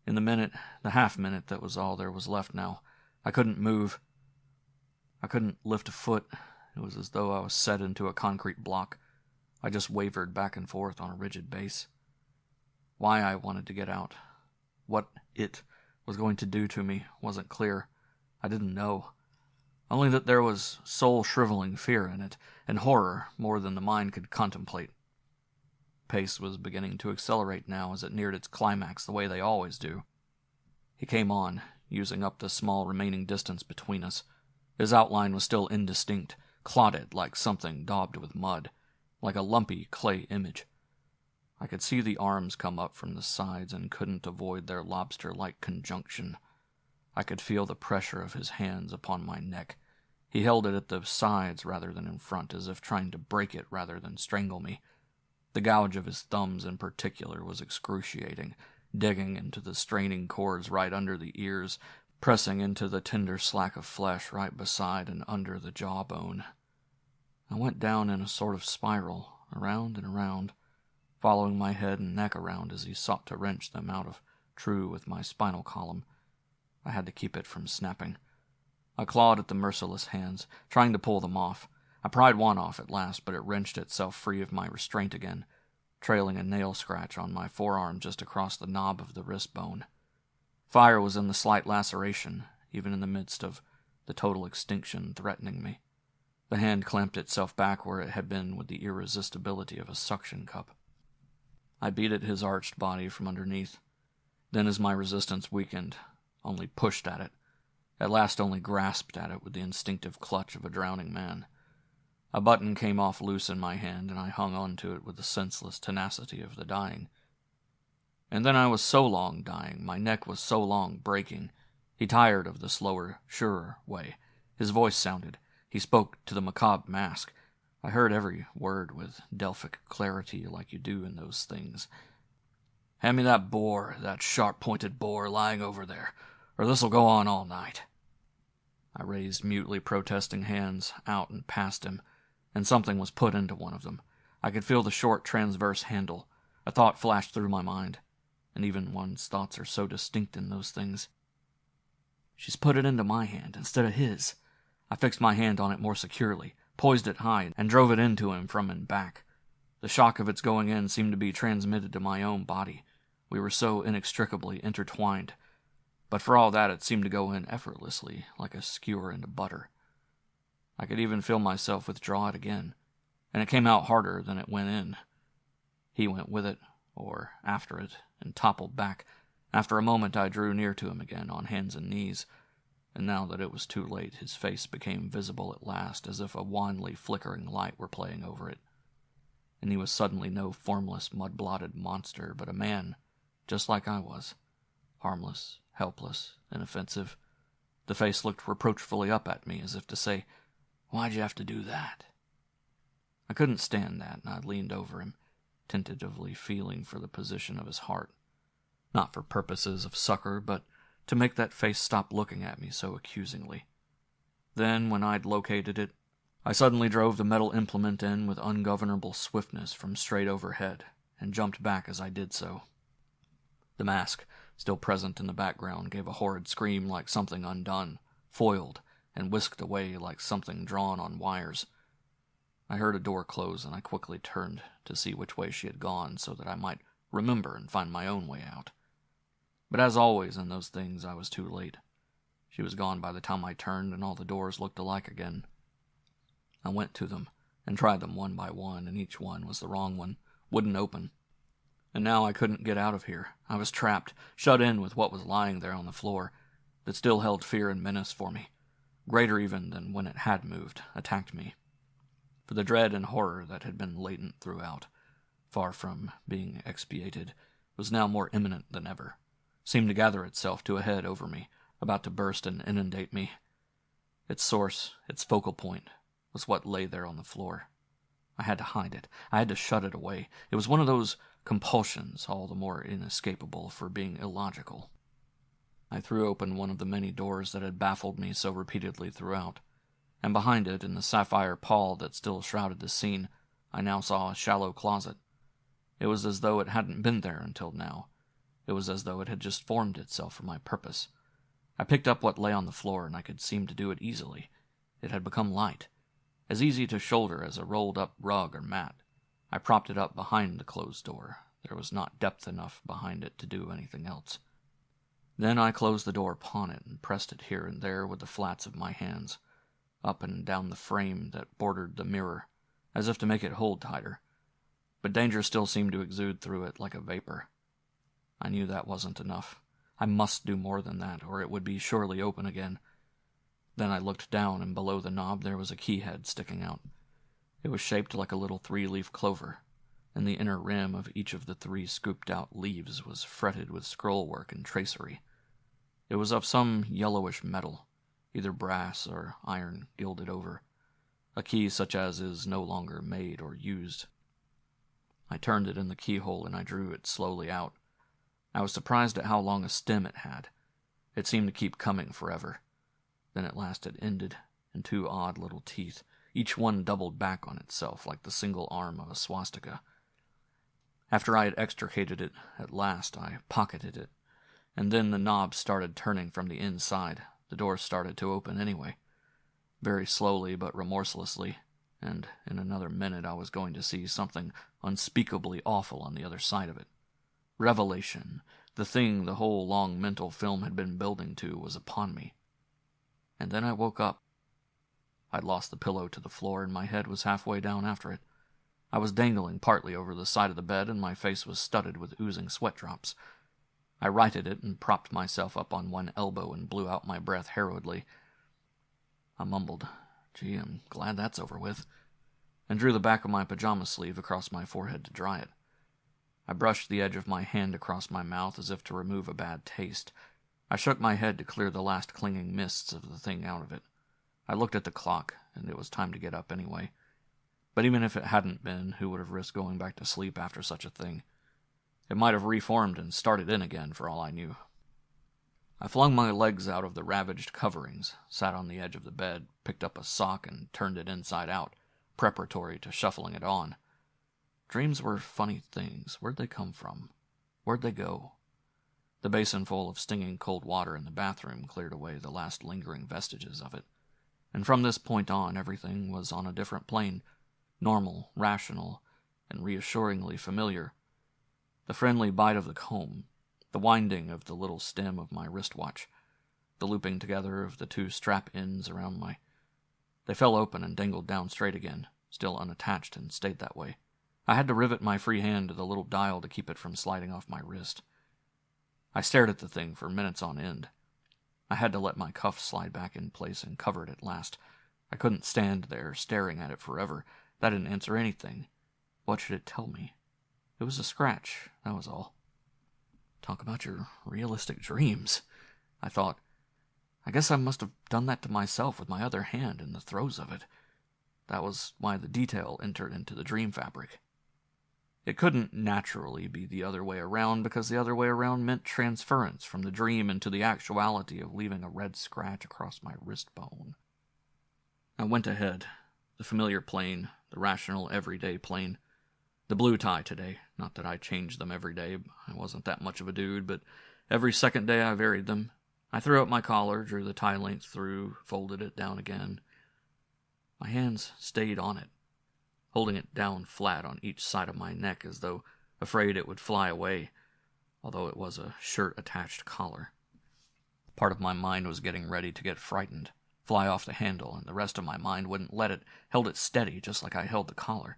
In the half-minute that was all there was left now, I couldn't move. I couldn't lift a foot. It was as though I was set into a concrete block. I just wavered back and forth on a rigid base. Why I wanted to get out, what it was going to do to me, wasn't clear. I didn't know. Only that there was soul-shriveling fear in it, and horror more than the mind could contemplate. Pace was beginning to accelerate now as it neared its climax the way they always do. He came on, using up the small remaining distance between us. His outline was still indistinct, clotted like something daubed with mud, like a lumpy clay image. I could see the arms come up from the sides and couldn't avoid their lobster-like conjunction. I could feel the pressure of his hands upon my neck. He held it at the sides rather than in front, as if trying to break it rather than strangle me. The gouge of his thumbs in particular was excruciating, digging into the straining cords right under the ears, pressing into the tender slack of flesh right beside and under the jawbone. I went down in a sort of spiral, around and around, following my head and neck around as he sought to wrench them out of true with my spinal column. I had to keep it from snapping. I clawed at the merciless hands, trying to pull them off. I pried one off at last, but it wrenched itself free of my restraint again, trailing a nail scratch on my forearm just across the knob of the wrist bone. Fire was in the slight laceration, even in the midst of the total extinction threatening me. The hand clamped itself back where it had been with the irresistibility of a suction cup. I beat at his arched body from underneath. Then as my resistance weakened, only pushed at it, at last only grasped at it with the instinctive clutch of a drowning man. A button came off loose in my hand, and I hung on to it with the senseless tenacity of the dying. And then I was so long dying, my neck was so long breaking. He tired of the slower, surer way. His voice sounded. He spoke to the macabre mask. I heard every word with Delphic clarity like you do in those things. "Hand me that boar, that sharp-pointed boar lying over there, or this'll go on all night." I raised mutely protesting hands out and past him, and something was put into one of them. I could feel the short transverse handle. A thought flashed through my mind, and even one's thoughts are so distinct in those things. She's put it into my hand instead of his. I fixed my hand on it more securely, poised it high, and drove it into him from and back. The shock of its going in seemed to be transmitted to my own body. We were so inextricably intertwined. But for all that, it seemed to go in effortlessly, like a skewer into butter. I could even feel myself withdraw it again, and it came out harder than it went in. He went with it, or after it, and toppled back. After a moment I drew near to him again, on hands and knees, and now that it was too late, his face became visible at last, as if a wanly flickering light were playing over it. And he was suddenly no formless, mud-blotted monster, but a man, just like I was, harmless, helpless, inoffensive. The face looked reproachfully up at me, as if to say, "Why'd you have to do that?" I couldn't stand that, and I leaned over him, tentatively feeling for the position of his heart. Not for purposes of succor, but to make that face stop looking at me so accusingly. Then, when I'd located it, I suddenly drove the metal implement in with ungovernable swiftness from straight overhead, and jumped back as I did so. The mask, still present in the background, gave a horrid scream like something undone, foiled, and whisked away like something drawn on wires. I heard a door close, and I quickly turned to see which way she had gone so that I might remember and find my own way out. But as always in those things, I was too late. She was gone by the time I turned, and all the doors looked alike again. I went to them, and tried them one by one, and each one was the wrong one, wouldn't open. And now I couldn't get out of here. I was trapped, shut in with what was lying there on the floor, that still held fear and menace for me, greater even than when it had moved, attacked me. For the dread and horror that had been latent throughout, far from being expiated, was now more imminent than ever, seemed to gather itself to a head over me, about to burst and inundate me. Its source, its focal point, was what lay there on the floor. I had to hide it. I had to shut it away. It was one of those compulsions, all the more inescapable for being illogical. I threw open one of the many doors that had baffled me so repeatedly throughout, and behind it, in the sapphire pall that still shrouded the scene, I now saw a shallow closet. It was as though it hadn't been there until now. It was as though it had just formed itself for my purpose. I picked up what lay on the floor, and I could seem to do it easily. It had become light, as easy to shoulder as a rolled-up rug or mat. I propped it up behind the closed door. There was not depth enough behind it to do anything else. Then I closed the door upon it and pressed it here and there with the flats of my hands, up and down the frame that bordered the mirror, as if to make it hold tighter. But danger still seemed to exude through it like a vapor. I knew that wasn't enough. I must do more than that, or it would be surely open again. Then I looked down, and below the knob there was a key head sticking out. It was shaped like a little 3-leaf clover, and the inner rim of each of the 3 scooped-out leaves was fretted with scrollwork and tracery. It was of some yellowish metal, either brass or iron gilded over, a key such as is no longer made or used. I turned it in the keyhole and I drew it slowly out. I was surprised at how long a stem it had. It seemed to keep coming forever. Then at last it ended in two odd little teeth, each one doubled back on itself like the single arm of a swastika. After I had extricated it at last, I pocketed it, and then the knob started turning from the inside. The door started to open anyway, very slowly but remorselessly, and in another minute I was going to see something unspeakably awful on the other side of it. Revelation, the thing the whole long mental film had been building to, was upon me. And then I woke up. I'd lost the pillow to the floor, and my head was halfway down after it. I was dangling partly over the side of the bed, and my face was studded with oozing sweat drops. I righted it and propped myself up on one elbow and blew out my breath harrowedly. I mumbled, "Gee, I'm glad that's over with," and drew the back of my pajama sleeve across my forehead to dry it. I brushed the edge of my hand across my mouth as if to remove a bad taste. I shook my head to clear the last clinging mists of the thing out of it. I looked at the clock, and it was time to get up anyway. But even if it hadn't been, who would have risked going back to sleep after such a thing? It might have reformed and started in again, for all I knew. I flung my legs out of the ravaged coverings, sat on the edge of the bed, picked up a sock and turned it inside out, preparatory to shuffling it on. Dreams were funny things. Where'd they come from? Where'd they go? The basin full of stinging cold water in the bathroom cleared away the last lingering vestiges of it. And from this point on, everything was on a different plane, normal, rational, and reassuringly familiar. The friendly bite of the comb, the winding of the little stem of my wristwatch, the looping together of the two strap ends around my... They fell open and dangled down straight again, still unattached, and stayed that way. I had to rivet my free hand to the little dial to keep it from sliding off my wrist. I stared at the thing for minutes on end. I had to let my cuff slide back in place and cover it at last. I couldn't stand there staring at it forever. That didn't answer anything. What should it tell me? It was a scratch, that was all. Talk about your realistic dreams, I thought. I guess I must have done that to myself with my other hand in the throes of it. That was why the detail entered into the dream fabric. It couldn't naturally be the other way around, because the other way around meant transference from the dream into the actuality of leaving a red scratch across my wrist bone. I went ahead, the familiar plane, the rational everyday plane. The blue tie today, not that I changed them every day, I wasn't that much of a dude, but every second day I varied them. I threw up my collar, drew the tie length through, folded it down again. My hands stayed on it, holding it down flat on each side of my neck as though afraid it would fly away, although it was a shirt-attached collar. Part of my mind was getting ready to get frightened, fly off the handle, and the rest of my mind wouldn't let it, held it steady just like I held the collar.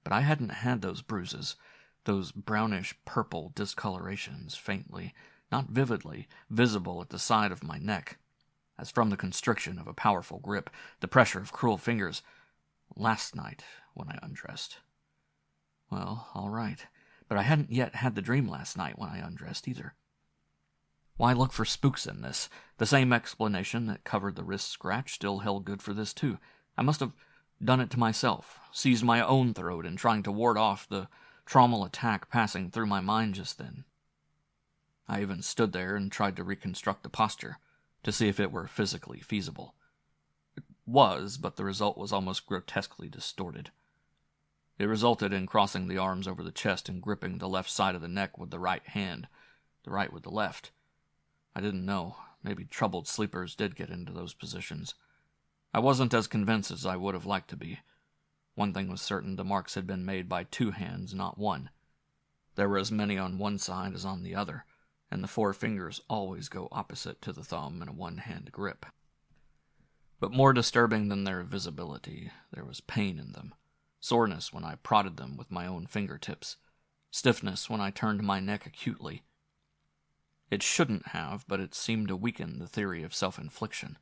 But I hadn't had those bruises, those brownish-purple discolorations, faintly, not vividly, visible at the side of my neck, as from the constriction of a powerful grip, the pressure of cruel fingers, last night when I undressed. Well, all right, but I hadn't yet had the dream last night when I undressed either. Why look for spooks in this? The same explanation that covered the wrist scratch still held good for this, too. I must have done it to myself, seized my own throat in trying to ward off the traumal attack passing through my mind just then. I even stood there and tried to reconstruct the posture, to see if it were physically feasible. It was, but the result was almost grotesquely distorted. It resulted in crossing the arms over the chest and gripping the left side of the neck with the right hand, the right with the left. I didn't know. Maybe troubled sleepers did get into those positions. I wasn't as convinced as I would have liked to be. One thing was certain, the marks had been made by two hands, not one. There were as many on one side as on the other, and the four fingers always go opposite to the thumb in a one-hand grip. But more disturbing than their visibility, there was pain in them. Soreness when I prodded them with my own fingertips. Stiffness when I turned my neck acutely. It shouldn't have, but it seemed to weaken the theory of self-infliction.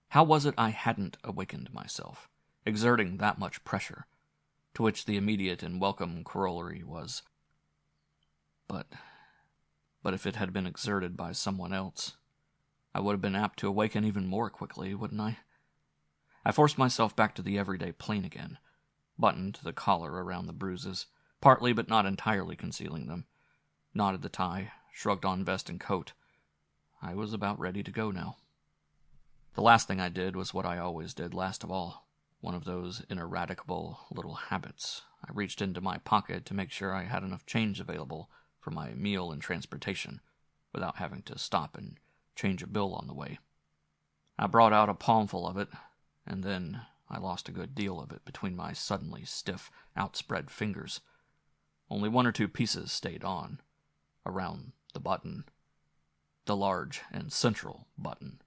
How was it I hadn't awakened myself, exerting that much pressure? To which the immediate and welcome corollary was, But if it had been exerted by someone else, I would have been apt to awaken even more quickly, wouldn't I? I forced myself back to the everyday plane again, buttoned the collar around the bruises, partly but not entirely concealing them. Knotted the tie, shrugged on vest and coat. I was about ready to go now. The last thing I did was what I always did last of all, one of those ineradicable little habits. I reached into my pocket to make sure I had enough change available for my meal and transportation, without having to stop and change a bill on the way. I brought out a palmful of it, and then I lost a good deal of it between my suddenly stiff, outspread fingers. Only 1 or 2 pieces stayed on, around the button, the large and central button.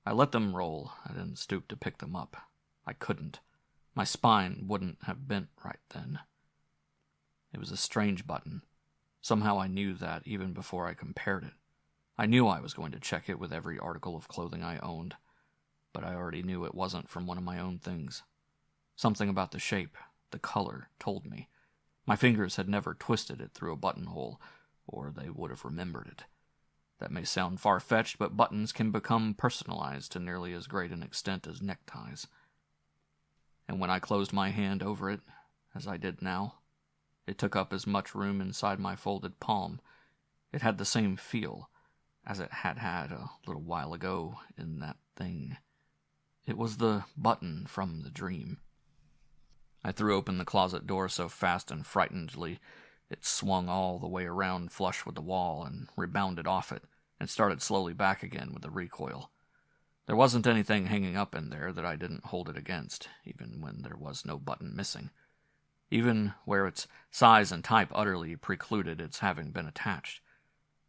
I let them roll. I didn't stoop to pick them up. I couldn't. My spine wouldn't have bent right then. It was a strange button. Somehow I knew that even before I compared it. I knew I was going to check it with every article of clothing I owned, but I already knew it wasn't from one of my own things. Something about the shape, the color, told me. My fingers had never twisted it through a buttonhole, or they would have remembered it. That may sound far-fetched, but buttons can become personalized to nearly as great an extent as neckties. And when I closed my hand over it, as I did now, it took up as much room inside my folded palm. It had the same feel as it had had a little while ago in that thing. It was the button from the dream. I threw open the closet door so fast and frightenedly it swung all the way around flush with the wall and rebounded off it and started slowly back again with the recoil. There wasn't anything hanging up in there that I didn't hold it against, even when there was no button missing, even where its size and type utterly precluded its having been attached.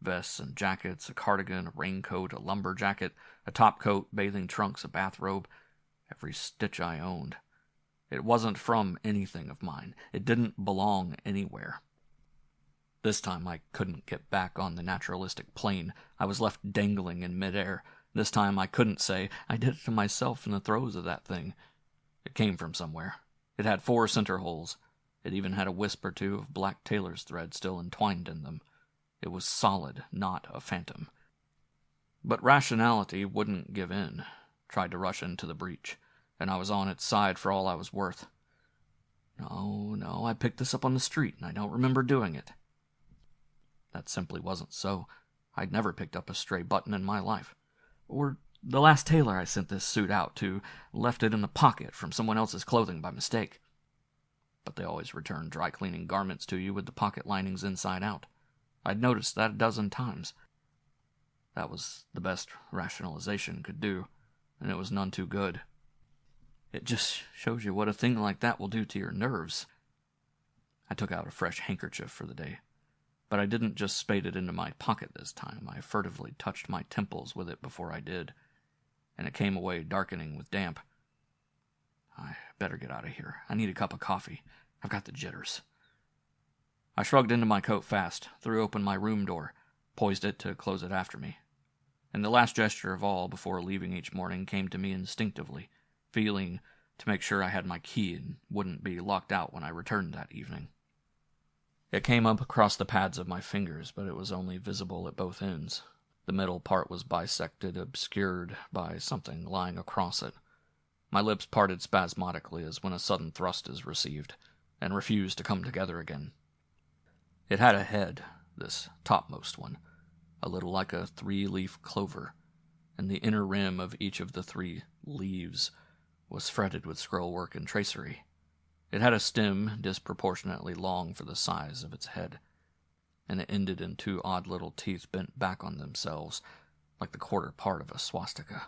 Vests and jackets, a cardigan, a raincoat, a lumber jacket, a topcoat, bathing trunks, a bathrobe, every stitch I owned. It wasn't from anything of mine. It didn't belong anywhere. This time I couldn't get back on the naturalistic plane. I was left dangling in midair. This time I couldn't say, I did it to myself in the throes of that thing. It came from somewhere. It had 4 center holes. It even had a wisp or 2 of black tailor's thread still entwined in them. It was solid, not a phantom. But rationality wouldn't give in, tried to rush into the breach, and I was on its side for all I was worth. No, I picked this up on the street, and I don't remember doing it. That simply wasn't so. I'd never picked up a stray button in my life. Or the last tailor I sent this suit out to left it in the pocket from someone else's clothing by mistake. But they always return dry-cleaning garments to you with the pocket linings inside out. I'd noticed that a dozen times. That was the best rationalization could do, and it was none too good. It just shows you what a thing like that will do to your nerves. I took out a fresh handkerchief for the day, but I didn't just spade it into my pocket this time. I furtively touched my temples with it before I did, and it came away darkening with damp. I better get out of here. I need a cup of coffee. I've got the jitters. I shrugged into my coat fast, threw open my room door, poised it to close it after me. And the last gesture of all before leaving each morning came to me instinctively, feeling to make sure I had my key and wouldn't be locked out when I returned that evening. It came up across the pads of my fingers, but it was only visible at both ends. The middle part was bisected, obscured by something lying across it. My lips parted spasmodically as when a sudden thrust is received, and refused to come together again. It had a head, this topmost one, a little like a 3-leaf clover, and the inner rim of each of the 3 leaves was fretted with scrollwork and tracery. It had a stem disproportionately long for the size of its head, and it ended in 2 odd little teeth bent back on themselves, like the quarter part of a swastika.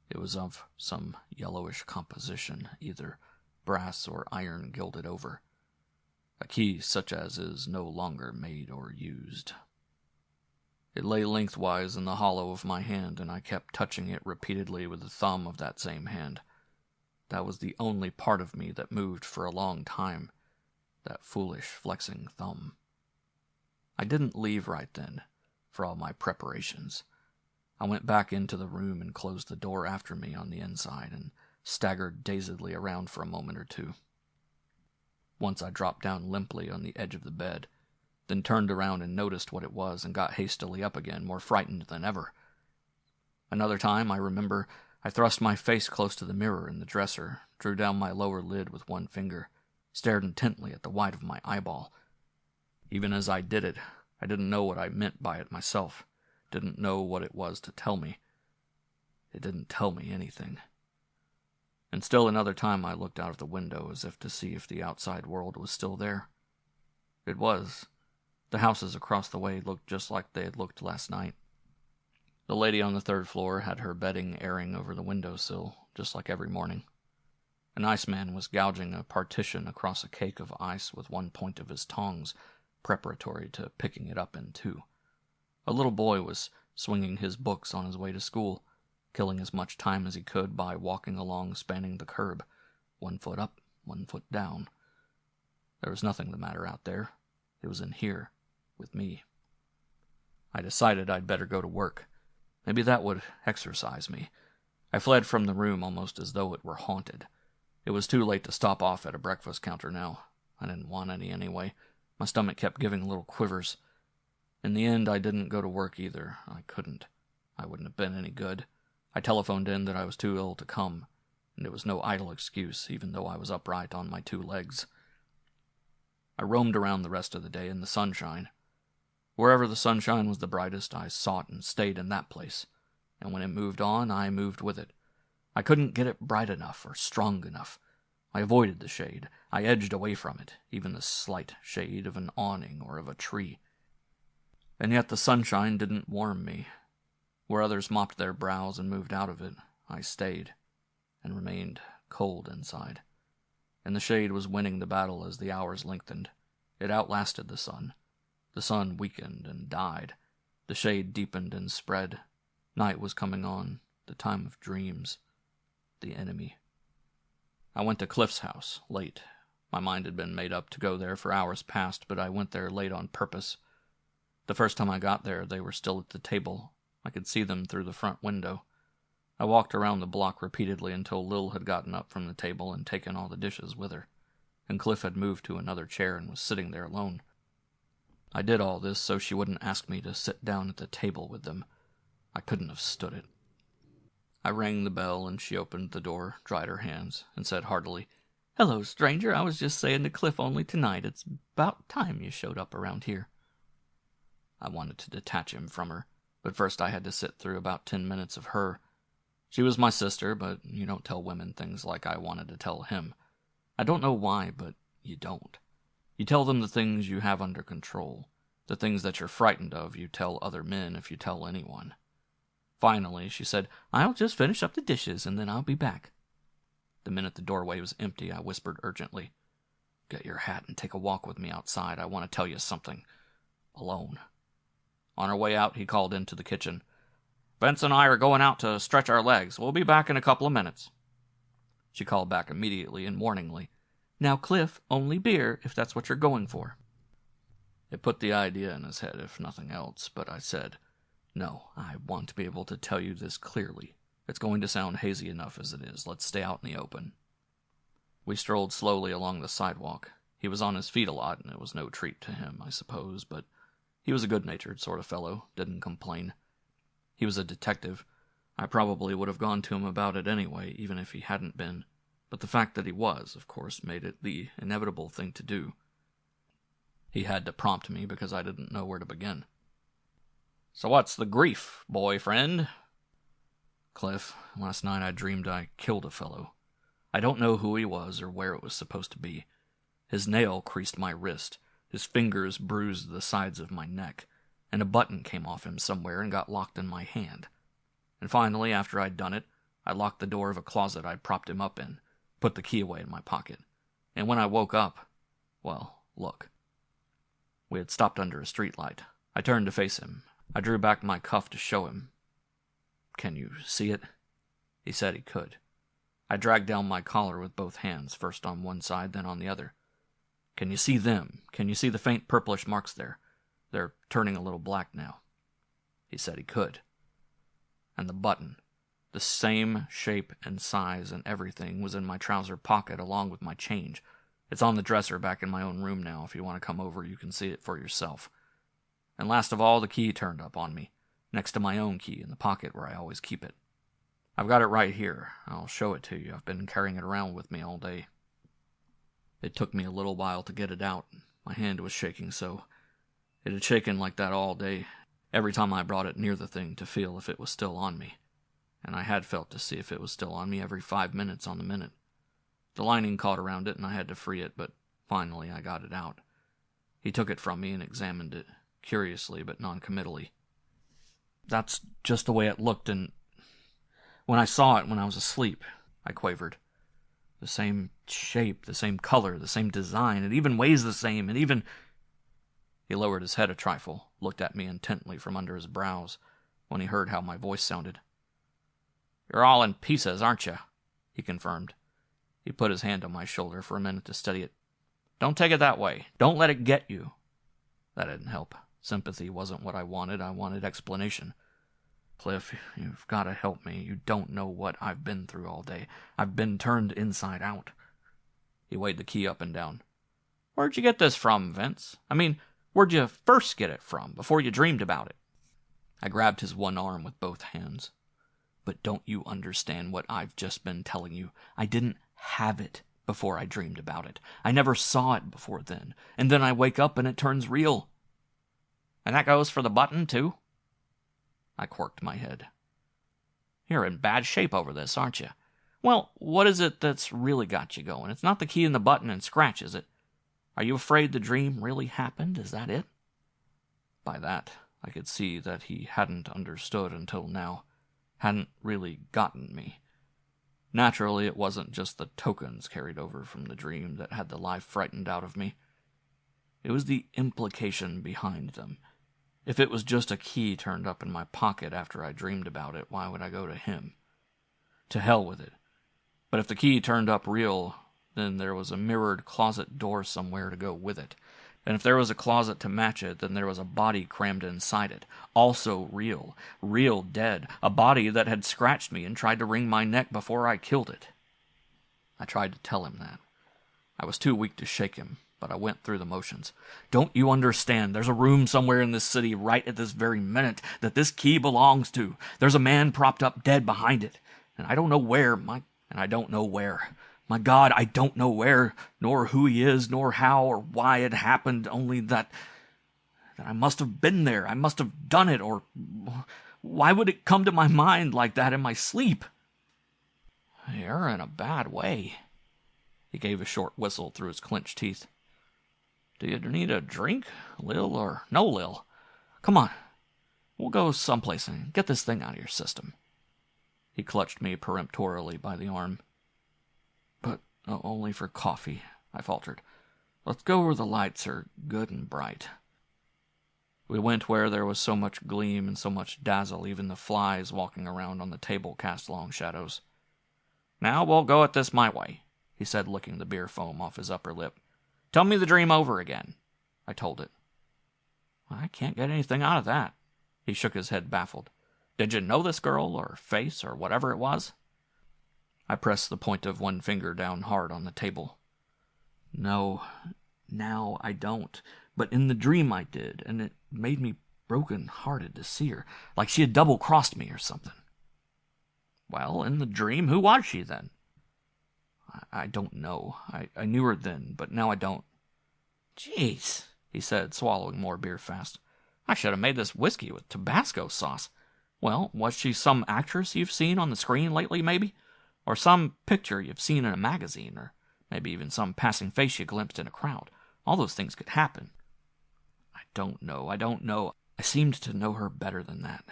It was of some yellowish composition, either brass or iron gilded over. A key such as is no longer made or used. It lay lengthwise in the hollow of my hand, and I kept touching it repeatedly with the thumb of that same hand. That was the only part of me that moved for a long time, that foolish flexing thumb. I didn't leave right then, for all my preparations. I went back into the room and closed the door after me on the inside, and staggered dazedly around for a moment or 2. Once I dropped down limply on the edge of the bed, then turned around and noticed what it was and got hastily up again, more frightened than ever. Another time, I remember, I thrust my face close to the mirror in the dresser, drew down my lower lid with one finger, stared intently at the white of my eyeball. Even as I did it, I didn't know what I meant by it myself, didn't know what it was to tell me. It didn't tell me anything. And still another time I looked out of the window as if to see if the outside world was still there. It was. The houses across the way looked just like they had looked last night. The lady on the third floor had her bedding airing over the windowsill, just like every morning. An iceman was gouging a partition across a cake of ice with one point of his tongs, preparatory to picking it up in two. A little boy was swinging his books on his way to school, killing as much time as he could by walking along spanning the curb, 1 foot up, 1 foot down. There was nothing the matter out there. It was in here, with me. I decided I'd better go to work. Maybe that would exercise me. I fled from the room almost as though it were haunted. It was too late to stop off at a breakfast counter now. I didn't want any anyway. My stomach kept giving little quivers. In the end, I didn't go to work either. I couldn't. I wouldn't have been any good. I telephoned in that I was too ill to come, and it was no idle excuse, even though I was upright on my 2 legs. I roamed around the rest of the day in the sunshine. Wherever the sunshine was the brightest, I sought and stayed in that place, and when it moved on, I moved with it. I couldn't get it bright enough or strong enough. I avoided the shade. I edged away from it, even the slight shade of an awning or of a tree. And yet the sunshine didn't warm me. Where others mopped their brows and moved out of it, I stayed, and remained cold inside. And the shade was winning the battle as the hours lengthened. It outlasted the sun. The sun weakened and died. The shade deepened and spread. Night was coming on, the time of dreams. The enemy. I went to Cliff's house, late. My mind had been made up to go there for hours past, but I went there late on purpose. The first time I got there, they were still at the table. I could see them through the front window. I walked around the block repeatedly until Lil had gotten up from the table and taken all the dishes with her, and Cliff had moved to another chair and was sitting there alone. I did all this so she wouldn't ask me to sit down at the table with them. I couldn't have stood it. I rang the bell, and she opened the door, dried her hands, and said heartily, "Hello, stranger. I was just saying to Cliff only tonight, it's about time you showed up around here." I wanted to detach him from her, but first I had to sit through about 10 minutes of her. She was my sister, but you don't tell women things like I wanted to tell him. I don't know why, but you don't. You tell them the things you have under control. The things that you're frightened of you tell other men if you tell anyone. Finally, she said, "I'll just finish up the dishes, and then I'll be back." The minute the doorway was empty, I whispered urgently, "Get your hat and take a walk with me outside. I want to tell you something. Alone." On our way out, he called into the kitchen. "Vince and I are going out to stretch our legs. We'll be back in a couple of minutes." She called back immediately and warningly, "Now, Cliff, only beer, if that's what you're going for." It put the idea in his head, if nothing else, but I said, "No, I want to be able to tell you this clearly. It's going to sound hazy enough as it is. Let's stay out in the open." We strolled slowly along the sidewalk. He was on his feet a lot, and it was no treat to him, I suppose, but he was a good-natured sort of fellow, didn't complain. He was a detective. I probably would have gone to him about it anyway, even if he hadn't been, but the fact that he was, of course, made it the inevitable thing to do. He had to prompt me because I didn't know where to begin. "So what's the grief, boyfriend?" "Cliff, last night I dreamed I killed a fellow. I don't know who he was or where it was supposed to be. His nail creased my wrist, his fingers bruised the sides of my neck, and a button came off him somewhere and got locked in my hand. And finally, after I'd done it, I locked the door of a closet I'd propped him up in, put the key away in my pocket. And when I woke up, well, look." We had stopped under a streetlight. I turned to face him. I drew back my cuff to show him. "Can you see it?" He said he could. I dragged down my collar with both hands, first on one side, then on the other. "Can you see them? Can you see the faint purplish marks there? They're turning a little black now." He said he could. And the button, the same shape and size and everything, was in my trouser pocket along with my change. It's on the dresser back in my own room now. If you want to come over, you can see it for yourself. And last of all, the key turned up on me, next to my own key in the pocket where I always keep it. I've got it right here. I'll show it to you. I've been carrying it around with me all day. It took me a little while to get it out. My hand was shaking so. It had shaken like that all day, every time I brought it near the thing to feel if it was still on me. And I had felt to see if it was still on me every 5 minutes on the minute. The lining caught around it and I had to free it, but finally I got it out. He took it from me and examined it, curiously but non-committally. "That's just the way it looked, and when I saw it when I was asleep," I quavered. "The same shape, the same color, the same design. It even weighs the same, and even—" He lowered his head a trifle, looked at me intently from under his brows, when he heard how my voice sounded. "You're all in pieces, aren't you?" he confirmed. He put his hand on my shoulder for a minute to steady it. "Don't take it that way. Don't let it get you." That didn't help. Sympathy wasn't what I wanted explanation. "Cliff, you've got to help me. You don't know what I've been through all day. I've been turned inside out." He weighed the key up and down. "Where'd you get this from, Vince? I mean, where'd you first get it from, before you dreamed about it?" I grabbed his one arm with both hands. "But don't you understand what I've just been telling you? I didn't have it before I dreamed about it. I never saw it before then. And then I wake up and it turns real." "And that goes for the button, too?" I quirked my head. "You're in bad shape over this, aren't you? Well, what is it that's really got you going? It's not the key and the button and scratch, is it? Are you afraid the dream really happened? Is that it?" By that, I could see that he hadn't understood until now, hadn't really gotten me. Naturally, it wasn't just the tokens carried over from the dream that had the life frightened out of me. It was the implication behind them. If it was just a key turned up in my pocket after I dreamed about it, why would I go to him? To hell with it. But if the key turned up real, then there was a mirrored closet door somewhere to go with it. And if there was a closet to match it, then there was a body crammed inside it. Also real. Real dead. A body that had scratched me and tried to wring my neck before I killed it. I tried to tell him that. I was too weak to shake him, but I went through the motions. "Don't you understand? There's a room somewhere in this city right at this very minute that this key belongs to. There's a man propped up dead behind it. And I don't know where. My God, I don't know where, nor who he is, nor how or why it happened, only that I must have been there. I must have done it, or why would it come to my mind like that in my sleep?" "You're in a bad way." He gave a short whistle through his clenched teeth. "Do you need a drink, Lil, or no Lil? Come on, we'll go someplace and get this thing out of your system." He clutched me peremptorily by the arm. "But only for coffee," I faltered. "Let's go where the lights are good and bright." We went where there was so much gleam and so much dazzle, even the flies walking around on the table cast long shadows. "Now we'll go at this my way," he said, licking the beer foam off his upper lip. "Tell me the dream over again." I told it. "I can't get anything out of that." He shook his head, baffled. "Did you know this girl, or face, or whatever it was?" I pressed the point of one finger down hard on the table. "No, now I don't. But in the dream I did, and it made me broken-hearted to see her, like she had double-crossed me or something." "Well, in the dream, who was she then?" I don't know. I knew her then, but now I don't." "Jeez," he said, swallowing more beer fast. "I should have made this whiskey with Tabasco sauce. Well, was she some actress you've seen on the screen lately, maybe? Or some picture you've seen in a magazine, or maybe even some passing face you glimpsed in a crowd. All those things could happen." I don't know. I seemed to know her better than that.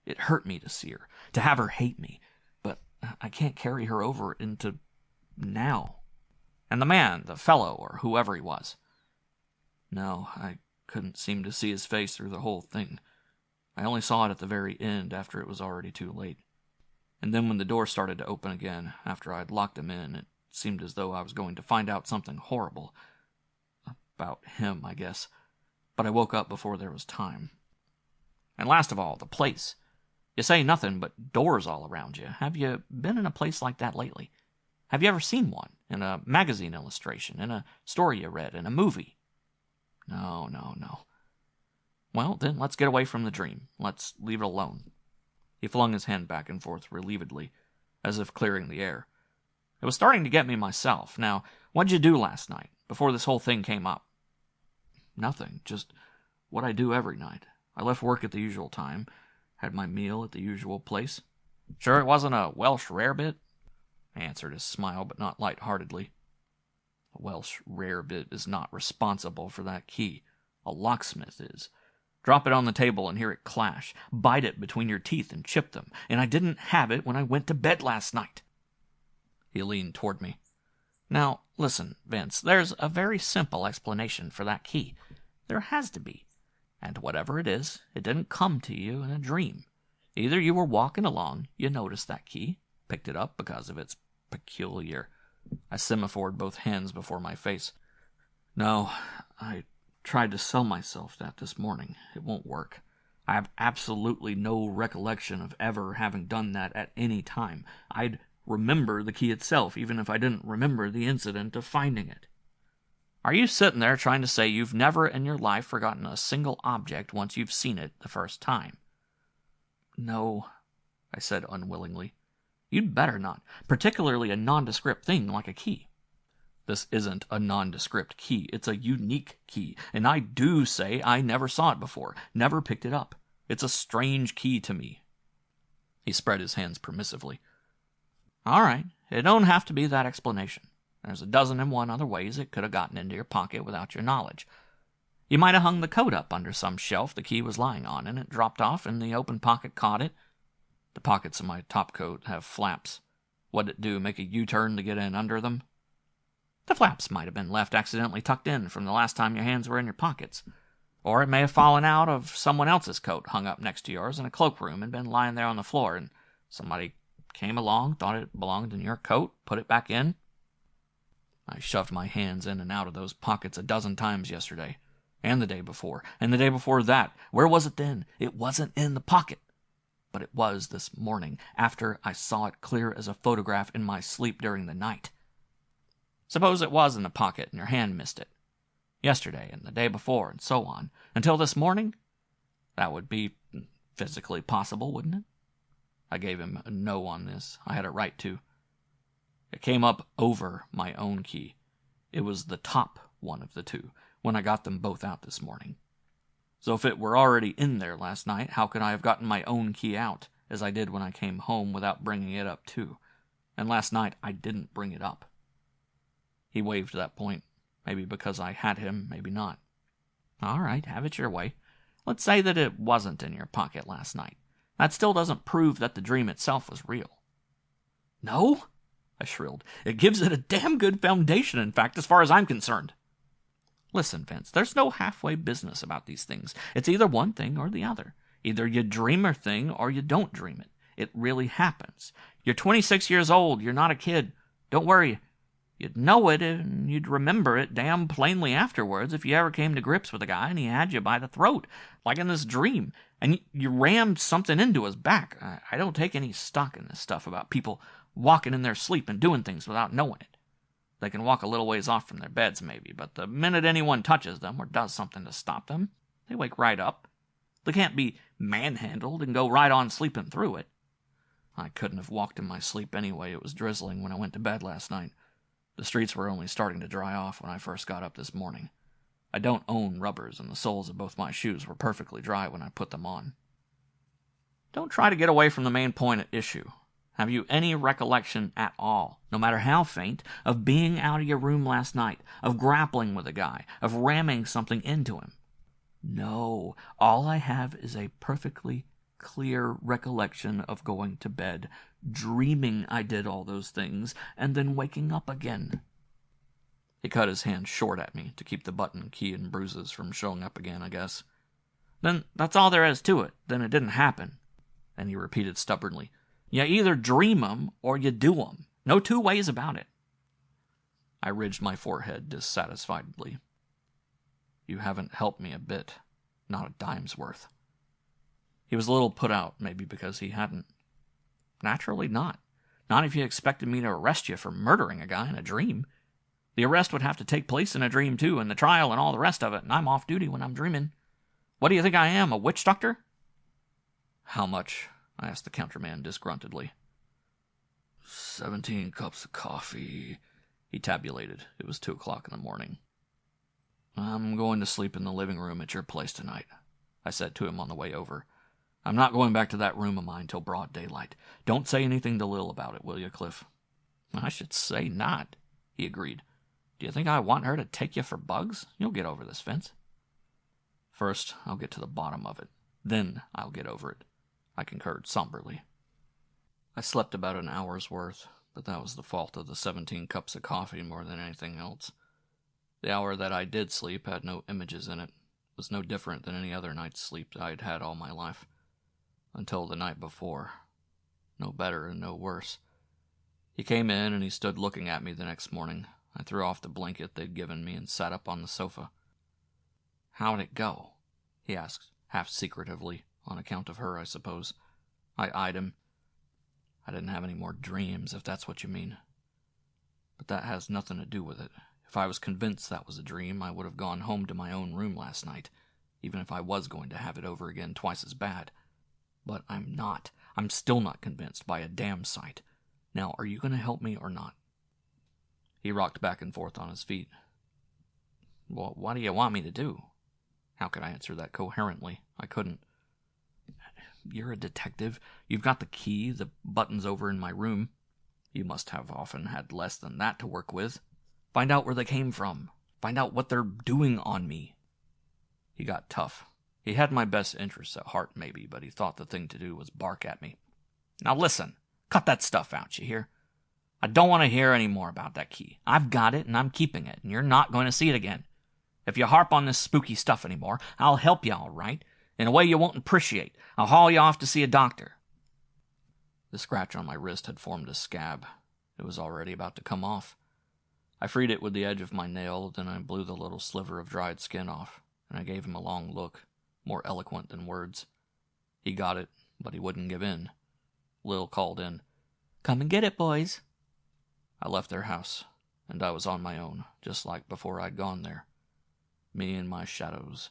It hurt me to see her, to have her hate me, but I can't carry her over into now." "And the man, the fellow, or whoever he was?" "No, I couldn't seem to see his face through the whole thing. I only saw it at the very end, after it was already too late. And then when the door started to open again, after I'd locked him in, it seemed as though I was going to find out something horrible. About him, I guess. But I woke up before there was time." "And last of all, the place. You say nothing but doors all around you. Have you been in a place like that lately? Have you ever seen one? In a magazine illustration? In a story you read? In a movie?" No. "Well, then let's get away from the dream. Let's leave it alone." He flung his hand back and forth relievedly, as if clearing the air. "It was starting to get me myself. Now, what'd you do last night? before this whole thing came up? Nothing, just what I do every night. I left work at the usual time, had my meal at the usual place. Sure it wasn't a Welsh rarebit? I answered his smile, but not light-heartedly. A Welsh rarebit is not responsible for that key. A locksmith is. Drop it on the table and hear it clash. Bite it between your teeth and chip them. And I didn't have it when I went to bed last night. He leaned toward me. Now, listen, Vince, there's a very simple explanation for that key. There has to be. And whatever it is, it didn't come to you in a dream. Either you were walking along, you noticed that key, picked it up because of its peculiar... I semaphored both hands before my face. No, I tried to sell myself that this morning. It won't work. I have absolutely no recollection of ever having done that at any time. I'd remember the key itself, even if I didn't remember the incident of finding it. Are you sitting there trying to say you've never in your life forgotten a single object once you've seen it the first time? No, I said unwillingly. You'd better not, particularly a nondescript thing like a key. This isn't a nondescript key, it's a unique key, and I do say I never saw it before, never picked it up. It's a strange key to me. He spread his hands permissively. All right, it don't have to be that explanation. There's 1,001 other ways it could have gotten into your pocket without your knowledge. You might have hung the coat up under some shelf the key was lying on, and it dropped off, and the open pocket caught it. The pockets of my top coat have flaps. What'd it do, make a U-turn to get in under them? The flaps might have been left accidentally tucked in from the last time your hands were in your pockets. Or it may have fallen out of someone else's coat hung up next to yours in a cloakroom and been lying there on the floor, and somebody came along, thought it belonged in your coat, put it back in. I shoved my hands in and out of those pockets 12 times yesterday, and the day before, and the day before that. Where was it then? It wasn't in the pocket. But it was this morning, after I saw it clear as a photograph in my sleep during the night. Suppose it was in the pocket and your hand missed it. Yesterday and the day before and so on, until this morning? That would be physically possible, wouldn't it? I gave him a no on this. I had it right to. It came up over my own key. It was the top one of the two, when I got them both out this morning. So if it were already in there last night, how could I have gotten my own key out, as I did when I came home, without bringing it up too? And last night I didn't bring it up. He waved that point, maybe because I had him, maybe not. All right, have it your way. Let's say that it wasn't in your pocket last night. That still doesn't prove that the dream itself was real. No? I shrilled. It gives it a damn good foundation, in fact, as far as I'm concerned. Listen, Vince, there's no halfway business about these things. It's either one thing or the other. Either you dream a thing or you don't dream it. It really happens. You're 26 years old. You're not a kid. Don't worry. You'd know it and you'd remember it damn plainly afterwards if you ever came to grips with a guy and he had you by the throat, like in this dream, and you rammed something into his back. I don't take any stock in this stuff about people walking in their sleep and doing things without knowing it. They can walk a little ways off from their beds, maybe, but the minute anyone touches them or does something to stop them, they wake right up. They can't be manhandled and go right on sleeping through it. I couldn't have walked in my sleep anyway. It was drizzling when I went to bed last night. The streets were only starting to dry off when I first got up this morning. I don't own rubbers, and the soles of both my shoes were perfectly dry when I put them on. Don't try to get away from the main point at issue. Have you any recollection at all, no matter how faint, of being out of your room last night, of grappling with a guy, of ramming something into him? No, all I have is a perfectly clear recollection of going to bed, dreaming I did all those things, and then waking up again. He cut his hand short at me to keep the button, key, and bruises from showing up again, I guess. Then that's all there is to it. Then it didn't happen. And he repeated stubbornly, You either dream 'em or you do 'em. No two ways about it. I ridged my forehead dissatisfiedly. You haven't helped me a bit. Not a dime's worth. He was a little put out, maybe because he hadn't. Naturally not. Not if you expected me to arrest you for murdering a guy in a dream. The arrest would have to take place in a dream, too, and the trial and all the rest of it, and I'm off duty when I'm dreaming. What do you think I am, a witch doctor? How much? I asked the counterman disgruntledly. 17 cups of coffee He tabulated. It was 2 o'clock in the morning. "I'm going to sleep in the living room at your place tonight," I said to him on the way over. "I'm not going back to that room of mine till broad daylight. Don't say anything to Lil about it, will you, Cliff?" "I should say not," he agreed. "Do you think I want her to take you for bugs? You'll get over this, Vince." "First, I'll get to the bottom of it. Then I'll get over it," I concurred somberly. I slept about an hour's worth, but that was the fault of the 17 cups of coffee more than anything else. The hour that I did sleep had no images in it. It was no different than any other night's sleep I'd had all my life. Until the night before. No better and no worse. He came in and he stood looking at me the next morning. I threw off the blanket they'd given me and sat up on the sofa. "How'd it go?" he asked, half secretively, on account of her, I suppose. I eyed him. "I didn't have any more dreams, if that's what you mean. But that has nothing to do with it. If I was convinced that was a dream, I would have gone home to my own room last night, even if I was going to have it over again twice as bad. But I'm not. I'm still not convinced by a damn sight. Now, are you going to help me or not?" He rocked back and forth on his feet. "Well, what do you want me to do?" How could I answer that coherently? I couldn't. "You're a detective. You've got the key. The button's over in my room. You must have often had less than that to work with. Find out where they came from. Find out what they're doing on me." He got tough. He had my best interests at heart, maybe, but he thought the thing to do was bark at me. "Now listen, cut that stuff out, you hear? I don't want to hear any more about that key. I've got it, and I'm keeping it, and you're not going to see it again. If you harp on this spooky stuff anymore, I'll help you, all right, in a way you won't appreciate. I'll haul you off to see a doctor." The scratch on my wrist had formed a scab. It was already about to come off. I freed it with the edge of my nail, then I blew the little sliver of dried skin off, and I gave him a long look, more eloquent than words. He got it, but he wouldn't give in. Lil called in, "Come and get it, boys." I left their house, and I was on my own, just like before I'd gone there. Me and my shadows.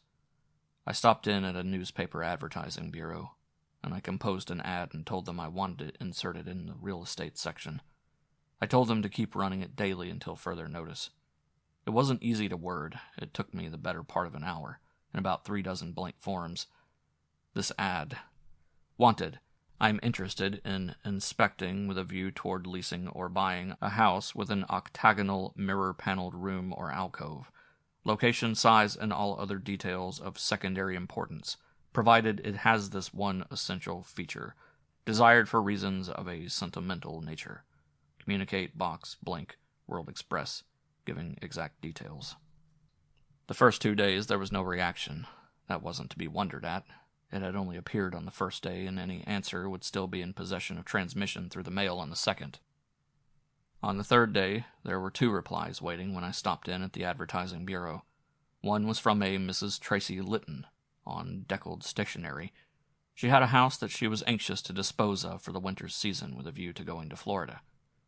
I stopped in at a newspaper advertising bureau, and I composed an ad and told them I wanted it inserted in the real estate section. I told them to keep running it daily until further notice. It wasn't easy to word. It took me the better part of an hour, and about 3 dozen blank forms. This ad. Wanted. I'm interested in inspecting with a view toward leasing or buying a house with an octagonal mirror-paneled room or alcove. Location, size, and all other details of secondary importance, provided it has this one essential feature, desired for reasons of a sentimental nature. Communicate box blank World Express, giving exact details. The first 2 days there was no reaction. That wasn't to be wondered at. It had only appeared on the first day, and any answer would still be in possession of transmission through the mail on the second. On the third day, there were 2 replies waiting when I stopped in at the advertising bureau. One was from a Mrs. Tracy Litton, on Deckled Stationery. She had a house that she was anxious to dispose of for the winter's season with a view to going to Florida.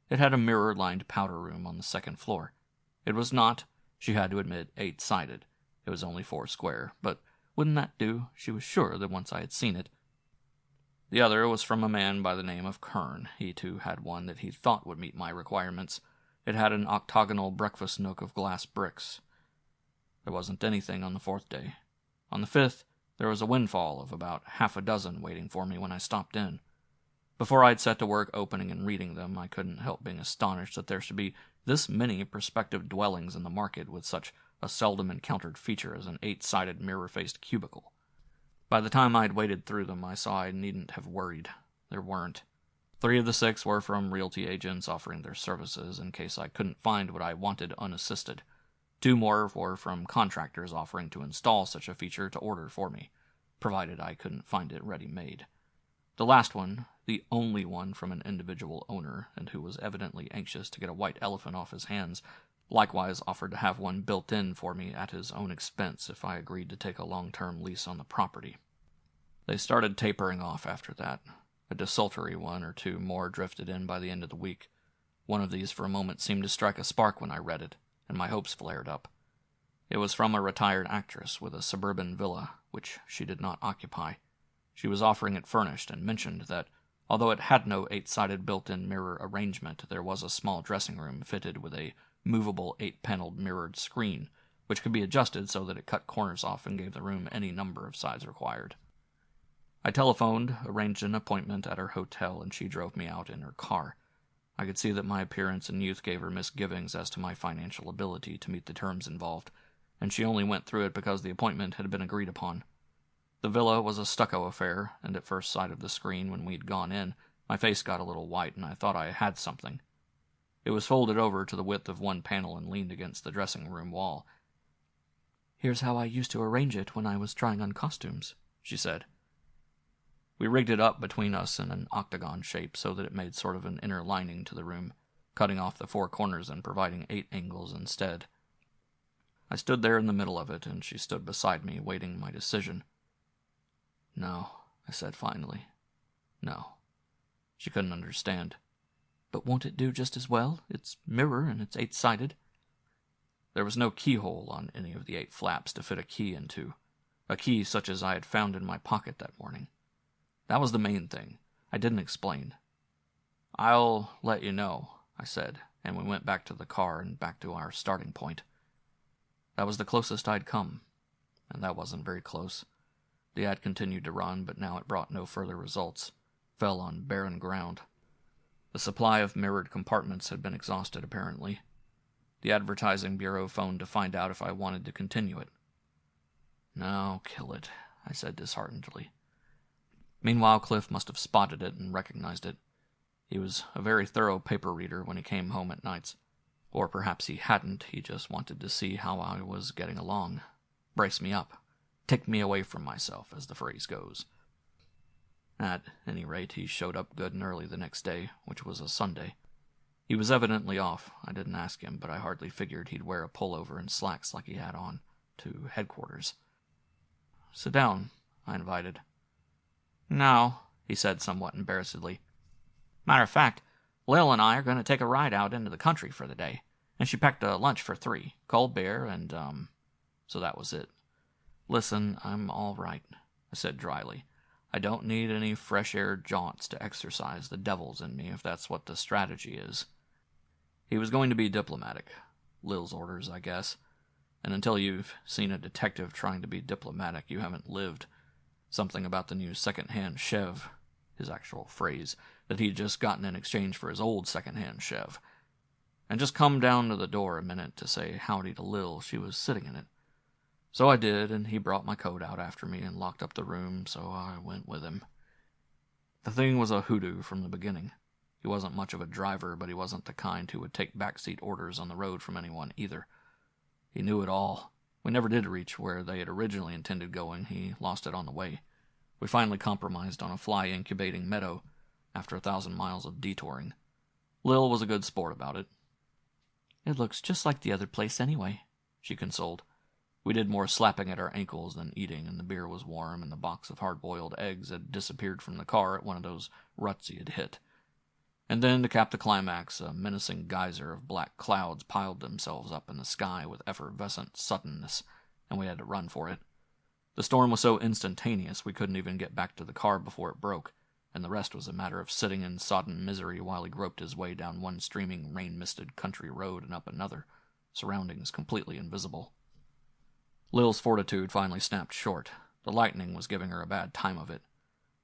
It had a mirror-lined powder room on the 2nd floor. It was not, she had to admit, 8-sided. It was only 4 square, but wouldn't that do? She was sure that once I had seen it. The other was from a man by the name of Kern. He, too, had one that he thought would meet my requirements. It had an octagonal breakfast nook of glass bricks. There wasn't anything on the 4th day. On the 5th, there was a windfall of about 6 waiting for me when I stopped in. Before I'd set to work opening and reading them, I couldn't help being astonished that there should be this many prospective dwellings in the market with such a seldom encountered feature as an 8-sided mirror-faced cubicle. By the time I'd waded through them, I saw I needn't have worried. There weren't. 3 of the 6 were from realty agents offering their services in case I couldn't find what I wanted unassisted. 2 more were from contractors offering to install such a feature to order for me, provided I couldn't find it ready-made. The last one, the only one from an individual owner, and who was evidently anxious to get a white elephant off his hands, likewise offered to have one built in for me at his own expense if I agreed to take a long-term lease on the property. They started tapering off after that. A desultory 1 or 2 more drifted in by the end of the week. One of these for a moment seemed to strike a spark when I read it, and my hopes flared up. It was from a retired actress with a suburban villa, which she did not occupy. She was offering it furnished, and mentioned that, although it had no 8-sided built-in mirror arrangement, there was a small dressing room fitted with a movable 8-paneled mirrored screen, which could be adjusted so that it cut corners off and gave the room any number of sides required. I telephoned, arranged an appointment at her hotel, and she drove me out in her car. I could see that my appearance and youth gave her misgivings as to my financial ability to meet the terms involved, and she only went through it because the appointment had been agreed upon. The villa was a stucco affair, and at first sight of the screen when we'd gone in, my face got a little white and I thought I had something. It was folded over to the width of one panel and leaned against the dressing-room wall. "Here's how I used to arrange it when I was trying on costumes," she said. We rigged it up between us in an octagon shape so that it made sort of an inner lining to the room, cutting off the 4 corners and providing 8 angles instead. I stood there in the middle of it, and she stood beside me, waiting my decision. "No," I said finally. "No." She couldn't understand. "But won't it do just as well? It's mirror and it's 8-sided. There was no keyhole on any of the 8 flaps to fit a key into, a key such as I had found in my pocket that morning. That was the main thing. I didn't explain. "I'll let you know," I said, and we went back to the car and back to our starting point. That was the closest I'd come, and that wasn't very close. The ad continued to run, but now it brought no further results, fell on barren ground. The supply of mirrored compartments had been exhausted, apparently. The advertising bureau phoned to find out if I wanted to continue it. "No, kill it," I said disheartenedly. Meanwhile, Cliff must have spotted it and recognized it. He was a very thorough paper reader when he came home at nights. Or perhaps he hadn't, he just wanted to see how I was getting along. Brace me up. Take me away from myself, as the phrase goes. At any rate, he showed up good and early the next day, which was a Sunday. He was evidently off. I didn't ask him, but I hardly figured he'd wear a pullover and slacks like he had on to headquarters. "Sit down," I invited. "No," he said somewhat embarrassedly. "Matter of fact, Lil and I are going to take a ride out into the country for the day, and she packed a lunch for 3, cold beer and, So that was it. "Listen, I'm all right," I said dryly. "I don't need any fresh air jaunts to exercise the devils in me if that's what the strategy is." He was going to be diplomatic. Lil's orders, I guess. And until you've seen a detective trying to be diplomatic, you haven't lived. Something about the new second-hand Chev, his actual phrase, that he'd just gotten in exchange for his old second-hand Chev. And just come down to the door a minute to say howdy to Lil. She was sitting in it. So I did, and he brought my coat out after me and locked up the room, so I went with him. The thing was a hoodoo from the beginning. He wasn't much of a driver, but he wasn't the kind who would take backseat orders on the road from anyone either. He knew it all. We never did reach where they had originally intended going. He lost it on the way. We finally compromised on a fly-incubating meadow after 1,000 miles of detouring. Lil was a good sport about it. "It looks just like the other place anyway," she consoled. We did more slapping at our ankles than eating, and the beer was warm, and the box of hard-boiled eggs had disappeared from the car at one of those ruts he had hit. And then, to cap the climax, a menacing geyser of black clouds piled themselves up in the sky with effervescent suddenness, and we had to run for it. The storm was so instantaneous we couldn't even get back to the car before it broke, and the rest was a matter of sitting in sodden misery while he groped his way down one streaming, rain-misted country road and up another, surroundings completely invisible. Lil's fortitude finally snapped short. The lightning was giving her a bad time of it.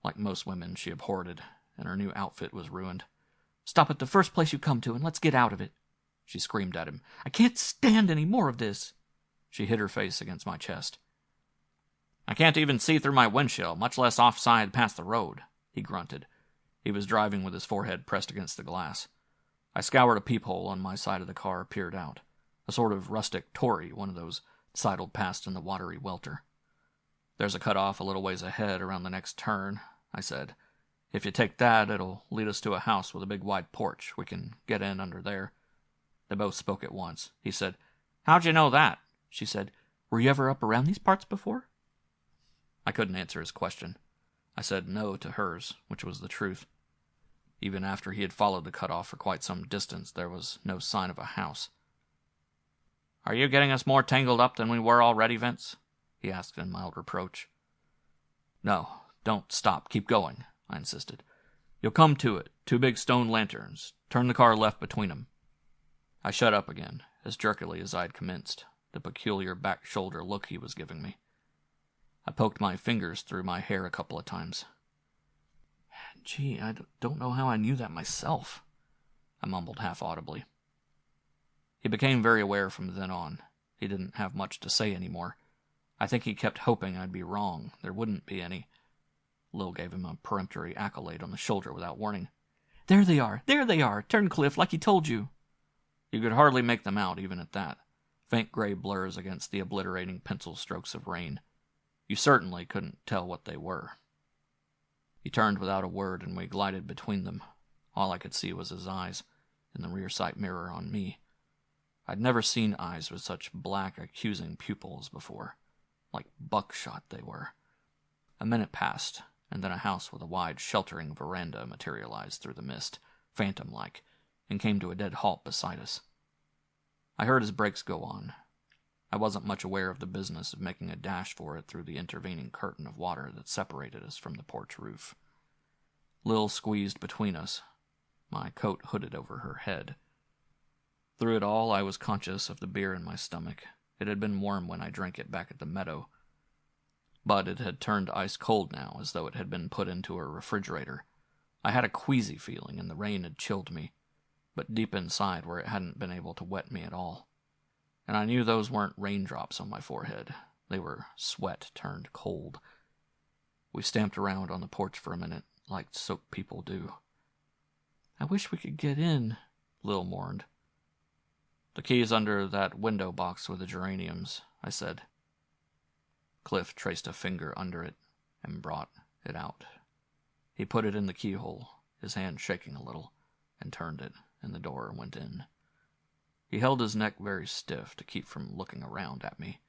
Like most women, she abhorred it, and her new outfit was ruined. "Stop at the first place you come to, and let's get out of it," she screamed at him. "I can't stand any more of this." She hid her face against my chest. "I can't even see through my windshield, much less offside past the road," he grunted. He was driving with his forehead pressed against the glass. I scoured a peephole on my side of the car, peered out. A sort of rustic Tory, one of those sidled past in the watery welter. "There's a cut-off a little ways ahead around the next turn," I said. "If you take that, it'll lead us to a house with a big wide porch. We can get in under there." They both spoke at once. He said, "How'd you know that?" She said, "Were you ever up around these parts before?" I couldn't answer his question. I said no to hers, which was the truth. Even after he had followed the cut-off for quite some distance, there was no sign of a house. "Are you getting us more tangled up than we were already, Vince?" he asked in mild reproach. "No, don't stop. Keep going," I insisted. "You'll come to it. 2 big stone lanterns. Turn the car left between them." I shut up again, as jerkily as I'd commenced, the peculiar back-shoulder look he was giving me. I poked my fingers through my hair a couple of times. "Gee, I don't know how I knew that myself," I mumbled half-audibly. He became very aware from then on. He didn't have much to say anymore. I think he kept hoping I'd be wrong. There wouldn't be any. Lil gave him a peremptory accolade on the shoulder without warning. There they are! There they are! Turn, Cliff, like he told you." You could hardly make them out, even at that. Faint gray blurs against the obliterating pencil strokes of rain. You certainly couldn't tell what they were. He turned without a word, and we glided between them. All I could see was his eyes, in the rear sight mirror on me. I'd never seen eyes with such black, accusing pupils before. Like buckshot they were. A minute passed, and then a house with a wide, sheltering veranda materialized through the mist, phantom-like, and came to a dead halt beside us. I heard his brakes go on. I wasn't much aware of the business of making a dash for it through the intervening curtain of water that separated us from the porch roof. Lil squeezed between us, my coat hooded over her head. Through it all, I was conscious of the beer in my stomach. It had been warm when I drank it back at the meadow, but it had turned ice-cold now, as though it had been put into a refrigerator. I had a queasy feeling, and the rain had chilled me, but deep inside where it hadn't been able to wet me at all. And I knew those weren't raindrops on my forehead. They were sweat turned cold. We stamped around on the porch for a minute, like soaked people do. "I wish we could get in," Lil mourned. "The key's under that window box with the geraniums," I said. Cliff traced a finger under it and brought it out. He put it in the keyhole, his hand shaking a little, and turned it, and the door went in. He held his neck very stiff to keep from looking around at me.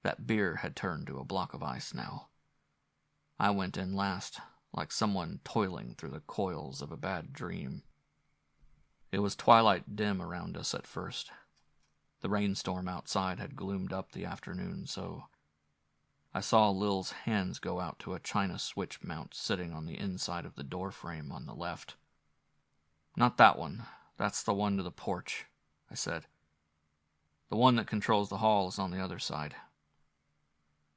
That beer had turned to a block of ice now. I went in last, like someone toiling through the coils of a bad dream. It was twilight dim around us at first. The rainstorm outside had gloomed up the afternoon, so I saw Lil's hands go out to a china switch mount sitting on the inside of the door frame on the left. "Not that one. That's the one to the porch," I said. "The one that controls the hall is on the other side."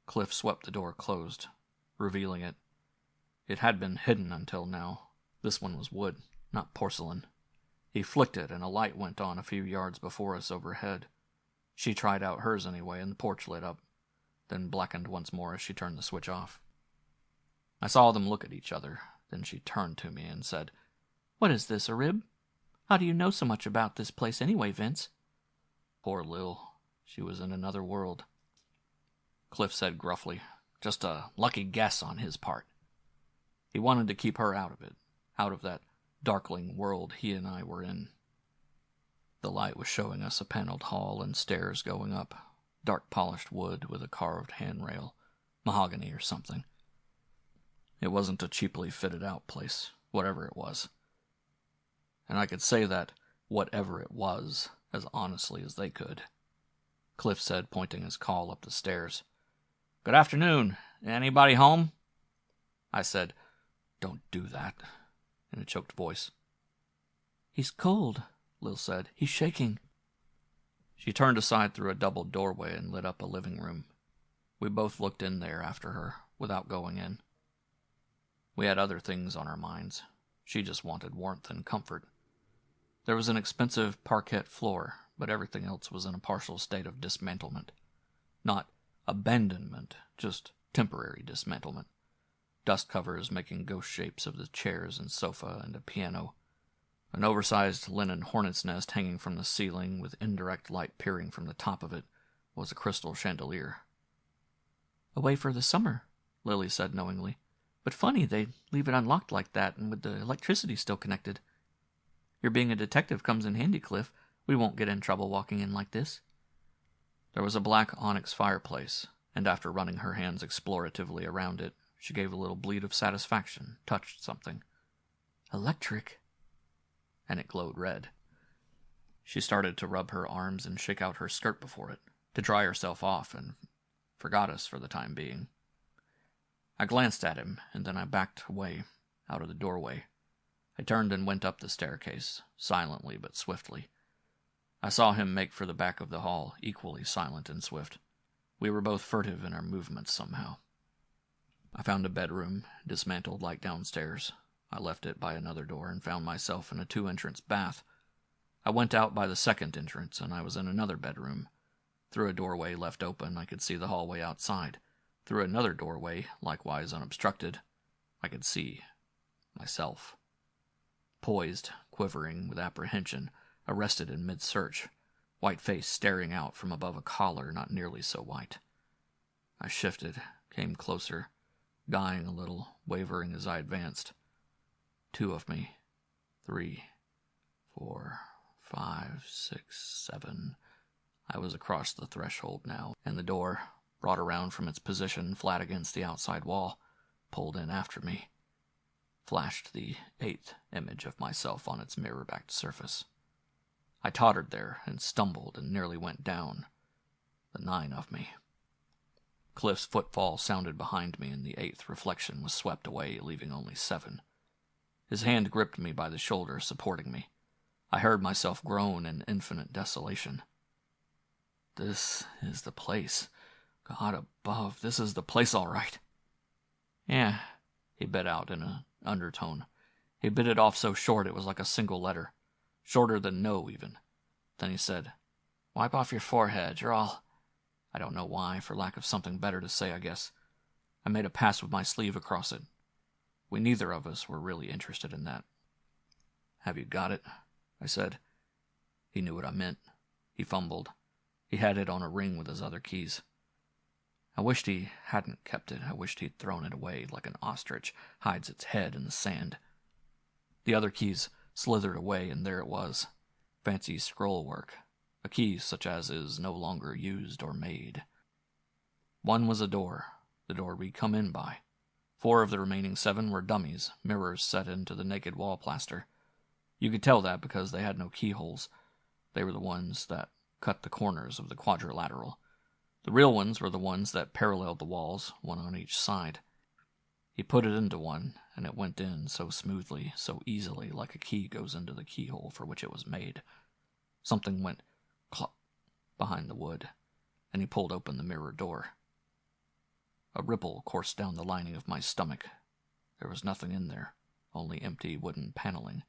Cliff swept the door closed, revealing it. It had been hidden until now. This one was wood, not porcelain. He flicked it, and a light went on a few yards before us overhead. She tried out hers anyway, and the porch lit up, then blackened once more as she turned the switch off. I saw them look at each other. Then she turned to me and said, "What is this, a rib? How do you know so much about this place anyway, Vince?" Poor Lil. She was in another world. Cliff said gruffly, "Just a lucky guess on his part." He wanted to keep her out of it, out of that darkling world he and I were in. The light was showing us a paneled hall and stairs going up, dark polished wood with a carved handrail, mahogany or something. It wasn't a cheaply fitted out place, whatever it was. And I could say that, whatever it was, as honestly as they could. Cliff said, pointing his call up the stairs, "Good afternoon. Anybody home?" I said, "Don't do that," in a choked voice. "He's cold," Lil said. "He's shaking." She turned aside through a double doorway and lit up a living room. We both looked in there after her, without going in. We had other things on our minds. She just wanted warmth and comfort. There was an expensive parquet floor, but everything else was in a partial state of dismantlement. Not abandonment, just temporary dismantlement. Dust covers making ghost shapes of the chairs and sofa and a piano. An oversized linen hornet's nest hanging from the ceiling with indirect light peering from the top of it was a crystal chandelier. "Away for the summer," Lily said knowingly. "But funny they leave it unlocked like that and with the electricity still connected. Your being a detective comes in handy, Cliff. We won't get in trouble walking in like this." There was a black onyx fireplace, and after running her hands exploratively around it, she gave a little bleat of satisfaction, touched something. "Electric." And it glowed red. She started to rub her arms and shake out her skirt before it, to dry herself off, and forgot us for the time being. I glanced at him, and then I backed away, out of the doorway. I turned and went up the staircase, silently but swiftly. I saw him make for the back of the hall, equally silent and swift. We were both furtive in our movements somehow. I found a bedroom, dismantled like downstairs. I left it by another door and found myself in a 2-entrance bath. I went out by the second entrance, and I was in another bedroom. Through a doorway left open, I could see the hallway outside. Through another doorway, likewise unobstructed, I could see myself. Poised, quivering with apprehension, arrested in mid-search, white face staring out from above a collar not nearly so white. I shifted, came closer, dying a little, wavering as I advanced. 2 of me. 3, 4, 5, 6, 7. I was across the threshold now, and the door, brought around from its position flat against the outside wall, pulled in after me. Flashed the 8th image of myself on its mirror-backed surface. I tottered there and stumbled and nearly went down. The 9 of me. Cliff's footfall sounded behind me, and the 8th reflection was swept away, leaving only 7. His hand gripped me by the shoulder, supporting me. I heard myself groan in infinite desolation. This is the place. God above, this is the place all right. Yeah, he bit out in an undertone. He bit it off so short it was like a single letter. Shorter than no, even. Then he said, "Wipe off your forehead, you're all—" I don't know why, for lack of something better to say, I guess. I made a pass with my sleeve across it. We neither of us were really interested in that. "Have you got it?" I said. He knew what I meant. He fumbled. He had it on a ring with his other keys. I wished he hadn't kept it. I wished he'd thrown it away like an ostrich hides its head in the sand. The other keys slithered away, and there it was. Fancy scroll work. A key such as is no longer used or made. One was a door, the door we'd come in by. 4 of the remaining 7 were dummies, mirrors set into the naked wall plaster. You could tell that because they had no keyholes. They were the ones that cut the corners of the quadrilateral. The real ones were the ones that paralleled the walls, one on each side. He put it into one, and it went in so smoothly, so easily, like a key goes into the keyhole for which it was made. Something went clop behind the wood, and he pulled open the mirror door. A ripple coursed down the lining of my stomach. There was nothing in there, only empty wooden paneling.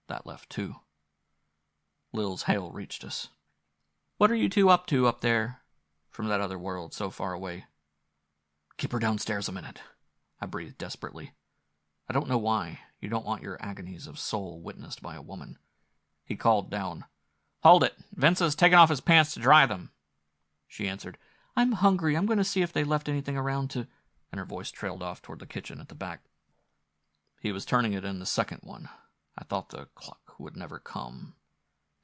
That left 2. Lil's hail reached us. "What are you 2 up to up there?" From that other world so far away. "Keep her downstairs a minute," I breathed desperately. I don't know why. You don't want your agonies of soul witnessed by a woman. He called down. "Hold it. Vince has taken off his pants to dry them." She answered, "I'm hungry. I'm going to see if they left anything around to—" and her voice trailed off toward the kitchen at the back. He was turning it in the second one. I thought the clock would never come,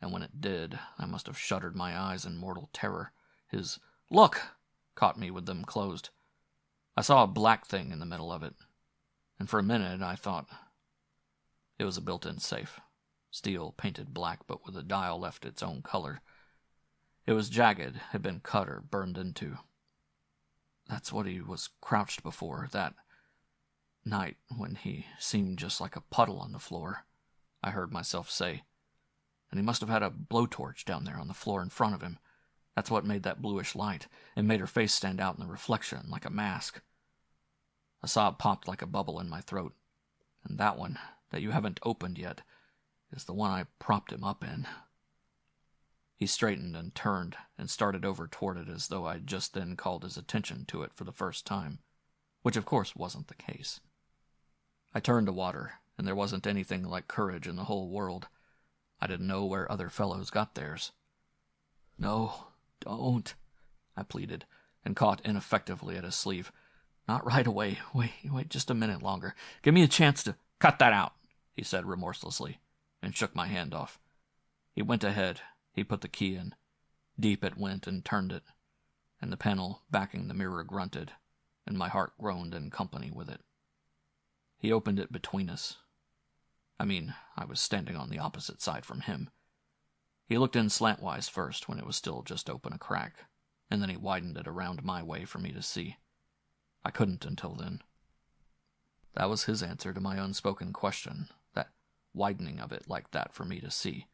and when it did, I must have shuttered my eyes in mortal terror. His "Look!" caught me with them closed. I saw a black thing in the middle of it, and for a minute I thought it was a built-in safe. Steel painted black, but with a dial left its own color. It was jagged, had been cut or burned into. That's what he was crouched before, that night when he seemed just like a puddle on the floor, I heard myself say. And he must have had a blowtorch down there on the floor in front of him. That's what made that bluish light, and made her face stand out in the reflection like a mask. A sob popped like a bubble in my throat. And that one, that you haven't opened yet, is the one I propped him up in. He straightened and turned and started over toward it as though I'd just then called his attention to it for the first time, which of course wasn't the case. I turned to water, and there wasn't anything like courage in the whole world. I didn't know where other fellows got theirs. "No, don't," I pleaded, and caught ineffectively at his sleeve. "Not right away. Wait just a minute longer. Give me a chance to—" "Cut that out," he said remorselessly, and shook my hand off. He went ahead. He put the key in. Deep it went and turned it, and the panel backing the mirror grunted, and my heart groaned in company with it. He opened it between us. I was standing on the opposite side from him. He looked in slantwise first when it was still just open a crack, and then he widened it around my way for me to see. I couldn't until then. That was his answer to my unspoken question, that widening of it like that for me to see.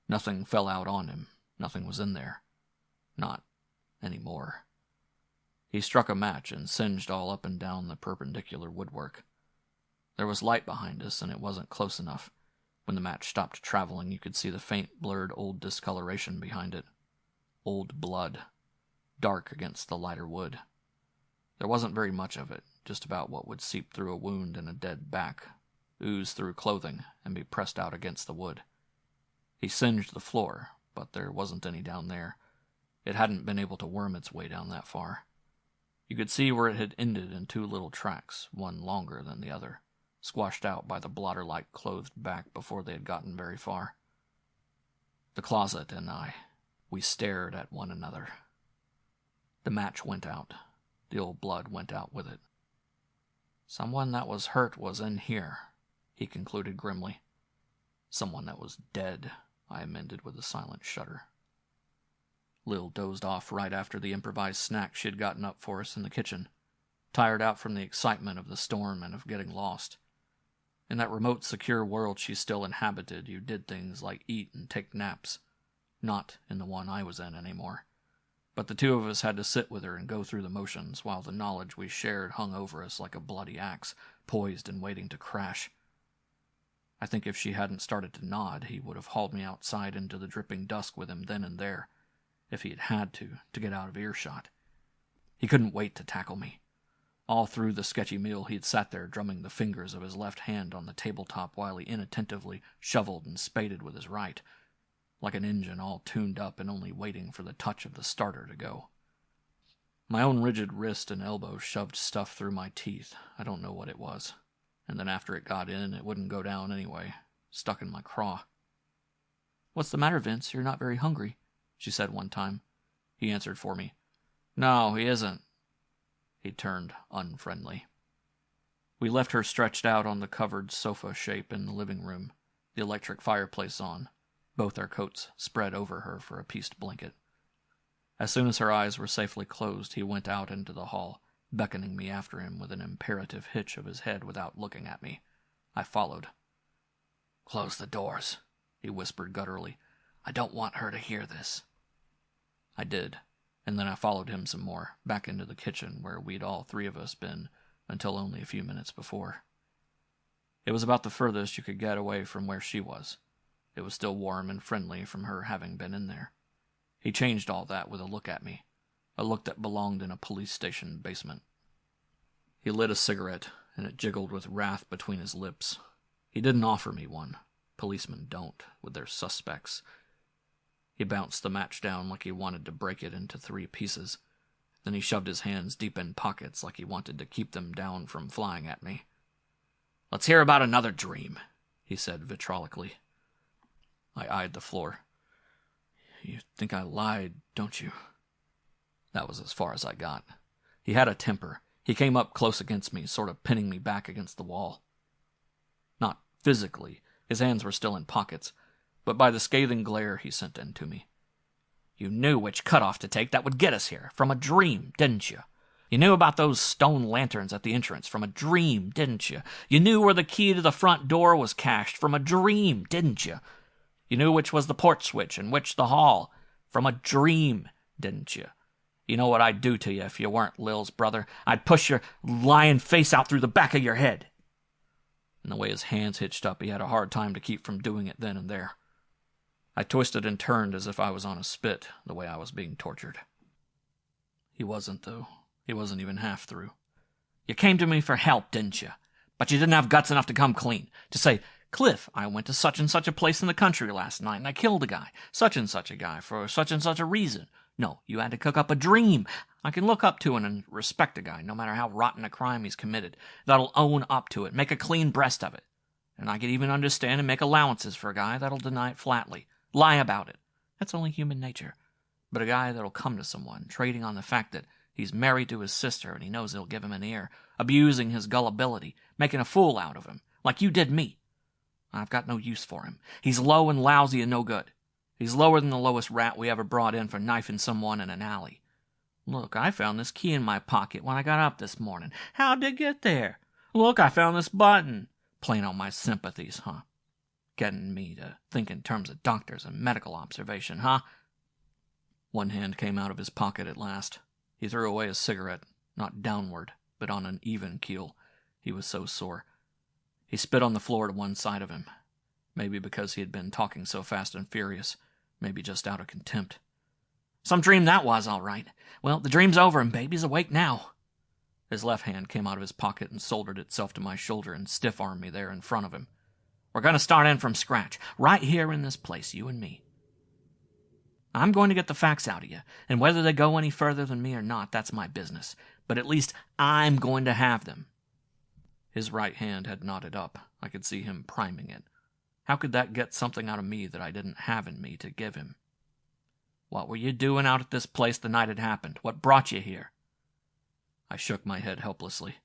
Nothing fell out on him. Nothing was in there. Not anymore. He struck a match and singed all up and down the perpendicular woodwork. There was light behind us, and it wasn't close enough. When the match stopped traveling, you could see the faint, blurred old discoloration behind it. Old blood. Dark against the lighter wood. There wasn't very much of it, just about what would seep through a wound in a dead back, ooze through clothing, and be pressed out against the wood. He singed the floor, but there wasn't any down there. It hadn't been able to worm its way down that far. You could see where it had ended in two little tracks, one longer than the other, squashed out by the blotter-like clothed back before they had gotten very far. The closet and I, we stared at one another. The match went out. The old blood went out with it. Someone that was hurt was in here, he concluded grimly. Someone that was dead, I amended with a silent shudder. Lil dozed off right after the improvised snack she had gotten up for us in the kitchen, tired out from the excitement of the storm and of getting lost. In that remote, secure world she still inhabited, you did things like eat and take naps. Not in the one I was in anymore. But the two of us had to sit with her and go through the motions, while the knowledge we shared hung over us like a bloody axe, poised and waiting to crash. I think if she hadn't started to nod, he would have hauled me outside into the dripping dusk with him then and there, if he had to get out of earshot. He couldn't wait to tackle me. All through the sketchy meal he'd sat there drumming the fingers of his left hand on the tabletop while he inattentively shoveled and spaded with his right, like an engine all tuned up and only waiting for the touch of the starter to go. My own rigid wrist and elbow shoved stuff through my teeth. I don't know what it was. And then after it got in, it wouldn't go down anyway, stuck in my craw. "What's the matter, Vince? You're not very hungry," she said one time. He answered for me. "No, he isn't." He turned unfriendly. We left her stretched out on the covered sofa shape in the living room, the electric fireplace on, both our coats spread over her for a pieced blanket. As soon as her eyes were safely closed, he went out into the hall, beckoning me after him with an imperative hitch of his head without looking at me. I followed. "Close the doors," he whispered gutturally. "I don't want her to hear this." I did, and then I followed him some more, back into the kitchen where we'd all three of us been until only a few minutes before. It was about the furthest you could get away from where she was. It was still warm and friendly from her having been in there. He changed all that with a look at me, a look that belonged in a police station basement. He lit a cigarette, and it jiggled with wrath between his lips. He didn't offer me one. Policemen don't, with their suspects. He bounced the match down like he wanted to break it into 3 pieces. Then he shoved his hands deep in pockets like he wanted to keep them down from flying at me. "Let's hear about another dream," he said vitriolically. I eyed the floor. "You think I lied, don't you?" That was as far as I got. He had a temper. He came up close against me, sort of pinning me back against the wall. Not physically. His hands were still in pockets, but by the scathing glare he sent into me. "You knew which cutoff to take that would get us here, from a dream, didn't you? You knew about those stone lanterns at the entrance, from a dream, didn't you? You knew where the key to the front door was cached, from a dream, didn't you? You knew which was the porch switch and which the hall, from a dream, didn't you? You know what I'd do to you if you weren't Lil's brother? I'd push your lying face out through the back of your head." And the way his hands hitched up, he had a hard time to keep from doing it then and there. I twisted and turned as if I was on a spit, the way I was being tortured. He wasn't, though. He wasn't even half through. "You came to me for help, didn't you? But you didn't have guts enough to come clean. To say, 'Cliff, I went to such and such a place in the country last night, and I killed a guy, such and such a guy, for such and such a reason.' No, you had to cook up a dream I can look up to and respect a guy, no matter how rotten a crime he's committed, that'll own up to it, make a clean breast of it. And I could even understand and make allowances for a guy that'll deny it flatly, lie about it. That's only human nature. But a guy that'll come to someone, trading on the fact that he's married to his sister and he knows he'll give him an ear, abusing his gullibility, making a fool out of him, like you did me. I've got no use for him. He's low and lousy and no good. He's lower than the lowest rat we ever brought in for knifing someone in an alley. Look, I found this key in my pocket when I got up this morning. How'd it get there? Look, I found this button. Playing on my sympathies, huh? getting me to think in terms of doctors and medical observation, huh? One hand came out of his pocket at last. He threw away his cigarette, not downward, but on an even keel. He was so sore. He spit on the floor to one side of him. Maybe because he had been talking so fast and furious. Maybe just out of contempt. Some dream that was, all right. Well, the dream's over and baby's awake now. His left hand came out of his pocket and soldered itself to my shoulder and stiff-armed me there in front of him. We're going to start in from scratch, right here in this place, you and me. I'm going to get the facts out of you, and whether they go any further than me or not, that's my business. But at least I'm going to have them. His right hand had knotted up. I could see him priming it. How could that get something out of me that I didn't have in me to give him? What were you doing out at this place the night it happened? What brought you here? I shook my head helplessly.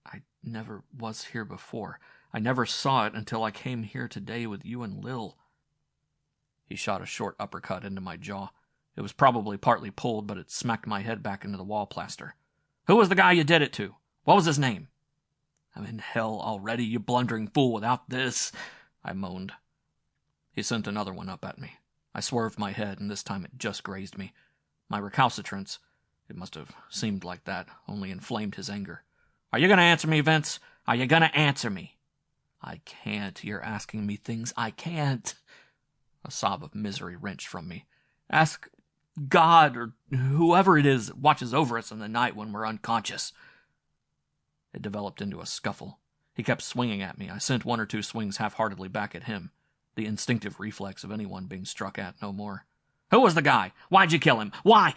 I never was here before. I never saw it until I came here today with you and Lil. He shot a short uppercut into my jaw. It was probably partly pulled, but it smacked my head back into the wall plaster. Who was the guy you did it to? What was his name? I'm in hell already, you blundering fool, without this, I moaned. He sent another one up at me. I swerved my head, and this time it just grazed me. My recalcitrance, it must have seemed like that, only inflamed his anger. Are you going to answer me, Vince? Are you going to answer me? I can't. You're asking me things I can't. A sob of misery wrenched from me. Ask God or whoever it is that watches over us in the night when we're unconscious. It developed into a scuffle. He kept swinging at me. I sent one or two swings half-heartedly back at him, the instinctive reflex of anyone being struck at no more. Who was the guy? Why'd you kill him? Why?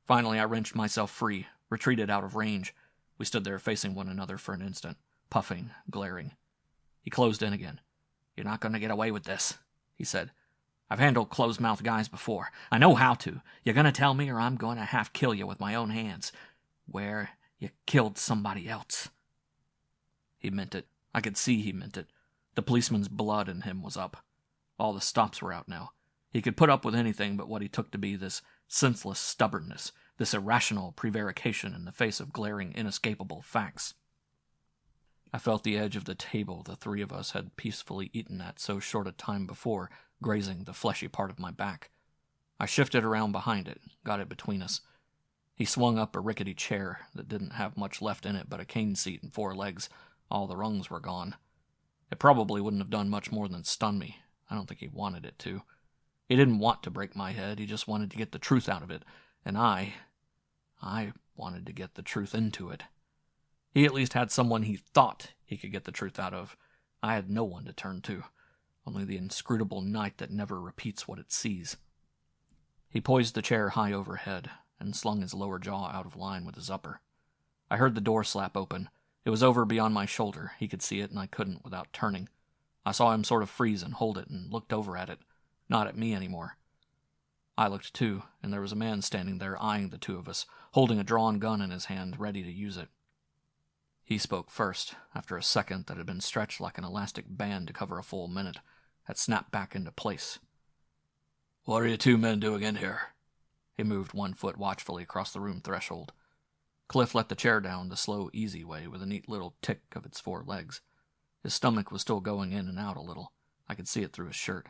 Finally, I wrenched myself free, retreated out of range. We stood there facing one another for an instant, puffing, glaring. He closed in again. You're not going to get away with this, he said. I've handled closed-mouthed guys before. I know how to. You're going to tell me or I'm going to half kill you with my own hands. Where you killed somebody else. He meant it. I could see he meant it. The policeman's blood in him was up. All the stops were out now. He could put up with anything but what he took to be this senseless stubbornness, this irrational prevarication in the face of glaring, inescapable facts. I felt the edge of the table the three of us had peacefully eaten at so short a time before, grazing the fleshy part of my back. I shifted around behind it, got it between us. He swung up a rickety chair that didn't have much left in it but a cane seat and 4 legs. All the rungs were gone. It probably wouldn't have done much more than stun me. I don't think he wanted it to. He didn't want to break my head. He just wanted to get the truth out of it. And I wanted to get the truth into it. He at least had someone he thought he could get the truth out of. I had no one to turn to. Only the inscrutable night that never repeats what it sees. He poised the chair high overhead and slung his lower jaw out of line with his upper. I heard the door slap open. It was over beyond my shoulder. He could see it, and I couldn't without turning. I saw him sort of freeze and hold it and looked over at it, not at me anymore. I looked too, and there was a man standing there eyeing the two of us, holding a drawn gun in his hand, ready to use it. He spoke first, after a second that had been stretched like an elastic band to cover a full minute, had snapped back into place. "What are you two men doing in here?" He moved 1 foot watchfully across the room threshold. Cliff let the chair down the slow, easy way with a neat little tick of its 4 legs. His stomach was still going in and out a little. I could see it through his shirt.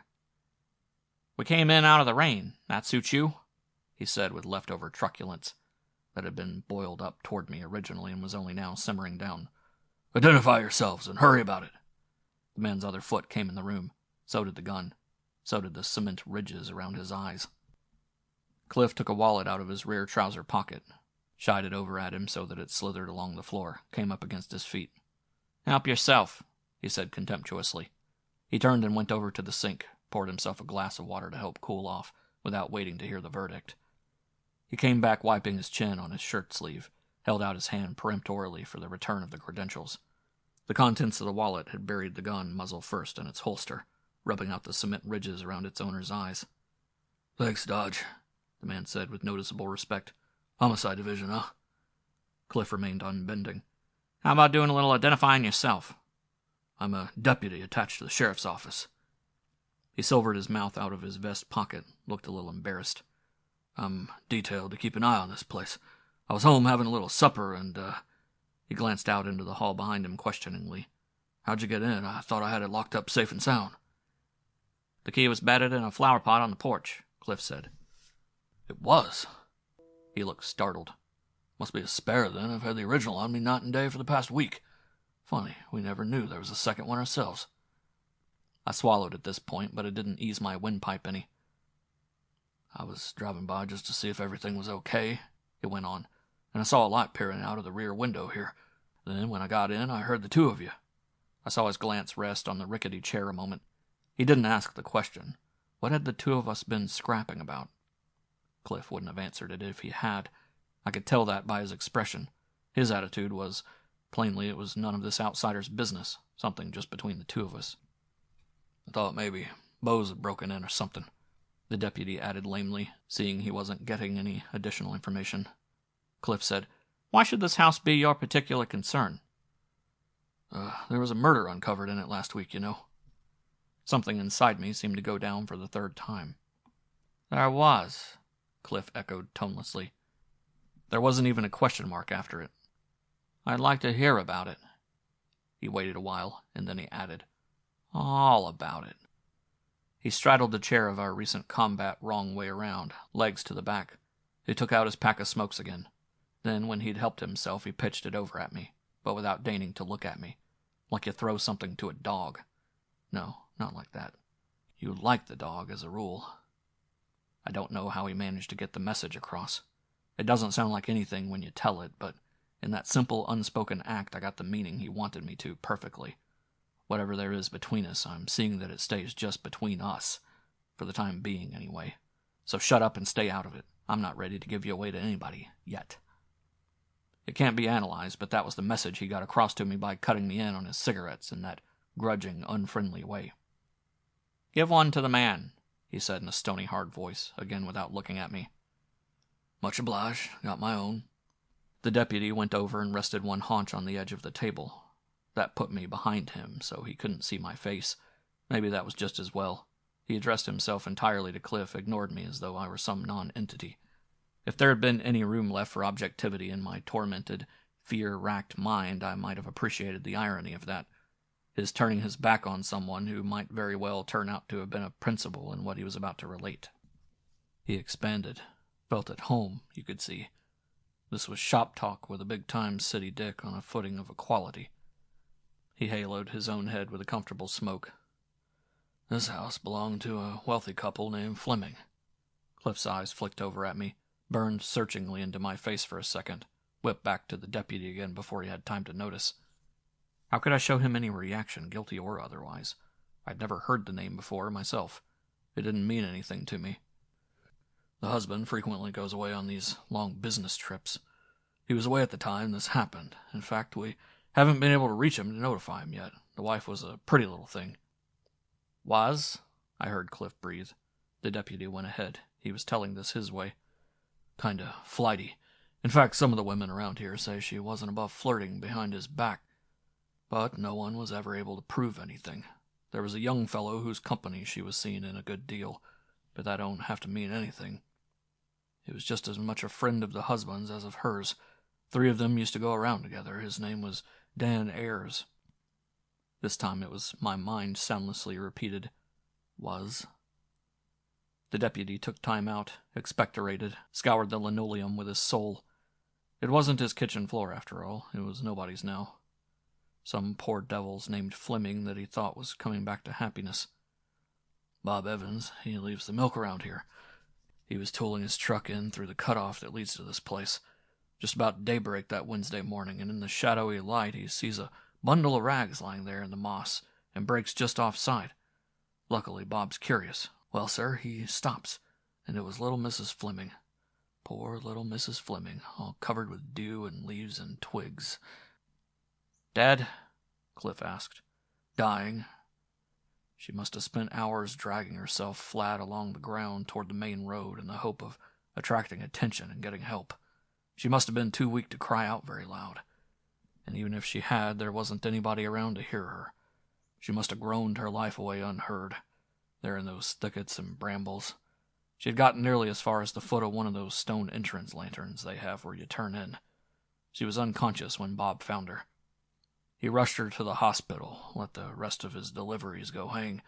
"We came in out of the rain. That suits you?" he said with leftover truculence that had been boiled up toward me originally and was only now simmering down. "Identify yourselves and hurry about it." The man's other foot came in the room. So did the gun. So did the cement ridges around his eyes. Cliff took a wallet out of his rear trouser pocket, shied it over at him so that it slithered along the floor, came up against his feet. "Help yourself," he said contemptuously. He turned and went over to the sink, poured himself a glass of water to help cool off, without waiting to hear the verdict. He came back wiping his chin on his shirt sleeve, held out his hand peremptorily for the return of the credentials. The contents of the wallet had buried the gun muzzle first in its holster, rubbing out the cement ridges around its owner's eyes. "Thanks, Dodge," the man said with noticeable respect. "Homicide division, huh?" Cliff remained unbending. "How about doing a little identifying yourself?" "I'm a deputy attached to the sheriff's office." He silvered his mouth out of his vest pocket, looked a little embarrassed. "I'm detailed to keep an eye on this place. I was home having a little supper and, He glanced out into the hall behind him questioningly. How'd you get in? I thought I had it locked up safe and sound. The key was bedded in a flower pot on the porch, Cliff said. It was? He looked startled. Must be a spare, then. I've had the original on me night and day for the past week. Funny, we never knew there was a second one ourselves. I swallowed at this point, but it didn't ease my windpipe any. I was driving by just to see if everything was okay, it went on, and I saw a light peering out of the rear window here. Then, when I got in, I heard the two of you. I saw his glance rest on the rickety chair a moment. He didn't ask the question. What had the two of us been scrapping about? Cliff wouldn't have answered it if he had. I could tell that by his expression. His attitude was, plainly, it was none of this outsider's business, something just between the two of us. I thought maybe Bose had broken in or something, the deputy added lamely, seeing he wasn't getting any additional information. Cliff said, "Why should this house be your particular concern?" There was a murder uncovered in it last week, you know. Something inside me seemed to go down for the third time. "There was," Cliff echoed tonelessly. There wasn't even a question mark after it. "I'd like to hear about it." He waited a while, and then he added, "All about it." He straddled the chair of our recent combat wrong way around, legs to the back. He took out his pack of smokes again. Then, when he'd helped himself, he pitched it over at me, but without deigning to look at me, like you throw something to a dog. No, not like that. You like the dog, as a rule. I don't know how he managed to get the message across. It doesn't sound like anything when you tell it, but in that simple, unspoken act, I got the meaning he wanted me to perfectly. Whatever there is between us, I'm seeing that it stays just between us, for the time being, anyway. So shut up and stay out of it. I'm not ready to give you away to anybody, yet. It can't be analyzed, but that was the message he got across to me by cutting me in on his cigarettes in that grudging, unfriendly way. "Give one to the man," he said in a stony, hard voice, again without looking at me. "Much obliged. Got my own." The deputy went over and rested one haunch on the edge of the table. That put me behind him, so he couldn't see my face. Maybe that was just as well. He addressed himself entirely to Cliff, ignored me as though I were some non-entity. If there had been any room left for objectivity in my tormented, fear-racked mind, I might have appreciated the irony of that. His turning his back on someone who might very well turn out to have been a principal in what he was about to relate. He expanded. Felt at home, you could see. This was shop talk with a big-time city dick on a footing of equality. He haloed his own head with a comfortable smoke. "This house belonged to a wealthy couple named Fleming." Cliff's eyes flicked over at me, burned searchingly into my face for a second, whipped back to the deputy again before he had time to notice. How could I show him any reaction, guilty or otherwise? I'd never heard the name before myself. It didn't mean anything to me. "The husband frequently goes away on these long business trips. He was away at the time this happened. In fact, we haven't been able to reach him to notify him yet. The wife was a pretty little thing." "Was?" I heard Cliff breathe. The deputy went ahead. He was telling this his way. "Kinda flighty. In fact, some of the women around here say she wasn't above flirting behind his back. But no one was ever able to prove anything. There was a young fellow whose company she was seen in a good deal, but that don't have to mean anything. He was just as much a friend of the husband's as of hers. 3 of them used to go around together. His name was Dan Ayers." This time it was my mind soundlessly repeated, "Was." The deputy took time out, expectorated, scoured the linoleum with his soul. It wasn't his kitchen floor, after all. It was nobody's now. Some poor devil's named Fleming that he thought was coming back to happiness. "Bob Evans, he leaves the milk around here. He was tooling his truck in through the cutoff that leads to this place. Just about daybreak that Wednesday morning, and in the shadowy light he sees a bundle of rags lying there in the moss, and breaks just offside. Luckily, Bob's curious. Well, sir, he stops, and it was little Mrs. Fleming. Poor little Mrs. Fleming, all covered with dew and leaves and twigs." "Dead?" Cliff asked. "Dying. She must have spent hours dragging herself flat along the ground toward the main road in the hope of attracting attention and getting help. She must have been too weak to cry out very loud. And even if she had, there wasn't anybody around to hear her. She must have groaned her life away unheard, there in those thickets and brambles. She had gotten nearly as far as the foot of one of those stone entrance lanterns they have where you turn in. She was unconscious when Bob found her." He rushed her to the hospital, let the rest of his deliveries go hang.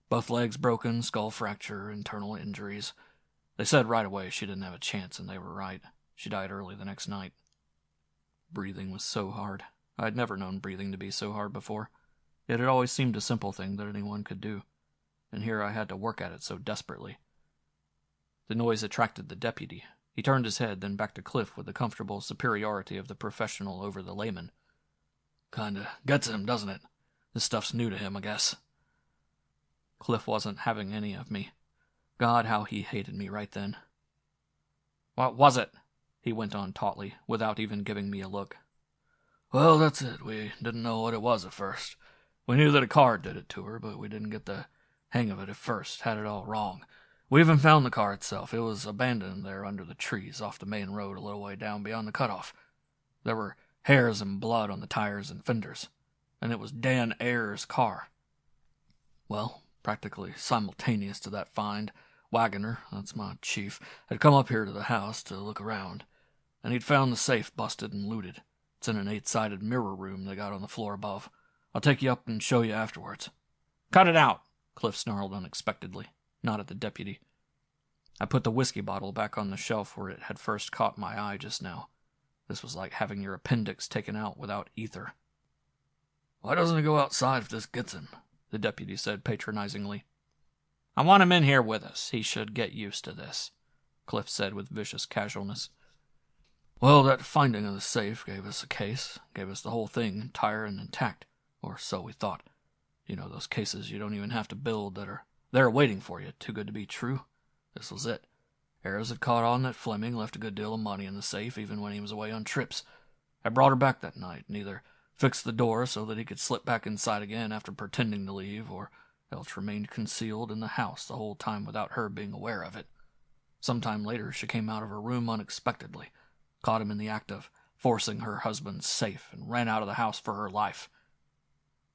Both legs broken, skull fracture, internal injuries. They said right away she didn't have a chance, and they were right. She died early the next night. Breathing was so hard. I had never known breathing to be so hard before. It had always seemed a simple thing that anyone could do, and here I had to work at it so desperately. The noise attracted the deputy. He turned his head, then back to Cliff with the comfortable superiority of the professional over the layman. "Kinda gets him, doesn't it? This stuff's new to him, I guess." Cliff wasn't having any of me. God, how he hated me right then. "What was it?" he went on tautly, without even giving me a look. "Well, that's it. We didn't know what it was at first. We knew that a car did it to her, but we didn't get the hang of it at first. Had it all wrong. We even found the car itself. It was abandoned there under the trees off the main road a little way down beyond the cutoff. There were hairs and blood on the tires and fenders, and it was Dan Ayer's car. Well, practically simultaneous to that find, Wagoner, that's my chief, had come up here to the house to look around, and he'd found the safe busted and looted. It's in an 8-sided mirror room they got on the floor above. I'll take you up and show you afterwards." "Cut it out," Cliff snarled unexpectedly, not at the deputy. I put the whiskey bottle back on the shelf where it had first caught my eye just now. This was like having your appendix taken out without ether. "Why doesn't he go outside if this gets him?" the deputy said patronizingly. "I want him in here with us. He should get used to this," Cliff said with vicious casualness. "Well, that finding of the safe gave us a case, gave us the whole thing entire and intact, or so we thought. You know, those cases you don't even have to build that are there waiting for you, too good to be true. This was it. Ayers had caught on that Fleming left a good deal of money in the safe even when he was away on trips. I brought her back that night and either fixed the door so that he could slip back inside again after pretending to leave, or else remained concealed in the house the whole time without her being aware of it. Sometime later she came out of her room unexpectedly, caught him in the act of forcing her husband's safe, and ran out of the house for her life."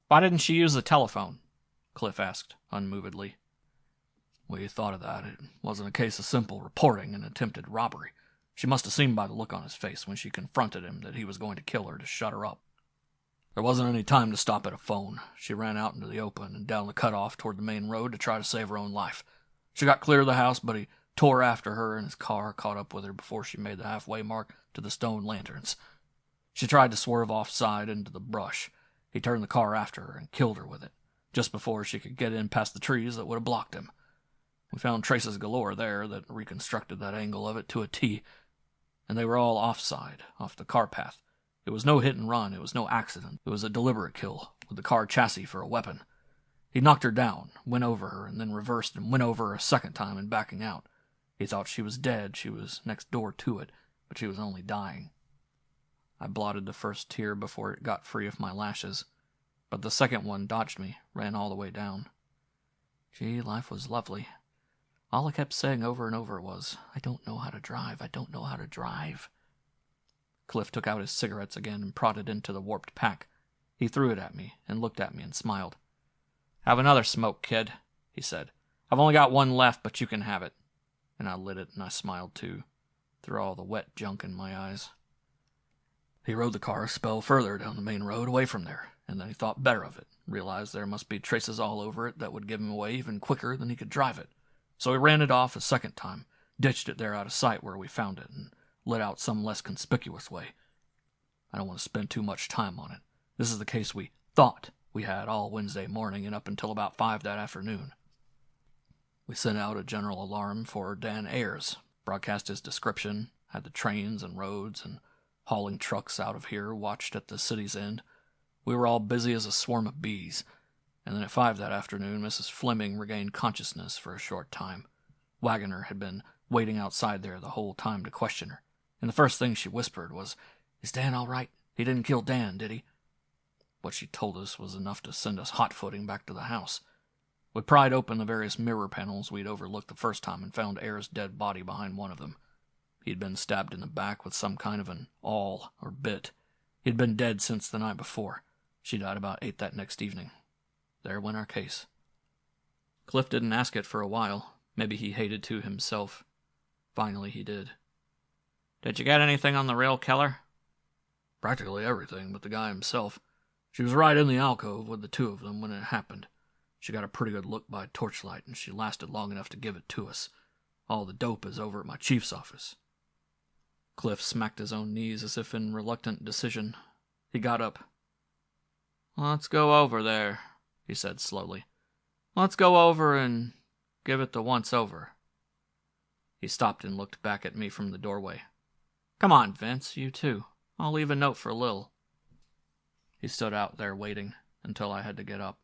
"Why didn't she use the telephone?" Cliff asked, unmovedly. "We thought of that. It wasn't a case of simple reporting an attempted robbery. She must have seen by the look on his face when she confronted him that he was going to kill her to shut her up. There wasn't any time to stop at a phone. She ran out into the open and down the cutoff toward the main road to try to save her own life. She got clear of the house, but he tore after her, and his car caught up with her before she made the halfway mark to the stone lanterns. She tried to swerve offside into the brush. He turned the car after her and killed her with it, just before she could get in past the trees that would have blocked him. We found traces galore there that reconstructed that angle of it to a T, and they were all offside, off the car path. It was no hit and run, it was no accident. It was a deliberate kill, with the car chassis for a weapon. He knocked her down, went over her, and then reversed and went over her a second time in backing out. He thought she was dead. She was next door to it, but she was only dying. I blotted the first tear before it got free of my lashes, but the second one dodged me, ran all the way down. Gee, life was lovely. All I kept saying over and over was, "I don't know how to drive. I don't know how to drive." Cliff took out his cigarettes again and prodded into the warped pack. He threw it at me and looked at me and smiled. "Have another smoke, kid," he said. "I've only got one left, but you can have it." And I lit it and I smiled too, through all the wet junk in my eyes. He rode the car a spell further down the main road away from there, and then he thought better of it, realized there must be traces all over it that would give him away even quicker than he could drive it. So he ran it off a second time, ditched it there out of sight where we found it, and lit out some less conspicuous way. I don't want to spend too much time on it. This is the case we thought we had all Wednesday morning and up until about 5 that afternoon. We sent out a general alarm for Dan Ayers, broadcast his description, had the trains and roads and hauling trucks out of here watched at the city's end. We were all busy as a swarm of bees, and then at 5 that afternoon Mrs. Fleming regained consciousness for a short time. Wagoner had been waiting outside there the whole time to question her, and the first thing she whispered was, "Is Dan all right? He didn't kill Dan, did he?" What she told us was enough to send us hot-footing back to the house. We pried open the various mirror panels we'd overlooked the first time and found Ayer's dead body behind one of them. He'd been stabbed in the back with some kind of an awl or bit. He'd been dead since the night before. She died about 8 that next evening. There went our case. Cliff didn't ask it for a while. Maybe he hated to himself. Finally he did. "Did you get anything on the real killer?" "Practically everything but the guy himself. She was right in the alcove with the two of them when it happened. She got a pretty good look by torchlight, and she lasted long enough to give it to us. All the dope is over at my chief's office." Cliff smacked his own knees as if in reluctant decision. He got up. "Let's go over there," he said slowly. "Let's go over and give it the once-over." He stopped and looked back at me from the doorway. "Come on, Vince, you too. I'll leave a note for Lil." He stood out there waiting until I had to get up.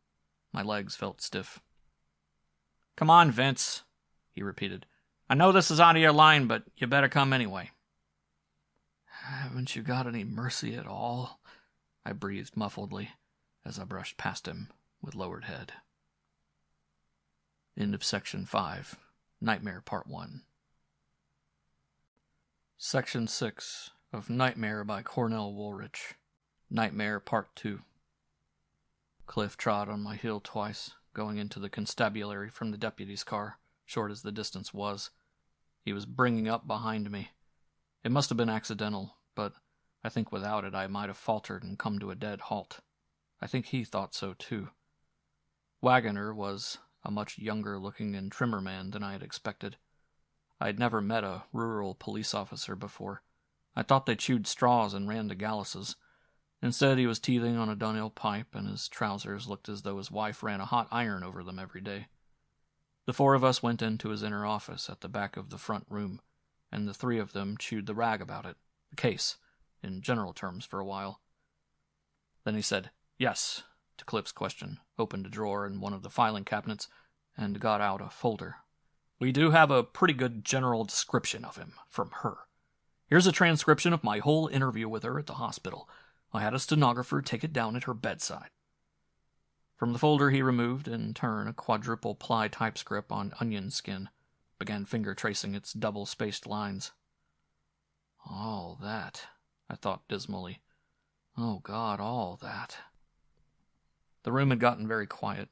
My legs felt stiff. "Come on, Vince," he repeated. "I know this is out of your line, but you better come anyway." "Haven't you got any mercy at all?" I breathed muffledly as I brushed past him with lowered head. End of Section 5. Nightmare Part 1. Section 6 of Nightmare by Cornell Woolrich. Nightmare Part 2. Cliff trod on my heel twice, going into the constabulary from the deputy's car, short as the distance was. He was bringing up behind me. It must have been accidental, but I think without it I might have faltered and come to a dead halt. I think he thought so too. Wagoner was a much younger-looking and trimmer man than I had expected. I had never met a rural police officer before. I thought they chewed straws and ran to galluses. Instead, he was teething on a Dunhill pipe, and his trousers looked as though his wife ran a hot iron over them every day. The four of us went into his inner office at the back of the front room, and the three of them chewed the rag about it, the case, in general terms for a while. Then he said, "Yes," to Cliff's question, opened a drawer in one of the filing cabinets, and got out a folder. "We do have a pretty good general description of him, from her. Here's a transcription of my whole interview with her at the hospital. I had a stenographer take it down at her bedside." From the folder he removed, in turn, a quadruple-ply typescript on onion skin, began finger-tracing its double-spaced lines. All that, I thought dismally. Oh, God, all that. The room had gotten very quiet.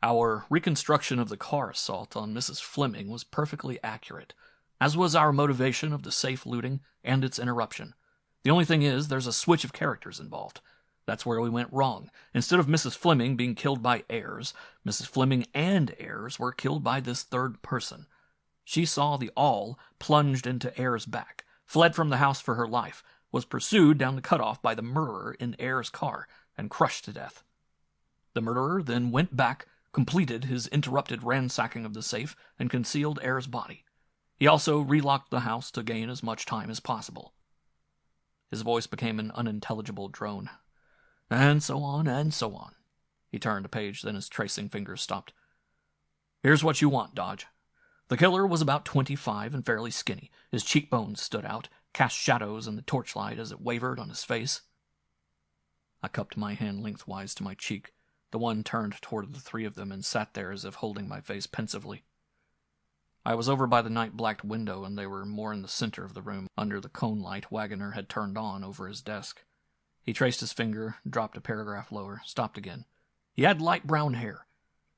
Our reconstruction of the car assault on Mrs. Fleming was perfectly accurate, as was our motivation of the safe looting and its interruption. The only thing is, there's a switch of characters involved. That's where we went wrong. Instead of Mrs. Fleming being killed by Ayers, Mrs. Fleming and Ayers were killed by this third person. She saw the awl plunged into Ayers' back, fled from the house for her life, was pursued down the cutoff by the murderer in Ayers' car, and crushed to death. The murderer then went back, completed his interrupted ransacking of the safe, and concealed Ayers' body. He also relocked the house to gain as much time as possible. His voice became an unintelligible drone. And so on, and so on. He turned a page, then his tracing fingers stopped. "Here's what you want, Dodge. The killer was about 25 and fairly skinny. His cheekbones stood out, cast shadows in the torchlight as it wavered on his face." I cupped my hand lengthwise to my cheek. The one turned toward the three of them and sat there as if holding my face pensively. I was over by the night-blacked window, and they were more in the center of the room, under the cone light Wagoner had turned on over his desk. He traced his finger, dropped a paragraph lower, stopped again. He had light brown hair.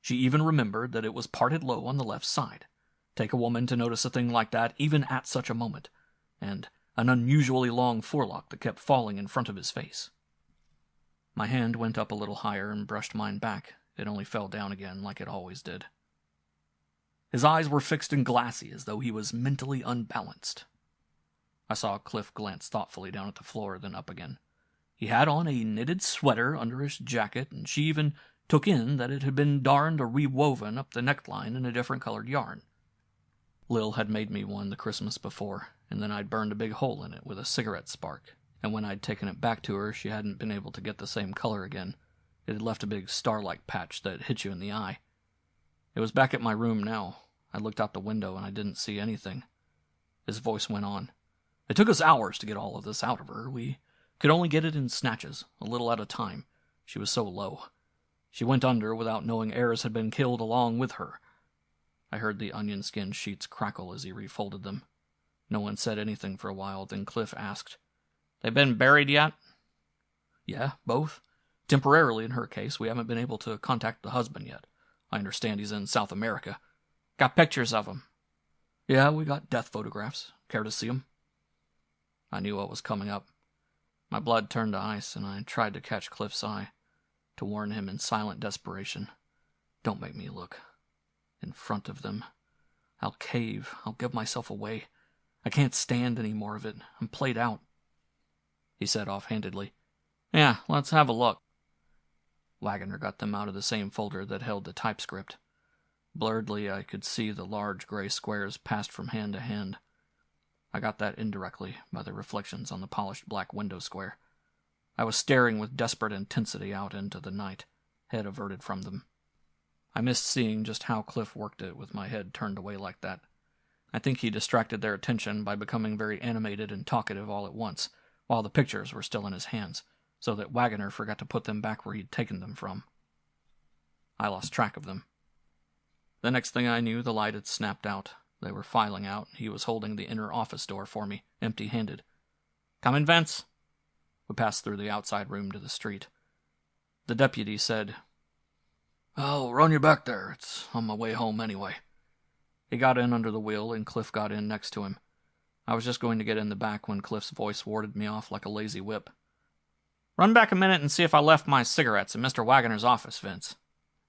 She even remembered that it was parted low on the left side. Take a woman to notice a thing like that, even at such a moment. And an unusually long forelock that kept falling in front of his face. My hand went up a little higher and brushed mine back. It only fell down again, like it always did. His eyes were fixed and glassy, as though he was mentally unbalanced. I saw Cliff glance thoughtfully down at the floor, then up again. He had on a knitted sweater under his jacket, and she even took in that it had been darned or rewoven up the neckline in a different colored yarn. Lil had made me one the Christmas before, and then I'd burned a big hole in it with a cigarette spark, and when I'd taken it back to her, she hadn't been able to get the same color again. It had left a big star-like patch that hit you in the eye. It was back at my room now. I looked out the window, and I didn't see anything. His voice went on. It took us hours to get all of this out of her. We could only get it in snatches, a little at a time. She was so low. She went under without knowing Ayers had been killed along with her. I heard the onion skin sheets crackle as he refolded them. No one said anything for a while, then Cliff asked, "They been buried yet?" "Yeah, both. Temporarily in her case. We haven't been able to contact the husband yet. I understand he's in South America." "Got pictures of him?" "Yeah, we got death photographs. Care to see 'em?" I knew what was coming up. My blood turned to ice, and I tried to catch Cliff's eye, to warn him in silent desperation. Don't make me look. In front of them. I'll cave. I'll give myself away. I can't stand any more of it. I'm played out. He said offhandedly, "Yeah, let's have a look." Wagoner got them out of the same folder that held the typescript. Blurredly, I could see the large gray squares passed from hand to hand. I got that indirectly by the reflections on the polished black window square. I was staring with desperate intensity out into the night, head averted from them. I missed seeing just how Cliff worked it with my head turned away like that. I think he distracted their attention by becoming very animated and talkative all at once, while the pictures were still in his hands, so that Wagoner forgot to put them back where he'd taken them from. I lost track of them. The next thing I knew, the light had snapped out. They were filing out, and he was holding the inner office door for me, empty-handed. "Come in, Vince." We passed through the outside room to the street. The deputy said, "I'll run you back there. It's on my way home anyway." He got in under the wheel, and Cliff got in next to him. I was just going to get in the back when Cliff's voice warded me off like a lazy whip. "Run back a minute and see if I left my cigarettes in Mr. Wagoner's office, Vince."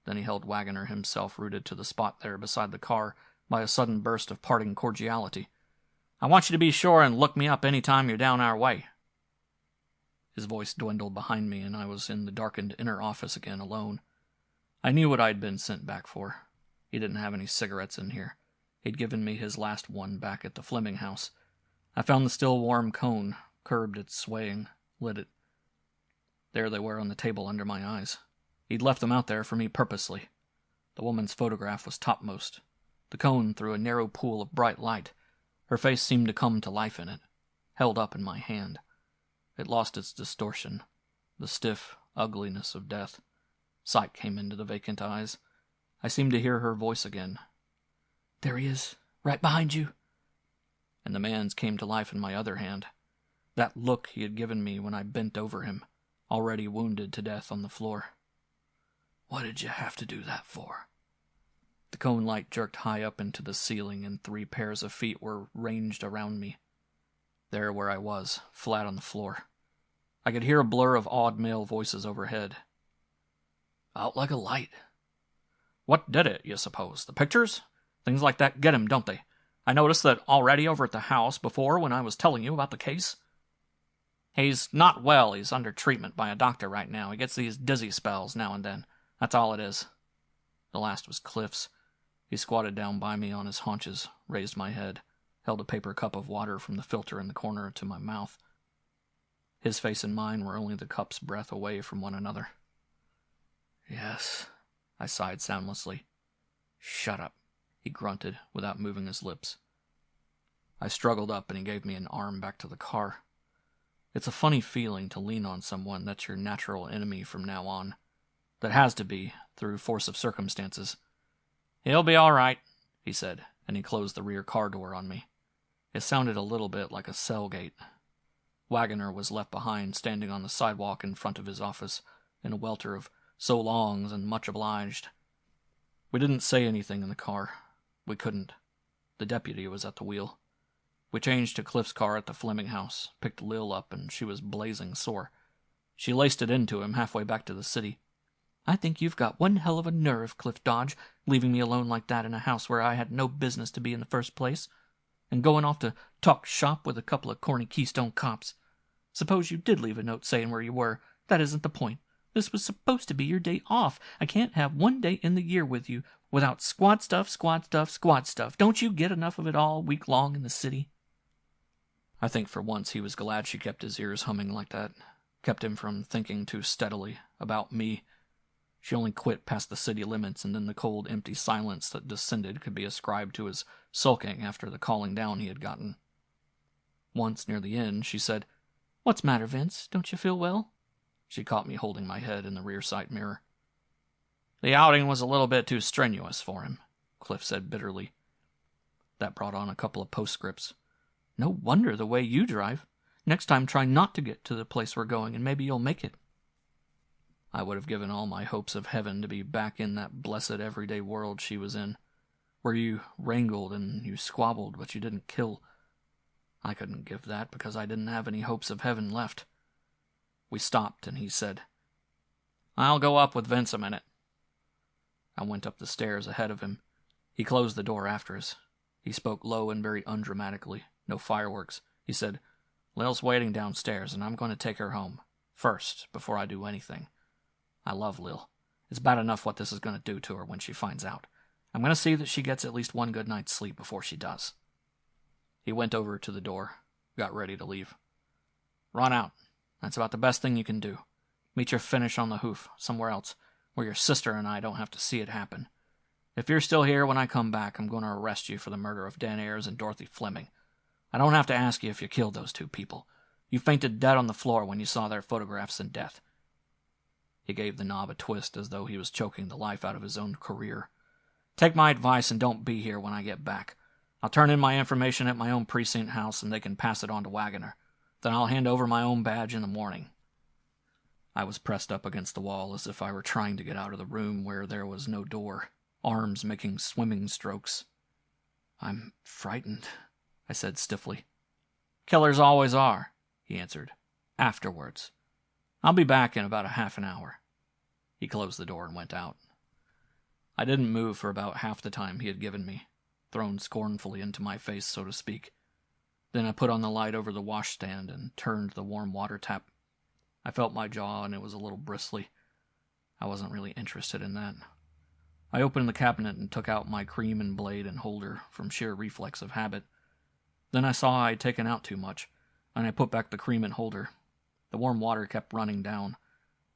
Then he held Wagoner himself rooted to the spot there beside the car by a sudden burst of parting cordiality. "I want you to be sure and look me up any time you're down our way." His voice dwindled behind me, and I was in the darkened inner office again, alone. I knew what I'd been sent back for. He didn't have any cigarettes in here. He'd given me his last one back at the Fleming house. I found the still warm cone, curbed its swaying, lit it. There they were on the table under my eyes. He'd left them out there for me purposely. The woman's photograph was topmost. The cone threw a narrow pool of bright light. Her face seemed to come to life in it, held up in my hand. It lost its distortion, the stiff ugliness of death. Sight came into the vacant eyes. I seemed to hear her voice again. "There he is, right behind you." And the man's came to life in my other hand. That look he had given me when I bent over him, already wounded to death on the floor. "What did you have to do that for?" The cone light jerked high up into the ceiling, and 3 pairs of feet were ranged around me. There where I was, flat on the floor. I could hear a blur of awed male voices overhead. "Out like a light." "What did it, you suppose? The pictures? Things like that get him, don't they? I noticed that already over at the house before when I was telling you about the case." "He's not well. He's under treatment by a doctor right now. He gets these dizzy spells now and then. That's all it is." The last was Cliff's. He squatted down by me on his haunches, raised my head, held a paper cup of water from the filter in the corner to my mouth. His face and mine were only the cup's breadth away from one another. "Yes," I sighed soundlessly. "Shut up," he grunted without moving his lips. I struggled up and he gave me an arm back to the car. It's a funny feeling to lean on someone that's your natural enemy from now on. That has to be, through force of circumstances. "He'll be all right," he said, and he closed the rear car door on me. It sounded a little bit like a cell gate. Wagoner was left behind, standing on the sidewalk in front of his office, in a welter of so longs and much obliged. We didn't say anything in the car. We couldn't. The deputy was at the wheel. We changed to Cliff's car at the Fleming house, picked Lil up, and she was blazing sore. She laced it into him halfway back to the city. "I think you've got one hell of a nerve, Cliff Dodge, leaving me alone like that in a house where I had no business to be in the first place, and going off to talk shop with a couple of corny Keystone cops. Suppose you did leave a note saying where you were. That isn't the point. This was supposed to be your day off. I can't have one day in the year with you without squad stuff, squad stuff, squad stuff. Don't you get enough of it all week long in the city?" I think for once he was glad she kept his ears humming like that, kept him from thinking too steadily about me. She only quit past the city limits, and then the cold, empty silence that descended could be ascribed to his sulking after the calling down he had gotten. Once, near the end, she said, "What's matter, Vince? Don't you feel well?" She caught me holding my head in the rear sight mirror. "The outing was a little bit too strenuous for him," Cliff said bitterly. That brought on a couple of postscripts. "No wonder the way you drive. Next time try not to get to the place we're going, and maybe you'll make it." I would have given all my hopes of heaven to be back in that blessed everyday world she was in, where you wrangled and you squabbled, but you didn't kill. I couldn't give that because I didn't have any hopes of heaven left. We stopped, and he said, "I'll go up with Vince a minute." I went up the stairs ahead of him. He closed the door after us. He spoke low and very undramatically. No fireworks. He said, "Lil's waiting downstairs, and I'm going to take her home. First, before I do anything. I love Lil. It's bad enough what this is going to do to her when she finds out. I'm going to see that she gets at least one good night's sleep before she does." He went over to the door, got ready to leave. "Run out. That's about the best thing you can do. Meet your finish on the hoof, somewhere else, where your sister and I don't have to see it happen. If you're still here when I come back, I'm going to arrest you for the murder of Dan Ayers and Dorothy Fleming. I don't have to ask you if you killed those two people. You fainted dead on the floor when you saw their photographs in death." He gave the knob a twist as though he was choking the life out of his own career. "Take my advice and don't be here when I get back. I'll turn in my information at my own precinct house and they can pass it on to Wagoner. Then I'll hand over my own badge in the morning." I was pressed up against the wall as if I were trying to get out of the room where there was no door, arms making swimming strokes. "I'm frightened," I said stiffly. "Killers always are," he answered. "Afterwards. I'll be back in about a half an hour." He closed the door and went out. I didn't move for about half the time he had given me, thrown scornfully into my face, so to speak. Then I put on the light over the washstand and turned the warm water tap. I felt my jaw and it was a little bristly. I wasn't really interested in that. I opened the cabinet and took out my cream and blade and holder from sheer reflex of habit. Then I saw I had taken out too much, and I put back the cream and holder. The warm water kept running down.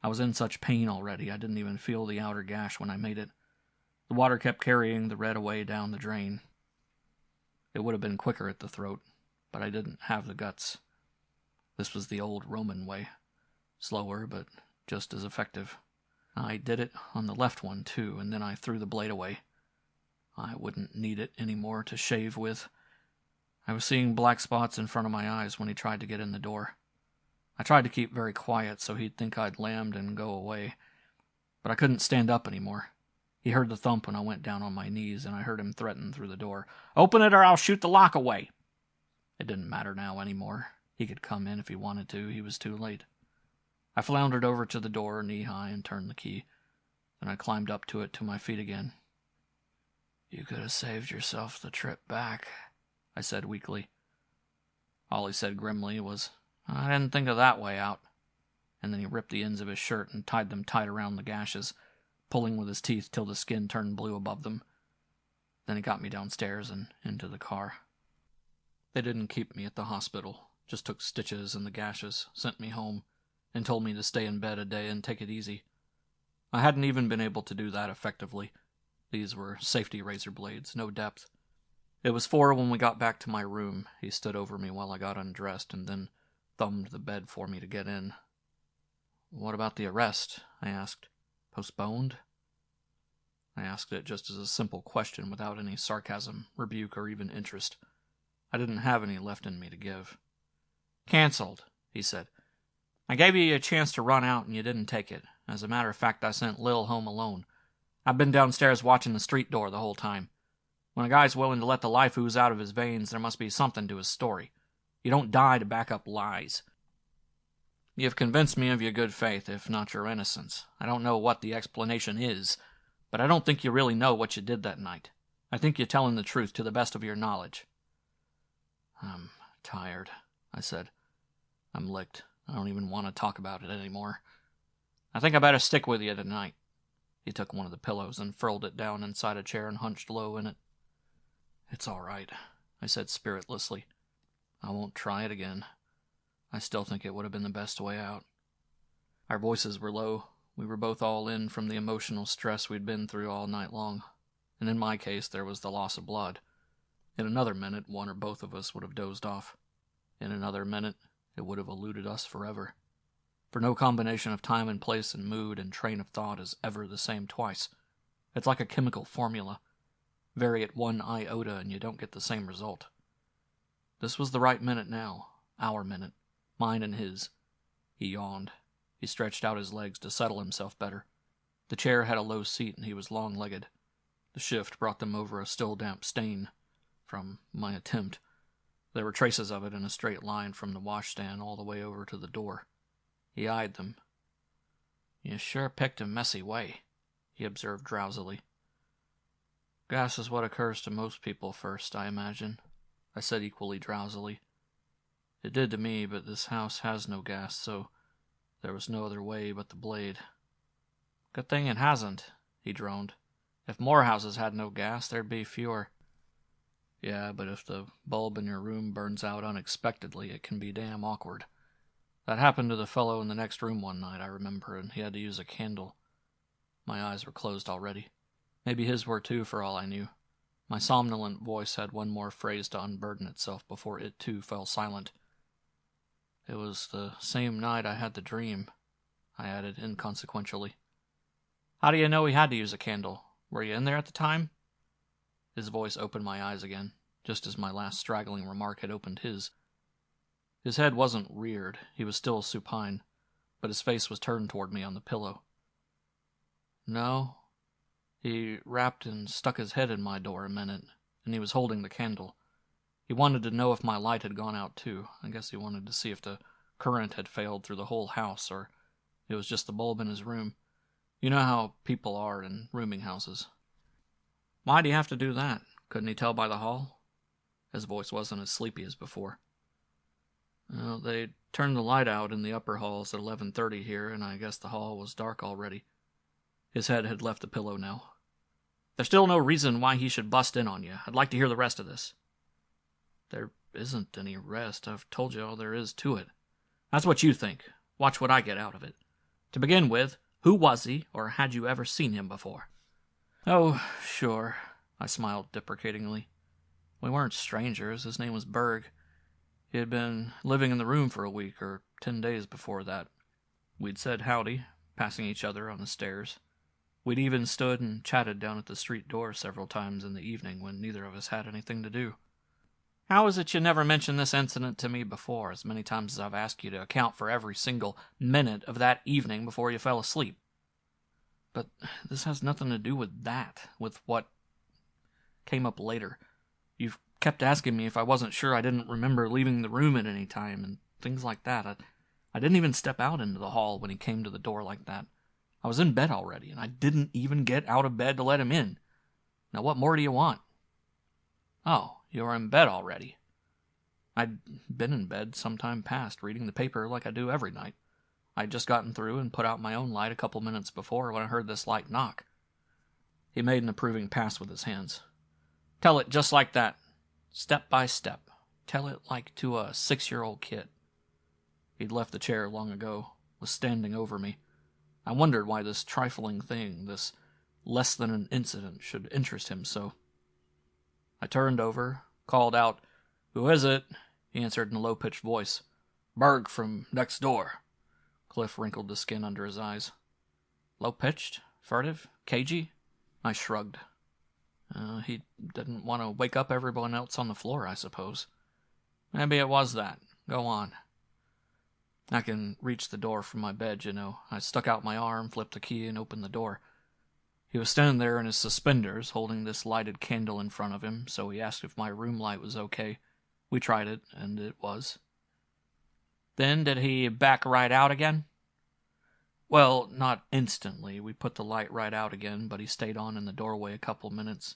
I was in such pain already, I didn't even feel the outer gash when I made it. The water kept carrying the red away down the drain. It would have been quicker at the throat, but I didn't have the guts. This was the old Roman way. Slower, but just as effective. I did it on the left one, too, and then I threw the blade away. I wouldn't need it anymore to shave with. I was seeing black spots in front of my eyes when he tried to get in the door. I tried to keep very quiet so he'd think I'd lammed and go away, but I couldn't stand up anymore. He heard the thump when I went down on my knees, and I heard him threaten through the door, "Open it or I'll shoot the lock away." It didn't matter now anymore. He could come in if he wanted to. He was too late. I floundered over to the door, knee-high, and turned the key. Then I climbed up to it to my feet again. "You could have saved yourself the trip back," I said weakly. All he said grimly was, "I didn't think of that way out." And then he ripped the ends of his shirt and tied them tight around the gashes, pulling with his teeth till the skin turned blue above them. Then he got me downstairs and into the car. They didn't keep me at the hospital, just took stitches in the gashes, sent me home, and told me to stay in bed a day and take it easy. I hadn't even been able to do that effectively. These were safety razor blades, no depth. It was 4 when we got back to my room. He stood over me while I got undressed and then thumbed the bed for me to get in. "What about the arrest?" I asked. "Postponed?" I asked it just as a simple question without any sarcasm, rebuke, or even interest. I didn't have any left in me to give. "Cancelled," he said. "I gave you a chance to run out and you didn't take it. As a matter of fact, I sent Lil home alone. I've been downstairs watching the street door the whole time. When a guy's willing to let the life ooze out of his veins, there must be something to his story. You don't die to back up lies. You've convinced me of your good faith, if not your innocence. I don't know what the explanation is, but I don't think you really know what you did that night. I think you're telling the truth to the best of your knowledge." "I'm tired," I said. "I'm licked. I don't even want to talk about it anymore. I think I better stick with you tonight." He took one of the pillows and furled it down inside a chair and hunched low in it. "It's all right," I said spiritlessly. "I won't try it again. I still think it would have been the best way out." Our voices were low. We were both all in from the emotional stress we'd been through all night long. And in my case, there was the loss of blood. In another minute, one or both of us would have dozed off. In another minute, it would have eluded us forever. For no combination of time and place and mood and train of thought is ever the same twice. It's like a chemical formula. Vary it 1 iota and you don't get the same result. This was the right minute now. Our minute. Mine and his. He yawned. He stretched out his legs to settle himself better. The chair had a low seat and he was long-legged. The shift brought them over a still damp stain from my attempt. There were traces of it in a straight line from the washstand all the way over to the door. He eyed them. "You sure picked a messy way," he observed drowsily. "Gas is what occurs to most people first, I imagine," I said equally drowsily. "It did to me, but this house has no gas, so there was no other way but the blade." "Good thing it hasn't," he droned. "If more houses had no gas, there'd be fewer." "Yeah, but if the bulb in your room burns out unexpectedly, it can be damn awkward. That happened to the fellow in the next room one night, I remember, and he had to use a candle." My eyes were closed already. Maybe his were too, for all I knew. My somnolent voice had one more phrase to unburden itself before it too fell silent. "It was the same night I had the dream," I added inconsequentially. "How do you know he had to use a candle? Were you in there at the time?" His voice opened my eyes again, just as my last straggling remark had opened his. His head wasn't reared, he was still supine, but his face was turned toward me on the pillow. "No. He rapped and stuck his head in my door a minute, and he was holding the candle. He wanted to know if my light had gone out too. I guess he wanted to see if the current had failed through the whole house, or it was just the bulb in his room. You know how people are in rooming houses." "Why'd he have to do that? Couldn't he tell by the hall?" His voice wasn't as sleepy as before. "Well, they turned the light out in the upper halls at 11:30 here, and I guess the hall was dark already." His head had left the pillow now. "There's still no reason why he should bust in on you. I'd like to hear the rest of this." "There isn't any rest. I've told you all there is to it." "That's what you think. Watch what I get out of it. To begin with, who was he, or had you ever seen him before?" "Oh, sure," I smiled deprecatingly. "We weren't strangers. His name was Berg. He had been living in the room for a week or 10 days before that. We'd said howdy, passing each other on the stairs. We'd even stood and chatted down at the street door several times in the evening when neither of us had anything to do." "How is it you never mentioned this incident to me before, as many times as I've asked you to account for every single minute of that evening before you fell asleep?" "But this has nothing to do with that, with what came up later. You've kept asking me if I wasn't sure I didn't remember leaving the room at any time, and things like that. I didn't even step out into the hall when he came to the door like that. I was in bed already, and I didn't even get out of bed to let him in. Now what more do you want?" "Oh, you were in bed already." "I'd been in bed some time past, reading the paper like I do every night. I'd just gotten through and put out my own light a couple minutes before when I heard this light knock." He made an approving pass with his hands. "Tell it just like that. Step by step. Tell it like to a 6-year-old kid." He'd left the chair long ago, was standing over me. I wondered why this trifling thing, this less than an incident, should interest him so. I turned over, called out, "Who is it?" He answered in a low-pitched voice. "Berg from next door." Cliff wrinkled the skin under his eyes. "Low-pitched? Furtive? Cagey?" I shrugged. He didn't want to wake up everyone else on the floor, I suppose." "Maybe it was that. Go on." "I can reach the door from my bed, you know." I stuck out my arm, flipped the key, and opened the door. He was standing there in his suspenders, holding this lighted candle in front of him, so he asked if my room light was okay. We tried it, and it was. "Then did he back right out again?" "Well, not instantly. We put the light right out again, but he stayed on in the doorway a couple minutes."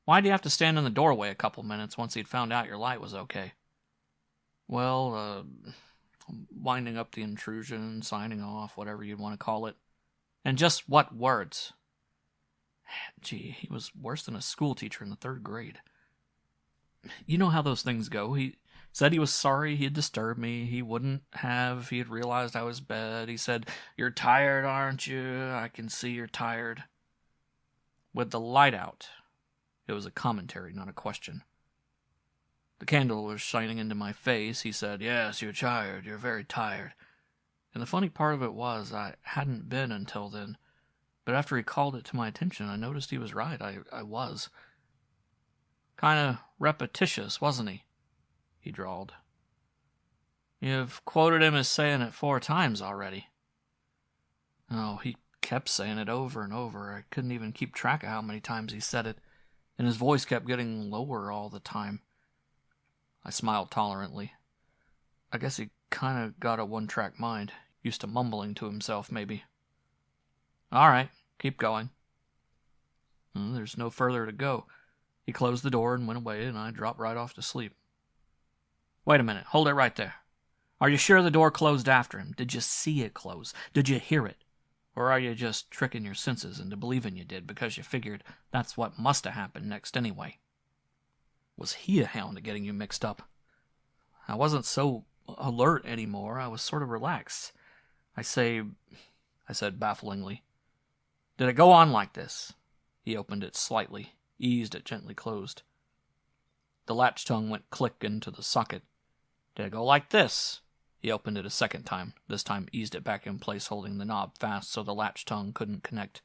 "Why'd you have to stand in the doorway a couple minutes once he'd found out your light was okay?" "Well, winding up the intrusion, signing off, whatever you'd want to call it." "And just what words?" Gee, he was worse than a schoolteacher in the 3rd grade. You know how those things go. He said he was sorry he had disturbed me. He wouldn't have if he had realized I was bed. He said, 'You're tired, aren't you? I can see you're tired.'" "With the light out." It was a commentary, not a question. "The candle was shining into my face. He said, 'Yes, you're tired. You're very tired.' And the funny part of it was, I hadn't been until then. But after he called it to my attention, I noticed he was right. I was. Kind of repetitious, wasn't he?" he drawled. "You've quoted him as saying it 4 times already." "Oh, he kept saying it over and over. I couldn't even keep track of how many times he said it, and his voice kept getting lower all the time." I smiled tolerantly. "I guess he kind of got a one-track mind. Used to mumbling to himself, maybe. All right, keep going. There's no further to go. He closed the door and went away, and I dropped right off to sleep. Wait a minute. Hold it right there. Are you sure the door closed after him? Did you see it close? Did you hear it? Or are you just tricking your senses into believing you did because you figured that's what must have happened next anyway? Was he a hound at getting you mixed up? I wasn't so alert anymore. I was sort of relaxed. I said bafflingly. Did it go on like this? He opened it slightly, eased it gently closed. The latch tongue went click into the socket. Did it go like this? He opened it a second time, this time eased it back in place, holding the knob fast so the latch tongue couldn't connect.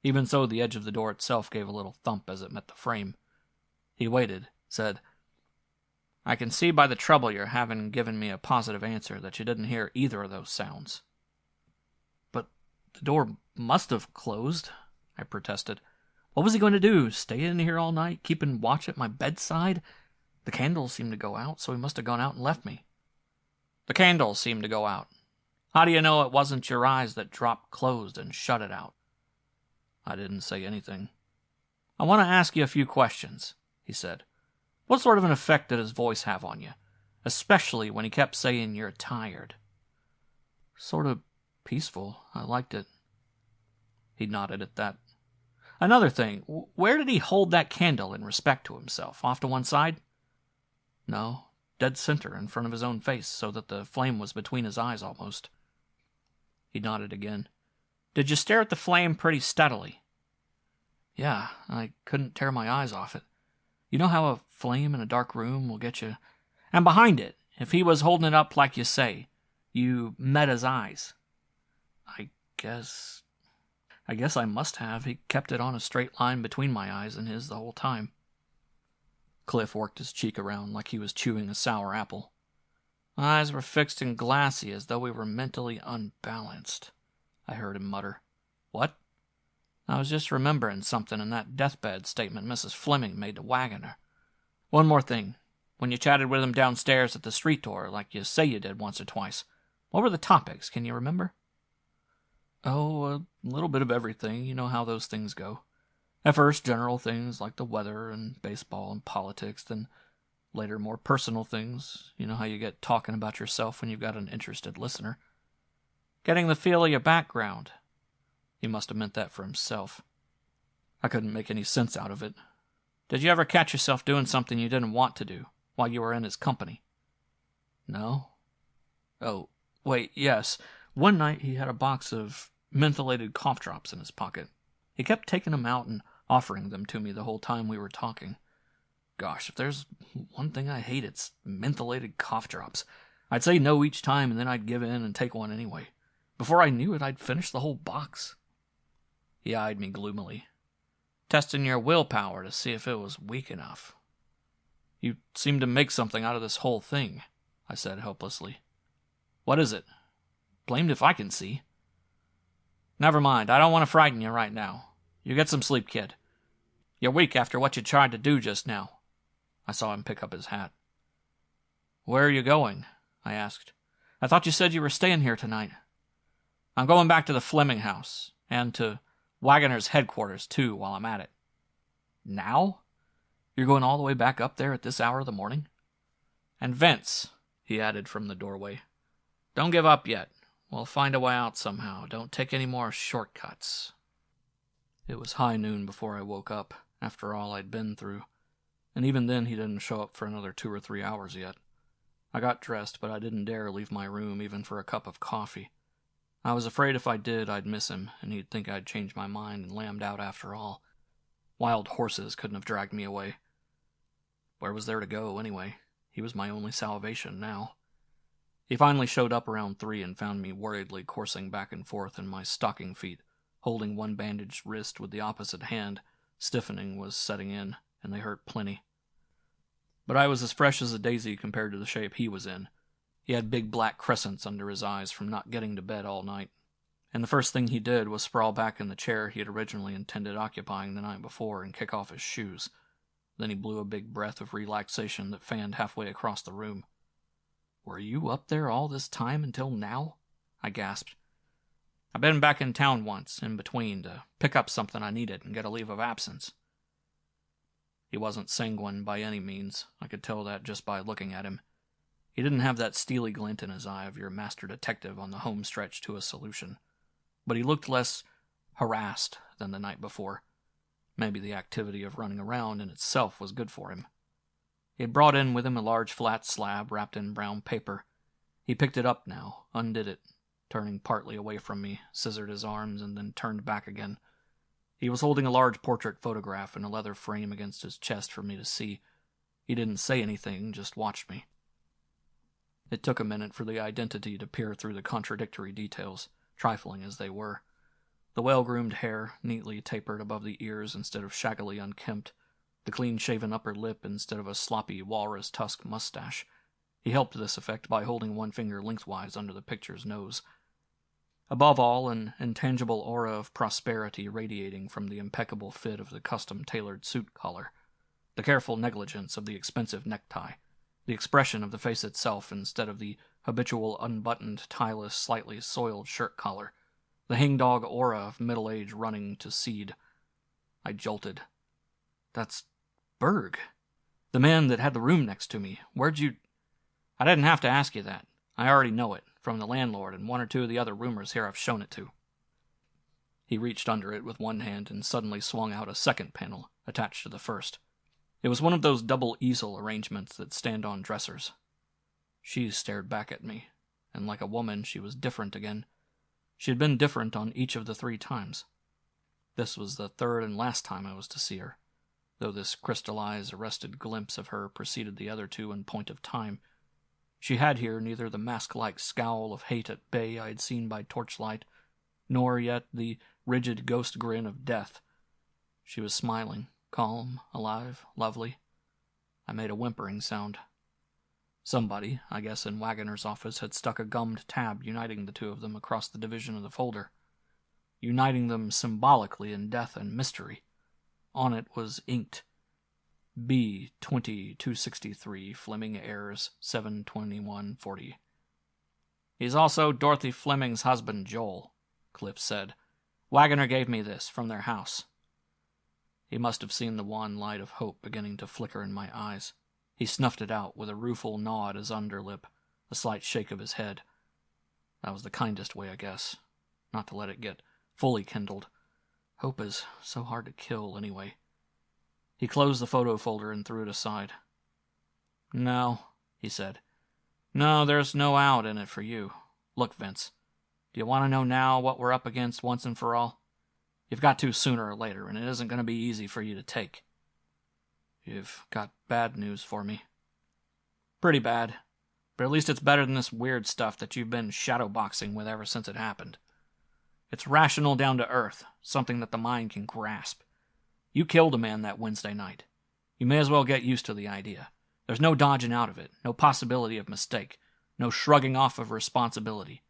Even so, the edge of the door itself gave a little thump as it met the frame. He waited, said, I can see by the trouble you're having given me a positive answer that you didn't hear either of those sounds. But the door must have closed, I protested. What was he going to do? Stay in here all night, keeping watch at my bedside? The candles seemed to go out, so he must have gone out and left me. The candles seemed to go out. How do you know it wasn't your eyes that dropped closed and shut it out? I didn't say anything. I want to ask you a few questions, he said. What sort of an effect did his voice have on you? Especially when he kept saying you're tired. Sort of peaceful. I liked it. He nodded at that. Another thing, where did he hold that candle in respect to himself? Off to one side? No, dead center in front of his own face, so that the flame was between his eyes almost. He nodded again. Did you stare at the flame pretty steadily? Yeah, I couldn't tear my eyes off it. You know how a flame in a dark room will get you? And behind it, if he was holding it up like you say, you met his eyes. I guess I must have. He kept it on a straight line between my eyes and his the whole time. Cliff worked his cheek around like he was chewing a sour apple. Eyes were fixed and glassy as though we were mentally unbalanced, I heard him mutter. What? I was just remembering something in that deathbed statement Mrs. Fleming made to Wagoner. One more thing. When you chatted with him downstairs at the street door, like you say you did once or twice, what were the topics? Can you remember? Oh, a little bit of everything. You know how those things go. At first, general things like the weather and baseball and politics, then later more personal things. You know how you get talking about yourself when you've got an interested listener. Getting the feel of your background. He must have meant that for himself. I couldn't make any sense out of it. Did you ever catch yourself doing something you didn't want to do while you were in his company? No. Oh, wait, yes. One night he had a box of mentholated cough drops in his pocket. He kept taking them out and offering them to me the whole time we were talking. Gosh, if there's one thing I hate, it's mentholated cough drops. I'd say no each time, and then I'd give in and take one anyway. Before I knew it, I'd finished the whole box. He eyed me gloomily, testing your willpower to see if it was weak enough. You seem to make something out of this whole thing, I said helplessly. What is it? Blamed if I can see. Never mind, I don't want to frighten you right now. You get some sleep, kid. You're weak after what you tried to do just now. I saw him pick up his hat. Where are you going? I asked. I thought you said you were staying here tonight. I'm going back to the Fleming house, and to Wagoner's headquarters, too, while I'm at it. Now? You're going all the way back up there at this hour of the morning? And Vince, he added from the doorway, don't give up yet. We'll find a way out somehow. Don't take any more shortcuts. It was high noon before I woke up, after all I'd been through, and even then he didn't show up for another 2 or 3 hours yet. I got dressed, but I didn't dare leave my room even for a cup of coffee. I was afraid if I did, I'd miss him, and he'd think I'd changed my mind and lammed out after all. Wild horses couldn't have dragged me away. Where was there to go, anyway? He was my only salvation now. He finally showed up around 3 and found me worriedly coursing back and forth in my stocking feet, holding one bandaged wrist with the opposite hand. Stiffening was setting in, and they hurt plenty. But I was as fresh as a daisy compared to the shape he was in. He had big black crescents under his eyes from not getting to bed all night, and the first thing he did was sprawl back in the chair he had originally intended occupying the night before and kick off his shoes. Then he blew a big breath of relaxation that fanned halfway across the room. Were you up there all this time until now? I gasped. "I've been back in town once, in between, to pick up something I needed and get a leave of absence." He wasn't sanguine by any means. I could tell that just by looking at him. He didn't have that steely glint in his eye of your master detective on the home stretch to a solution. But he looked less harassed than the night before. Maybe the activity of running around in itself was good for him. He had brought in with him a large flat slab wrapped in brown paper. He picked it up now, undid it, turning partly away from me, scissored his arms, and then turned back again. He was holding a large portrait photograph in a leather frame against his chest for me to see. He didn't say anything, just watched me. It took a minute for the identity to peer through the contradictory details, trifling as they were. The well-groomed hair, neatly tapered above the ears instead of shaggily unkempt, the clean-shaven upper lip instead of a sloppy walrus tusk mustache. He helped this effect by holding one finger lengthwise under the picture's nose. Above all, an intangible aura of prosperity radiating from the impeccable fit of the custom-tailored suit collar, the careful negligence of the expensive necktie, the expression of the face itself instead of the habitual unbuttoned, tieless, slightly soiled shirt collar, the hangdog aura of middle age running to seed. I jolted. "That's Berg. The man that had the room next to me. Where'd you—" "I didn't have to ask you that. I already know it, from the landlord and one or two of the other roomers here I've shown it to." He reached under it with one hand and suddenly swung out a second panel, attached to the first. It was one of those double easel arrangements that stand on dressers. She stared back at me, and like a woman she was different again. She had been different on each of the 3 times. This was the 3rd and last time I was to see her, though this crystallized, arrested glimpse of her preceded the other 2 in point of time. She had here neither the mask-like scowl of hate at bay I had seen by torchlight, nor yet the rigid ghost grin of death. She was smiling, calm, alive, lovely. I made a whimpering sound. Somebody, I guess in Wagoner's office, had stuck a gummed tab uniting the 2 of them across the division of the folder, uniting them symbolically in death and mystery. On it was inked, B 20263 Fleming Ayres 72140. "He's also Dorothy Fleming's husband, Joel," Cliff said. "Wagoner gave me this from their house." He must have seen the wan light of hope beginning to flicker in my eyes. He snuffed it out with a rueful gnaw at his underlip, a slight shake of his head. That was the kindest way, I guess, not to let it get fully kindled. Hope is so hard to kill, anyway. He closed the photo folder and threw it aside. "No," he said. "No, there's no out in it for you. Look, Vince, do you want to know now what we're up against once and for all? You've got to sooner or later, and it isn't going to be easy for you to take." "You've got bad news for me." "Pretty bad, but at least it's better than this weird stuff that you've been shadowboxing with ever since it happened. It's rational down to earth, something that the mind can grasp. You killed a man that Wednesday night. You may as well get used to the idea. There's no dodging out of it, no possibility of mistake, no shrugging off of responsibility.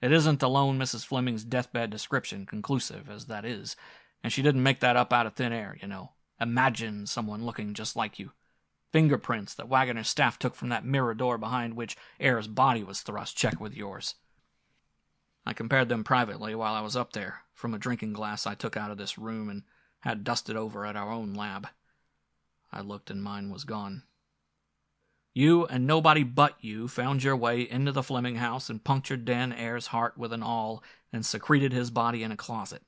It isn't alone Mrs. Fleming's deathbed description, conclusive as that is, and she didn't make that up out of thin air, you know. Imagine someone looking just like you. Fingerprints that Wagoner's staff took from that mirror door behind which Ayres' body was thrust check with yours. I compared them privately while I was up there, from a drinking glass I took out of this room and had dusted over at our own lab. I looked and mine was gone. You and nobody but you found your way into the Fleming house and punctured Dan Ayres' heart with an awl and secreted his body in a closet.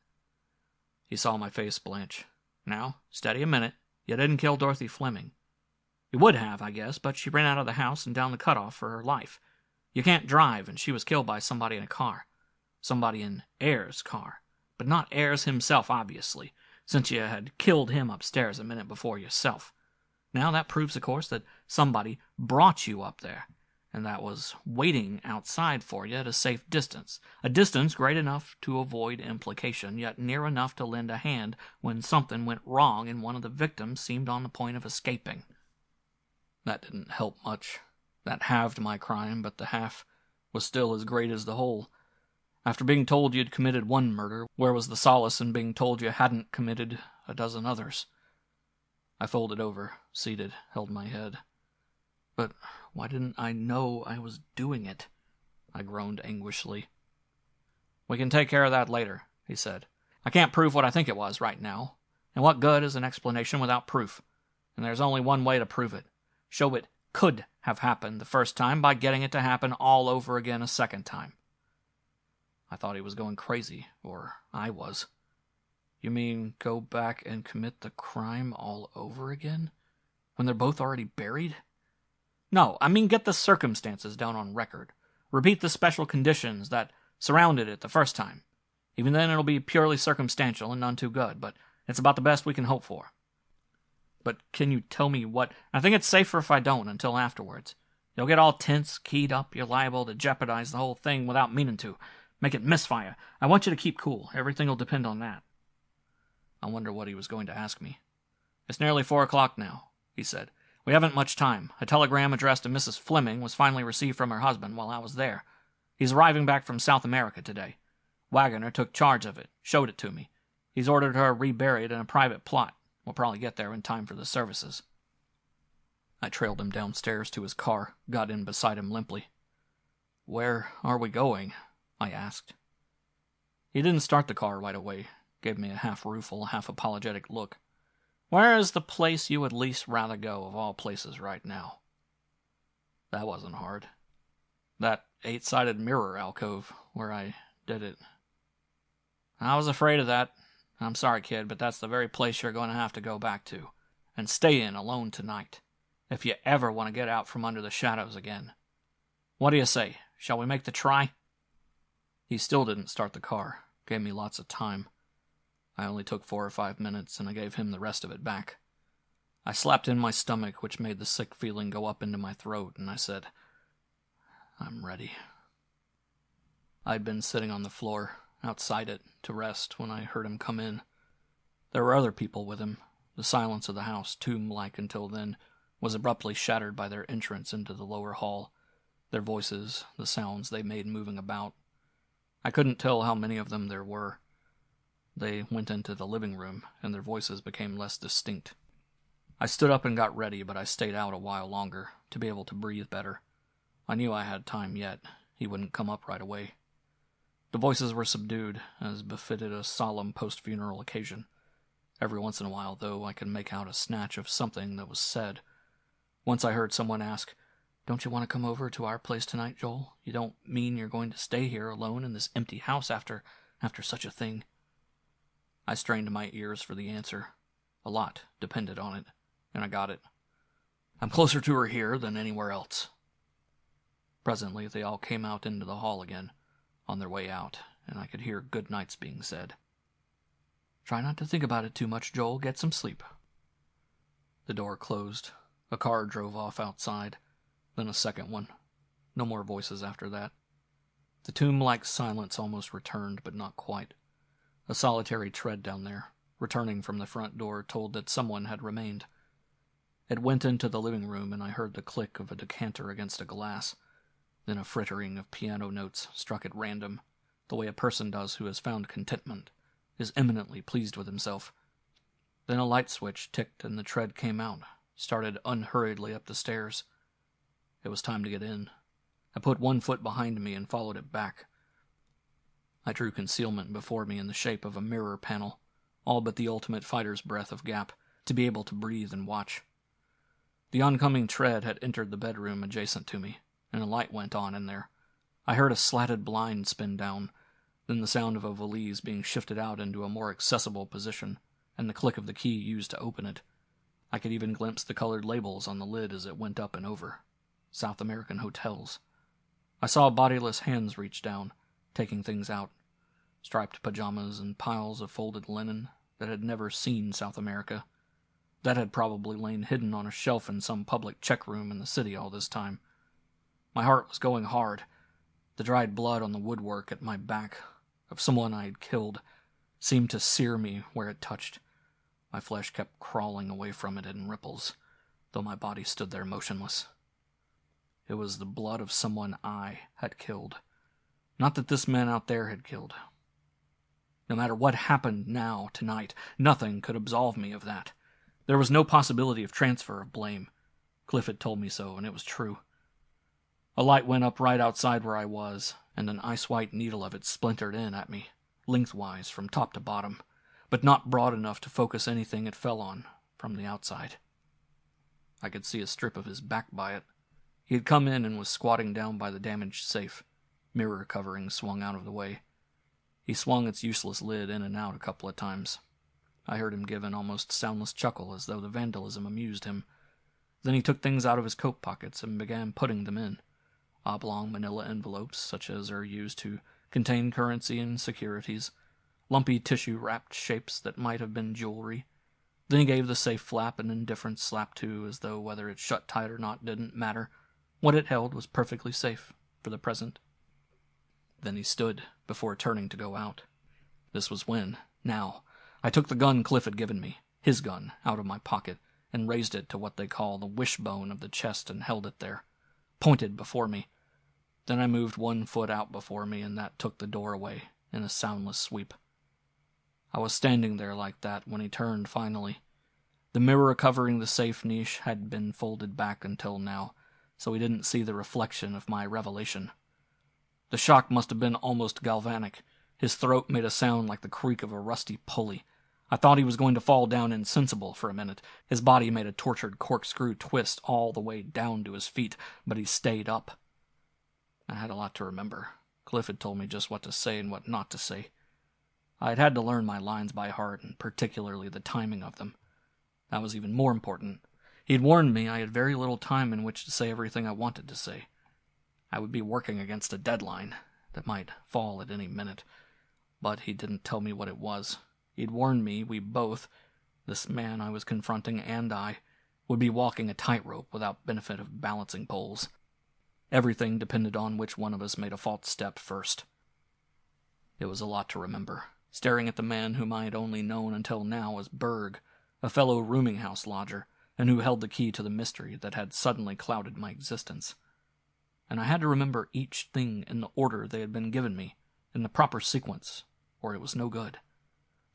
He saw my face blanch. "Now, steady a minute. You didn't kill Dorothy Fleming. You would have, I guess, but she ran out of the house and down the cutoff for her life. You can't drive, and she was killed by somebody in a car. Somebody in Ayres' car. But not Ayres himself, obviously, since you had killed him upstairs a minute before yourself. Now that proves, of course, that somebody brought you up there, and that was waiting outside for you at a safe distance, a distance great enough to avoid implication, yet near enough to lend a hand when something went wrong and one of the victims seemed on the point of escaping. That didn't help much. That halved my crime, but the half was still as great as the whole. After being told you'd committed one murder, where was the solace in being told you hadn't committed a dozen others? I folded over, seated, held my head. But why didn't I know I was doing it? I groaned anguishedly. We can take care of that later, he said. I can't prove what I think it was right now. And what good is an explanation without proof? And there's only one way to prove it. Show it could have happened the first time by getting it to happen all over again a second time. I thought he was going crazy, or I was. You mean go back and commit the crime all over again? When they're both already buried? No, I mean get the circumstances down on record. Repeat the special conditions that surrounded it the first time. Even then it'll be purely circumstantial and none too good, but it's about the best we can hope for. But can you tell me what? I think it's safer if I don't until afterwards. You'll get all tense, keyed up, you're liable to jeopardize the whole thing without meaning to. Make it misfire. I want you to keep cool. Everything will depend on that. I wonder what he was going to ask me. It's nearly 4 o'clock now, he said. We haven't much time. A telegram addressed to Mrs. Fleming was finally received from her husband while I was there. He's arriving back from South America today. Wagoner took charge of it, showed it to me. He's ordered her reburied in a private plot. We'll probably get there in time for the services. I trailed him downstairs to his car, got in beside him limply. Where are we going? I asked. He didn't start the car right away, gave me a half-rueful, half-apologetic look. Where is the place you would least rather go of all places right now? That wasn't hard. That 8-sided mirror alcove where I did it. I was afraid of that. I'm sorry, kid, but that's the very place you're going to have to go back to, and stay in alone tonight, if you ever want to get out from under the shadows again. What do you say? Shall we make the try? He still didn't start the car, gave me lots of time. I only took 4 or 5 minutes, and I gave him the rest of it back. I slapped in my stomach, which made the sick feeling go up into my throat, and I said, I'm ready. I'd been sitting on the floor, outside it, to rest when I heard him come in. There were other people with him. The silence of the house, tomb-like until then, was abruptly shattered by their entrance into the lower hall, their voices, the sounds they made moving about. I couldn't tell how many of them there were. They went into the living room, and their voices became less distinct. I stood up and got ready, but I stayed out a while longer, to be able to breathe better. I knew I had time yet. He wouldn't come up right away. The voices were subdued, as befitted a solemn post-funeral occasion. Every once in a while, though, I could make out a snatch of something that was said. Once I heard someone ask, Don't you want to come over to our place tonight, Joel? You don't mean you're going to stay here alone in this empty house after such a thing? I strained my ears for the answer. A lot depended on it, and I got it. I'm closer to her here than anywhere else. Presently, they all came out into the hall again, on their way out, and I could hear good nights being said. Try not to think about it too much, Joel. Get some sleep. The door closed. A car drove off outside, then a second one. No more voices after that. The tomb-like silence almost returned, but not quite. A solitary tread down there, returning from the front door, told that someone had remained. It went into the living room, and I heard the click of a decanter against a glass. Then a frittering of piano notes struck at random, the way a person does who has found contentment, is eminently pleased with himself. Then a light switch ticked and the tread came out, started unhurriedly up the stairs. It was time to get in. I put one foot behind me and followed it back. I drew concealment before me in the shape of a mirror panel, all but the ultimate fighter's breath of gap, to be able to breathe and watch. The oncoming tread had entered the bedroom adjacent to me, and a light went on in there. I heard a slatted blind spin down, then the sound of a valise being shifted out into a more accessible position, and the click of the key used to open it. I could even glimpse the colored labels on the lid as it went up and over. South American hotels. I saw bodiless hands reach down, taking things out. Striped pajamas and piles of folded linen that had never seen South America. That had probably lain hidden on a shelf in some public check room in the city all this time. My heart was going hard. The dried blood on the woodwork at my back, of someone I had killed, seemed to sear me where it touched. My flesh kept crawling away from it in ripples, though my body stood there motionless. It was the blood of someone I had killed. Not that this man out there had killed. No matter what happened now, tonight, nothing could absolve me of that. There was no possibility of transfer of blame. Cliff had told me so, and it was true. A light went up right outside where I was, and an ice-white needle of it splintered in at me, lengthwise from top to bottom, but not broad enough to focus anything it fell on from the outside. I could see a strip of his back by it. He had come in and was squatting down by the damaged safe, mirror covering swung out of the way. He swung its useless lid in and out a couple of times. I heard him give an almost soundless chuckle as though the vandalism amused him. Then he took things out of his coat pockets and began putting them in. Oblong manila envelopes, such as are used to contain currency and securities. Lumpy tissue-wrapped shapes that might have been jewelry. Then he gave the safe flap an indifferent slap to, as though whether it shut tight or not didn't matter. What it held was perfectly safe, for the present. Then he stood, before turning to go out. This was when, now, I took the gun Cliff had given me, his gun, out of my pocket, and raised it to what they call the wishbone of the chest and held it there, pointed before me. Then I moved one foot out before me, and that took the door away, in a soundless sweep. I was standing there like that when he turned finally. The mirror covering the safe niche had been folded back until now, so he didn't see the reflection of my revelation. The shock must have been almost galvanic. His throat made a sound like the creak of a rusty pulley. I thought he was going to fall down insensible for a minute. His body made a tortured corkscrew twist all the way down to his feet, but he stayed up. I had a lot to remember. Cliff had told me just what to say and what not to say. I had had to learn my lines by heart, and particularly the timing of them. That was even more important. He had warned me I had very little time in which to say everything I wanted to say. I would be working against a deadline that might fall at any minute, but he didn't tell me what it was. He'd warned me we both, this man I was confronting and I, would be walking a tightrope without benefit of balancing poles. Everything depended on which one of us made a false step first. It was a lot to remember, staring at the man whom I had only known until now as Berg, a fellow rooming-house lodger, and who held the key to the mystery that had suddenly clouded my existence. And I had to remember each thing in the order they had been given me, in the proper sequence, or it was no good.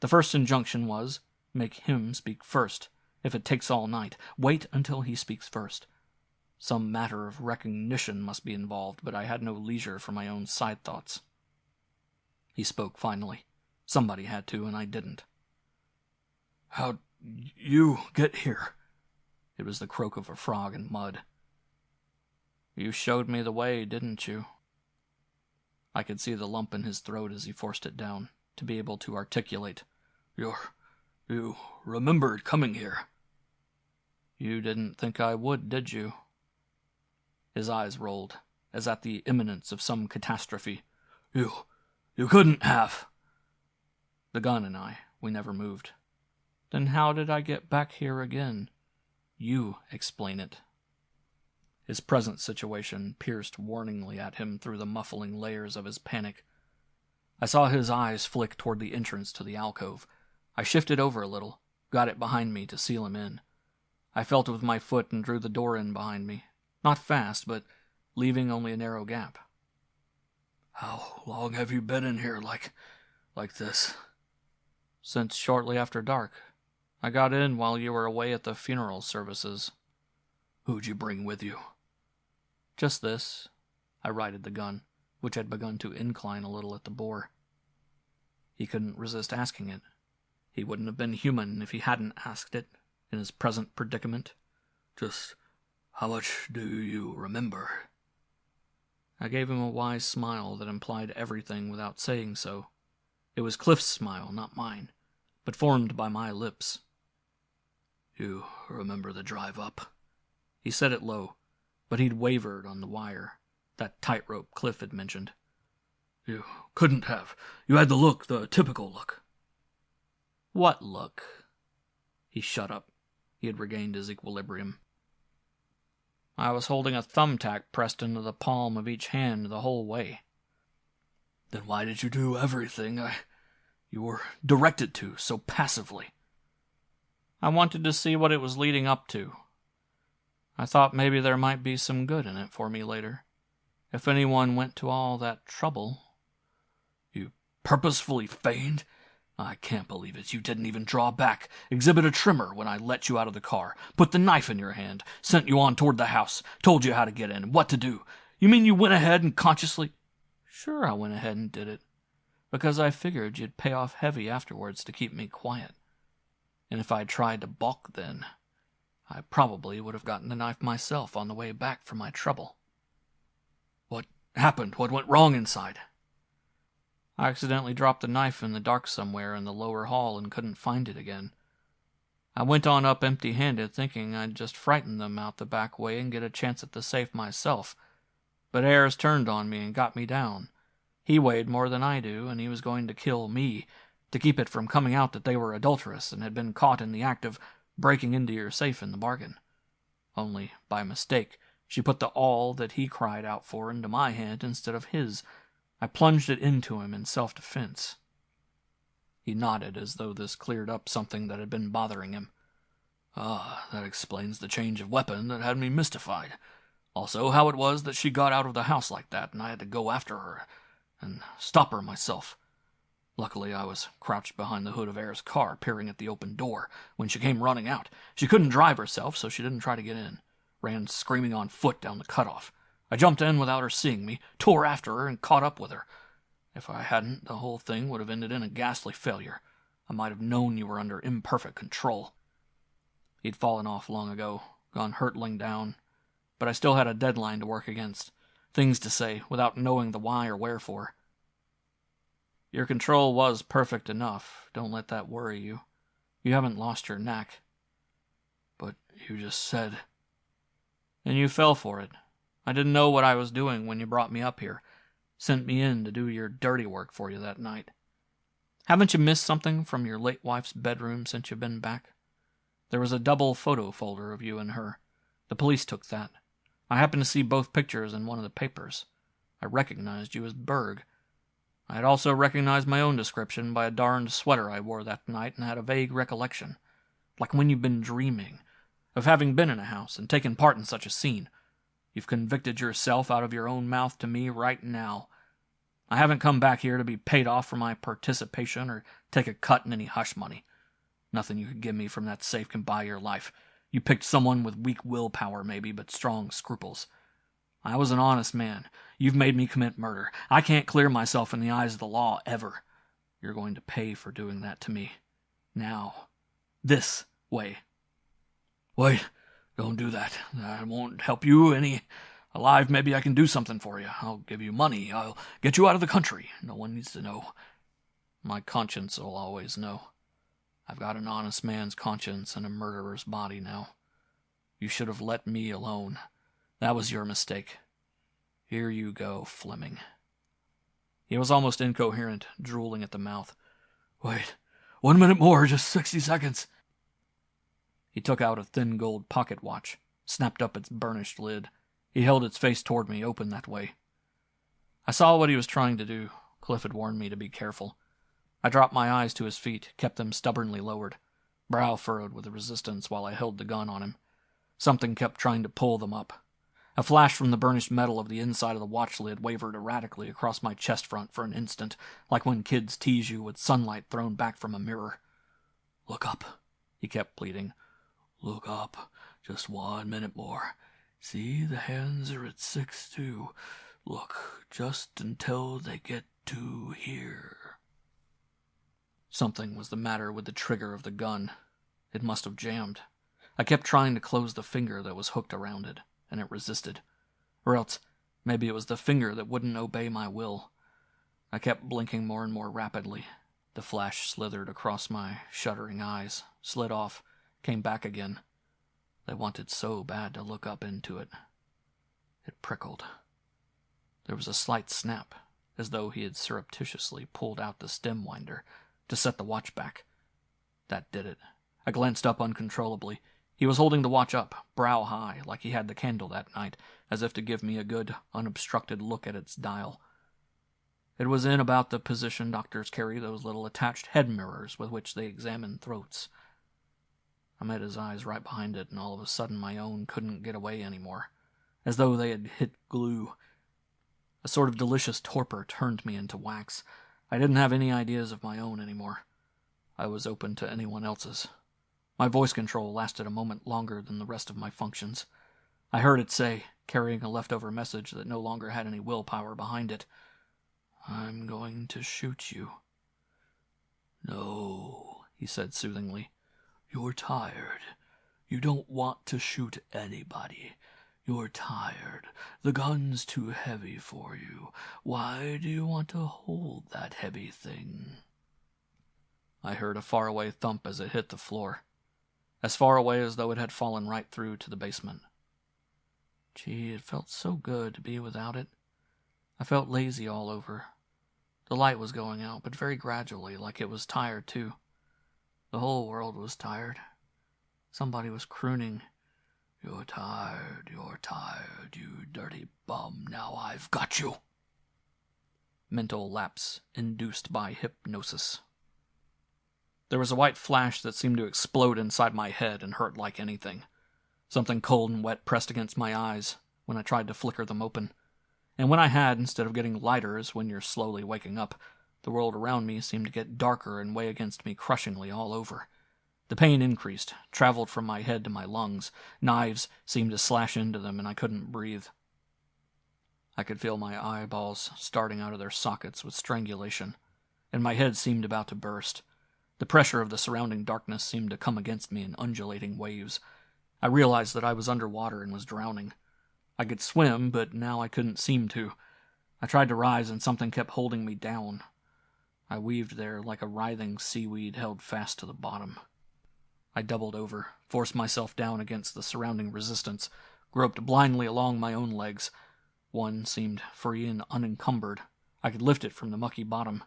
The first injunction was, make him speak first. If it takes all night, wait until he speaks first. Some matter of recognition must be involved, but I had no leisure for my own side thoughts. He spoke finally. Somebody had to, and I didn't. "How'd you get here?" It was the croak of a frog in mud. "You showed me the way, didn't you?" I could see the lump in his throat as he forced it down, to be able to articulate. You remembered coming here." "You didn't think I would, did you?" His eyes rolled, as at the imminence of some catastrophe. You couldn't have." The gun and we never moved. "Then how did I get back here again?" "You explain it." His present situation pierced warningly at him through the muffling layers of his panic. I saw his eyes flick toward the entrance to the alcove. I shifted over a little, got it behind me to seal him in. I felt it with my foot and drew the door in behind me. Not fast, but leaving only a narrow gap. "How long have you been in here like this?" "Since shortly after dark. I got in while you were away at the funeral services." "Who'd you bring with you?" "Just this." I righted the gun, which had begun to incline a little at the bore. He couldn't resist asking it. He wouldn't have been human if he hadn't asked it, in his present predicament. "Just how much do you remember?" I gave him a wise smile that implied everything without saying so. It was Cliff's smile, not mine, but formed by my lips. "You remember the drive up?" He said it low, but he'd wavered on the wire, that tightrope Cliff had mentioned. "You couldn't have. You had the look, the typical look." "What look?" He shut up. He had regained his equilibrium. "I was holding a thumbtack pressed into the palm of each hand the whole way." "Then why did you do everything you were directed to so passively?" "I wanted to see what it was leading up to. I thought maybe there might be some good in it for me later. If anyone went to all that trouble." "You purposefully feigned? I can't believe it. You didn't even draw back, exhibit a tremor when I let you out of the car, put the knife in your hand, sent you on toward the house, told you how to get in, what to do. You mean you went ahead and consciously—" Sure, I went ahead and did it, because I figured you'd pay off heavy afterwards to keep me quiet. And if I'd tried to balk then, I probably would have gotten the knife myself on the way back from my trouble. What happened? What went wrong inside? I accidentally dropped the knife in the dark somewhere in the lower hall and couldn't find it again. I went on up empty-handed, thinking I'd just frighten them out the back way and get a chance at the safe myself. But Ayres turned on me and got me down. He weighed more than I do, and he was going to kill me, to keep it from coming out that they were adulterous and had been caught in the act of breaking into your safe in the bargain. Only, by mistake, she put the awl that he cried out for into my hand instead of his. I plunged it into him in self-defense. He nodded as though this cleared up something that had been bothering him. Ah, that explains the change of weapon that had me mystified. Also, how it was that she got out of the house like that, and I had to go after her and stop her myself. Luckily, I was crouched behind the hood of Ayres' car, peering at the open door, when she came running out. She couldn't drive herself, so she didn't try to get in. Ran screaming on foot down the cutoff. I jumped in without her seeing me, tore after her, and caught up with her. If I hadn't, the whole thing would have ended in a ghastly failure. I might have known you were under imperfect control. He'd fallen off long ago, gone hurtling down, but I still had a deadline to work against, things to say without knowing the why or wherefore. Your control was perfect enough. Don't let that worry you. You haven't lost your knack. But you just said... And you fell for it. I didn't know what I was doing when you brought me up here. Sent me in to do your dirty work for you that night. Haven't you missed something from your late wife's bedroom since you've been back? There was a double photo folder of you and her. The police took that. I happened to see both pictures in one of the papers. I recognized you as Berg. I had also recognized my own description by a darned sweater I wore that night and had a vague recollection, like when you've been dreaming, of having been in a house and taken part in such a scene. You've convicted yourself out of your own mouth to me right now. I haven't come back here to be paid off for my participation or take a cut in any hush money. Nothing you could give me from that safe can buy your life. You picked someone with weak willpower, maybe, but strong scruples. I was an honest man. You've made me commit murder. I can't clear myself in the eyes of the law, ever. You're going to pay for doing that to me. Now. This way. Wait, don't do that. That won't help you any. Alive, maybe I can do something for you. I'll give you money. I'll get you out of the country. No one needs to know. My conscience will always know. I've got an honest man's conscience and a murderer's body now. You should have let me alone. That was your mistake. Here you go, Fleming. He was almost incoherent, drooling at the mouth. Wait, 1 minute more, just 60 seconds. He took out a thin gold pocket watch, snapped up its burnished lid. He held its face toward me, open that way. I saw what he was trying to do. Cliff had warned me to be careful. I dropped my eyes to his feet, kept them stubbornly lowered, brow furrowed with resistance while I held the gun on him. Something kept trying to pull them up. A flash from the burnished metal of the inside of the watch lid wavered erratically across my chest front for an instant, like when kids tease you with sunlight thrown back from a mirror. Look up, he kept pleading. Look up. Just 1 minute more. See, the hands are at 6 too. Look, just until they get to here. Something was the matter with the trigger of the gun. It must have jammed. I kept trying to close the finger that was hooked around it, and it resisted. Or else, maybe it was the finger that wouldn't obey my will. I kept blinking more and more rapidly. The flash slithered across my shuddering eyes, slid off, came back again. They wanted so bad to look up into it. It prickled. There was a slight snap, as though he had surreptitiously pulled out the stem winder to set the watch back. That did it. I glanced up uncontrollably. He was holding the watch up, brow high, like he had the candle that night, as if to give me a good, unobstructed look at its dial. It was in about the position doctors carry those little attached head mirrors with which they examine throats. I met his eyes right behind it, and all of a sudden my own couldn't get away anymore, as though they had hit glue. A sort of delicious torpor turned me into wax. I didn't have any ideas of my own anymore. I was open to anyone else's. My voice control lasted a moment longer than the rest of my functions. I heard it say, carrying a leftover message that no longer had any willpower behind it, I'm going to shoot you." "No," he said soothingly. "You're tired. You don't want to shoot anybody. You're tired. The gun's too heavy for you. Why do you want to hold that heavy thing?" I heard a faraway thump as it hit the floor, as far away as though it had fallen right through to the basement. Gee, it felt so good to be without it. I felt lazy all over. The light was going out, but very gradually, like it was tired too. The whole world was tired. Somebody was crooning, you're tired, you dirty bum, now I've got you." Mental lapse induced by hypnosis. There was a white flash that seemed to explode inside my head and hurt like anything. Something cold and wet pressed against my eyes when I tried to flicker them open. And when I had, instead of getting lighter as when you're slowly waking up, the world around me seemed to get darker and weigh against me crushingly all over. The pain increased, traveled from my head to my lungs. Knives seemed to slash into them, and I couldn't breathe. I could feel my eyeballs starting out of their sockets with strangulation, and my head seemed about to burst. The pressure of the surrounding darkness seemed to come against me in undulating waves. I realized that I was underwater and was drowning. I could swim, but now I couldn't seem to. I tried to rise, and something kept holding me down. I weaved there like a writhing seaweed held fast to the bottom. I doubled over, forced myself down against the surrounding resistance, groped blindly along my own legs. One seemed free and unencumbered. I could lift it from the mucky bottom.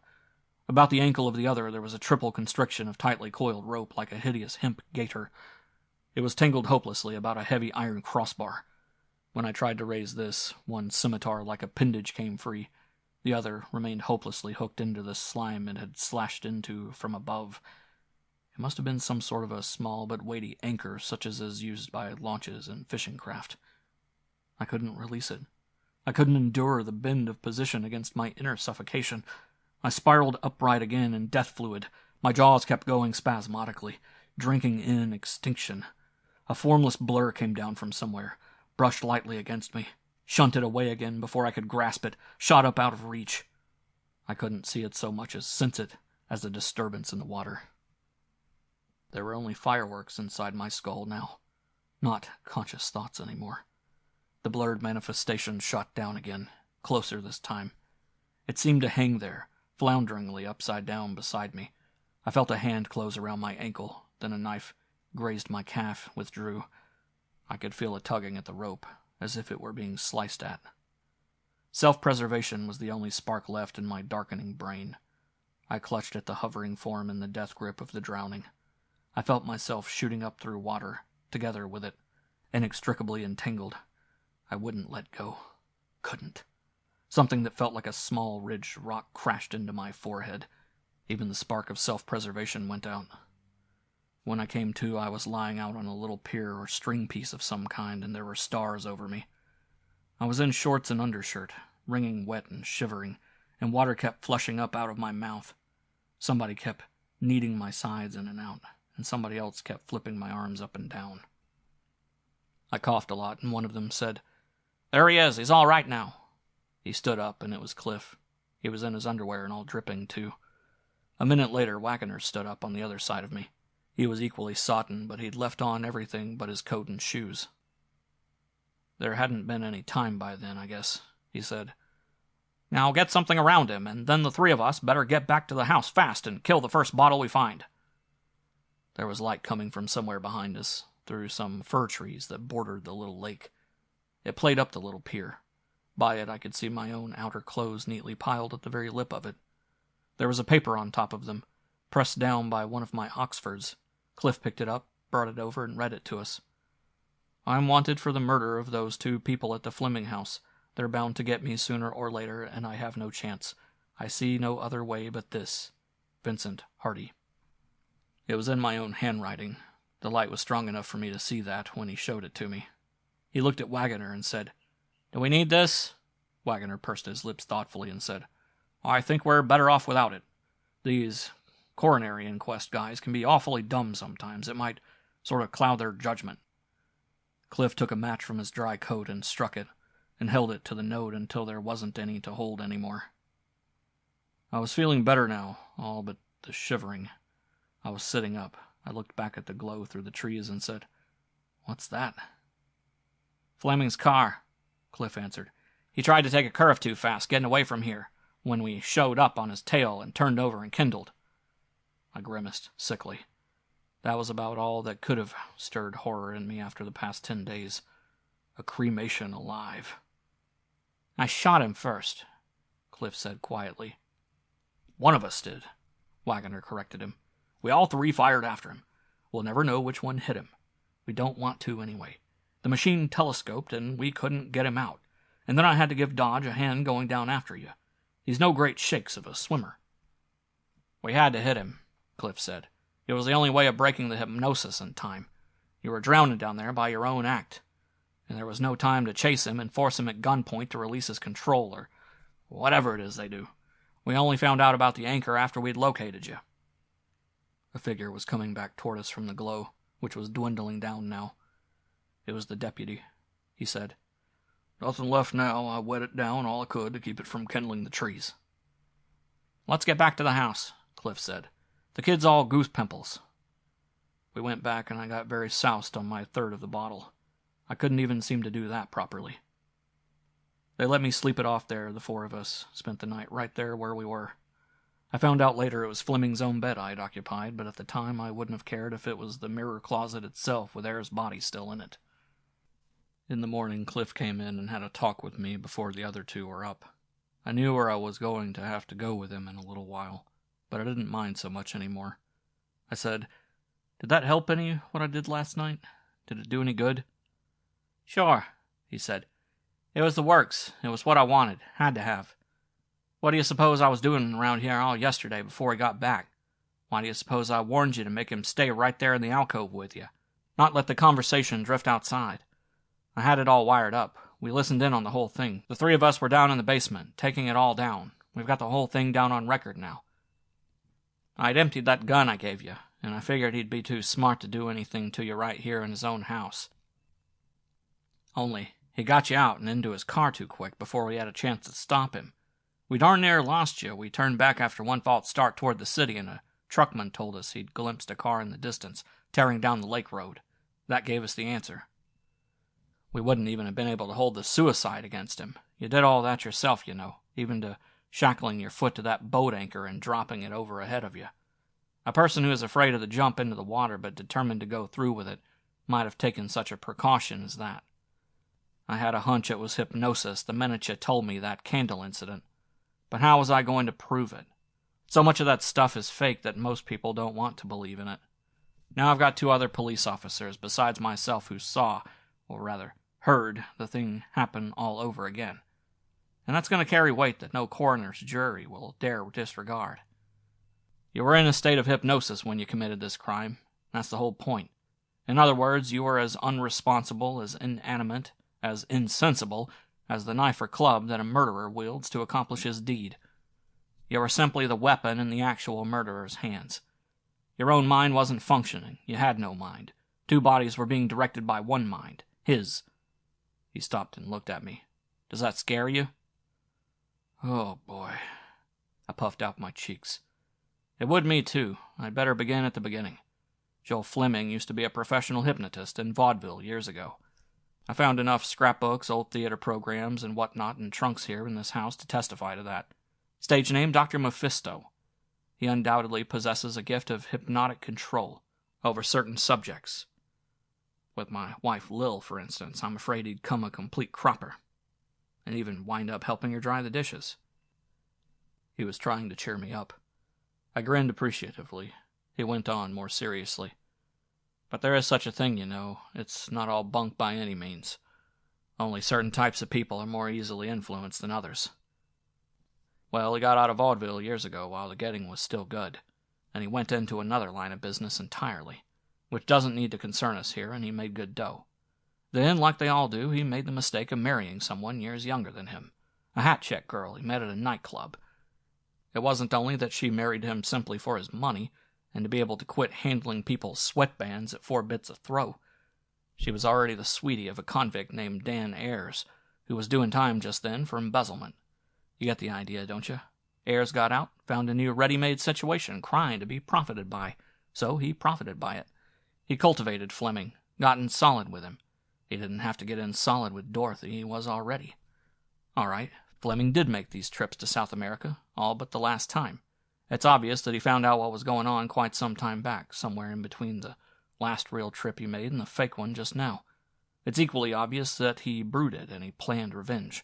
About the ankle of the other there was a triple constriction of tightly coiled rope like a hideous hemp gaiter. It was tangled hopelessly about a heavy iron crossbar. When I tried to raise this, one scimitar like appendage came free. The other remained hopelessly hooked into the slime it had slashed into from above. It must have been some sort of a small but weighty anchor, such as is used by launches and fishing craft. I couldn't release it. I couldn't endure the bend of position against my inner suffocation. I spiraled upright again in death fluid. My jaws kept going spasmodically, drinking in extinction. A formless blur came down from somewhere, brushed lightly against me, shunted away again before I could grasp it, shot up out of reach. I couldn't see it so much as sense it as a disturbance in the water. There were only fireworks inside my skull now, not conscious thoughts anymore. The blurred manifestation shot down again, closer this time. It seemed to hang there, flounderingly upside down beside me. I felt a hand close around my ankle, then a knife grazed my calf, withdrew. I could feel it tugging at the rope, as if it were being sliced at. Self-preservation was the only spark left in my darkening brain. I clutched at the hovering form in the death grip of the drowning. I felt myself shooting up through water, together with it, inextricably entangled. I wouldn't let go. Couldn't. Something that felt like a small ridged rock crashed into my forehead. Even the spark of self-preservation went out. When I came to, I was lying out on a little pier or string piece of some kind, and there were stars over me. I was in shorts and undershirt, wringing wet and shivering, and water kept flushing up out of my mouth. Somebody kept kneading my sides in and out, and somebody else kept flipping my arms up and down. I coughed a lot, and one of them said, "There he is, he's all right now." He stood up, and it was Cliff. He was in his underwear and all dripping, too. A minute later, Waggoner stood up on the other side of me. He was equally sodden, but he'd left on everything but his coat and shoes. There hadn't been any time by then, I guess, he said. "Now get something around him, and then the three of us better get back to the house fast and kill the first bottle we find." There was light coming from somewhere behind us, through some fir trees that bordered the little lake. It played up the little pier. By it I could see my own outer clothes neatly piled at the very lip of it. There was a paper on top of them, pressed down by one of my Oxfords. Cliff picked it up, brought it over, and read it to us. "I'm wanted for the murder of those 2 people at the Fleming house. They're bound to get me sooner or later, and I have no chance. I see no other way but this. Vincent Hardy." It was in my own handwriting. The light was strong enough for me to see that when he showed it to me. He looked at Waggoner and said, "Do we need this?" Waggoner pursed his lips thoughtfully and said, "I think we're better off without it. These coronary inquest guys can be awfully dumb sometimes. It might sort of cloud their judgment." Cliff took a match from his dry coat and struck it, and held it to the note until there wasn't any to hold anymore. I was feeling better now, all but the shivering. I was sitting up. I looked back at the glow through the trees and said, "What's that?" "Fleming's car," Cliff answered. "He tried to take a curve too fast, getting away from here, when we showed up on his tail and turned over and kindled." I grimaced, sickly. That was about all that could have stirred horror in me after the past 10 days. A cremation alive. "I shot him first," Cliff said quietly. "One of us did," Wagoner corrected him. "We all three fired after him. We'll never know which one hit him. We don't want to anyway. The machine telescoped, and we couldn't get him out. And then I had to give Dodge a hand going down after you. He's no great shakes of a swimmer." "We had to hit him," Cliff said. "It was the only way of breaking the hypnosis in time. You were drowning down there by your own act. And there was no time to chase him and force him at gunpoint to release his control, or whatever it is they do. We only found out about the anchor after we'd located you." A figure was coming back toward us from the glow, which was dwindling down now. It was the deputy. He said, "Nothing left now. I wet it down all I could to keep it from kindling the trees." "Let's get back to the house," Cliff said. "The kid's all goose pimples." We went back, and I got very soused on my third of the bottle. I couldn't even seem to do that properly. They let me sleep it off there, the four of us. Spent the night right there where we were. I found out later it was Fleming's own bed I had occupied, but at the time I wouldn't have cared if it was the mirror closet itself with Ayer's body still in it. In the morning, Cliff came in and had a talk with me before the other two were up. I knew where I was going to have to go with him in a little while, but I didn't mind so much anymore. I said, "Did that help any, what I did last night? Did it do any good?" "Sure," he said. "It was the works. It was what I wanted. Had to have. What do you suppose I was doing around here all yesterday before he got back? Why do you suppose I warned you to make him stay right there in the alcove with you? Not let the conversation drift outside. I had it all wired up. We listened in on the whole thing. The three of us were down in the basement, taking it all down. We've got the whole thing down on record now. I'd emptied that gun I gave you, and I figured he'd be too smart to do anything to you right here in his own house. Only, he got you out and into his car too quick before we had a chance to stop him. We darn near lost you. We turned back after one false start toward the city, and a truckman told us he'd glimpsed a car in the distance, tearing down the lake road. That gave us the answer. We wouldn't even have been able to hold the suicide against him. You did all that yourself, you know, even to shackling your foot to that boat anchor and dropping it over ahead of you. A person who is afraid of the jump into the water but determined to go through with it might have taken such a precaution as that. I had a hunch it was hypnosis the minute you told me that candle incident. But how was I going to prove it? So much of that stuff is fake that most people don't want to believe in it. Now I've got two other police officers besides myself who saw, or rather heard, the thing happen all over again. And that's going to carry weight that no coroner's jury will dare disregard. You were in a state of hypnosis when you committed this crime. That's the whole point. In other words, you were as unresponsible, as inanimate, as insensible as the knife or club that a murderer wields to accomplish his deed. You were simply the weapon in the actual murderer's hands. Your own mind wasn't functioning. You had no mind. Two bodies were being directed by one mind. His. He stopped and looked at me. Does that scare you? Oh, boy. I puffed out my cheeks. It would me, too. I'd better begin at the beginning. Joe Fleming used to be a professional hypnotist in vaudeville years ago. I found enough scrapbooks, old theater programs, and whatnot in trunks here in this house to testify to that. Stage name, Dr. Mephisto. He undoubtedly possesses a gift of hypnotic control over certain subjects. With my wife Lil, for instance, I'm afraid he'd come a complete cropper, and even wind up helping her dry the dishes. He was trying to cheer me up. I grinned appreciatively. He went on more seriously. But there is such a thing, you know. It's not all bunk by any means. Only certain types of people are more easily influenced than others. Well, he got out of vaudeville years ago while the getting was still good, and he went into another line of business entirely, which doesn't need to concern us here, and he made good dough. Then, like they all do, he made the mistake of marrying someone years younger than him, a hat-check girl he met at a nightclub. It wasn't only that she married him simply for his money, and to be able to quit handling people's sweatbands at 4 bits a throw. She was already the sweetie of a convict named Dan Ayers, who was doing time just then for embezzlement. You get the idea, don't you? Ayers got out, found a new ready-made situation crying to be profited by, so he profited by it. He cultivated Fleming, got in solid with him. He didn't have to get in solid with Dorothy, he was already. All right, Fleming did make these trips to South America, all but the last time. It's obvious that he found out what was going on quite some time back, somewhere in between the last real trip he made and the fake one just now. It's equally obvious that he brooded and he planned revenge.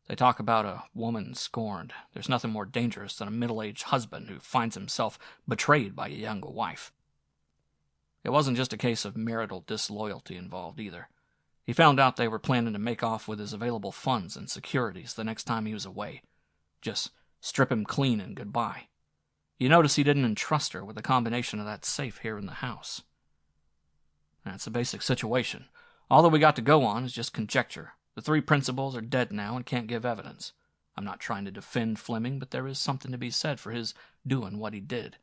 They talk about a woman scorned. There's nothing more dangerous than a middle-aged husband who finds himself betrayed by a younger wife. It wasn't just a case of marital disloyalty involved either. He found out they were planning to make off with his available funds and securities the next time he was away. Just strip him clean and goodbye. You notice he didn't entrust her with a combination of that safe here in the house. That's the basic situation. All that we got to go on is just conjecture. The three principals are dead now and can't give evidence. I'm not trying to defend Fleming, but there is something to be said for his doing what he did.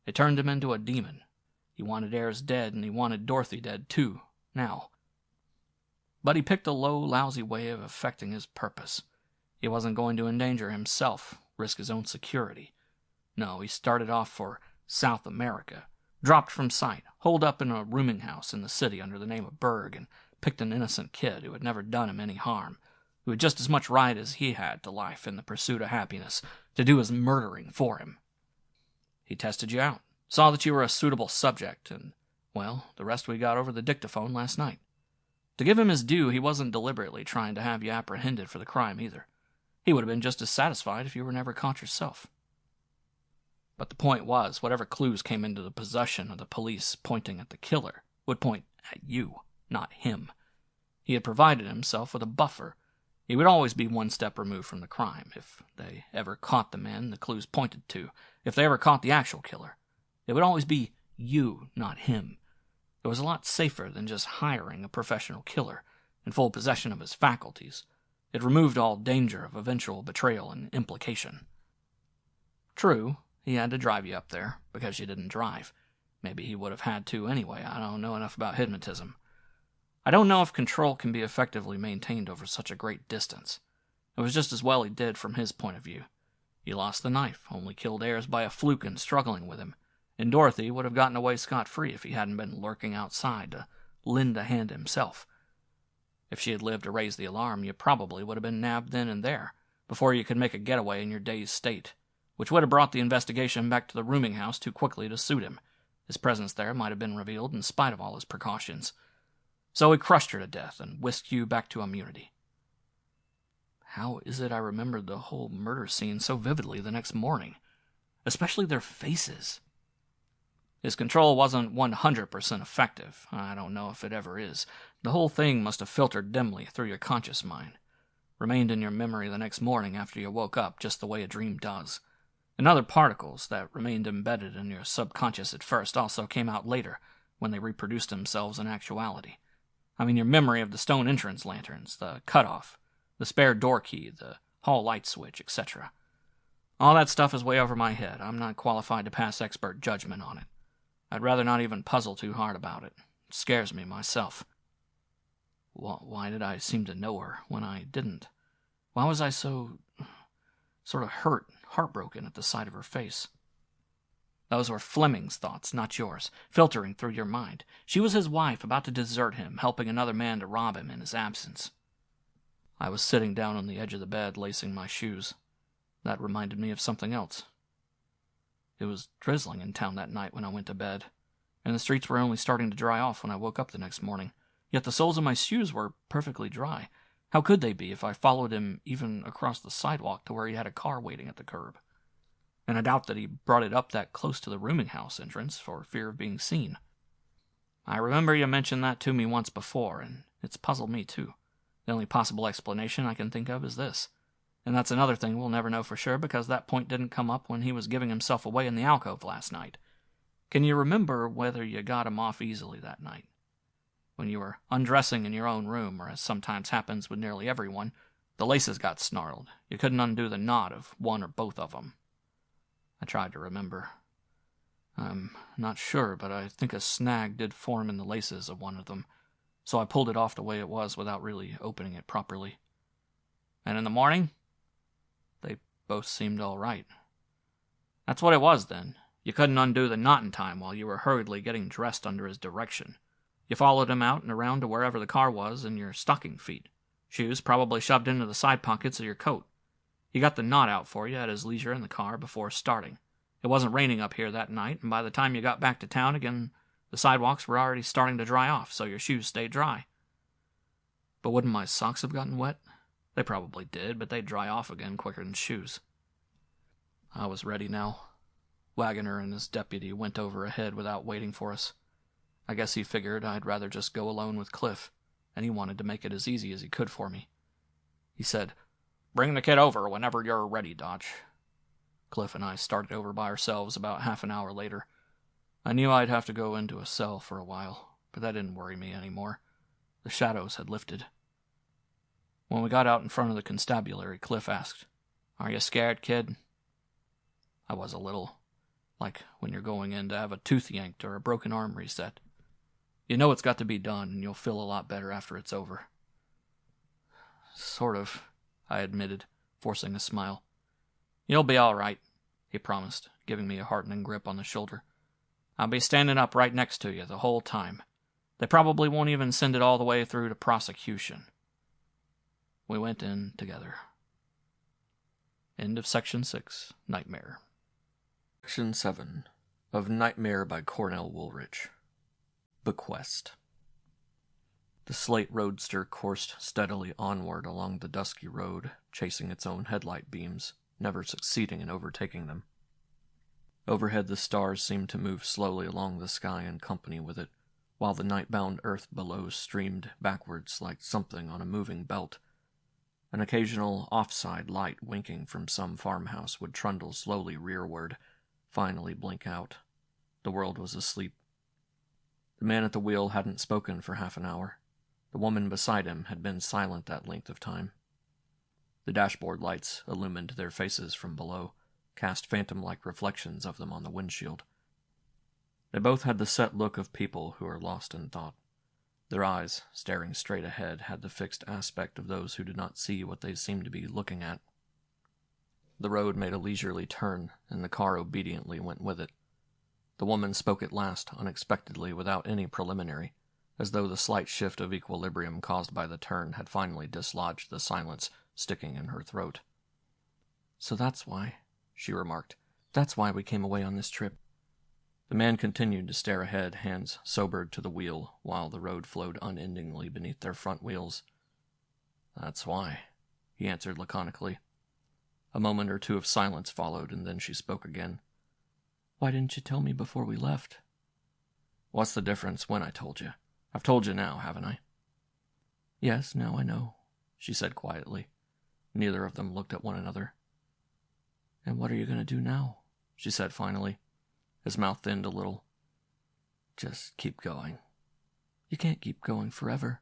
It turned him into a demon. He wanted Ayers dead, and he wanted Dorothy dead, too, now. But he picked a low, lousy way of effecting his purpose. He wasn't going to endanger himself, risk his own security. No, he started off for South America, dropped from sight, holed up in a rooming house in the city under the name of Berg, and picked an innocent kid who had never done him any harm, who had just as much right as he had to life in the pursuit of happiness, to do his murdering for him. He tested you out, saw that you were a suitable subject, and, well, the rest we got over the dictaphone last night. To give him his due, he wasn't deliberately trying to have you apprehended for the crime either. He would have been just as satisfied if you were never caught yourself. But the point was, whatever clues came into the possession of the police pointing at the killer would point at you, not him. He had provided himself with a buffer. He would always be one step removed from the crime, if they ever caught the man the clues pointed to, if they ever caught the actual killer. It would always be you, not him. It was a lot safer than just hiring a professional killer, in full possession of his faculties. It removed all danger of eventual betrayal and implication. True, he had to drive you up there, because you didn't drive. Maybe he would have had to anyway. I don't know enough about hypnotism. I don't know if control can be effectively maintained over such a great distance. It was just as well he did from his point of view. He lost the knife, only killed Ayers by a fluke in struggling with him, and Dorothy would have gotten away scot-free if he hadn't been lurking outside to lend a hand himself. If she had lived to raise the alarm, you probably would have been nabbed then and there, before you could make a getaway in your dazed state, which would have brought the investigation back to the rooming house too quickly to suit him. His presence there might have been revealed in spite of all his precautions. So he crushed her to death and whisked you back to immunity. How is it I remembered the whole murder scene so vividly the next morning? Especially their faces. His control wasn't 100% effective. I don't know if it ever is. The whole thing must have filtered dimly through your conscious mind. Remained in your memory the next morning after you woke up, just the way a dream does. And other particles that remained embedded in your subconscious at first also came out later, when they reproduced themselves in actuality. I mean your memory of the stone entrance lanterns, the cutoff, the spare door key, the hall light switch, etc. All that stuff is way over my head. I'm not qualified to pass expert judgment on it. I'd rather not even puzzle too hard about it. It scares me myself. Why did I seem to know her when I didn't? Why was I so sort of heartbroken at the sight of her face? Those were Fleming's thoughts, not yours, filtering through your mind. She was his wife, about to desert him, helping another man to rob him in his absence. I was sitting down on the edge of the bed, lacing my shoes. That reminded me of something else. It was drizzling in town that night when I went to bed, and the streets were only starting to dry off when I woke up the next morning. Yet the soles of my shoes were perfectly dry. How could they be if I followed him even across the sidewalk to where he had a car waiting at the curb? And I doubt that he brought it up that close to the rooming house entrance for fear of being seen. I remember you mentioned that to me once before, and it's puzzled me too. The only possible explanation I can think of is this. And that's another thing we'll never know for sure, because that point didn't come up when he was giving himself away in the alcove last night. Can you remember whether you got him off easily that night? When you were undressing in your own room, or as sometimes happens with nearly everyone, the laces got snarled. You couldn't undo the knot of one or both of them. I tried to remember. I'm not sure, but I think a snag did form in the laces of one of them, so I pulled it off the way it was without really opening it properly. And in the morning? They both seemed all right. That's what it was, then. You couldn't undo the knot in time while you were hurriedly getting dressed under his direction. You followed him out and around to wherever the car was in your stocking feet. Shoes probably shoved into the side pockets of your coat. He got the knot out for you at his leisure in the car before starting. It wasn't raining up here that night, and by the time you got back to town again, the sidewalks were already starting to dry off, so your shoes stayed dry. But wouldn't my socks have gotten wet? They probably did, but they'd dry off again quicker than shoes. I was ready now. Wagoner and his deputy went over ahead without waiting for us. I guess he figured I'd rather just go alone with Cliff, and he wanted to make it as easy as he could for me. He said, "Bring the kid over whenever you're ready, Dodge." Cliff and I started over by ourselves about half an hour later. I knew I'd have to go into a cell for a while, but that didn't worry me anymore. The shadows had lifted. When we got out in front of the constabulary, Cliff asked, "Are you scared, kid?" I was a little. Like when you're going in to have a tooth yanked or a broken arm reset. You know it's got to be done, and you'll feel a lot better after it's over. "Sort of," I admitted, forcing a smile. "You'll be all right," he promised, giving me a heartening grip on the shoulder. "I'll be standing up right next to you the whole time. They probably won't even send it all the way through to prosecution." We went in together. End of Section 6, Nighmare. Section 7 of Nighmare by Cornell Woolrich. Bequest. The slate roadster coursed steadily onward along the dusky road, chasing its own headlight beams, never succeeding in overtaking them. Overhead the stars seemed to move slowly along the sky in company with it, while the night-bound earth below streamed backwards like something on a moving belt. An occasional offside light winking from some farmhouse would trundle slowly rearward, finally blink out. The world was asleep. The man at the wheel hadn't spoken for half an hour. The woman beside him had been silent that length of time. The dashboard lights illumined their faces from below, cast phantom-like reflections of them on the windshield. They both had the set look of people who are lost in thought. Their eyes, staring straight ahead, had the fixed aspect of those who did not see what they seemed to be looking at. The road made a leisurely turn, and the car obediently went with it. The woman spoke at last, unexpectedly, without any preliminary, as though the slight shift of equilibrium caused by the turn had finally dislodged the silence sticking in her throat. "So that's why," she remarked. "That's why we came away on this trip." The man continued to stare ahead, hands sobered to the wheel, while the road flowed unendingly beneath their front wheels. "That's why," he answered laconically. A moment or two of silence followed, and then she spoke again. "Why didn't you tell me before we left?" "What's the difference when I told you? I've told you now, haven't I?" "Yes, now I know," she said quietly. Neither of them looked at one another. "And what are you going to do now?" she said finally. His mouth thinned a little. "Just keep going." "You can't keep going forever."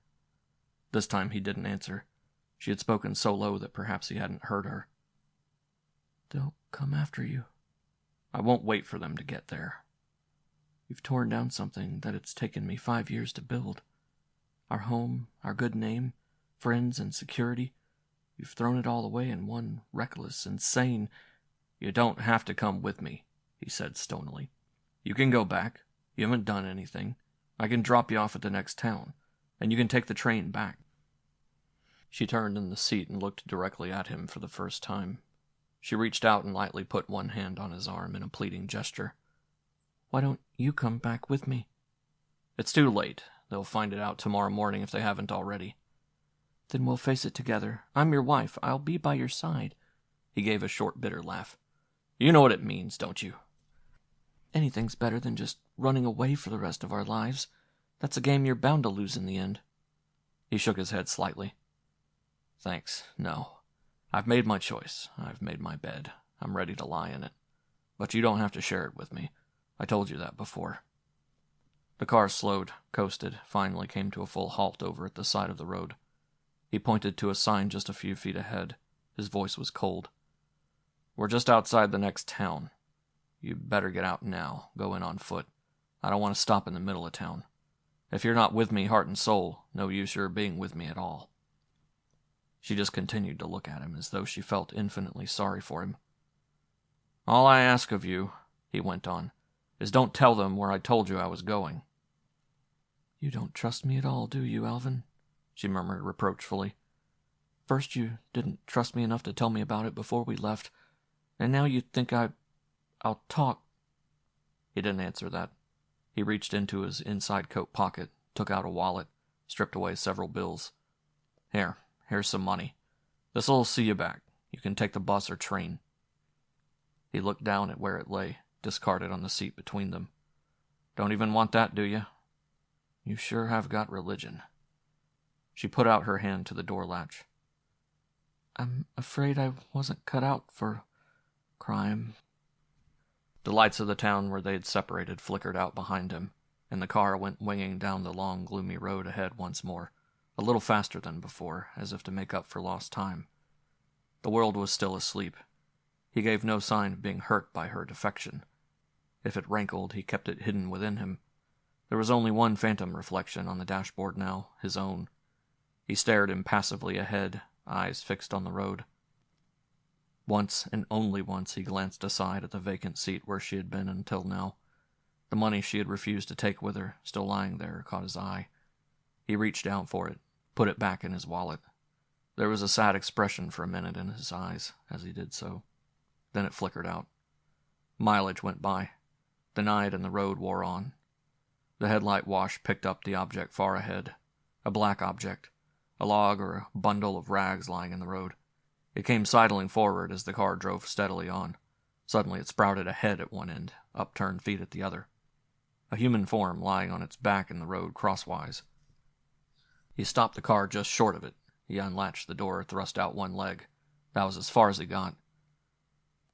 This time he didn't answer. She had spoken so low that perhaps he hadn't heard her. "They'll come after you." "I won't wait for them to get there." "You've torn down something that it's taken me 5 years to build. Our home, our good name, friends and security. You've thrown it all away in one reckless, insane—" "You don't have to come with me," he said stonily. "You can go back. You haven't done anything. I can drop you off at the next town, and you can take the train back." She turned in the seat and looked directly at him for the first time. She reached out and lightly put one hand on his arm in a pleading gesture. "Why don't you come back with me?" "It's too late. They'll find it out tomorrow morning if they haven't already." "Then we'll face it together. I'm your wife. I'll be by your side." He gave a short, bitter laugh. "You know what it means, don't you?" "Anything's better than just running away for the rest of our lives. That's a game you're bound to lose in the end." He shook his head slightly. "Thanks, no. I've made my choice. I've made my bed. I'm ready to lie in it. But you don't have to share it with me. I told you that before." The car slowed, coasted, finally came to a full halt over at the side of the road. He pointed to a sign just a few feet ahead. His voice was cold. "We're just outside the next town. You'd better get out now. Go in on foot. I don't want to stop in the middle of town. If you're not with me heart and soul, no use your being with me at all." She just continued to look at him as though she felt infinitely sorry for him. "All I ask of you," he went on, "is don't tell them where I told you I was going." "You don't trust me at all, do you, Alvin?" she murmured reproachfully. "First you didn't trust me enough to tell me about it before we left, and now you think I'll talk." He didn't answer that. He reached into his inside coat pocket, took out a wallet, stripped away several bills. Here's some money. This'll see you back. You can take the bus or train." He looked down at where it lay, discarded on the seat between them. "Don't even want that, do you? You sure have got religion." She put out her hand to the door latch. "I'm afraid I wasn't cut out for crime." The lights of the town where they'd separated flickered out behind him, and the car went winging down the long, gloomy road ahead once more, a little faster than before, as if to make up for lost time. The world was still asleep. He gave no sign of being hurt by her defection. If it rankled, he kept it hidden within him. There was only one phantom reflection on the dashboard now, his own. He stared impassively ahead, eyes fixed on the road. Once, and only once, he glanced aside at the vacant seat where she had been until now. The money she had refused to take with her, still lying there, caught his eye. He reached down for it, put it back in his wallet. There was a sad expression for a minute in his eyes as he did so. Then it flickered out. Mileage went by. The night and the road wore on. The headlight wash picked up the object far ahead. A black object. A log or a bundle of rags lying in the road. It came sidling forward as the car drove steadily on. Suddenly it sprouted a head at one end, upturned feet at the other. A human form lying on its back in the road crosswise. He stopped the car just short of it. He unlatched the door, thrust out one leg. That was as far as he got.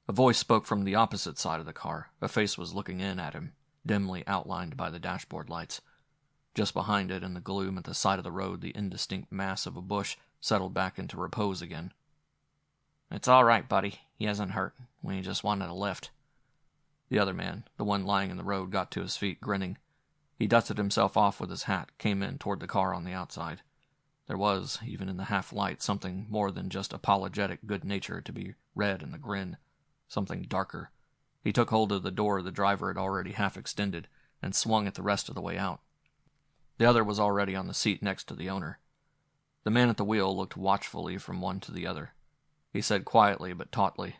A voice spoke from the opposite side of the car. A face was looking in at him, dimly outlined by the dashboard lights. Just behind it, in the gloom at the side of the road, the indistinct mass of a bush settled back into repose again. "It's all right, buddy. He isn't hurt. We just wanted a lift." The other man, the one lying in the road, got to his feet, grinning. He dusted himself off with his hat, came in toward the car on the outside. There was, even in the half-light, something more than just apologetic good nature to be read in the grin. Something darker. He took hold of the door the driver had already half extended, and swung it the rest of the way out. The other was already on the seat next to the owner. The man at the wheel looked watchfully from one to the other. He said quietly but tautly,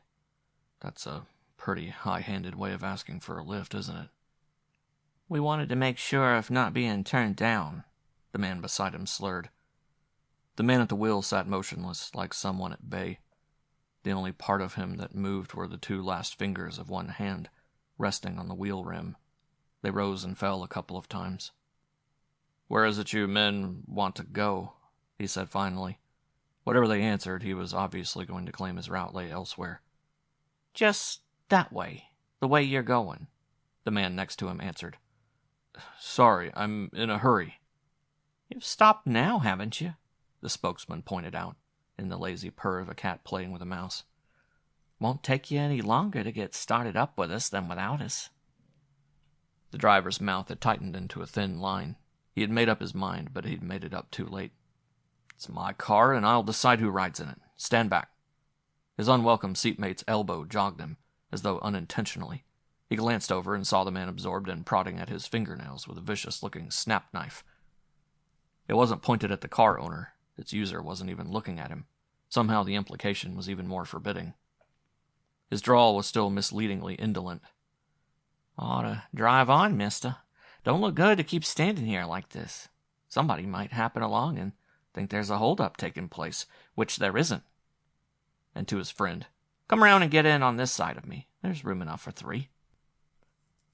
"That's a pretty high-handed way of asking for a lift, isn't it?" "We wanted to make sure of not being turned down," the man beside him slurred. The man at the wheel sat motionless, like someone at bay. The only part of him that moved were the two last fingers of one hand, resting on the wheel rim. They rose and fell a couple of times. "Where is it you men want to go?" he said finally. Whatever they answered, he was obviously going to claim his route lay elsewhere. "Just that way. The way you're going," the man next to him answered. "Sorry, I'm in a hurry." "You've stopped now, haven't you?" the spokesman pointed out, in the lazy purr of a cat playing with a mouse. "Won't take you any longer to get started up with us than without us." The driver's mouth had tightened into a thin line. He had made up his mind, but he'd made it up too late. "It's my car, and I'll decide who rides in it. Stand back." His unwelcome seatmate's elbow jogged him, as though unintentionally. He glanced over and saw the man absorbed in prodding at his fingernails with a vicious-looking snap knife. It wasn't pointed at the car owner. Its user wasn't even looking at him. Somehow the implication was even more forbidding. His drawl was still misleadingly indolent. "Ought to drive on, mister. Don't look good to keep standing here like this. Somebody might happen along and think there's a hold-up taking place, which there isn't." And to his friend, "Come round and get in on this side of me. There's room enough for 3.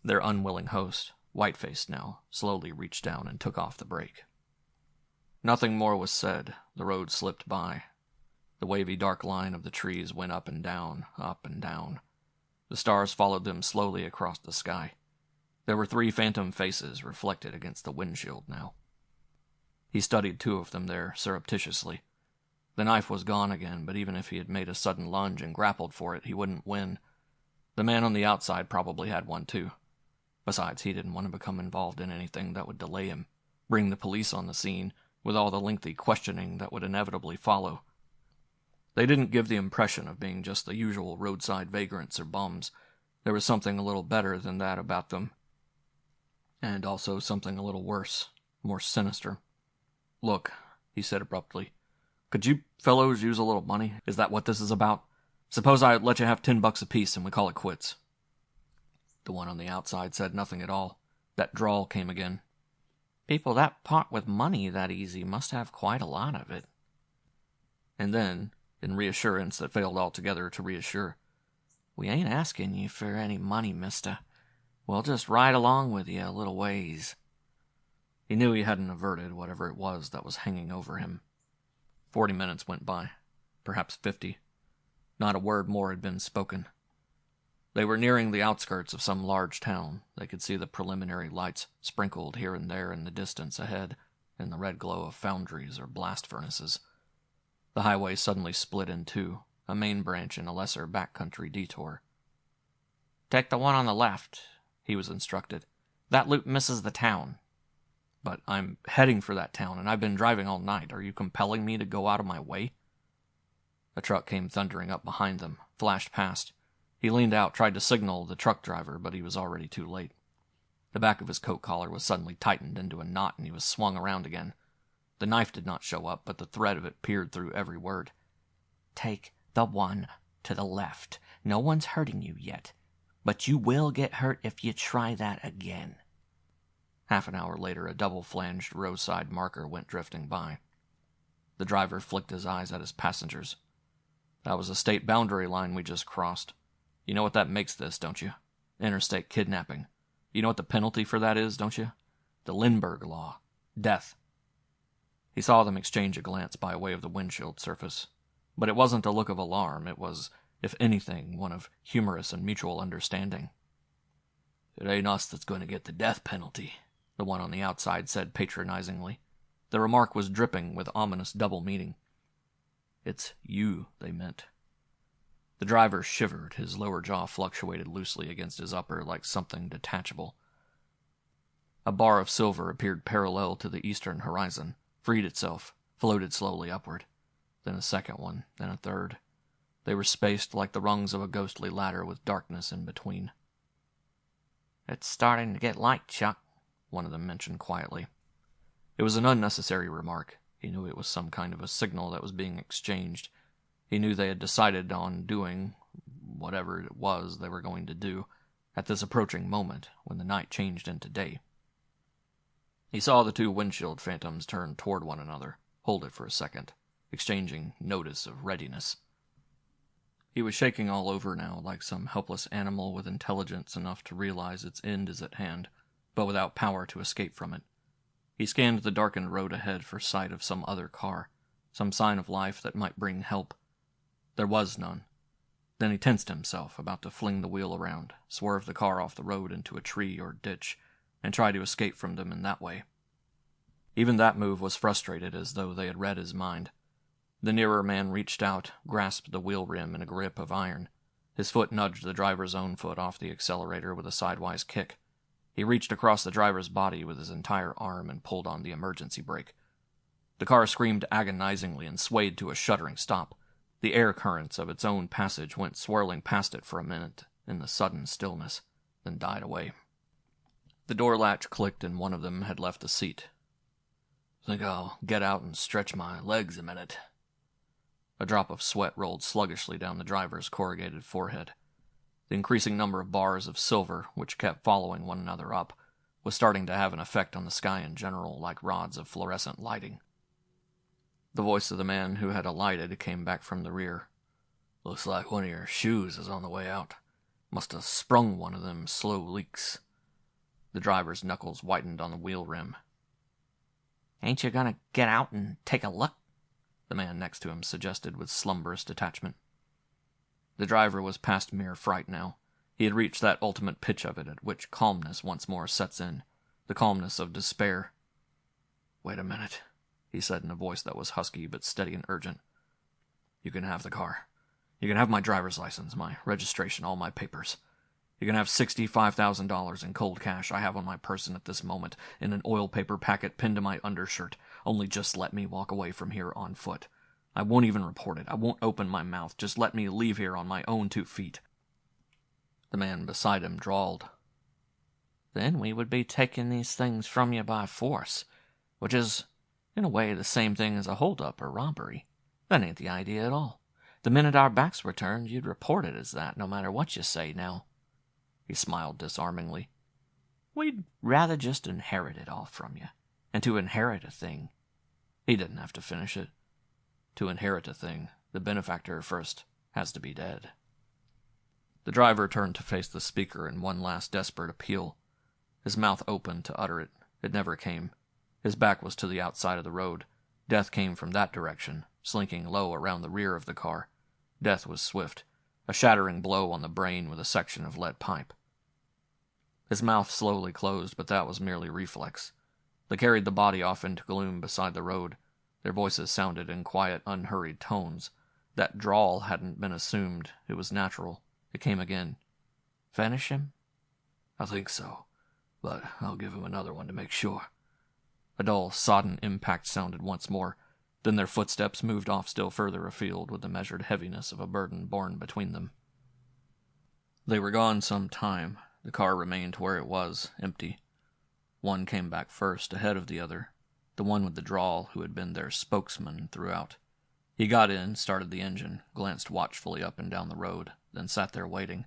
Their unwilling host, white-faced now, slowly reached down and took off the brake. Nothing more was said. The road slipped by. The wavy dark line of the trees went up and down, up and down. The stars followed them slowly across the sky. There were 3 phantom faces reflected against the windshield now. He studied 2 of them there, surreptitiously. The knife was gone again, but even if he had made a sudden lunge and grappled for it, he wouldn't win. The man on the outside probably had one too. Besides, he didn't want to become involved in anything that would delay him, bring the police on the scene, with all the lengthy questioning that would inevitably follow. They didn't give the impression of being just the usual roadside vagrants or bums. There was something a little better than that about them. And also something a little worse, more sinister. "Look," he said abruptly, "could you fellows use a little money? Is that what this is about? Suppose I let you have $10 apiece and we call it quits." The one on the outside said nothing at all. That drawl came again. "People that part with money that easy must have quite a lot of it." And then, in reassurance that failed altogether to reassure, "We ain't asking you for any money, mister. We'll just ride along with you a little ways." He knew he hadn't averted whatever it was that was hanging over him. 40 minutes went by, perhaps 50. Not a word more had been spoken. They were nearing the outskirts of some large town. They could see the preliminary lights sprinkled here and there in the distance ahead, in the red glow of foundries or blast furnaces. The highway suddenly split in two, a main branch and a lesser backcountry detour. "Take the one on the left," he was instructed. "That loop misses the town." "But I'm heading for that town, and I've been driving all night. Are you compelling me to go out of my way?" A truck came thundering up behind them, flashed past. He leaned out, tried to signal the truck driver, but he was already too late. The back of his coat collar was suddenly tightened into a knot, and he was swung around again. The knife did not show up, but the thread of it peered through every word. "Take the one to the left. No one's hurting you yet, but you will get hurt if you try that again." Half an hour later, a double-flanged roadside marker went drifting by. The driver flicked his eyes at his passengers. "That was a state boundary line we just crossed. You know what that makes this, don't you? Interstate kidnapping. You know what the penalty for that is, don't you? The Lindbergh Law. Death." He saw them exchange a glance by way of the windshield surface. But it wasn't a look of alarm. It was, if anything, one of humorous and mutual understanding. "It ain't us that's going to get the death penalty," the one on the outside said patronizingly. The remark was dripping with ominous double meaning. "It's you," they meant. The driver shivered. His lower jaw fluctuated loosely against his upper like something detachable. A bar of silver appeared parallel to the eastern horizon, freed itself, floated slowly upward. Then a second one, then a third. They were spaced like the rungs of a ghostly ladder with darkness in between. "It's starting to get light, Chuck," one of them mentioned quietly. It was an unnecessary remark. He knew it was some kind of a signal that was being exchanged. He knew they had decided on doing whatever it was they were going to do at this approaching moment when the night changed into day. He saw the two windshield phantoms turn toward one another, hold it for a second, exchanging notice of readiness. He was shaking all over now like some helpless animal with intelligence enough to realize its end is at hand, but without power to escape from it. He scanned the darkened road ahead for sight of some other car, some sign of life that might bring help. There was none. Then he tensed himself, about to fling the wheel around, swerve the car off the road into a tree or ditch, and try to escape from them in that way. Even that move was frustrated, as though they had read his mind. The nearer man reached out, grasped the wheel rim in a grip of iron. His foot nudged the driver's own foot off the accelerator with a sidewise kick. He reached across the driver's body with his entire arm and pulled on the emergency brake. The car screamed agonizingly and swayed to a shuddering stop. The air currents of its own passage went swirling past it for a minute in the sudden stillness, then died away. The door latch clicked and one of them had left the seat. "Think I'll get out and stretch my legs a minute." A drop of sweat rolled sluggishly down the driver's corrugated forehead. The increasing number of bars of silver, which kept following one another up, was starting to have an effect on the sky in general, like rods of fluorescent lighting. The voice of the man who had alighted came back from the rear. "Looks like one of your shoes is on the way out. Must have sprung one of them slow leaks." The driver's knuckles whitened on the wheel rim. "Ain't you gonna get out and take a look?" the man next to him suggested with slumberous detachment. The driver was past mere fright now. He had reached that ultimate pitch of it at which calmness once more sets in, the calmness of despair. "Wait a minute," he said in a voice that was husky but steady and urgent. "You can have the car. You can have my driver's license, my registration, all my papers. You can have $65,000 in cold cash I have on my person at this moment in an oil paper packet pinned to my undershirt. Only just let me walk away from here on foot. I won't even report it. I won't open my mouth. Just let me leave here on my own 2 feet. The man beside him drawled. Then we would be taking these things from you by force, which is, in a way, the same thing as a hold-up or robbery. That ain't the idea at all. The minute our backs were turned, you'd report it as that, no matter what you say now. He smiled disarmingly. We'd rather just inherit it all from you. And to inherit a thing... He didn't have to finish it. To inherit a thing, the benefactor first has to be dead. The driver turned to face the speaker in one last desperate appeal. His mouth opened to utter it. It never came. His back was to the outside of the road. Death came from that direction, slinking low around the rear of the car. Death was swift, a shattering blow on the brain with a section of lead pipe. His mouth slowly closed, but that was merely reflex. They carried the body off into gloom beside the road. Their voices sounded in quiet, unhurried tones. That drawl hadn't been assumed. It was natural. It came again. Finish him? I think so, but I'll give him another one to make sure. A dull, sodden impact sounded once more. Then their footsteps moved off still further afield with the measured heaviness of a burden borne between them. They were gone some time. The car remained where it was, empty. One came back first, ahead of the other, the one with the drawl who had been their spokesman throughout. He got in, started the engine, glanced watchfully up and down the road, then sat there waiting.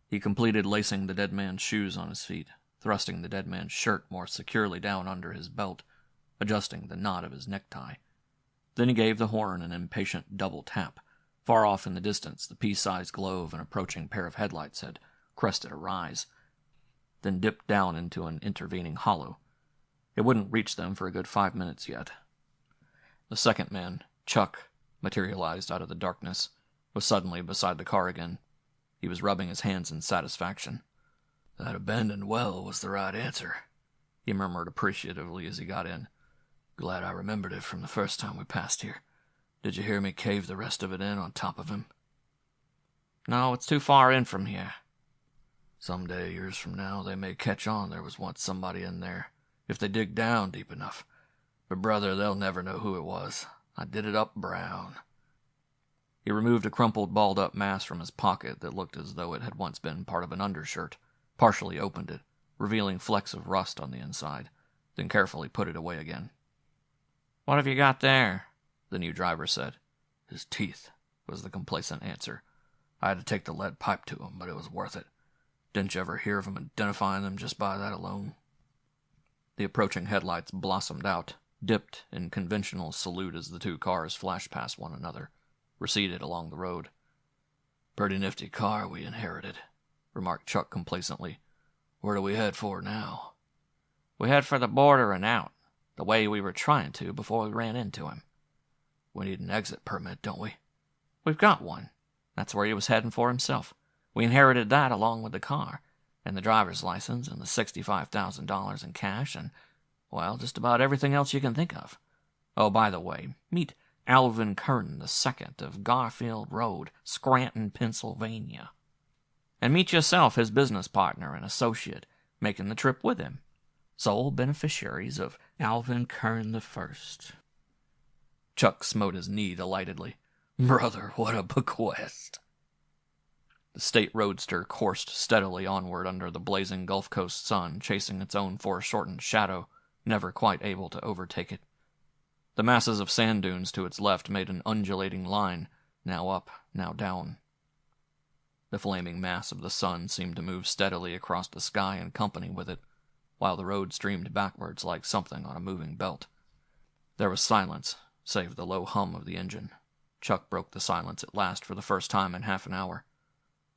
He completed lacing the dead man's shoes on his feet, thrusting the dead man's shirt more securely down under his belt, adjusting the knot of his necktie. Then he gave the horn an impatient double tap. Far off in the distance, the pea-sized glow of an approaching pair of headlights had crested a rise, then dipped down into an intervening hollow. It wouldn't reach them for a good 5 minutes yet. The second man, Chuck, materialized out of the darkness, was suddenly beside the car again. He was rubbing his hands in satisfaction. That abandoned well was the right answer, he murmured appreciatively as he got in. Glad I remembered it from the first time we passed here. Did you hear me cave the rest of it in on top of him? No, it's too far in from here. Some day, years from now, they may catch on there was once somebody in there, if they dig down deep enough. But, brother, they'll never know who it was. I did it up brown. He removed a crumpled, balled-up mass from his pocket that looked as though it had once been part of an undershirt, partially opened it, revealing flecks of rust on the inside, then carefully put it away again. What have you got there? The new driver said. His teeth, was the complacent answer. I had to take the lead pipe to him, but it was worth it. Didn't you ever hear of him identifying them just by that alone? The approaching headlights blossomed out, dipped in conventional salute as the two cars flashed past one another, receded along the road. Pretty nifty car we inherited, remarked Chuck complacently. Where do we head for now? We head for the border and out, the way we were trying to before we ran into him. We need an exit permit, don't we? We've got one. That's where he was heading for himself. We inherited that along with the car, and the driver's license, and the $65,000 in cash, and, well, just about everything else you can think of. Oh, by the way, meet Alvin Kern II of Garfield Road, Scranton, Pennsylvania. And meet yourself, his business partner and associate, making the trip with him. Sole beneficiaries of Alvin Kern I. Chuck smote his knee delightedly. Brother, what a bequest! The state roadster coursed steadily onward under the blazing Gulf Coast sun, chasing its own foreshortened shadow, never quite able to overtake it. The masses of sand dunes to its left made an undulating line, now up, now down. The flaming mass of the sun seemed to move steadily across the sky in company with it, while the road streamed backwards like something on a moving belt. There was silence, save the low hum of the engine. Chuck broke the silence at last for the first time in half an hour.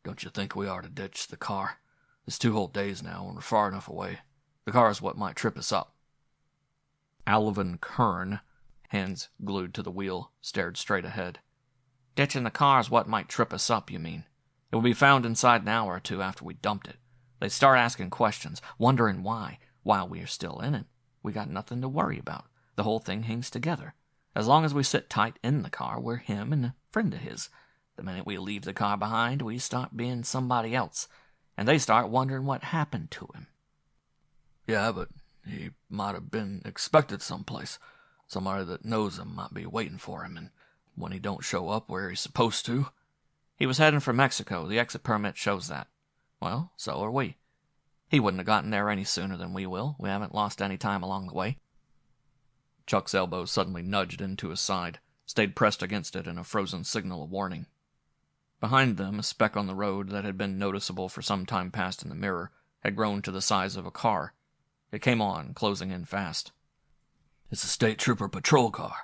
Don't you think we ought to ditch the car? It's 2 whole days now, and we're far enough away. The car is what might trip us up. Alvin Kern, hands glued to the wheel, stared straight ahead. Ditching the car is what might trip us up, you mean? It will be found inside an hour or two after we dumped it. They'd start asking questions, wondering why, while we are still in it. We got nothing to worry about. The whole thing hangs together. As long as we sit tight in the car, we're him and a friend of his. The minute we leave the car behind, we start being somebody else, and they start wondering what happened to him. Yeah, but he might have been expected someplace. Somebody that knows him might be waiting for him, and when he don't show up where he's supposed to. He was heading for Mexico. The exit permit shows that. Well, so are we. He wouldn't have gotten there any sooner than we will. We haven't lost any time along the way. Chuck's elbow suddenly nudged into his side, stayed pressed against it in a frozen signal of warning. Behind them, a speck on the road that had been noticeable for some time past in the mirror had grown to the size of a car. It came on, closing in fast. It's a state trooper patrol car,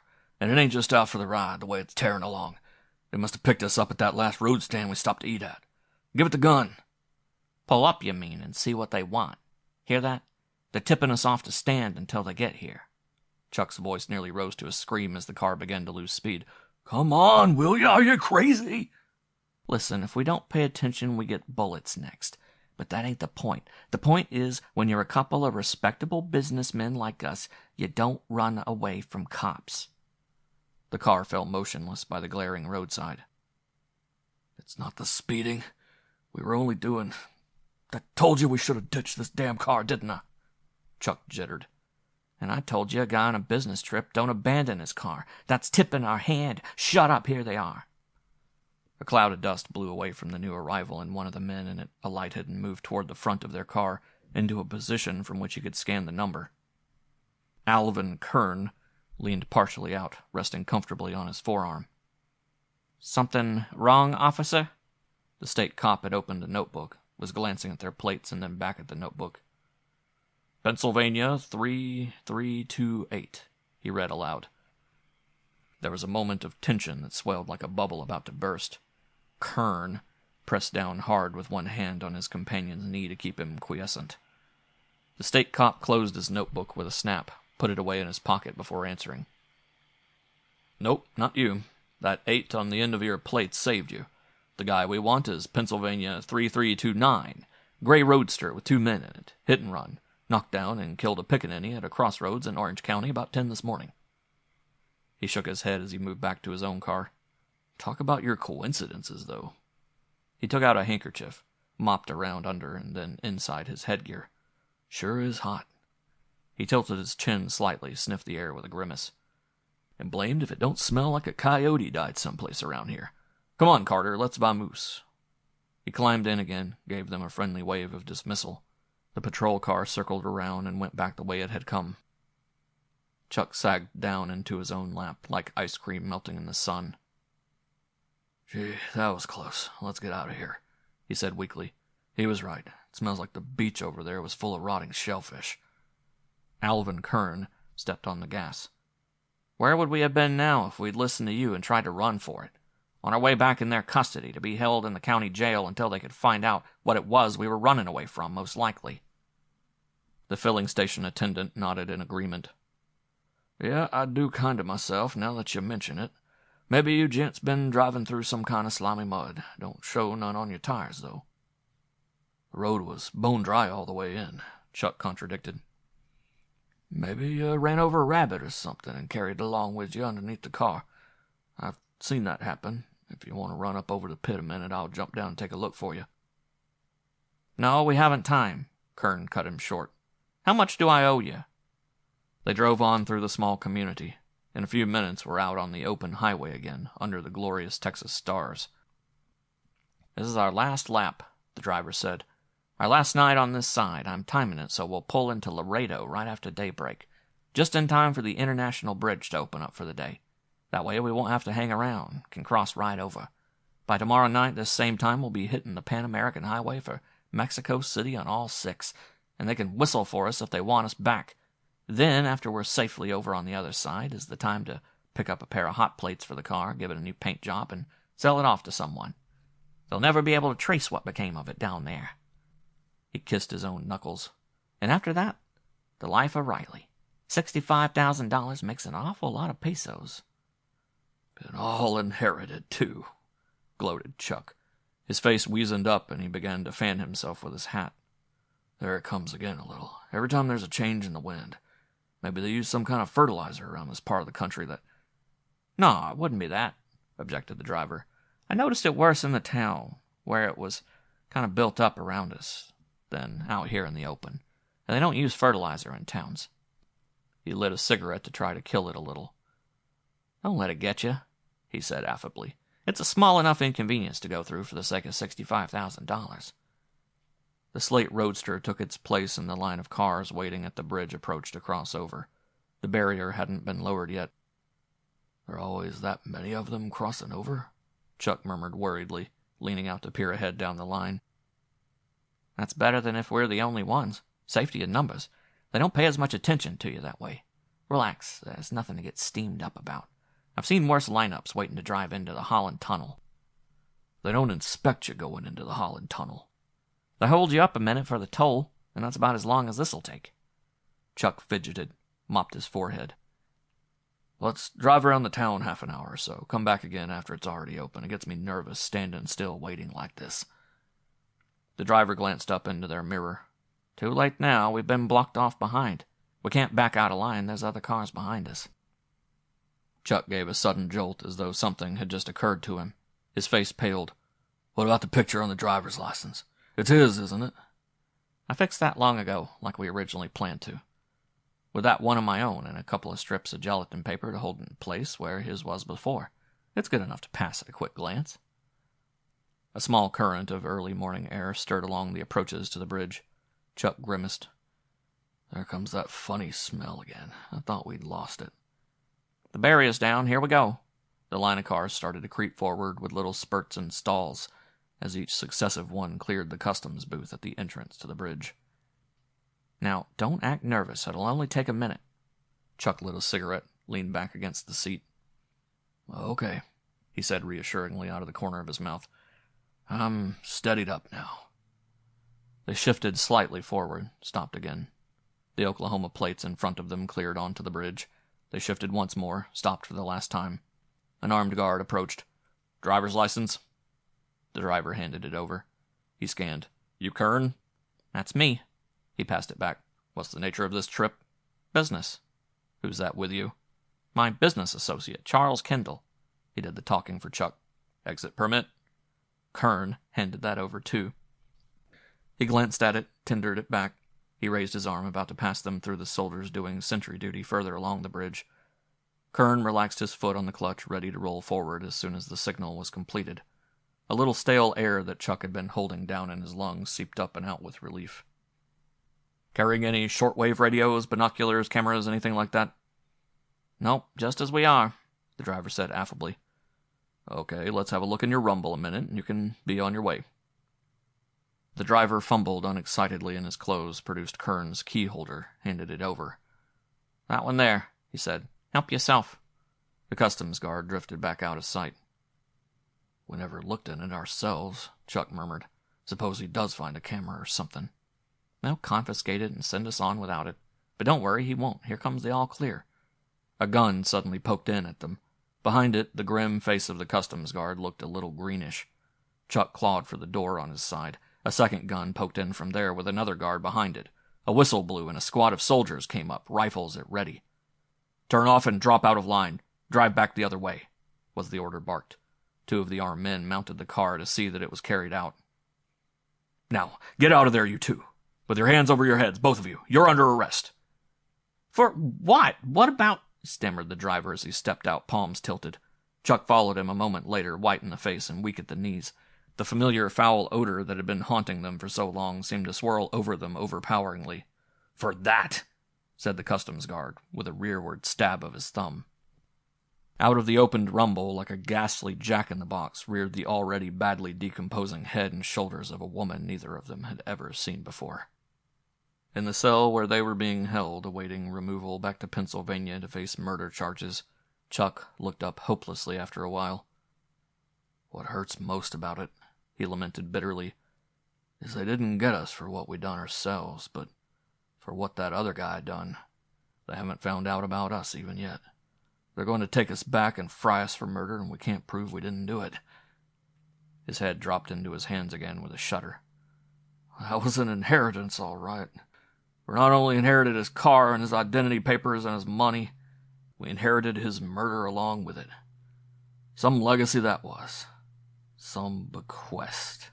and it ain't just out for the ride the way it's tearing along. They must have picked us up at that last road stand we stopped to eat at. Give it the gun. Pull up, you mean, and see what they want. Hear that? They're tipping us off to stand until they get here. Chuck's voice nearly rose to a scream as the car began to lose speed. Come on, will ya? Are you crazy? Listen, if we don't pay attention, we get bullets next. But that ain't the point. The point is, when you're a couple of respectable businessmen like us, you don't run away from cops. The car fell motionless by the glaring roadside. It's not the speeding. We were only doing... I told you we should have ditched this damn car, didn't I? Chuck jittered. And I told you a guy on a business trip don't abandon his car. That's tipping our hand. Shut up, here they are. A cloud of dust blew away from the new arrival and one of the men in it alighted and moved toward the front of their car into a position from which he could scan the number. Alvin Kern leaned partially out, resting comfortably on his forearm. Something wrong, officer? The state cop had opened a notebook, was glancing at their plates and then back at the notebook. Pennsylvania 3328, he read aloud. There was a moment of tension that swelled like a bubble about to burst. Kern pressed down hard with one hand on his companion's knee to keep him quiescent. The state cop closed his notebook with a snap, put it away in his pocket before answering. Nope, not you. That 8 on the end of your plate saved you. The guy we want is Pennsylvania 3329, gray roadster with 2 men in it, hit and run, knocked down and killed a pickaninny at a crossroads in Orange County about 10 this morning. He shook his head as he moved back to his own car. Talk about your coincidences, though. He took out a handkerchief, mopped around under and then inside his headgear. Sure is hot. He tilted his chin slightly, sniffed the air with a grimace. And blamed if it don't smell like a coyote died someplace around here. Come on, Carter, let's vamoose. He climbed in again, gave them a friendly wave of dismissal. The patrol car circled around and went back the way it had come. Chuck sagged down into his own lap, like ice cream melting in the sun. Gee, that was close. Let's get out of here, he said weakly. He was right. It smells like the beach over there was full of rotting shellfish. Alvin Kern stepped on the gas. Where would we have been now if we'd listened to you and tried to run for it? On our way back in their custody to be held in the county jail until they could find out what it was we were running away from, most likely. The filling station attendant nodded in agreement. Yeah, I do kind of myself, now that you mention it. Maybe you gents been driving through some kind of slimy mud. Don't show none on your tires, though. The road was bone dry all the way in, Chuck contradicted. Maybe you ran over a rabbit or something and carried it along with you underneath the car. I've seen that happen. If you want to run up over the pit a minute, I'll jump down and take a look for you. No, we haven't time, Kern cut him short. How much do I owe you? They drove on through the small community. In a few minutes, were out on the open highway again, under the glorious Texas stars. This is our last lap, the driver said. Our last night on this side. I'm timing it so we'll pull into Laredo right after daybreak, just in time for the International Bridge to open up for the day. That way we won't have to hang around, can cross right over. By tomorrow night, this same time, we'll be hitting the Pan-American Highway for Mexico City on all 6, and they can whistle for us if they want us back. Then, after we're safely over on the other side, is the time to pick up a pair of hot plates for the car, give it a new paint job, and sell it off to someone. They'll never be able to trace what became of it down there. He kissed his own knuckles. And after that, the life of Riley. $65,000 makes an awful lot of pesos. Been all inherited, too, gloated Chuck. His face weazened up, and he began to fan himself with his hat. There it comes again a little. Every time there's a change in the wind. Maybe they use some kind of fertilizer around this part of the country that... No, it wouldn't be that, objected the driver. I noticed it worse in the town, where it was kind of built up around us, than out here in the open. And they don't use fertilizer in towns. He lit a cigarette to try to kill it a little. "Don't let it get you," he said affably. "It's a small enough inconvenience to go through for the sake of $65,000. The slate roadster took its place in the line of cars waiting at the bridge approach to cross over. The barrier hadn't been lowered yet. "There are always that many of them crossing over?" Chuck murmured worriedly, leaning out to peer ahead down the line. "That's better than if we're the only ones. Safety in numbers. They don't pay as much attention to you that way. Relax, there's nothing to get steamed up about. I've seen worse lineups waiting to drive into the Holland Tunnel." "They don't inspect you going into the Holland Tunnel." "They hold you up a minute for the toll, and that's about as long as this'll take." Chuck fidgeted, mopped his forehead. "Let's drive around the town half an hour or so. Come back again after it's already open. It gets me nervous standing still waiting like this." The driver glanced up into their mirror. "Too late now. We've been blocked off behind. We can't back out of line. There's other cars behind us." Chuck gave a sudden jolt as though something had just occurred to him. His face paled. "What about the picture on the driver's license? It's his, isn't it?" "I fixed that long ago, like we originally planned to. With that one of my own and a couple of strips of gelatin paper to hold it in place where his was before. It's good enough to pass at a quick glance." A small current of early morning air stirred along the approaches to the bridge. Chuck grimaced. "There comes that funny smell again. I thought we'd lost it." "The barrier's down. Here we go." The line of cars started to creep forward with little spurts and stalls as each successive one cleared the customs booth at the entrance to the bridge. "Now, don't act nervous. It'll only take a minute." Chuck lit a cigarette, leaned back against the seat. "Okay," he said reassuringly out of the corner of his mouth. "I'm steadied up now." They shifted slightly forward, stopped again. The Oklahoma plates in front of them cleared onto the bridge. They shifted once more, stopped for the last time. An armed guard approached. "Driver's license?" The driver handed it over. He scanned. "You Kern?" "That's me." He passed it back. "What's the nature of this trip?" "Business." "Who's that with you?" "My business associate, Charles Kendall." He did the talking for Chuck. "Exit permit?" Kern handed that over too. He glanced at it, tendered it back. He raised his arm, about to pass them through the soldiers doing sentry duty further along the bridge. Kern relaxed his foot on the clutch, ready to roll forward as soon as the signal was completed. A little stale air that Chuck had been holding down in his lungs seeped up and out with relief. "Carrying any shortwave radios, binoculars, cameras, anything like that?" "Nope, just as we are," the driver said affably. "Okay, let's have a look in your rumble a minute, and you can be on your way." The driver fumbled unexcitedly in his clothes, produced Kern's key holder, handed it over. "That one there," he said. "Help yourself." The customs guard drifted back out of sight. "We never looked in it ourselves," Chuck murmured. "Suppose he does find a camera or something." "They'll confiscate it and send us on without it. But don't worry, he won't. Here comes the all clear." A gun suddenly poked in at them. Behind it, the grim face of the customs guard looked a little greenish. Chuck clawed for the door on his side. A second gun poked in from there with another guard behind it. A whistle blew and a squad of soldiers came up, rifles at ready. "Turn off and drop out of line. Drive back the other way," was the order barked. Two of the armed men mounted the car to see that it was carried out. "Now, get out of there, you two. With your hands over your heads, both of you. You're under arrest." "For what? What about—" stammered the driver as he stepped out, palms tilted. Chuck followed him a moment later, white in the face and weak at the knees. The familiar foul odor that had been haunting them for so long seemed to swirl over them overpoweringly. "For that," said the customs guard, with a rearward stab of his thumb. Out of the opened rumble, like a ghastly jack-in-the-box, reared the already badly decomposing head and shoulders of a woman neither of them had ever seen before. In the cell where they were being held, awaiting removal back to Pennsylvania to face murder charges, Chuck looked up hopelessly after a while. "What hurts most about it," he lamented bitterly, "is they didn't get us for what we done ourselves, but for what that other guy done. They haven't found out about us even yet. They're going to take us back and fry us for murder, and we can't prove we didn't do it." His head dropped into his hands again with a shudder. "That was an inheritance, all right. We not only inherited his car and his identity papers and his money, we inherited his murder along with it. Some legacy that was. Some bequest."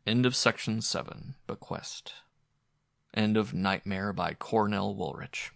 End of Section 7, Bequest. End of Nighmare by Cornell Woolrich.